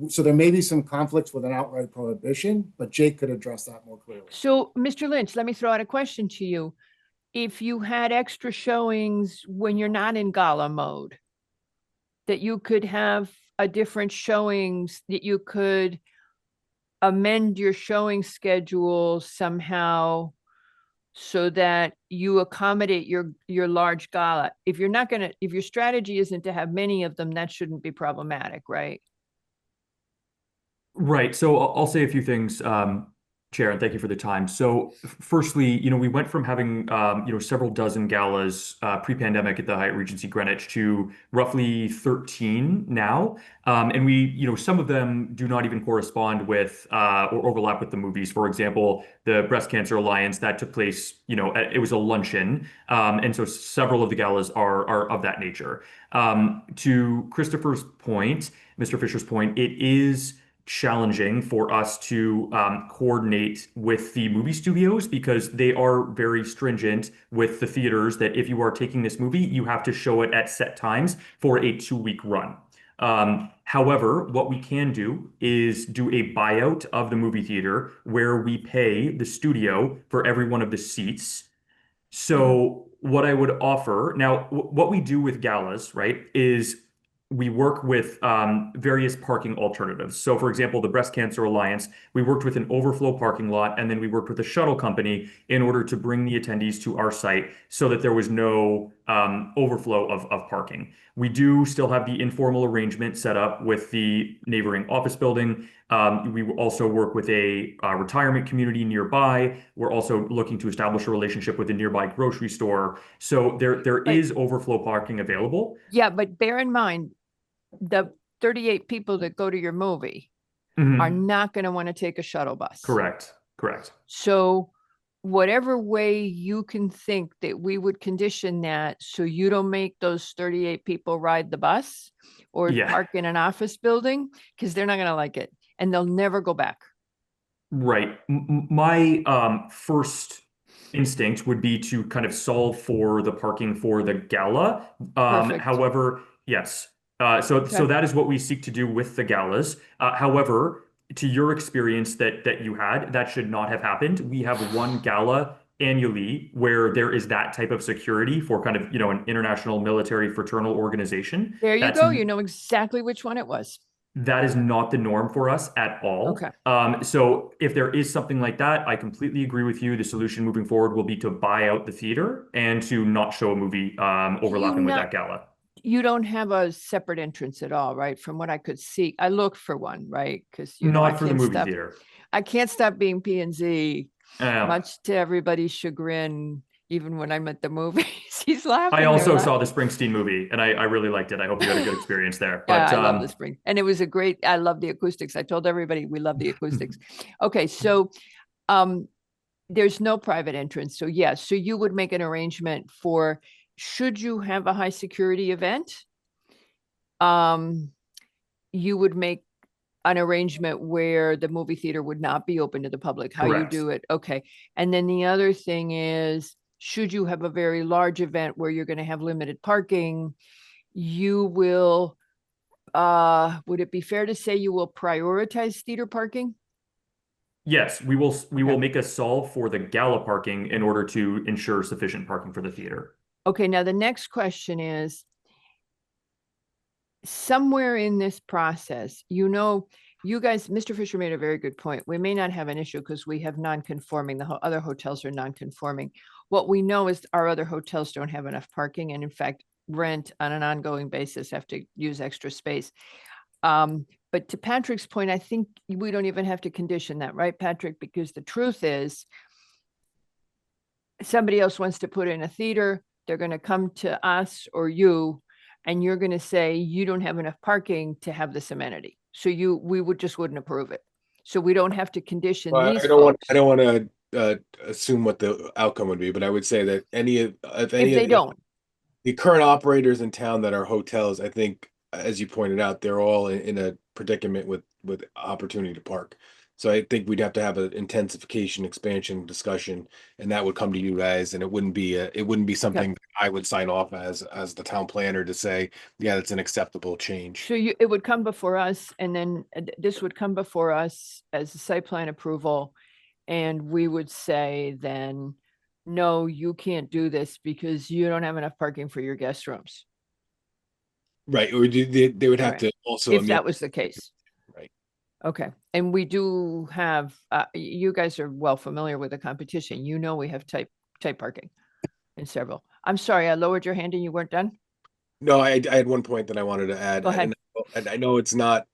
So there may be some conflicts with an outright prohibition, but Jake could address that more clearly. So, Mr. Lynch, let me throw out a question to you. If you had extra showings when you're not in gala mode, that you could have a different showings, that you could amend your showing schedule somehow so that you accommodate your large gala. If your strategy isn't to have many of them, that shouldn't be problematic, right? Right. So I'll say a few things, Chair, and thank you for the time. So firstly, we went from having, several dozen galas pre-pandemic at the Hyatt Regency Greenwich to roughly 13 now. And we, some of them do not even correspond with or overlap with the movies. For example, the Breast Cancer Alliance that took place, it was a luncheon. And so several of the galas are of that nature. To Christopher's point, Mr. Fisher's point, it is challenging for us to coordinate with the movie studios because they are very stringent with the theaters that if you are taking this movie, you have to show it at set times for a 2-week run. However, what we can do is do a buyout of the movie theater where we pay the studio for every one of the seats. So what I would offer now, what we do with galas, right, is we work with various parking alternatives. So for example, the Breast Cancer Alliance, we worked with an overflow parking lot, and then we worked with a shuttle company in order to bring the attendees to our site so that there was no overflow of parking. We do still have the informal arrangement set up with the neighboring office building. We also work with a retirement community nearby. We're also looking to establish a relationship with a nearby grocery store. So there is overflow parking available. Yeah, but bear in mind, the 38 people that go to your movie are not going to want to take a shuttle bus. Correct. So whatever way you can think that we would condition that so you don't make those 38 people ride the bus or park in an office building, because they're not going to like it and they'll never go back. Right. My first instinct would be to kind of solve for the parking for the gala. However, yes. So that is what we seek to do with the galas. However, to your experience that you had, that should not have happened. We have one gala annually where there is that type of security for kind of, an international military fraternal organization. There you go. You know exactly which one it was. That is not the norm for us at all. Okay. So if there is something like that, I completely agree with you. The solution moving forward will be to buy out the theater and to not show a movie overlapping with that gala. You don't have a separate entrance at all, right? From what I could see, I looked for one, right? Because not for the movie theater. I can't stop being P&Z, Yeah. much to everybody's chagrin. Even when I'm at the movies, he's laughing. I also saw the Springsteen movie, and I really liked it. I hope you had a good experience there. But yeah, I love the Spring, and it was I love the acoustics. I told everybody we love the acoustics. Okay, so there's no private entrance. So yes, so you would make an arrangement for. Should you have a high security event, you would make an arrangement where the movie theater would not be open to the public. How Correct. you do it. Okay. And then the other thing is, should you have a very large event where you're going to have limited parking, you will, would it be fair to say you will prioritize theater parking? Yes, we will make a solve for the gala parking in order to ensure sufficient parking for the theater. Okay, now the next question is, somewhere in this process, you guys, Mr. Fisher made a very good point. We may not have an issue because we have non-conforming, the other hotels are non-conforming. What we know is our other hotels don't have enough parking, and in fact, rent on an ongoing basis, have to use extra space. But to Patrick's point, I think we don't even have to condition that, right, Patrick? Because the truth is, somebody else wants to put in a theater, they're going to come to us or you, and you're going to say you don't have enough parking to have this amenity. So we wouldn't approve it. So we don't have to condition Well, these I don't folks. want to assume what the outcome would be, but I would say that if they don't, the current operators in town that are hotels, I think, as you pointed out, they're all in a predicament with opportunity to park. So I think we'd have to have an intensification expansion discussion, and that would come to you guys, and it wouldn't be something I would sign off as the town planner to say, yeah, that's an acceptable change. so it would come before us, and then this would come before us as a site plan approval. And we would say then, no, you can't do this because you don't have enough parking for your guest rooms. Right, or they would have Right. to also. If that was the case. Right. Okay, and we do have, you guys are well familiar with the competition. We have type parking in several. I'm sorry, I lowered your hand and you weren't done? No, I had one point that I wanted to add. Go ahead. And I know it's not,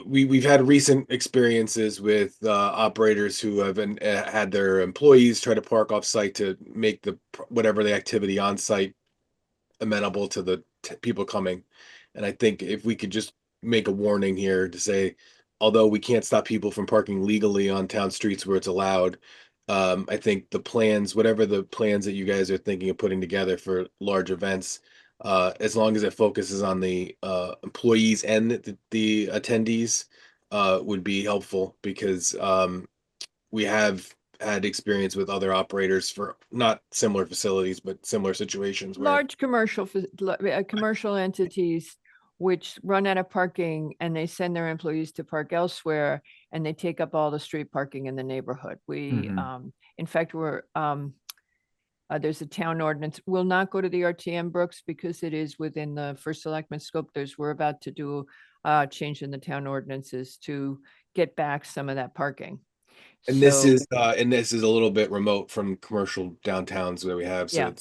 we've had recent experiences with operators who have had their employees try to park off site to make whatever the activity on site amenable to the people coming. And I think if we could just make a warning here to say, although we can't stop people from parking legally on town streets where it's allowed, I think whatever the plans that you guys are thinking of putting together for large events, as long as it focuses on the employees and the attendees, would be helpful, because we have had experience with other operators for not similar facilities, but similar situations where Large commercial entities which run out of parking, and they send their employees to park elsewhere, and they take up all the street parking in the neighborhood. In fact, there's a town ordinance. We'll not go to the RTM, Brooks, because it is within the first selectman scope. We're about to do a change in the town ordinances to get back some of that parking. And this is a little bit remote from commercial downtowns that we have. So Yeah.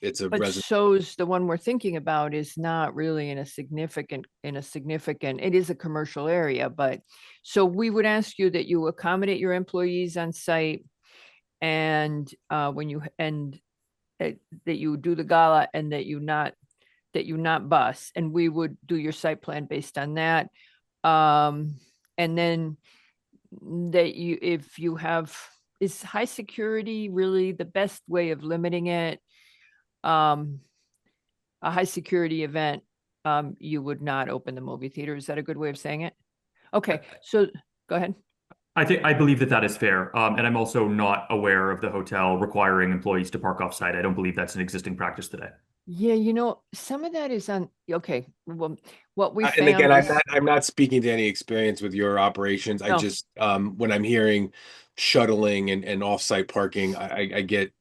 it's a But resident. so's the one we're thinking about is not really in a significant, it is a commercial area, but so we would ask you that you accommodate your employees on site, and that you do the gala, and that you not bus, and we would do your site plan based on that. And then that is high security really the best way of limiting it? A high security event, you would not open the movie theater. Is that a good way of saying it? Okay, so go ahead. I believe that is fair. And I'm also not aware of the hotel requiring employees to park off site. I don't believe that's an existing practice today. Yeah, some of that is okay. Well, what we And found again, is, I'm not speaking to any experience with your operations. I No. just when I'm hearing shuttling and off-site parking, I get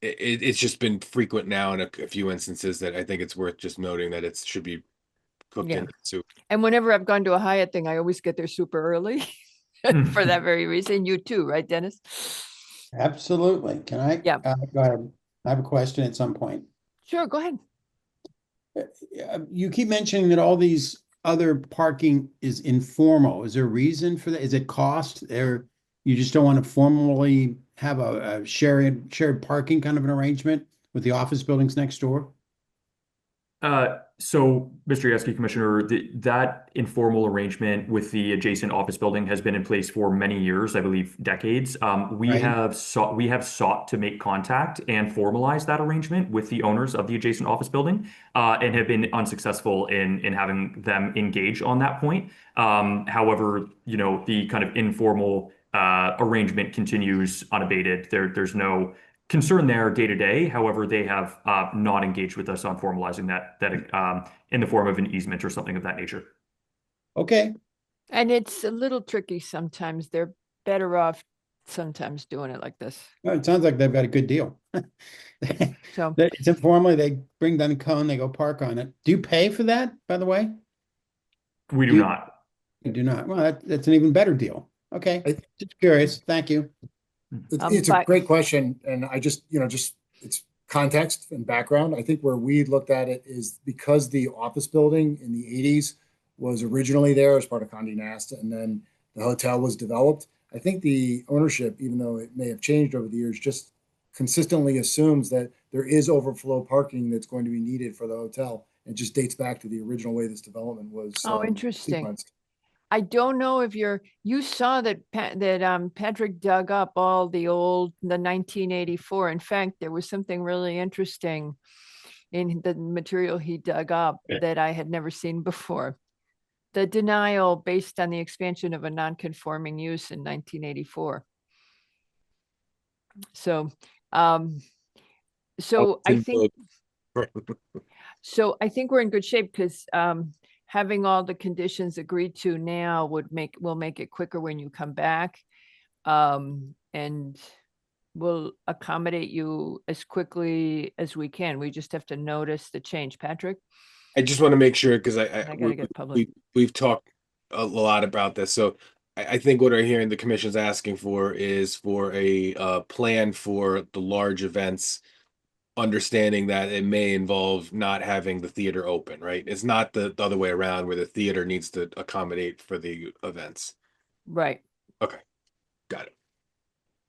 it's just been frequent now in a few instances that I think it's worth just noting that it should be cooked Yeah. into the soup. and whenever I've gone to a Hyatt thing, I always get there super early for that very reason. You too, right, Dennis? Absolutely. Can I? Yeah. Go ahead. I have a question at some point. Sure, go ahead. You keep mentioning that all these other parking is informal. Is there a reason for that? Is it cost, or you just don't want to formally have a shared parking kind of an arrangement with the office buildings next door? So, Mr. Yesky, Commissioner, that informal arrangement with the adjacent office building has been in place for many years, I believe decades. We Right. have sought to make contact and formalize that arrangement with the owners of the adjacent office building, and have been unsuccessful in having them engage on that point. However, the kind of informal arrangement continues unabated. There's no concern there day to day. However, they have not engaged with us on formalizing that in the form of an easement or something of that nature. Okay. And it's a little tricky sometimes. They're better off sometimes doing it like this. Well, it sounds like they've got a good deal. So It's informally, they bring down the cone, they go park on it. Do you pay for that, by the way? We do not. You do not. Well, that's an even better deal. Okay, just curious. Thank you. It's a great question, and I just, it's context and background. I think where we looked at it is because the office building in the 80s was originally there as part of Condé Nast, and then the hotel was developed. I think the ownership, even though it may have changed over the years, just consistently assumes that there is overflow parking that's going to be needed for the hotel. It just dates back to the original way this development was. Interesting. sequenced. I don't know if you saw that Patrick dug up all the 1984. In fact, there was something really interesting in the material he dug up that I had never seen before. The denial based on the expansion of a non-conforming use in 1984. So, I think, I think we're in good shape because having all the conditions agreed to now will make it quicker when you come back, and we'll accommodate you as quickly as we can. We just have to notice the change. Patrick? I just want to make sure because gotta get public. we've talked a lot about this. So I think what I'm hearing the commission's asking for is for a plan for the large events, understanding that it may involve not having the theater open, right? It's not the other way around where the theater needs to accommodate for the events. Right. Okay, got it.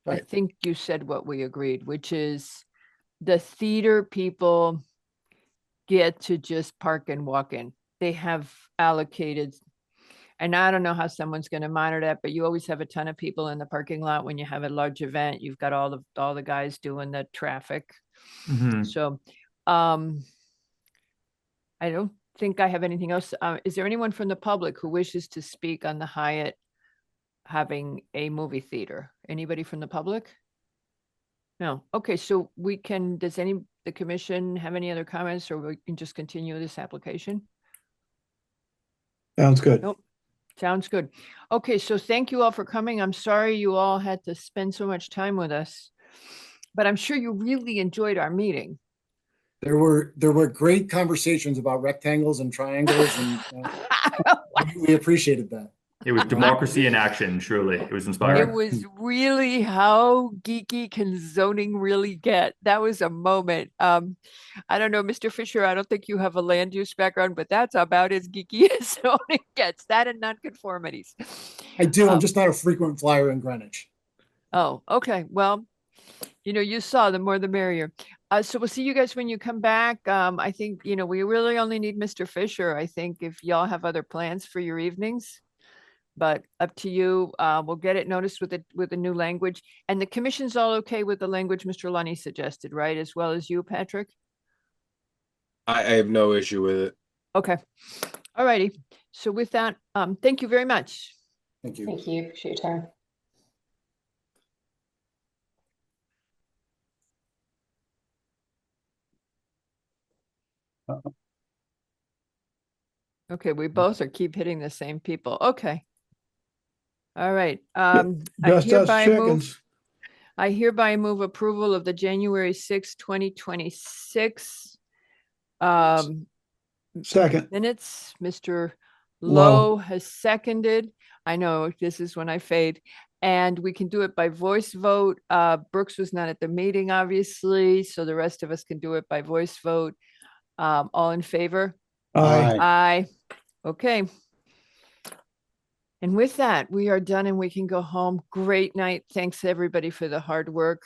I think you said what we agreed, which is the theater people get to just park and walk in. They have allocated, and I don't know how someone's going to monitor that, but you always have a ton of people in the parking lot when you have a large event. You've got all the guys doing the traffic. So I don't think I have anything else. Is there anyone from the public who wishes to speak on the Hyatt having a movie theater? Anybody from the public? No. Okay, so does the commission have any other comments, or we can just continue this application? Sounds good. Nope. Sounds good. Okay, so thank you all for coming. I'm sorry you all had to spend so much time with us, but I'm sure you really enjoyed our meeting. There were great conversations about rectangles and triangles, and we appreciated that. It was democracy in action, truly. It was inspiring. It was really how geeky can zoning really get. That was a moment. I don't know, Mr. Fisher, I don't think you have a land use background, but that's about as geeky as zoning gets. That and nonconformities. I do. I'm just not a frequent flyer in Greenwich. Oh, okay. Well, you saw the more the merrier. So we'll see you guys when you come back. I think, we really only need Mr. Fisher. I think if y'all have other plans for your evenings, but up to you. We'll get it noticed with the new language, and the commission's all okay with the language Mr. Lunny suggested, right? As well as you, Patrick? I have no issue with it. Okay. All righty. So with that, thank you very much. Thank you. Thank you. Appreciate your time. Okay, we both keep hitting the same people. Okay. All right. I Just us hereby move approval of the January 6, 2026 Second. minutes. Mr. Lowe Lowe has seconded. I know this is when I fade. And we can do it by voice vote. Brooks was not at the meeting, obviously, so the rest of us can do it by voice vote. All in favor? Aye. Aye. Okay. And with that, we are done and we can go home. Great night. Thanks everybody for the hard work.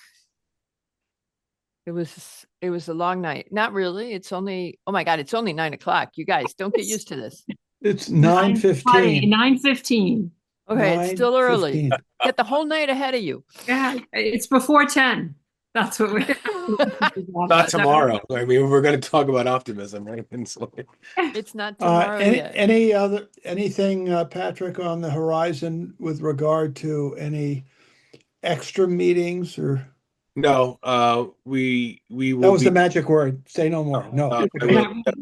It was a long night. Not really. It's only, oh my God, it's only 9 o'clock. You guys don't get used to this. It's 9:15. 9:15. Okay, it's still early. 9:15. Get the whole night ahead of you. Yeah, it's before 10. That's what we. Not tomorrow. I mean, we're going to talk about optimism, right? It's not tomorrow yet. Anything, Patrick, on the horizon with regard to any extra meetings or? No, we will. That was the magic word. Say no more. No.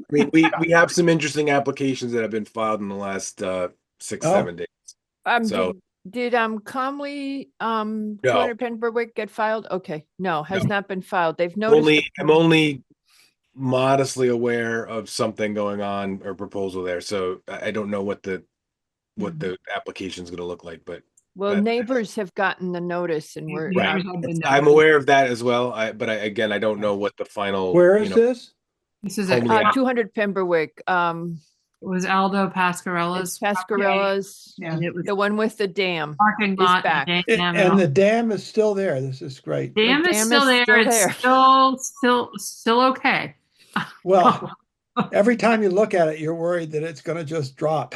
We have some interesting applications that have been filed in the last 6-7 days. I'm So Did Comley 200 Penn Berwick get filed? Okay, no, has No. not been filed. They've noticed. I'm only modestly aware of something going on or proposal there, so I don't know what the application is going to look like, but Well, neighbors have gotten the notice and we're. right. I'm aware of that as well. But again, I don't know what the final. Where is this? This is Homely app. 200 Pemberwick. It was Aldo Pascarella's. Pascarella's. And it was The one with the dam. parking is lot. back. And the dam is still there. This is great. Dam is still there. It's still okay. Well, every time you look at it, you're worried that it's going to just drop.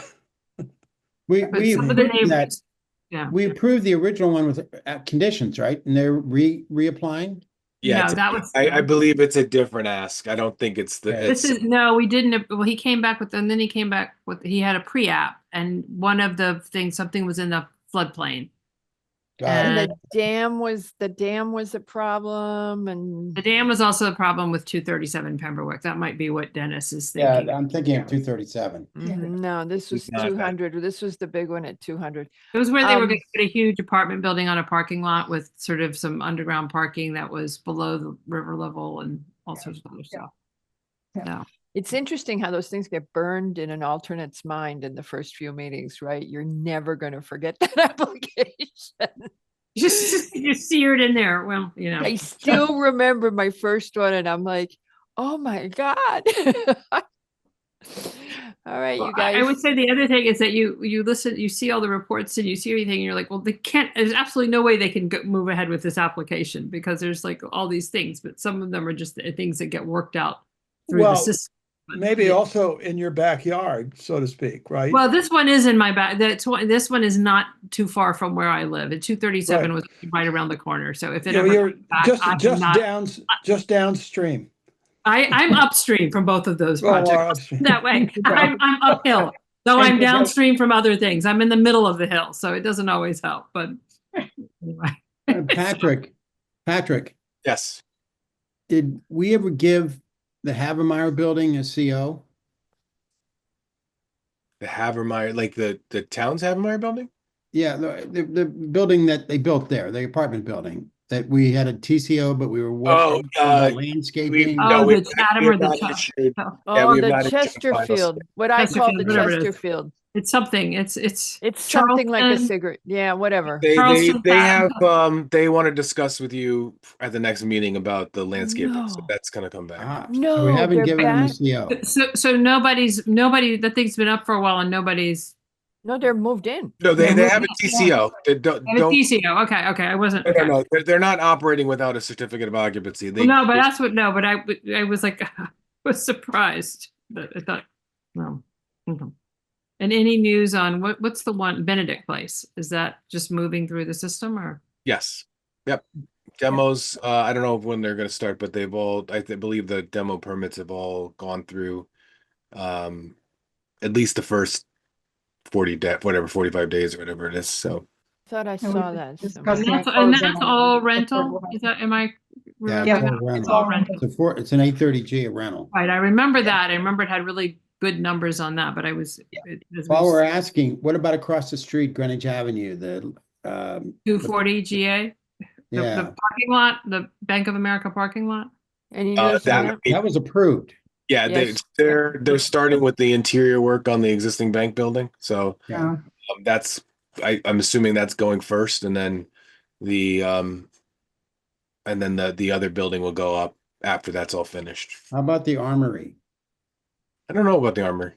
We some of the approved that. neighbors- Yeah. We approved the original one with conditions, right? And they're reapplying. Yeah, No, that was- I believe it's a different ask. I don't think it's the. This It's, is no, we didn't. Well, he came back with, and then he came back with, he had a pre-app, and one of the things, something was in the floodplain. And And the dam was a problem and. the dam was also a problem with 237 Pemberwick. That might be what Dennis is Yeah, thinking. I'm thinking of 237. No, this was not that. 200. This was the big one at 200. It was where they were Um, going to put a huge apartment building on a parking lot with sort of some underground parking that was below the river level and all sorts of other stuff. No. It's interesting how those things get burned in an alternate's mind in the first few meetings, right? You're never going to forget that application. Just you seared in there. Well, you know. I still remember my first one and I'm like, oh my God. All right, you Well, guys. I would say the other thing is that you listen, you see all the reports and you see everything, and you're like, well, they can't. There's absolutely no way they can move ahead with this application because there's like all these things, but some of them are just the things that get worked out through the Well, system. maybe Yeah. also in your backyard, so to speak, right? Well, this one is in my back. This one is not too far from where I live. And 237 Right. was right around the corner. So if it You know, ever you're comes back, I just cannot- just downstream. I'm upstream from both of those Oh, well, projects. upstream. That way, I'm uphill. Though I'm downstream from other things. I'm in the middle of the hill, so it doesn't always help. But anyway. Patrick, yes. did we ever give the Havermeyer building a CO? The Havermeyer, like the town's Havermeyer building? Yeah, the building that they built there, the apartment building, that we had a TCO, but we were working on the landscaping. Oh, we- the Chatham we or have the not Ch- issued- oh. yeah, Oh, we have the not issued a final Chesterfield, what I call the Chesterfield, whatever it is. Chesterfield. It's something. It's something like a Charleston. cigarette. Yeah, whatever. They Charleston have Platinum. they want to discuss with you at the next meeting about the landscaping, so No. that's gonna come back. No, So we haven't they're given them a back. CO. So nobody. The thing's been up for a while, and nobody's. No, they're moved in. No, they They're have a moving TCO. They don't, They have a TCO. Okay, I wasn't. no, Okay. no, they're not operating without a certificate of occupancy. They, No, but that's what. No, but I was like, I was surprised. But I thought, no. Mhm. And any news on what's the one Benedict Place? Is that just moving through the system or? yes, yep. Demos. I don't know when they're going to start, but they've all. I believe the demo permits have all gone through. At least the first 45 days or whatever it is. So Thought I saw that. And that's all rental. Is that? Am I? Yeah, remembering it's that? all It's all rental. It's an 830G a rental. Right, I remember that. I remember it had really good numbers on that, but I was. While we're asking, what about across the street, Greenwich Avenue, the 240 GA. The yeah, parking lot, the Bank of America parking lot. Any news on that- that was approved. yeah, Yes. they're starting with the interior work on the existing bank building. So Yeah. that's I'm assuming that's going first, and then the other building will go up after that's all finished. How about the Armory? I don't know about the armory.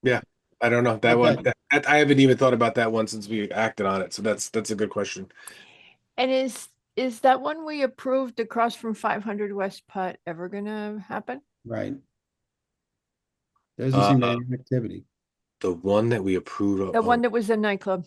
Yeah, I don't know that one. I haven't even thought about that one since we acted on it. So that's a good question. And is that one we approved across from 500 West Putt ever gonna happen? Right. Doesn't seem to be any activity. The one that we approved. The one that was a nightclub.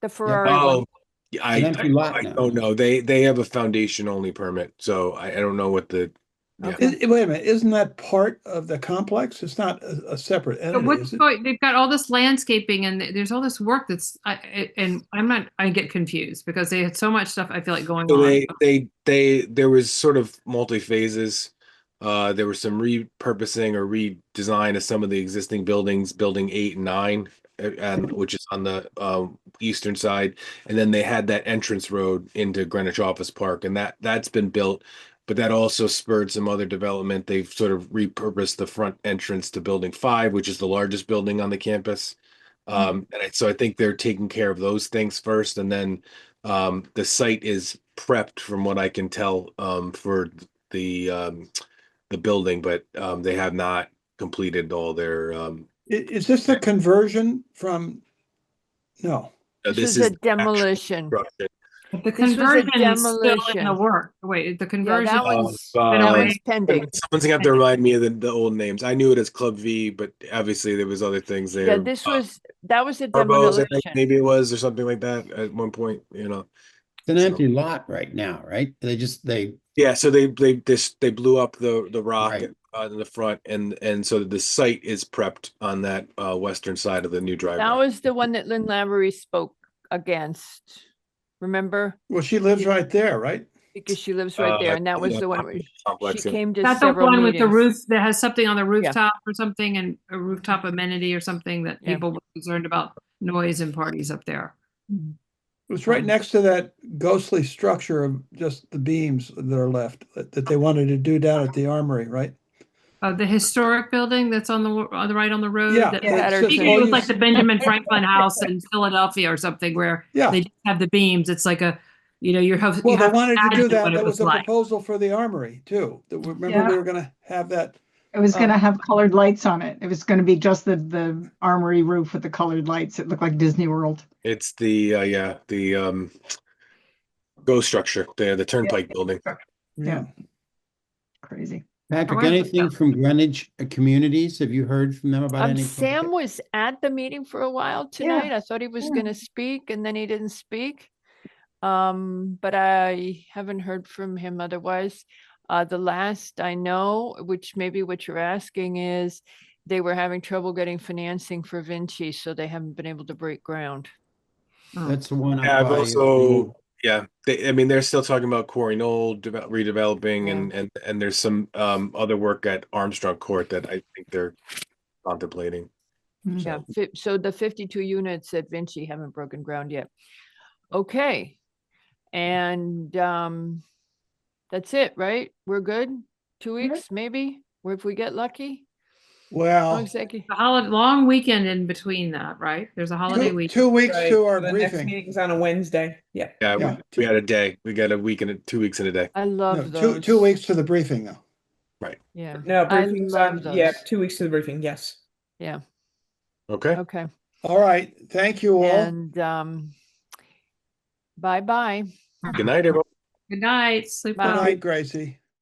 The Ferrari Oh, one. yeah, An empty lot I now. don't know. They have a foundation only permit, so I don't know what the. Yeah. Wait a minute, isn't that part of the complex? It's not a separate But entity, what's is it? going, they've got all this landscaping and there's all this work that's, I get confused because they had so much stuff I feel like going So on. there was sort of multi phases. There was some repurposing or redesign of some of the existing buildings, building 8 and 9, and which is on the eastern side, and then they had that entrance road into Greenwich Office Park, and that's been built. But that also spurred some other development. They've sort of repurposed the front entrance to Building 5, which is the largest building on the campus. So I think they're taking care of those things first, and then the site is prepped, from what I can tell, for the building, but they have not completed all their. Is this the conversion from? No. This is a demolition. But the This was a conversion is still in the demolition. work. Wait, the Yeah, conversion. that one's, been that away. one's pending. Someone's gonna have to remind me of the old names. I knew it as Club V, but obviously there was other things there. Yeah, that was a Turbos, I demolition. think maybe it was, or something like that at one point, you know. It's an empty lot right now, right? They Yeah, so they blew up the rock in the front, and so the site is prepped on that western side of the new driveway. That was the one that Lynn Lavery spoke against. Remember? Well, she lives right there, right? Because she lives right there, and that was the one where complex, she yeah. came to That's the several one with the meetings. roof that has something on the rooftop or something, and a rooftop amenity or something that Yeah. people were concerned about noise and parties up there. It was right next to that ghostly structure of just the beams that are left that they wanted to do down at the Armory, right? The historic building that's on the right on the road. Yeah, that- yeah, I think it was like the Benjamin Franklin House in Philadelphia or something where Yeah. they just have the beams. It's like a, you have. Well, you they have to wanted to do imagine that. what it That was a like. proposal for the Armory too. Remember, Yeah. we were gonna have that. It was going to have colored lights on it. It was going to be just the armory roof with the colored lights. It looked like Disney World. It's the ghost structure, the turnpike building. Yeah. Crazy. Patrick, However, anything from Greenwich communities? Have you heard from them about any? Sam was at the meeting for a while tonight. I thought he was going to speak, and then he didn't speak. But I haven't heard from him otherwise. The last I know, which maybe what you're asking is, they were having trouble getting financing for Vinci, so they haven't been able to break ground. That's the one. Yeah, I've up by, also they're still talking about Quarry Knoll redeveloping, and there's some other work at Armstrong Court that I think they're contemplating. Yeah, so the 52 units at Vinci haven't broken ground yet. Okay. And that's it, right? We're good? 2 weeks, maybe? Or if we get lucky? Well, Exactly. A long weekend in between that, right? There's a holiday week. 2 weeks Right, to our the next briefing. meeting's on a Wednesday. Yeah. Yeah, Yeah. we got a day. We got a week and 2 weeks in a day. I No, love two those. 2 weeks to the briefing though. Right. Yeah. No, I briefing's love on, those. yeah, 2 weeks to the briefing, yes. Yeah. Okay. Okay. All right. Thank you all. And bye-bye. Good night, everyone. Good night. Sleep Good well. night, Gracie.